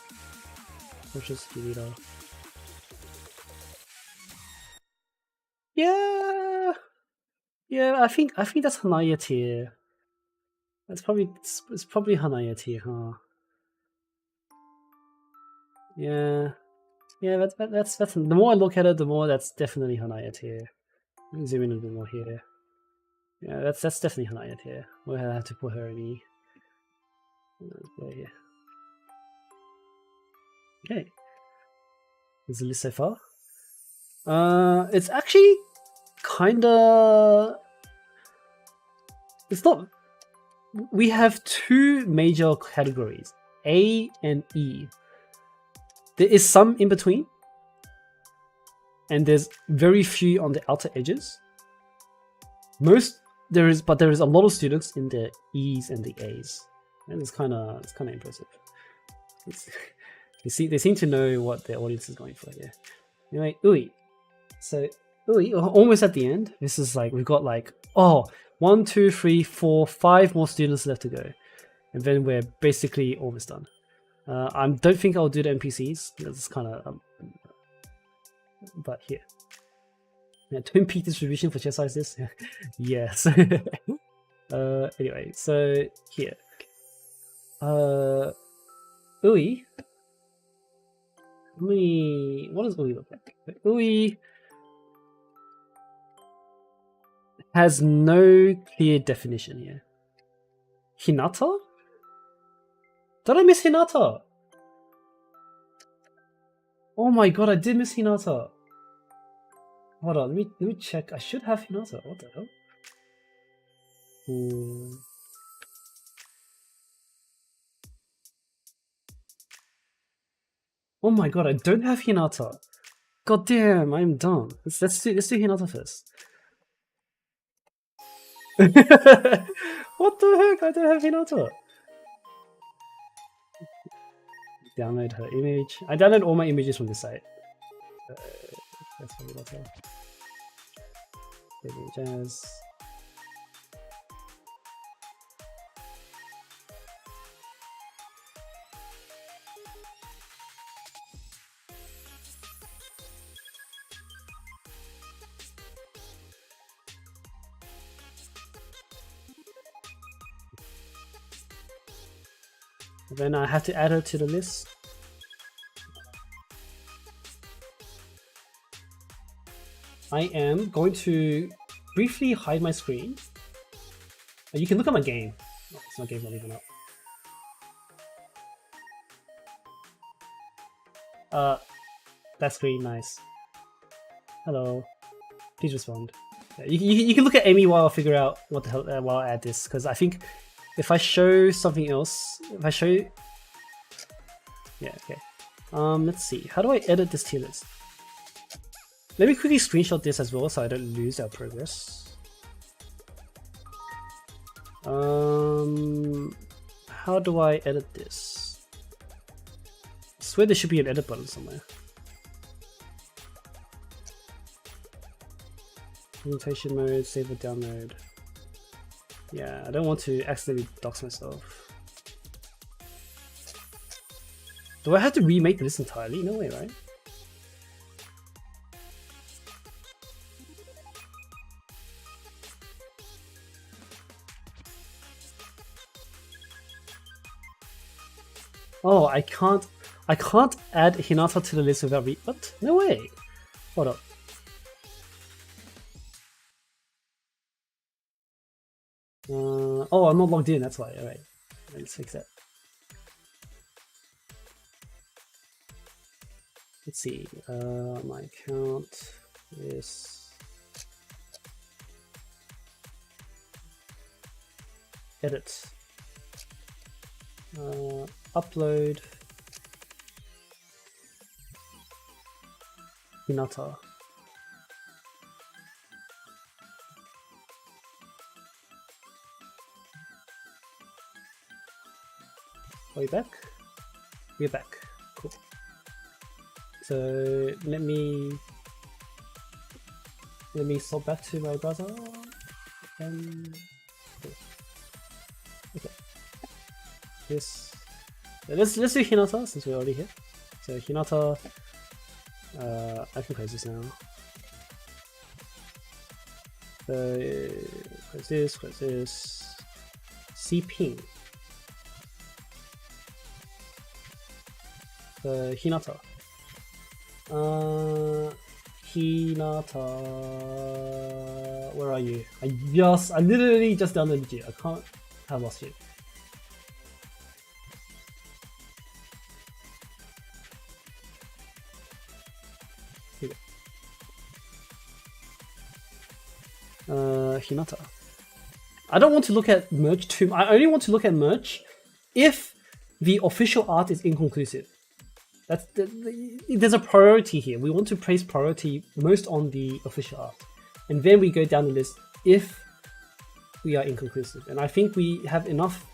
[SPEAKER 1] Let's just delete all. Yeah, I think that's Hanaya tier. It's probably Hanaya tier, huh? Yeah, that's the more I look at it, the more that's definitely Hanaya tier. Let me zoom in a bit more here. Yeah, that's definitely Hanaya tier. We'll have to put her in E. Here. Okay. There's the list so far. It's actually kinda... It's not... We have two major categories, A and E. There is some in between, and there's very few on the outer edges. There is a lot of students in the E's and the A's, and it's kind of impressive. They seem to know what their audience is going for here. Anyway, Ui. So Ui, almost at the end. This is like we've got like 1, 2, 3, 4, 5 more students left to go, and then we're basically almost done. I don't think I'll do the NPCs. That's kind of but here. Yeah, Twin Peak distribution for chess sizes. Yes. Anyway, so here. Ui. What does Ui look like? Ui has no clear definition here. Hinata? Did I miss Hinata? Oh my god, I did miss Hinata. Hold on, let me check. I should have Hinata. What the hell? Oh my god, I don't have Hinata. God damn, I'm dumb. Let's do Hinata first. What the heck? I don't have Hinata. Download her image. I download all my images from this site. That's what Hinata. Images. Then I have to add her to the list. I am going to briefly hide my screen. You can look at my game. Oh, it's my game not even up. That screen, nice. Hello. Please respond. Yeah, you can look at Amy while I figure out what the hell while I add this, because I think if I show something else, yeah, okay. Let's see. How do I edit this tier list? Let me quickly screenshot this as well so I don't lose our progress. How do I edit this? I swear there should be an edit button somewhere. Presentation mode, save or download. Yeah, I don't want to accidentally dox myself. Do I have to remake this entirely? No way, right? Oh, I can't I can't add Hinata to the list without what? No way. Hold up. Oh, I'm not logged in, that's why. Alright. Let's fix that. Let's see. My account is edit. Upload Hinata. Are we back? We're back. Cool. So let me swap back to my browser. And okay. This. Let's do Hinata since we're already here. So Hinata. I can close this now. So close this. Close this. CP. Hinata. Hinata. Where are you? I literally just downloaded you. I can't have lost you. Here we go. Hinata. I don't want to look at merch too. I only want to look at merch if the official art is inconclusive. There's a priority here. We want to place priority most on the official art, and then we go down the list if we are inconclusive. And I think we have enough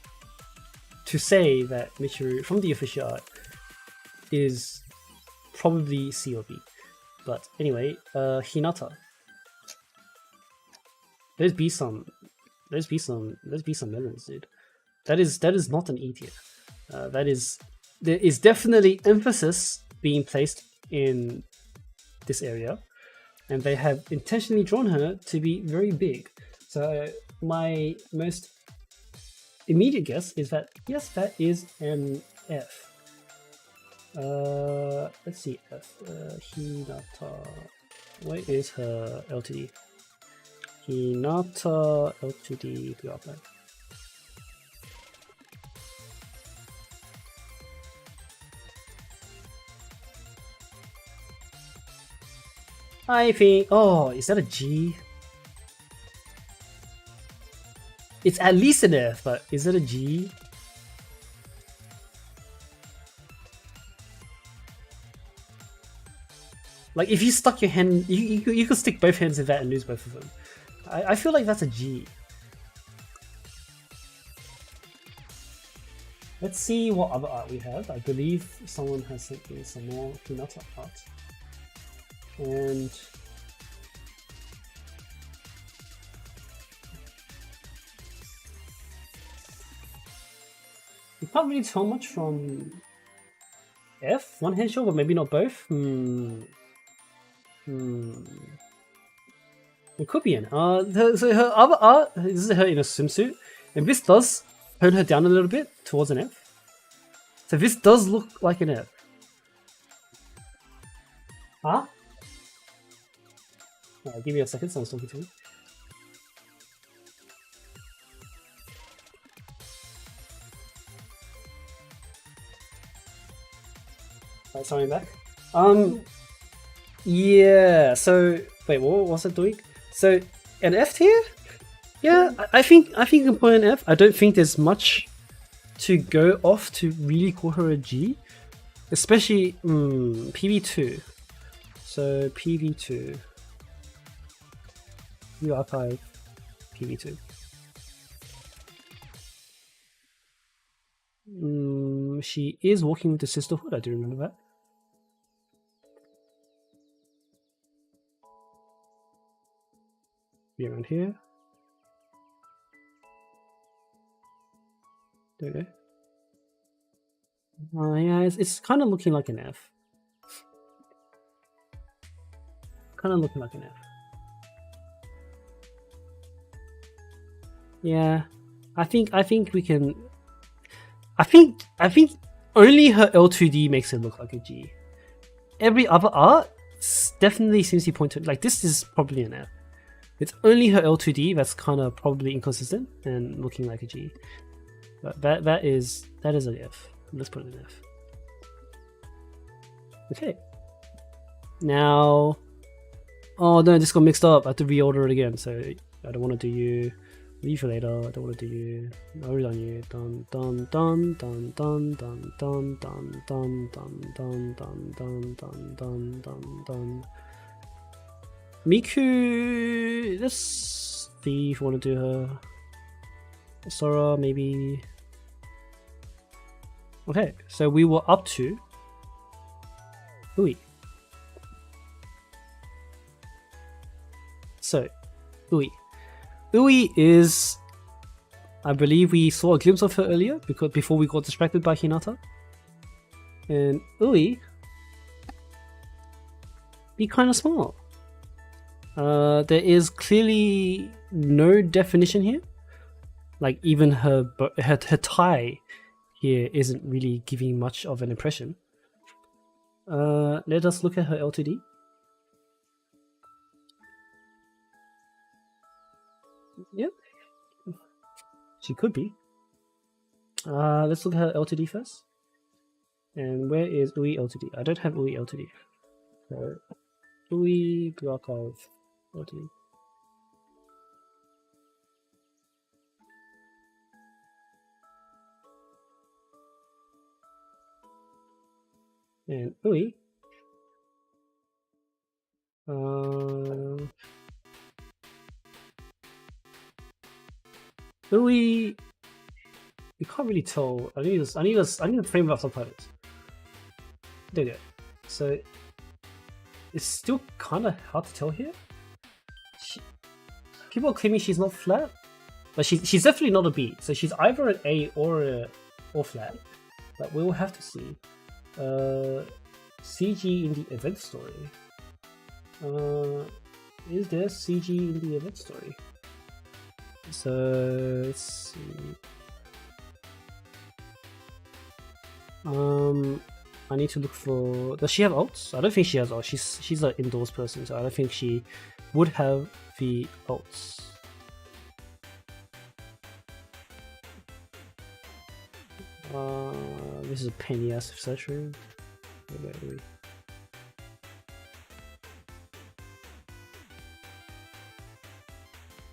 [SPEAKER 1] to say that Michiru from the official art is probably C or B. But anyway, Hinata. There's be some melons, dude. That is not an E tier. There is definitely emphasis being placed in this area, and they have intentionally drawn her to be very big. So my most immediate guess is that yes, that is an F. Let's see, F. Hinata. Where is her L2D? Hinata L2D. Go up there. I think. Oh, is that a G? It's at least an F, but is it a G? Like, if you stuck your hand, you could stick both hands in that and lose both of them. I feel like that's a G. Let's see what other art we have. I believe someone has sent me some more Hinata art. And you can't really tell much from F. One hand shot, but maybe not both. It could be an. So her other art, this is her in a swimsuit, and this does turn her down a little bit towards an F. So this does look like an F. Huh? Give me a second, someone's talking to me. Alright, sorry, I'm back. Yeah, so wait, what was it doing? So an F tier? Yeah, I think you can put an F. I don't think there's much to go off to really call her a G. Especially PV2. So PV2. View archive PV2. She is walking with the sisterhood, I do remember that. Be around here. There we go. Yeah, it's kind of looking like an F. Kind of looking like an F. Yeah, I think we can. I think only her L2D makes it look like a G. Every other art definitely seems to point to, like, this is probably an F. It's only her L2D that's kind of probably inconsistent and looking like a G. But that is an F. Let's put it in F. Okay. Now, oh no, this got mixed up. I have to reorder it again. So I don't want to do you. Leave for later. I don't want to do you. Already done you. Dun dun dun dun dun dun dun dun dun dun dun dun dun dun dun dun dun. Miku. Let's see if you want to do her. Sora maybe. Okay, so we were up to Ui. So, Ui. Ui is, I believe we saw a glimpse of her earlier because before we got distracted by Hinata. And Ui, be kind of smart. There is clearly no definition here. Like even her tie here isn't really giving much of an impression. Let us look at her L2D. Yep, she could be. Let's look at her L2D first. And where is Ui L2D? I don't have Ui L2D. So, Ui block of L2D. And Ui. Ui. You can't really tell. I need to frame it up subtitles. There you go. So it's still kind of hard to tell here. People are claiming she's not flat, but she's definitely not a B. So she's either an A or flat. But we will have to see. CG in the event story. Is there CG in the event story? So let's see. I need to look for. Does she have ults? I don't think she has ults. She's an indoors person, so I don't think she would have the ults. This is a pain ass search room.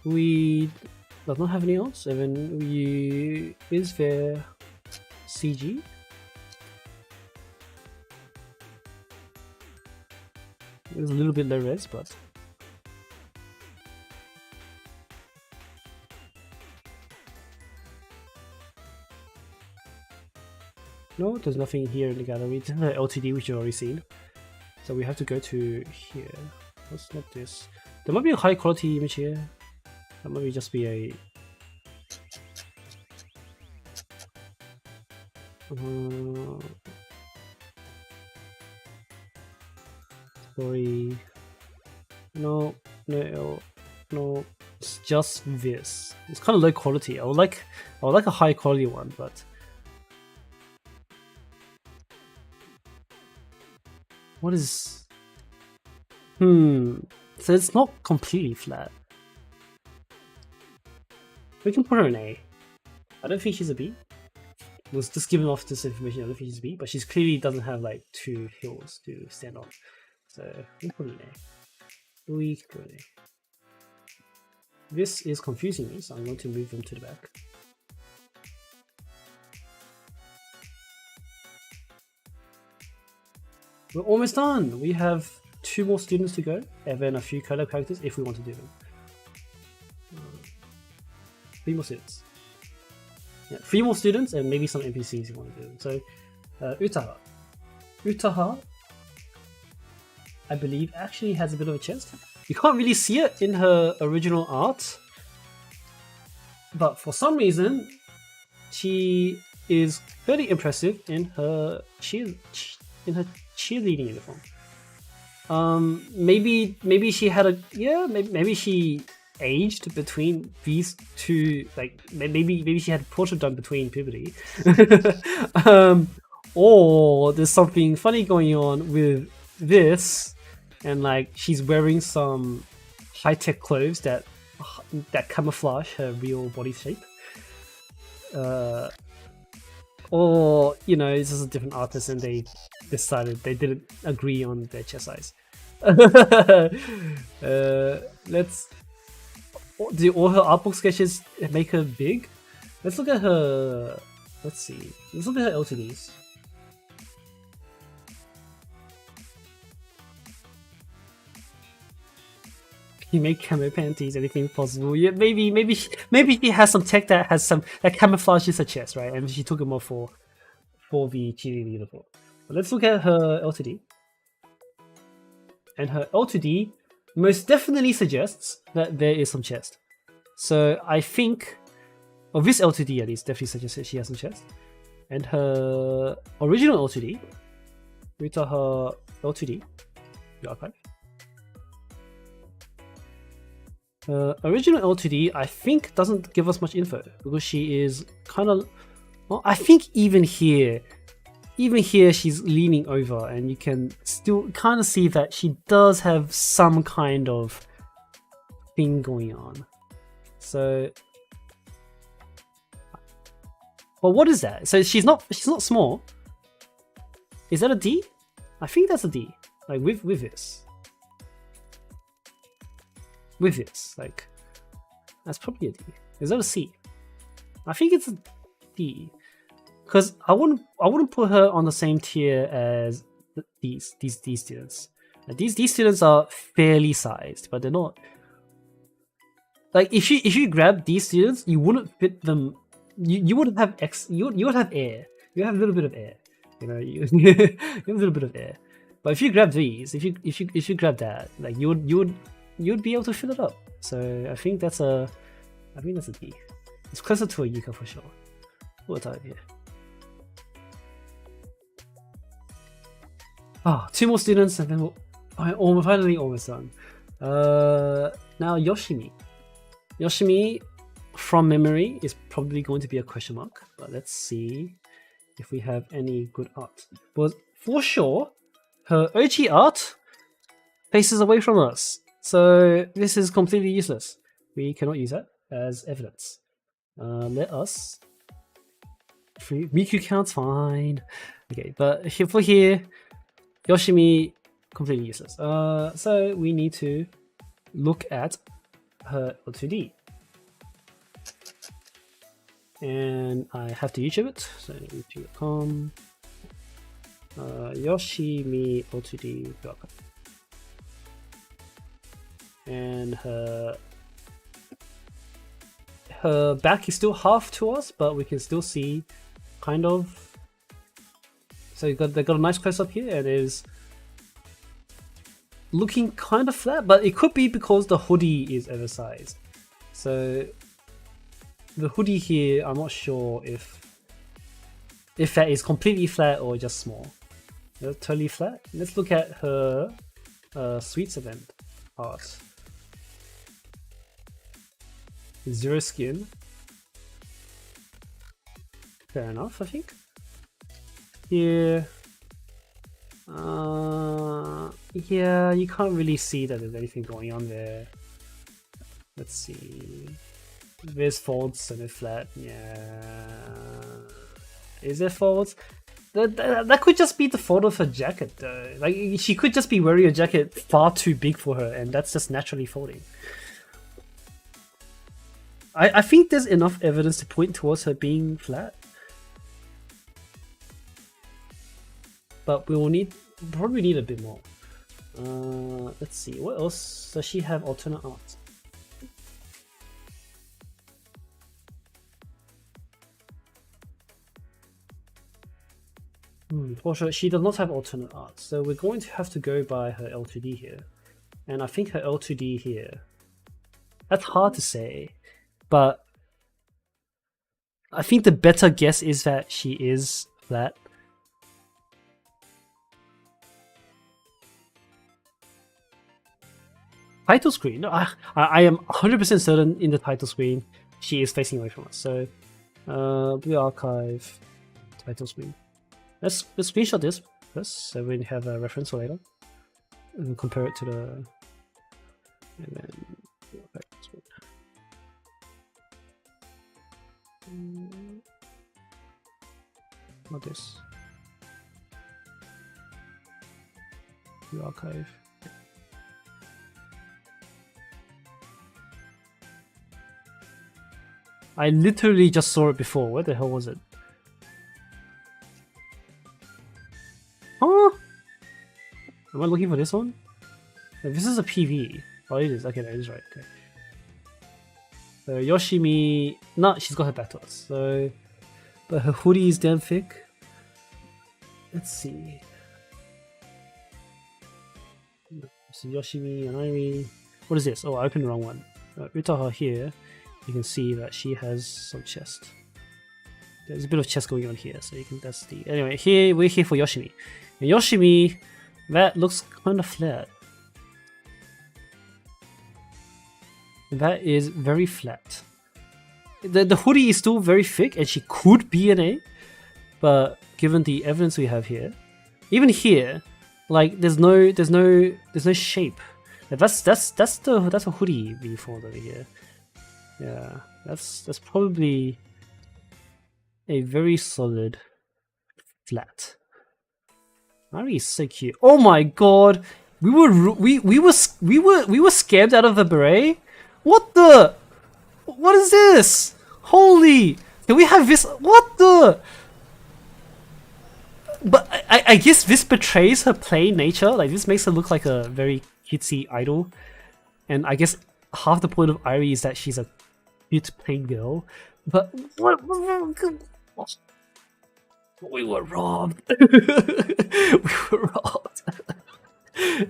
[SPEAKER 1] We does not have any ults. Even we is there CG. It's a little bit low res, but no, there's nothing here in the gallery. It's the LTD which you've already seen. So we have to go to here. What's not this? There might be a high quality image here. That might just be a story. No, it's just this. It's kind of low quality. I would like a high quality one, but what is? So it's not completely flat. We can put her in A. I don't think she's a B. I was just giving off this information. I don't think she's a B, but she clearly doesn't have like two hills to stand on. So we can put her in A. We can put her in A. This is confusing me, so I'm going to move them to the back. We're almost done. We have 2 more students to go, and then a few collab characters if we want to do them. 3 more students. Yeah, 3 more students and maybe some NPCs you want to do. So, Utaha. Utaha, I believe, actually has a bit of a chest. You can't really see it in her original art, but for some reason, she is fairly impressive in her cheerleading uniform. Maybe she had a maybe she aged between these two, like maybe she had a portrait done between puberty. Or there's something funny going on with this, and like she's wearing some high-tech clothes that camouflage her real body shape. Or you know, this is a different artist and they decided they didn't agree on their chest size. Let's do all her art book sketches make her big? Let's look at her. Let's see. Let's look at her L2Ds. You make camo panties, anything possible. Yeah, maybe she has some tech that has some that camouflages her chest, right? And she took it more for the cheating uniform. But let's look at her L2D. And her L2D most definitely suggests that there is some chest. So I think, or this L2D at least definitely suggests that she has some chest. And her original L2D, which are her L2D, the archive. Original L2D, I think, doesn't give us much info because she is kind of. Well, I think even here she's leaning over, and you can still kind of see that she does have some kind of thing going on. So, but what is that? So she's not small. Is that a D? I think that's a D. Like with this. With this, like, that's probably a D. Is that a C? I think it's a D, because I wouldn't put her on the same tier as these students. These students are fairly sized, but they're not. Like if you grab these students, you wouldn't fit them. You wouldn't have You would have air. You have a little bit of air. You know, you have a little bit of air. But if you grab these, if you grab that, like you'd be able to fill it up. So I think that's a D. It's closer to a Yuka for sure. What type here? Ah, 2 more students and then we're finally almost done. Now Yoshimi. Yoshimi, from memory, is probably going to be a question mark, but let's see if we have any good art. But for sure, her OG art faces away from us. So this is completely useless. We cannot use that as evidence. Let us. Miku counts fine. Okay, but for here, Yoshimi completely useless. So we need to look at her L2D. And I have to YouTube it. So youtube.com Yoshimi L2D. And her back is still half to us, but we can still see kind of. So they got a nice close up here, and it is looking kind of flat, but it could be because the hoodie is oversized. So the hoodie here, I'm not sure if that is completely flat or just small. Totally flat. Let's look at her Sweets event art. 0 skin. Fair enough, I think. Here, yeah, you can't really see that there's anything going on there. Let's see. There's folds and it's flat. Yeah. Is there folds? That could just be the fold of her jacket, though. Like, she could just be wearing a jacket far too big for her, and that's just naturally folding. I think there's enough evidence to point towards her being flat. But we will probably need a bit more. Let's see, what else does she have alternate art? For sure, she does not have alternate art, so we're going to have to go by her L2D here. And I think her L2D here, that's hard to say, but I think the better guess is that she is flat. Title screen, no, I am 100% certain in the title screen she is facing away from us. So, Blue Archive, title screen. let's screenshot this first so we have a reference for later, and compare it to the. And then not this. The archive. I literally just saw it before. Where the hell was it? Huh? Am I looking for this one? No, this is a PV. Oh, it is. Okay, that is right. Okay. So Yoshimi, nah, she's got her back to us. So, but her hoodie is damn thick. Let's see. So Yoshimi and Airi. What is this? Oh, I opened the wrong one. Utaha here. You can see that she has some chest. There's a bit of chest going on here, so you can. That's the. Anyway, here we're here for Yoshimi. And Yoshimi, that looks kind of flat. That is very flat. The hoodie is still very thick, and she could be an A, but given the evidence we have here, even here, like there's no shape. That's a hoodie being formed over here. Yeah, that's probably a very solid flat. Ari is so cute. Oh my god, we were scammed out of the beret. What the? What is this? Holy! Can we have this? What the? But I guess this betrays her plain nature. Like this makes her look like a very cutesy idol, and I guess half the point of Irie is that she's a cute plain girl. But what? We were robbed. We were robbed.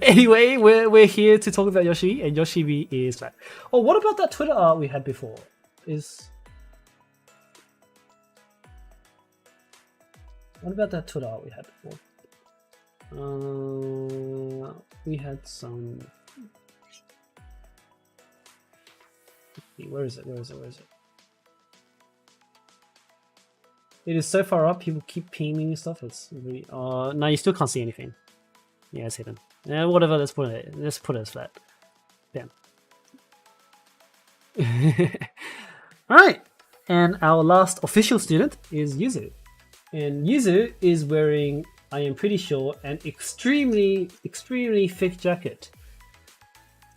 [SPEAKER 1] Anyway, we're here to talk about Yoshi, and Yoshimi is flat. Oh, what about that Twitter art we had before? What about that Twitter art we had before? We had some. Where is it? It is so far up. People keep pinging stuff. It's really. No, you still can't see anything. Yeah, it's hidden. Yeah, whatever. Let's put it as flat. Damn. All right, and our last official student is Yuzu, and Yuzu is wearing, I am pretty sure, an extremely thick jacket.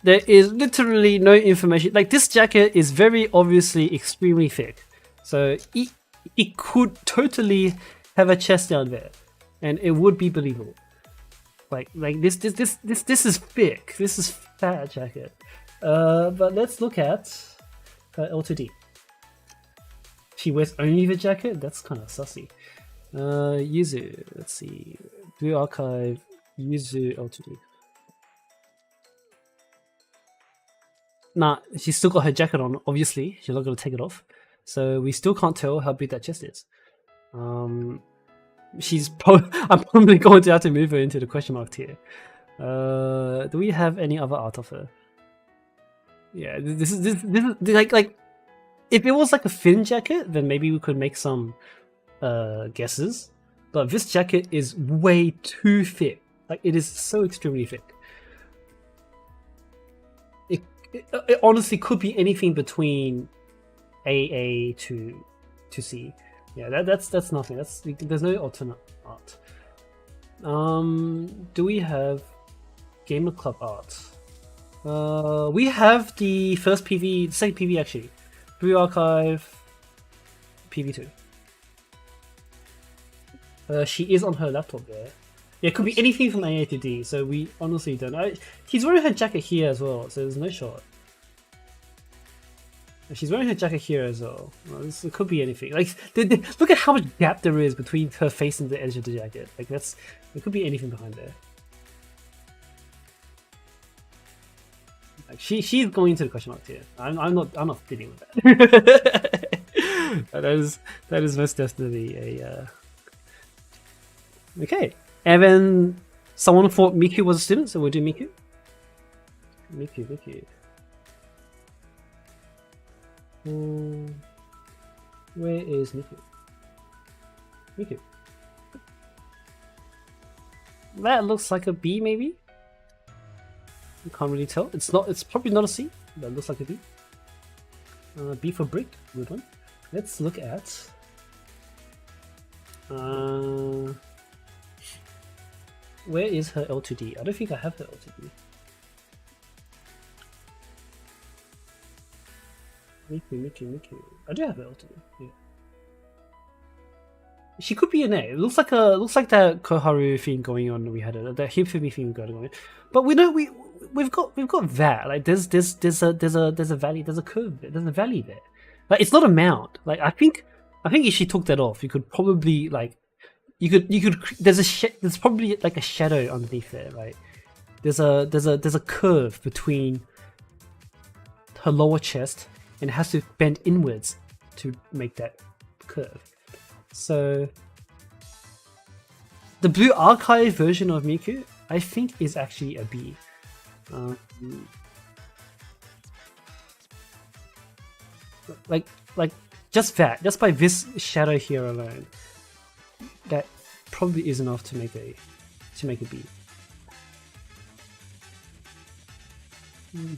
[SPEAKER 1] There is literally no information. Like this jacket is very obviously extremely thick, so it could totally have a chest down there, and it would be believable. Like this is thick. This is fat jacket. But let's look at L2D. She wears only the jacket. That's kind of sussy. Yuzu. Let's see. View archive. Yuzu L2D. Nah, she's still got her jacket on. Obviously, she's not gonna take it off. So we still can't tell how big that chest is. I'm probably going to have to move her into the question mark tier. Do we have any other art of her? Yeah, this is like if it was like a thin jacket, then maybe we could make some guesses. But this jacket is way too thick. Like it is so extremely thick. It honestly could be anything between AA to C. Yeah, that's nothing. There's no alternate art. Do we have Gamer Club art? We have the first PV, the second PV actually. View archive, PV2. She is on her laptop there. Yeah, it could be anything from AA to D, so we honestly don't know. She's wearing her jacket here as well, so there's no shot. She's wearing her jacket here as well. It could be anything. Like, look at how much gap there is between her face and the edge of the jacket. Like, it could be anything behind there. Like, she's going into the question mark here. I'm not dealing with that. that is most definitely a. Okay, and then someone thought Miku was a student, so we'll do Miku. Miku. Where is Miku? That looks like a B, maybe. You can't really tell. It's not. It's probably not a C. That looks like a B. B for brick. Good one. Let's look at. Where is her L2D? I don't think I have her L2D. Miku. I do have her L2D. Yeah. She could be an A. It looks like that Koharu theme going on. We had that Hifumi theme going on. But we know we've got that. Like there's a valley. There's a curve. There's a valley there. Like it's not a mount. Like I think if she took that off, you could probably like you could there's probably like a shadow underneath there, right? There's a curve between her lower chest and it has to bend inwards to make that curve. So the blue archive version of Miku, I think, is actually a B. Like just by this shadow here alone, that probably is enough to make a B.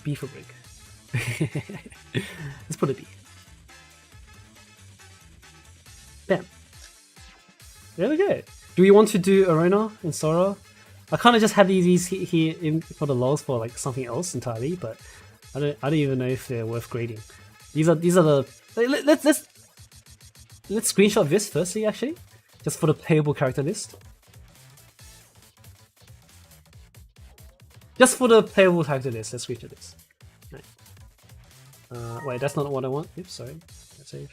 [SPEAKER 1] B for brick. Let's put a B. Bam. There we go. Do we want to do Arona and Sora? I kind of just had these here in for the lols for like something else entirely, but I don't even know if they're worth grading. These are the let's screenshot this firstly, actually, just for the playable character list. Just for the playable character list, let's screenshot this. Right. Wait, that's not what I want. Oops, sorry. Let's save.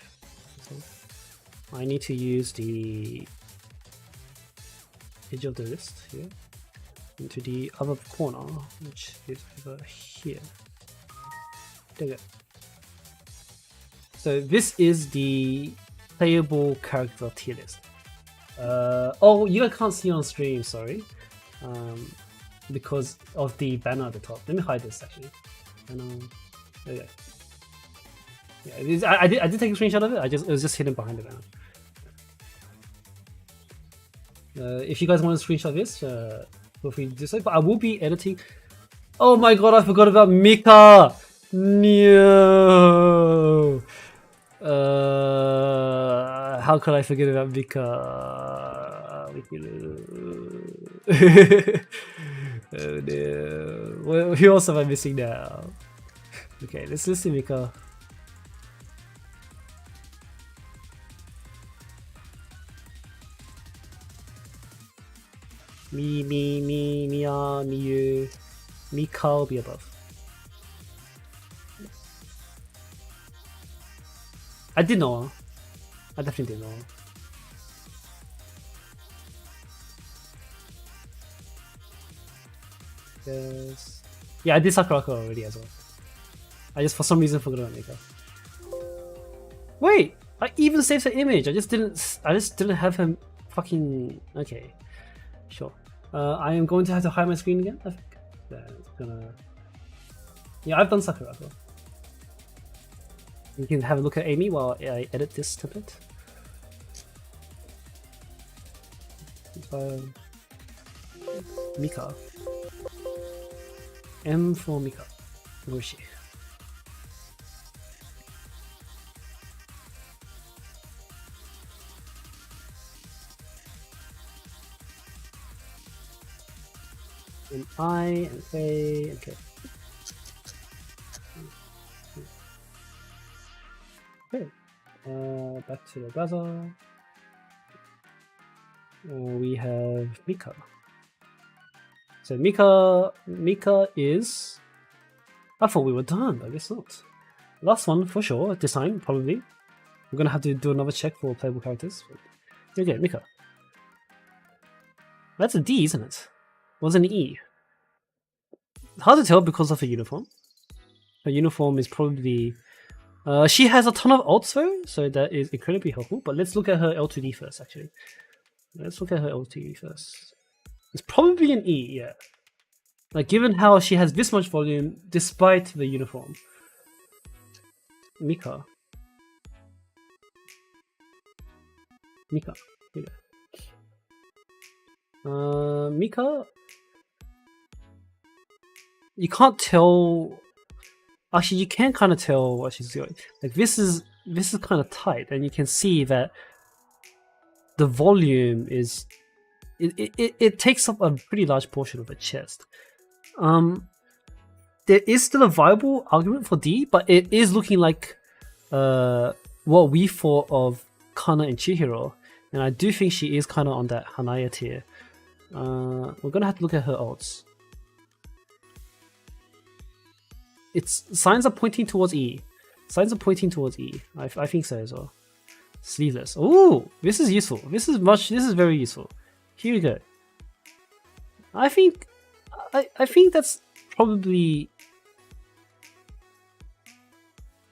[SPEAKER 1] I need to use the edge of the list here into the other corner, which is over here. There we go. So this is the playable character tier list. Oh, you guys can't see on stream, sorry. Because of the banner at the top. Let me hide this actually. And there we go. Yeah, I did take a screenshot of it. It was just hidden behind the banner. If you guys want to screenshot this, feel free to do so. But I will be editing. Oh my god, I forgot about Mika. No. How could I forget about Mika? Oh no. Well, who else am I missing now? Okay, let's listen to Mika. Mia, Miyu, Mika will be above. I did know her. I definitely did know her. Yes. Yeah, I did Sakurako already as well. I just for some reason forgot about Mika. Wait! I even saved her image. I just didn't have him fucking. Okay. Sure. I am going to have to hide my screen again, I think. That's gonna... Yeah, I've done Sakurako. You can have a look at Amy while I edit this template. Mika. M for Mika. Where is she? And I and Faye. Okay. Okay. Back to the brother. We have Mika. So Mika is. I thought we were done. I guess not. Last one for sure. This time, probably. We're gonna have to do another check for playable characters. Okay, Mika. That's a D, isn't it? Was an E. Hard to tell because of her uniform. Her uniform is probably... she has a ton of ults though, so that is incredibly helpful. But let's look at her L2D first, actually. Let's look at her L2D first. It's probably an E, yeah. Like, given how she has this much volume, despite the uniform. Mika. Here we Mika, you can't tell. Actually, you can kind of tell what she's doing. Like this is kind of tight, and you can see that the volume is it takes up a pretty large portion of the chest. There is still a viable argument for D, but it is looking like what we thought of Kana and Chihiro, and I do think she is kind of on that Hanaya tier. We're gonna have to look at her odds. Signs are pointing towards E. Signs are pointing towards E. I think so as well. Sleeveless. Oh, this is useful. This is very useful. Here we go. I think that's probably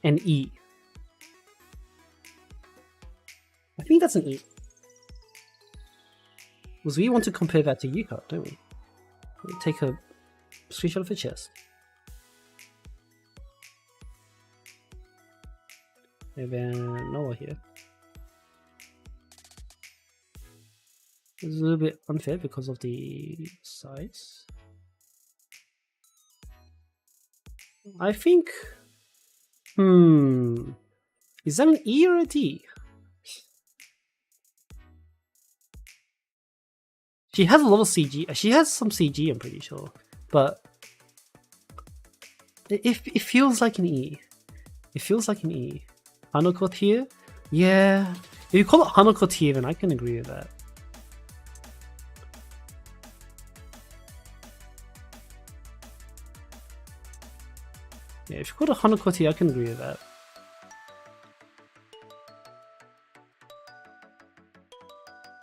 [SPEAKER 1] an E. I think that's an E. Because we want to compare that to Yuka, don't we? Take a screenshot of her chest. And then Noah here. It's a little bit unfair because of the size. I think... Is that an E or a D? She has a lot of CG. She has some CG, I'm pretty sure. But... It feels like an E. It feels like an E. Hanako tier? Yeah. If you call it Hanako tier, then I can agree with that. Yeah, if you call it Hanako tier, I can agree with that.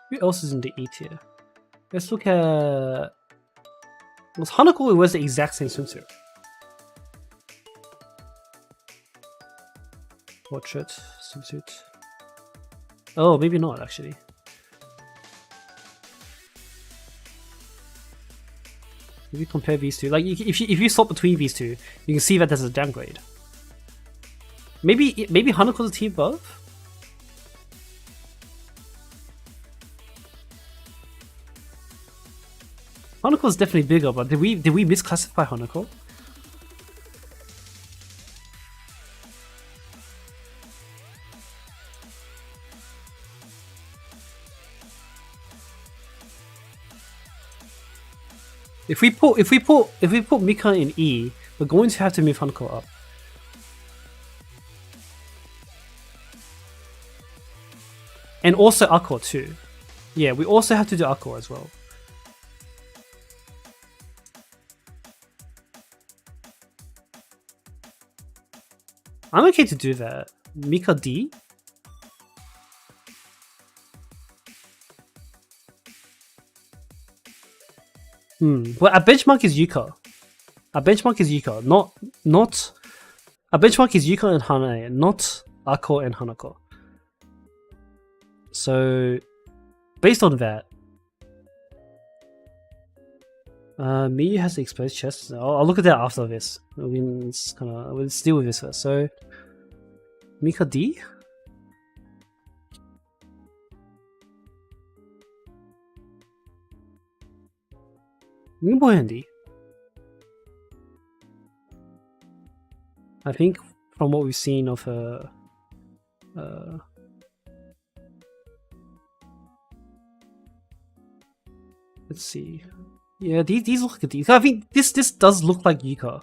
[SPEAKER 1] Who else is in the E tier? Let's look at... Was Hanako wears the exact same swimsuit? Portrait, swimsuit. Oh, maybe not actually. If you compare these two, like if you swap between these two, you can see that there's a downgrade. Maybe Hanako's a tier above. Hanako's definitely bigger, but did we misclassify Hanako? If we put Mika in E, we're going to have to move Hanako up. And also Akko too. Yeah, we also have to do Akko as well. I'm okay to do that. Mika D. Well, our benchmark is Yuka. Our benchmark is Yuka, not. Our benchmark is Yuka and Hanae, not Akko and Hanako. So, based on that, Miyu has the exposed chest. I'll look at that after this. Let's deal with this first. So, Mika D. D. I think from what we've seen of her, let's see. Yeah, these look like these. I think this does look like Yuka.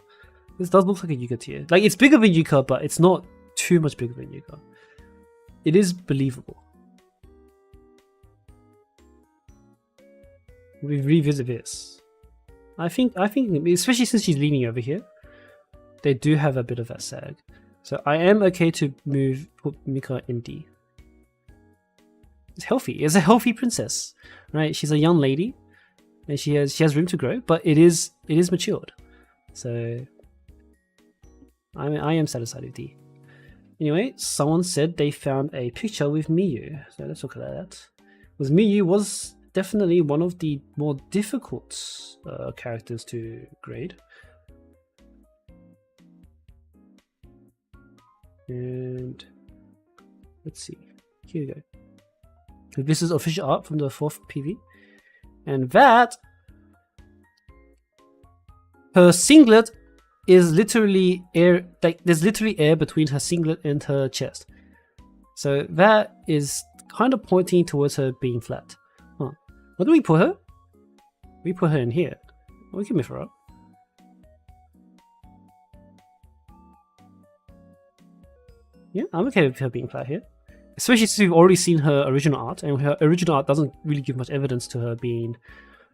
[SPEAKER 1] This does look like a Yuka tier. Like it's bigger than Yuka, but it's not too much bigger than Yuka. It is believable. We revisit this. I think, especially since she's leaning over here, they do have a bit of that sag. So I am okay to put Mika in D. It's healthy. It's a healthy princess, right? She's a young lady, and she has room to grow, but it is matured. So I am satisfied with D. Anyway, someone said they found a picture with Miyu. So let's look at that. Because Miyu was definitely one of the more difficult characters to grade. And let's see. Here we go. So this is official art from the 4th PV. and that her singlet is literally air, like there's literally air between her singlet and her chest. So that is kind of pointing towards her being flat. Huh. Where do we put her? We put her in here. We can move her up. Yeah, I'm okay with her being flat here. Especially since we've already seen her original art, and her original art doesn't really give much evidence to her being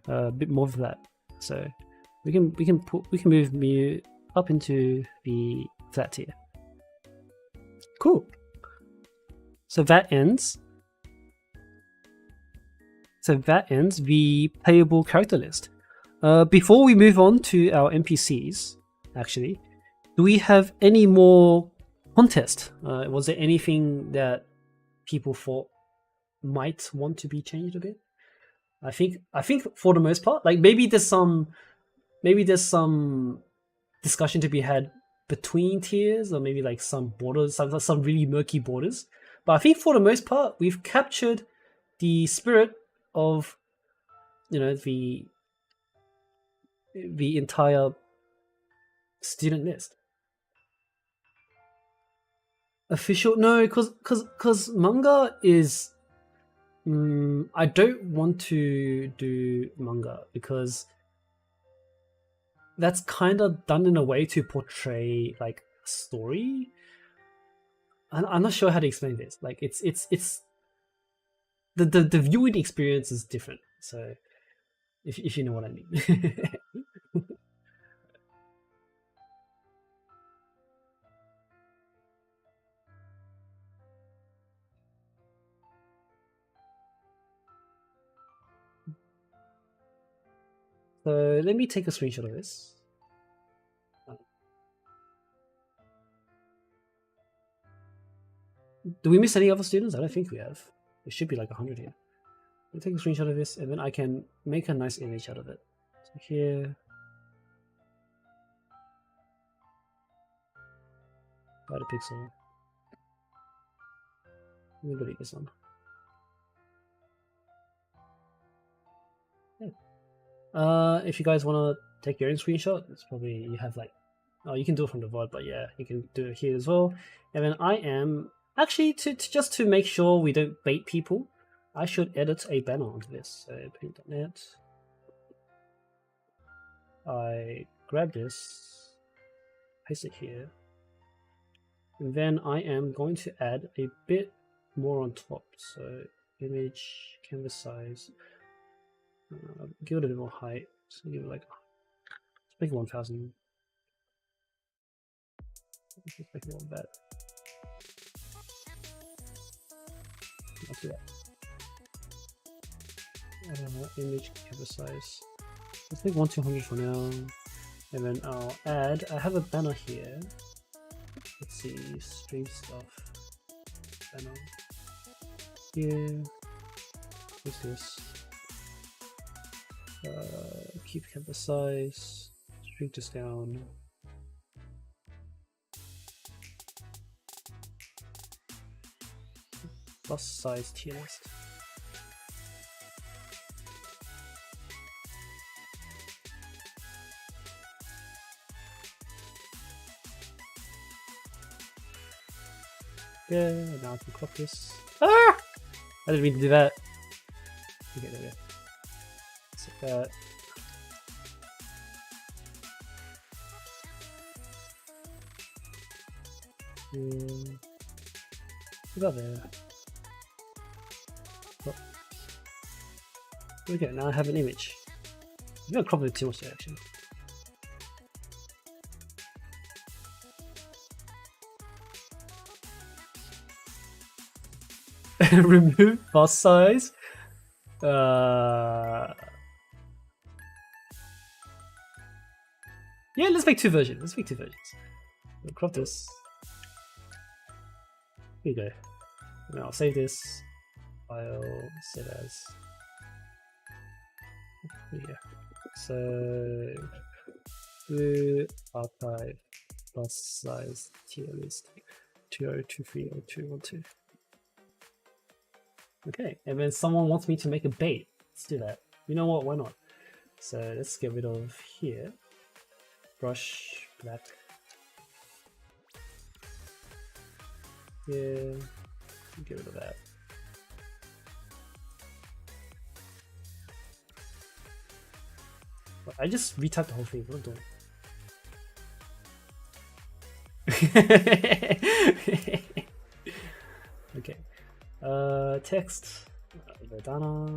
[SPEAKER 1] a bit more flat. So we can move Mew up into the flat tier. Cool. So that ends the playable character list. Before we move on to our NPCs, actually, do we have any more contest? Was there anything that people thought might want to be changed a bit? I think for the most part, like maybe there's some discussion to be had between tiers, or maybe like some borders, some really murky borders. But I think for the most part, we've captured the spirit of, you know, the entire student list. Official? No, because manga is. I don't want to do manga because that's kind of done in a way to portray like a story. I'm not sure how to explain this. Like it's the viewing experience is different. So if you know what I mean. So let me take a screenshot of this. Do we miss any other students? I don't think we have. There should be like 100 here. Let me take a screenshot of this, and then I can make a nice image out of it. So here, add a pixel. Let me delete this one. Yeah. If you guys want to take your own screenshot, it's probably you have like, oh, you can do it from the VOD, but yeah, you can do it here as well. And then I am actually just to make sure we don't bait people, I should edit a banner onto this. So paint.net. I grab this, paste it here, and then I am going to add a bit more on top. So image, canvas size, give it a bit more height. So give it like, let's make it 1000. Let's make it more bad. Let's do that. Image, canvas size. Let's make 1200 for now, and then I'll add. I have a banner here. Let's see, stream stuff. Banner here. What's this? Keep canvas size. Shrink this down. Plus size tier list. Yeah, now I can crop this. Ah! I didn't mean to do that. Okay, there we go. Set that. About there. Oh. Okay, now I have an image. I'm gonna crop it too much there, actually. Remove bust size. Yeah, let's make two versions. We'll crop this. Here you go. And I'll save this. File, save as. Yeah. So blue archive plus size tier list 20230212. Okay, and then someone wants me to make a bait. Let's do that. You know what? Why not? So let's get rid of here. Brush black. Yeah, get rid of that. I just retyped the whole thing. What am I doing? Okay. Text. Verdana.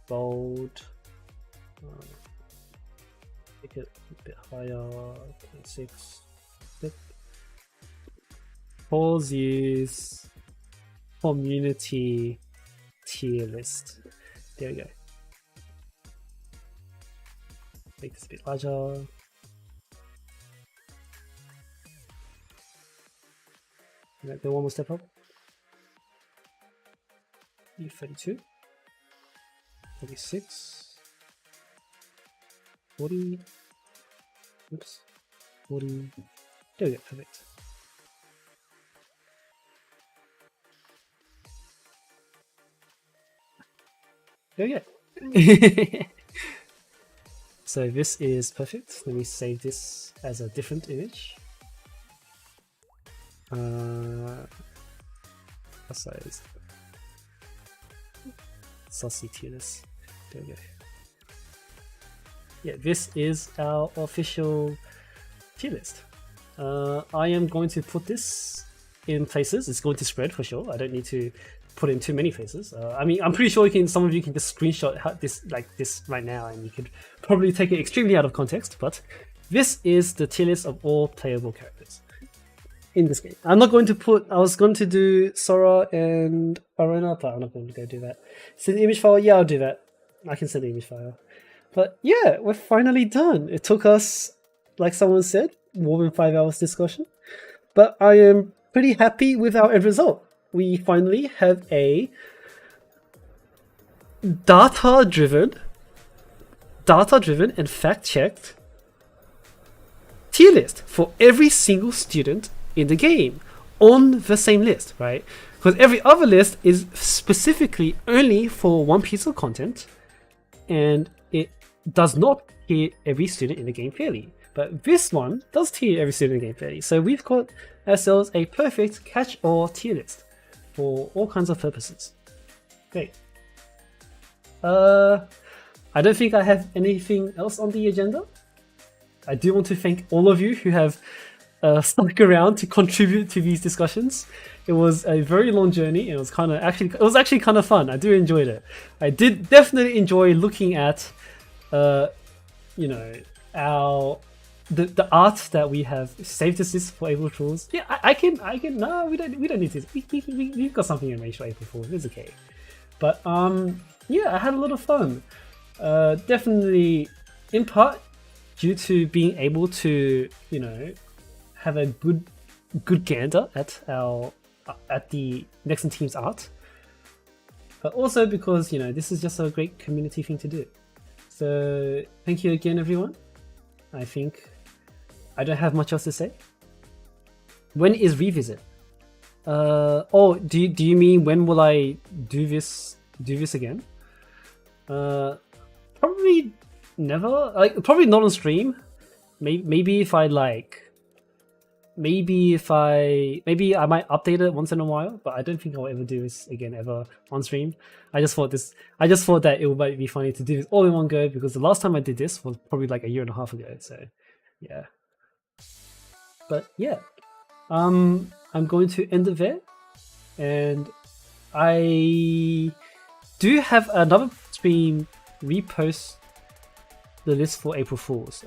[SPEAKER 1] Bold. Make it a bit higher. 0.6. Pause use community tier list. There we go. Make this a bit larger. Go one more step up. 32, 36, 40. Oops, 40. There we go. Perfect. There we go. So this is perfect. Let me save this as a different image. What size? Saucy tier list. There we go. Yeah, this is our official tier list. I am going to put this in places. It's going to spread for sure. I don't need to put in too many places. I mean, I'm pretty sure some of you can just screenshot this like this right now, and you could probably take it extremely out of context. But this is the tier list of all playable characters in this game. I'm not going to put. I was going to do Sora and Arona, but I'm not going to go do that. Send the image file. Yeah, I'll do that. I can send the image file. But yeah, we're finally done. It took us, like someone said, more than 5 hours discussion. But I am pretty happy with our end result. We finally have a data-driven and fact-checked tier list for every single student in the game on the same list, right? Because every other list is specifically only for one piece of content, and it does not tier every student in the game fairly. But this one does tier every student in the game fairly. So we've got ourselves a perfect catch-all tier list for all kinds of purposes. Great. I don't think I have anything else on the agenda. I do want to thank all of you who have stuck around to contribute to these discussions. It was a very long journey. It was actually kind of fun. I do enjoyed it. I did definitely enjoy looking at, you know, the art that we have saved as this for April Fools. Yeah, I can. No, we don't need this. We've got something in range for April Fools. It's okay. But yeah, I had a lot of fun. Definitely, in part due to being able to, you know, have a good gander at the Nexon team's art, but also because, you know, this is just a great community thing to do. So thank you again, everyone. I think I don't have much else to say. When is revisit? Oh, do you mean when will I do this again? Probably never. Like, probably not on stream. Maybe if I like. Maybe I might update it once in a while, but I don't think I'll ever do this again ever on stream. I just thought that it might be funny to do this all in one go, because the last time I did this was probably like a year and a half ago. So yeah. But yeah, I'm going to end it there, and I do have another stream repost the list for April Fools.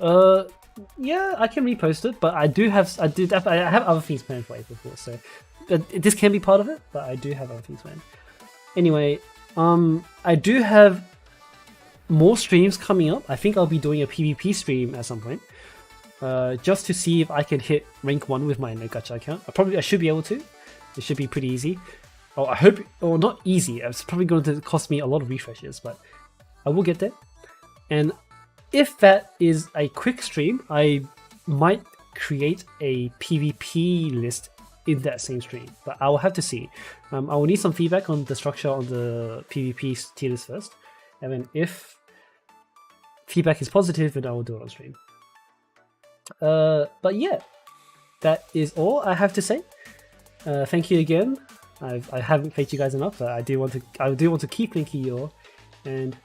[SPEAKER 1] Yeah, I can repost it, but I have other things planned for April Fools, so this can be part of it, but I do have other things planned. Anyway, I do have more streams coming up. I think I'll be doing a PvP stream at some point, just to see if I can hit rank 1 with my gacha account. I should be able to. It should be pretty easy. Oh, I hope, or not easy. It's probably going to cost me a lot of refreshes, but I will get there. And if that is a quick stream, I might create a PvP list in that same stream, but I will have to see. I will need some feedback on the structure on the PvP tier list first, and then if feedback is positive, then I will do it on stream. But yeah, that is all I have to say. Thank you again. I haven't thanked you guys enough, but I do want to keep thanking you all, and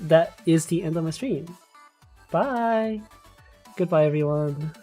[SPEAKER 1] that is the end of my stream. Bye. Goodbye, everyone.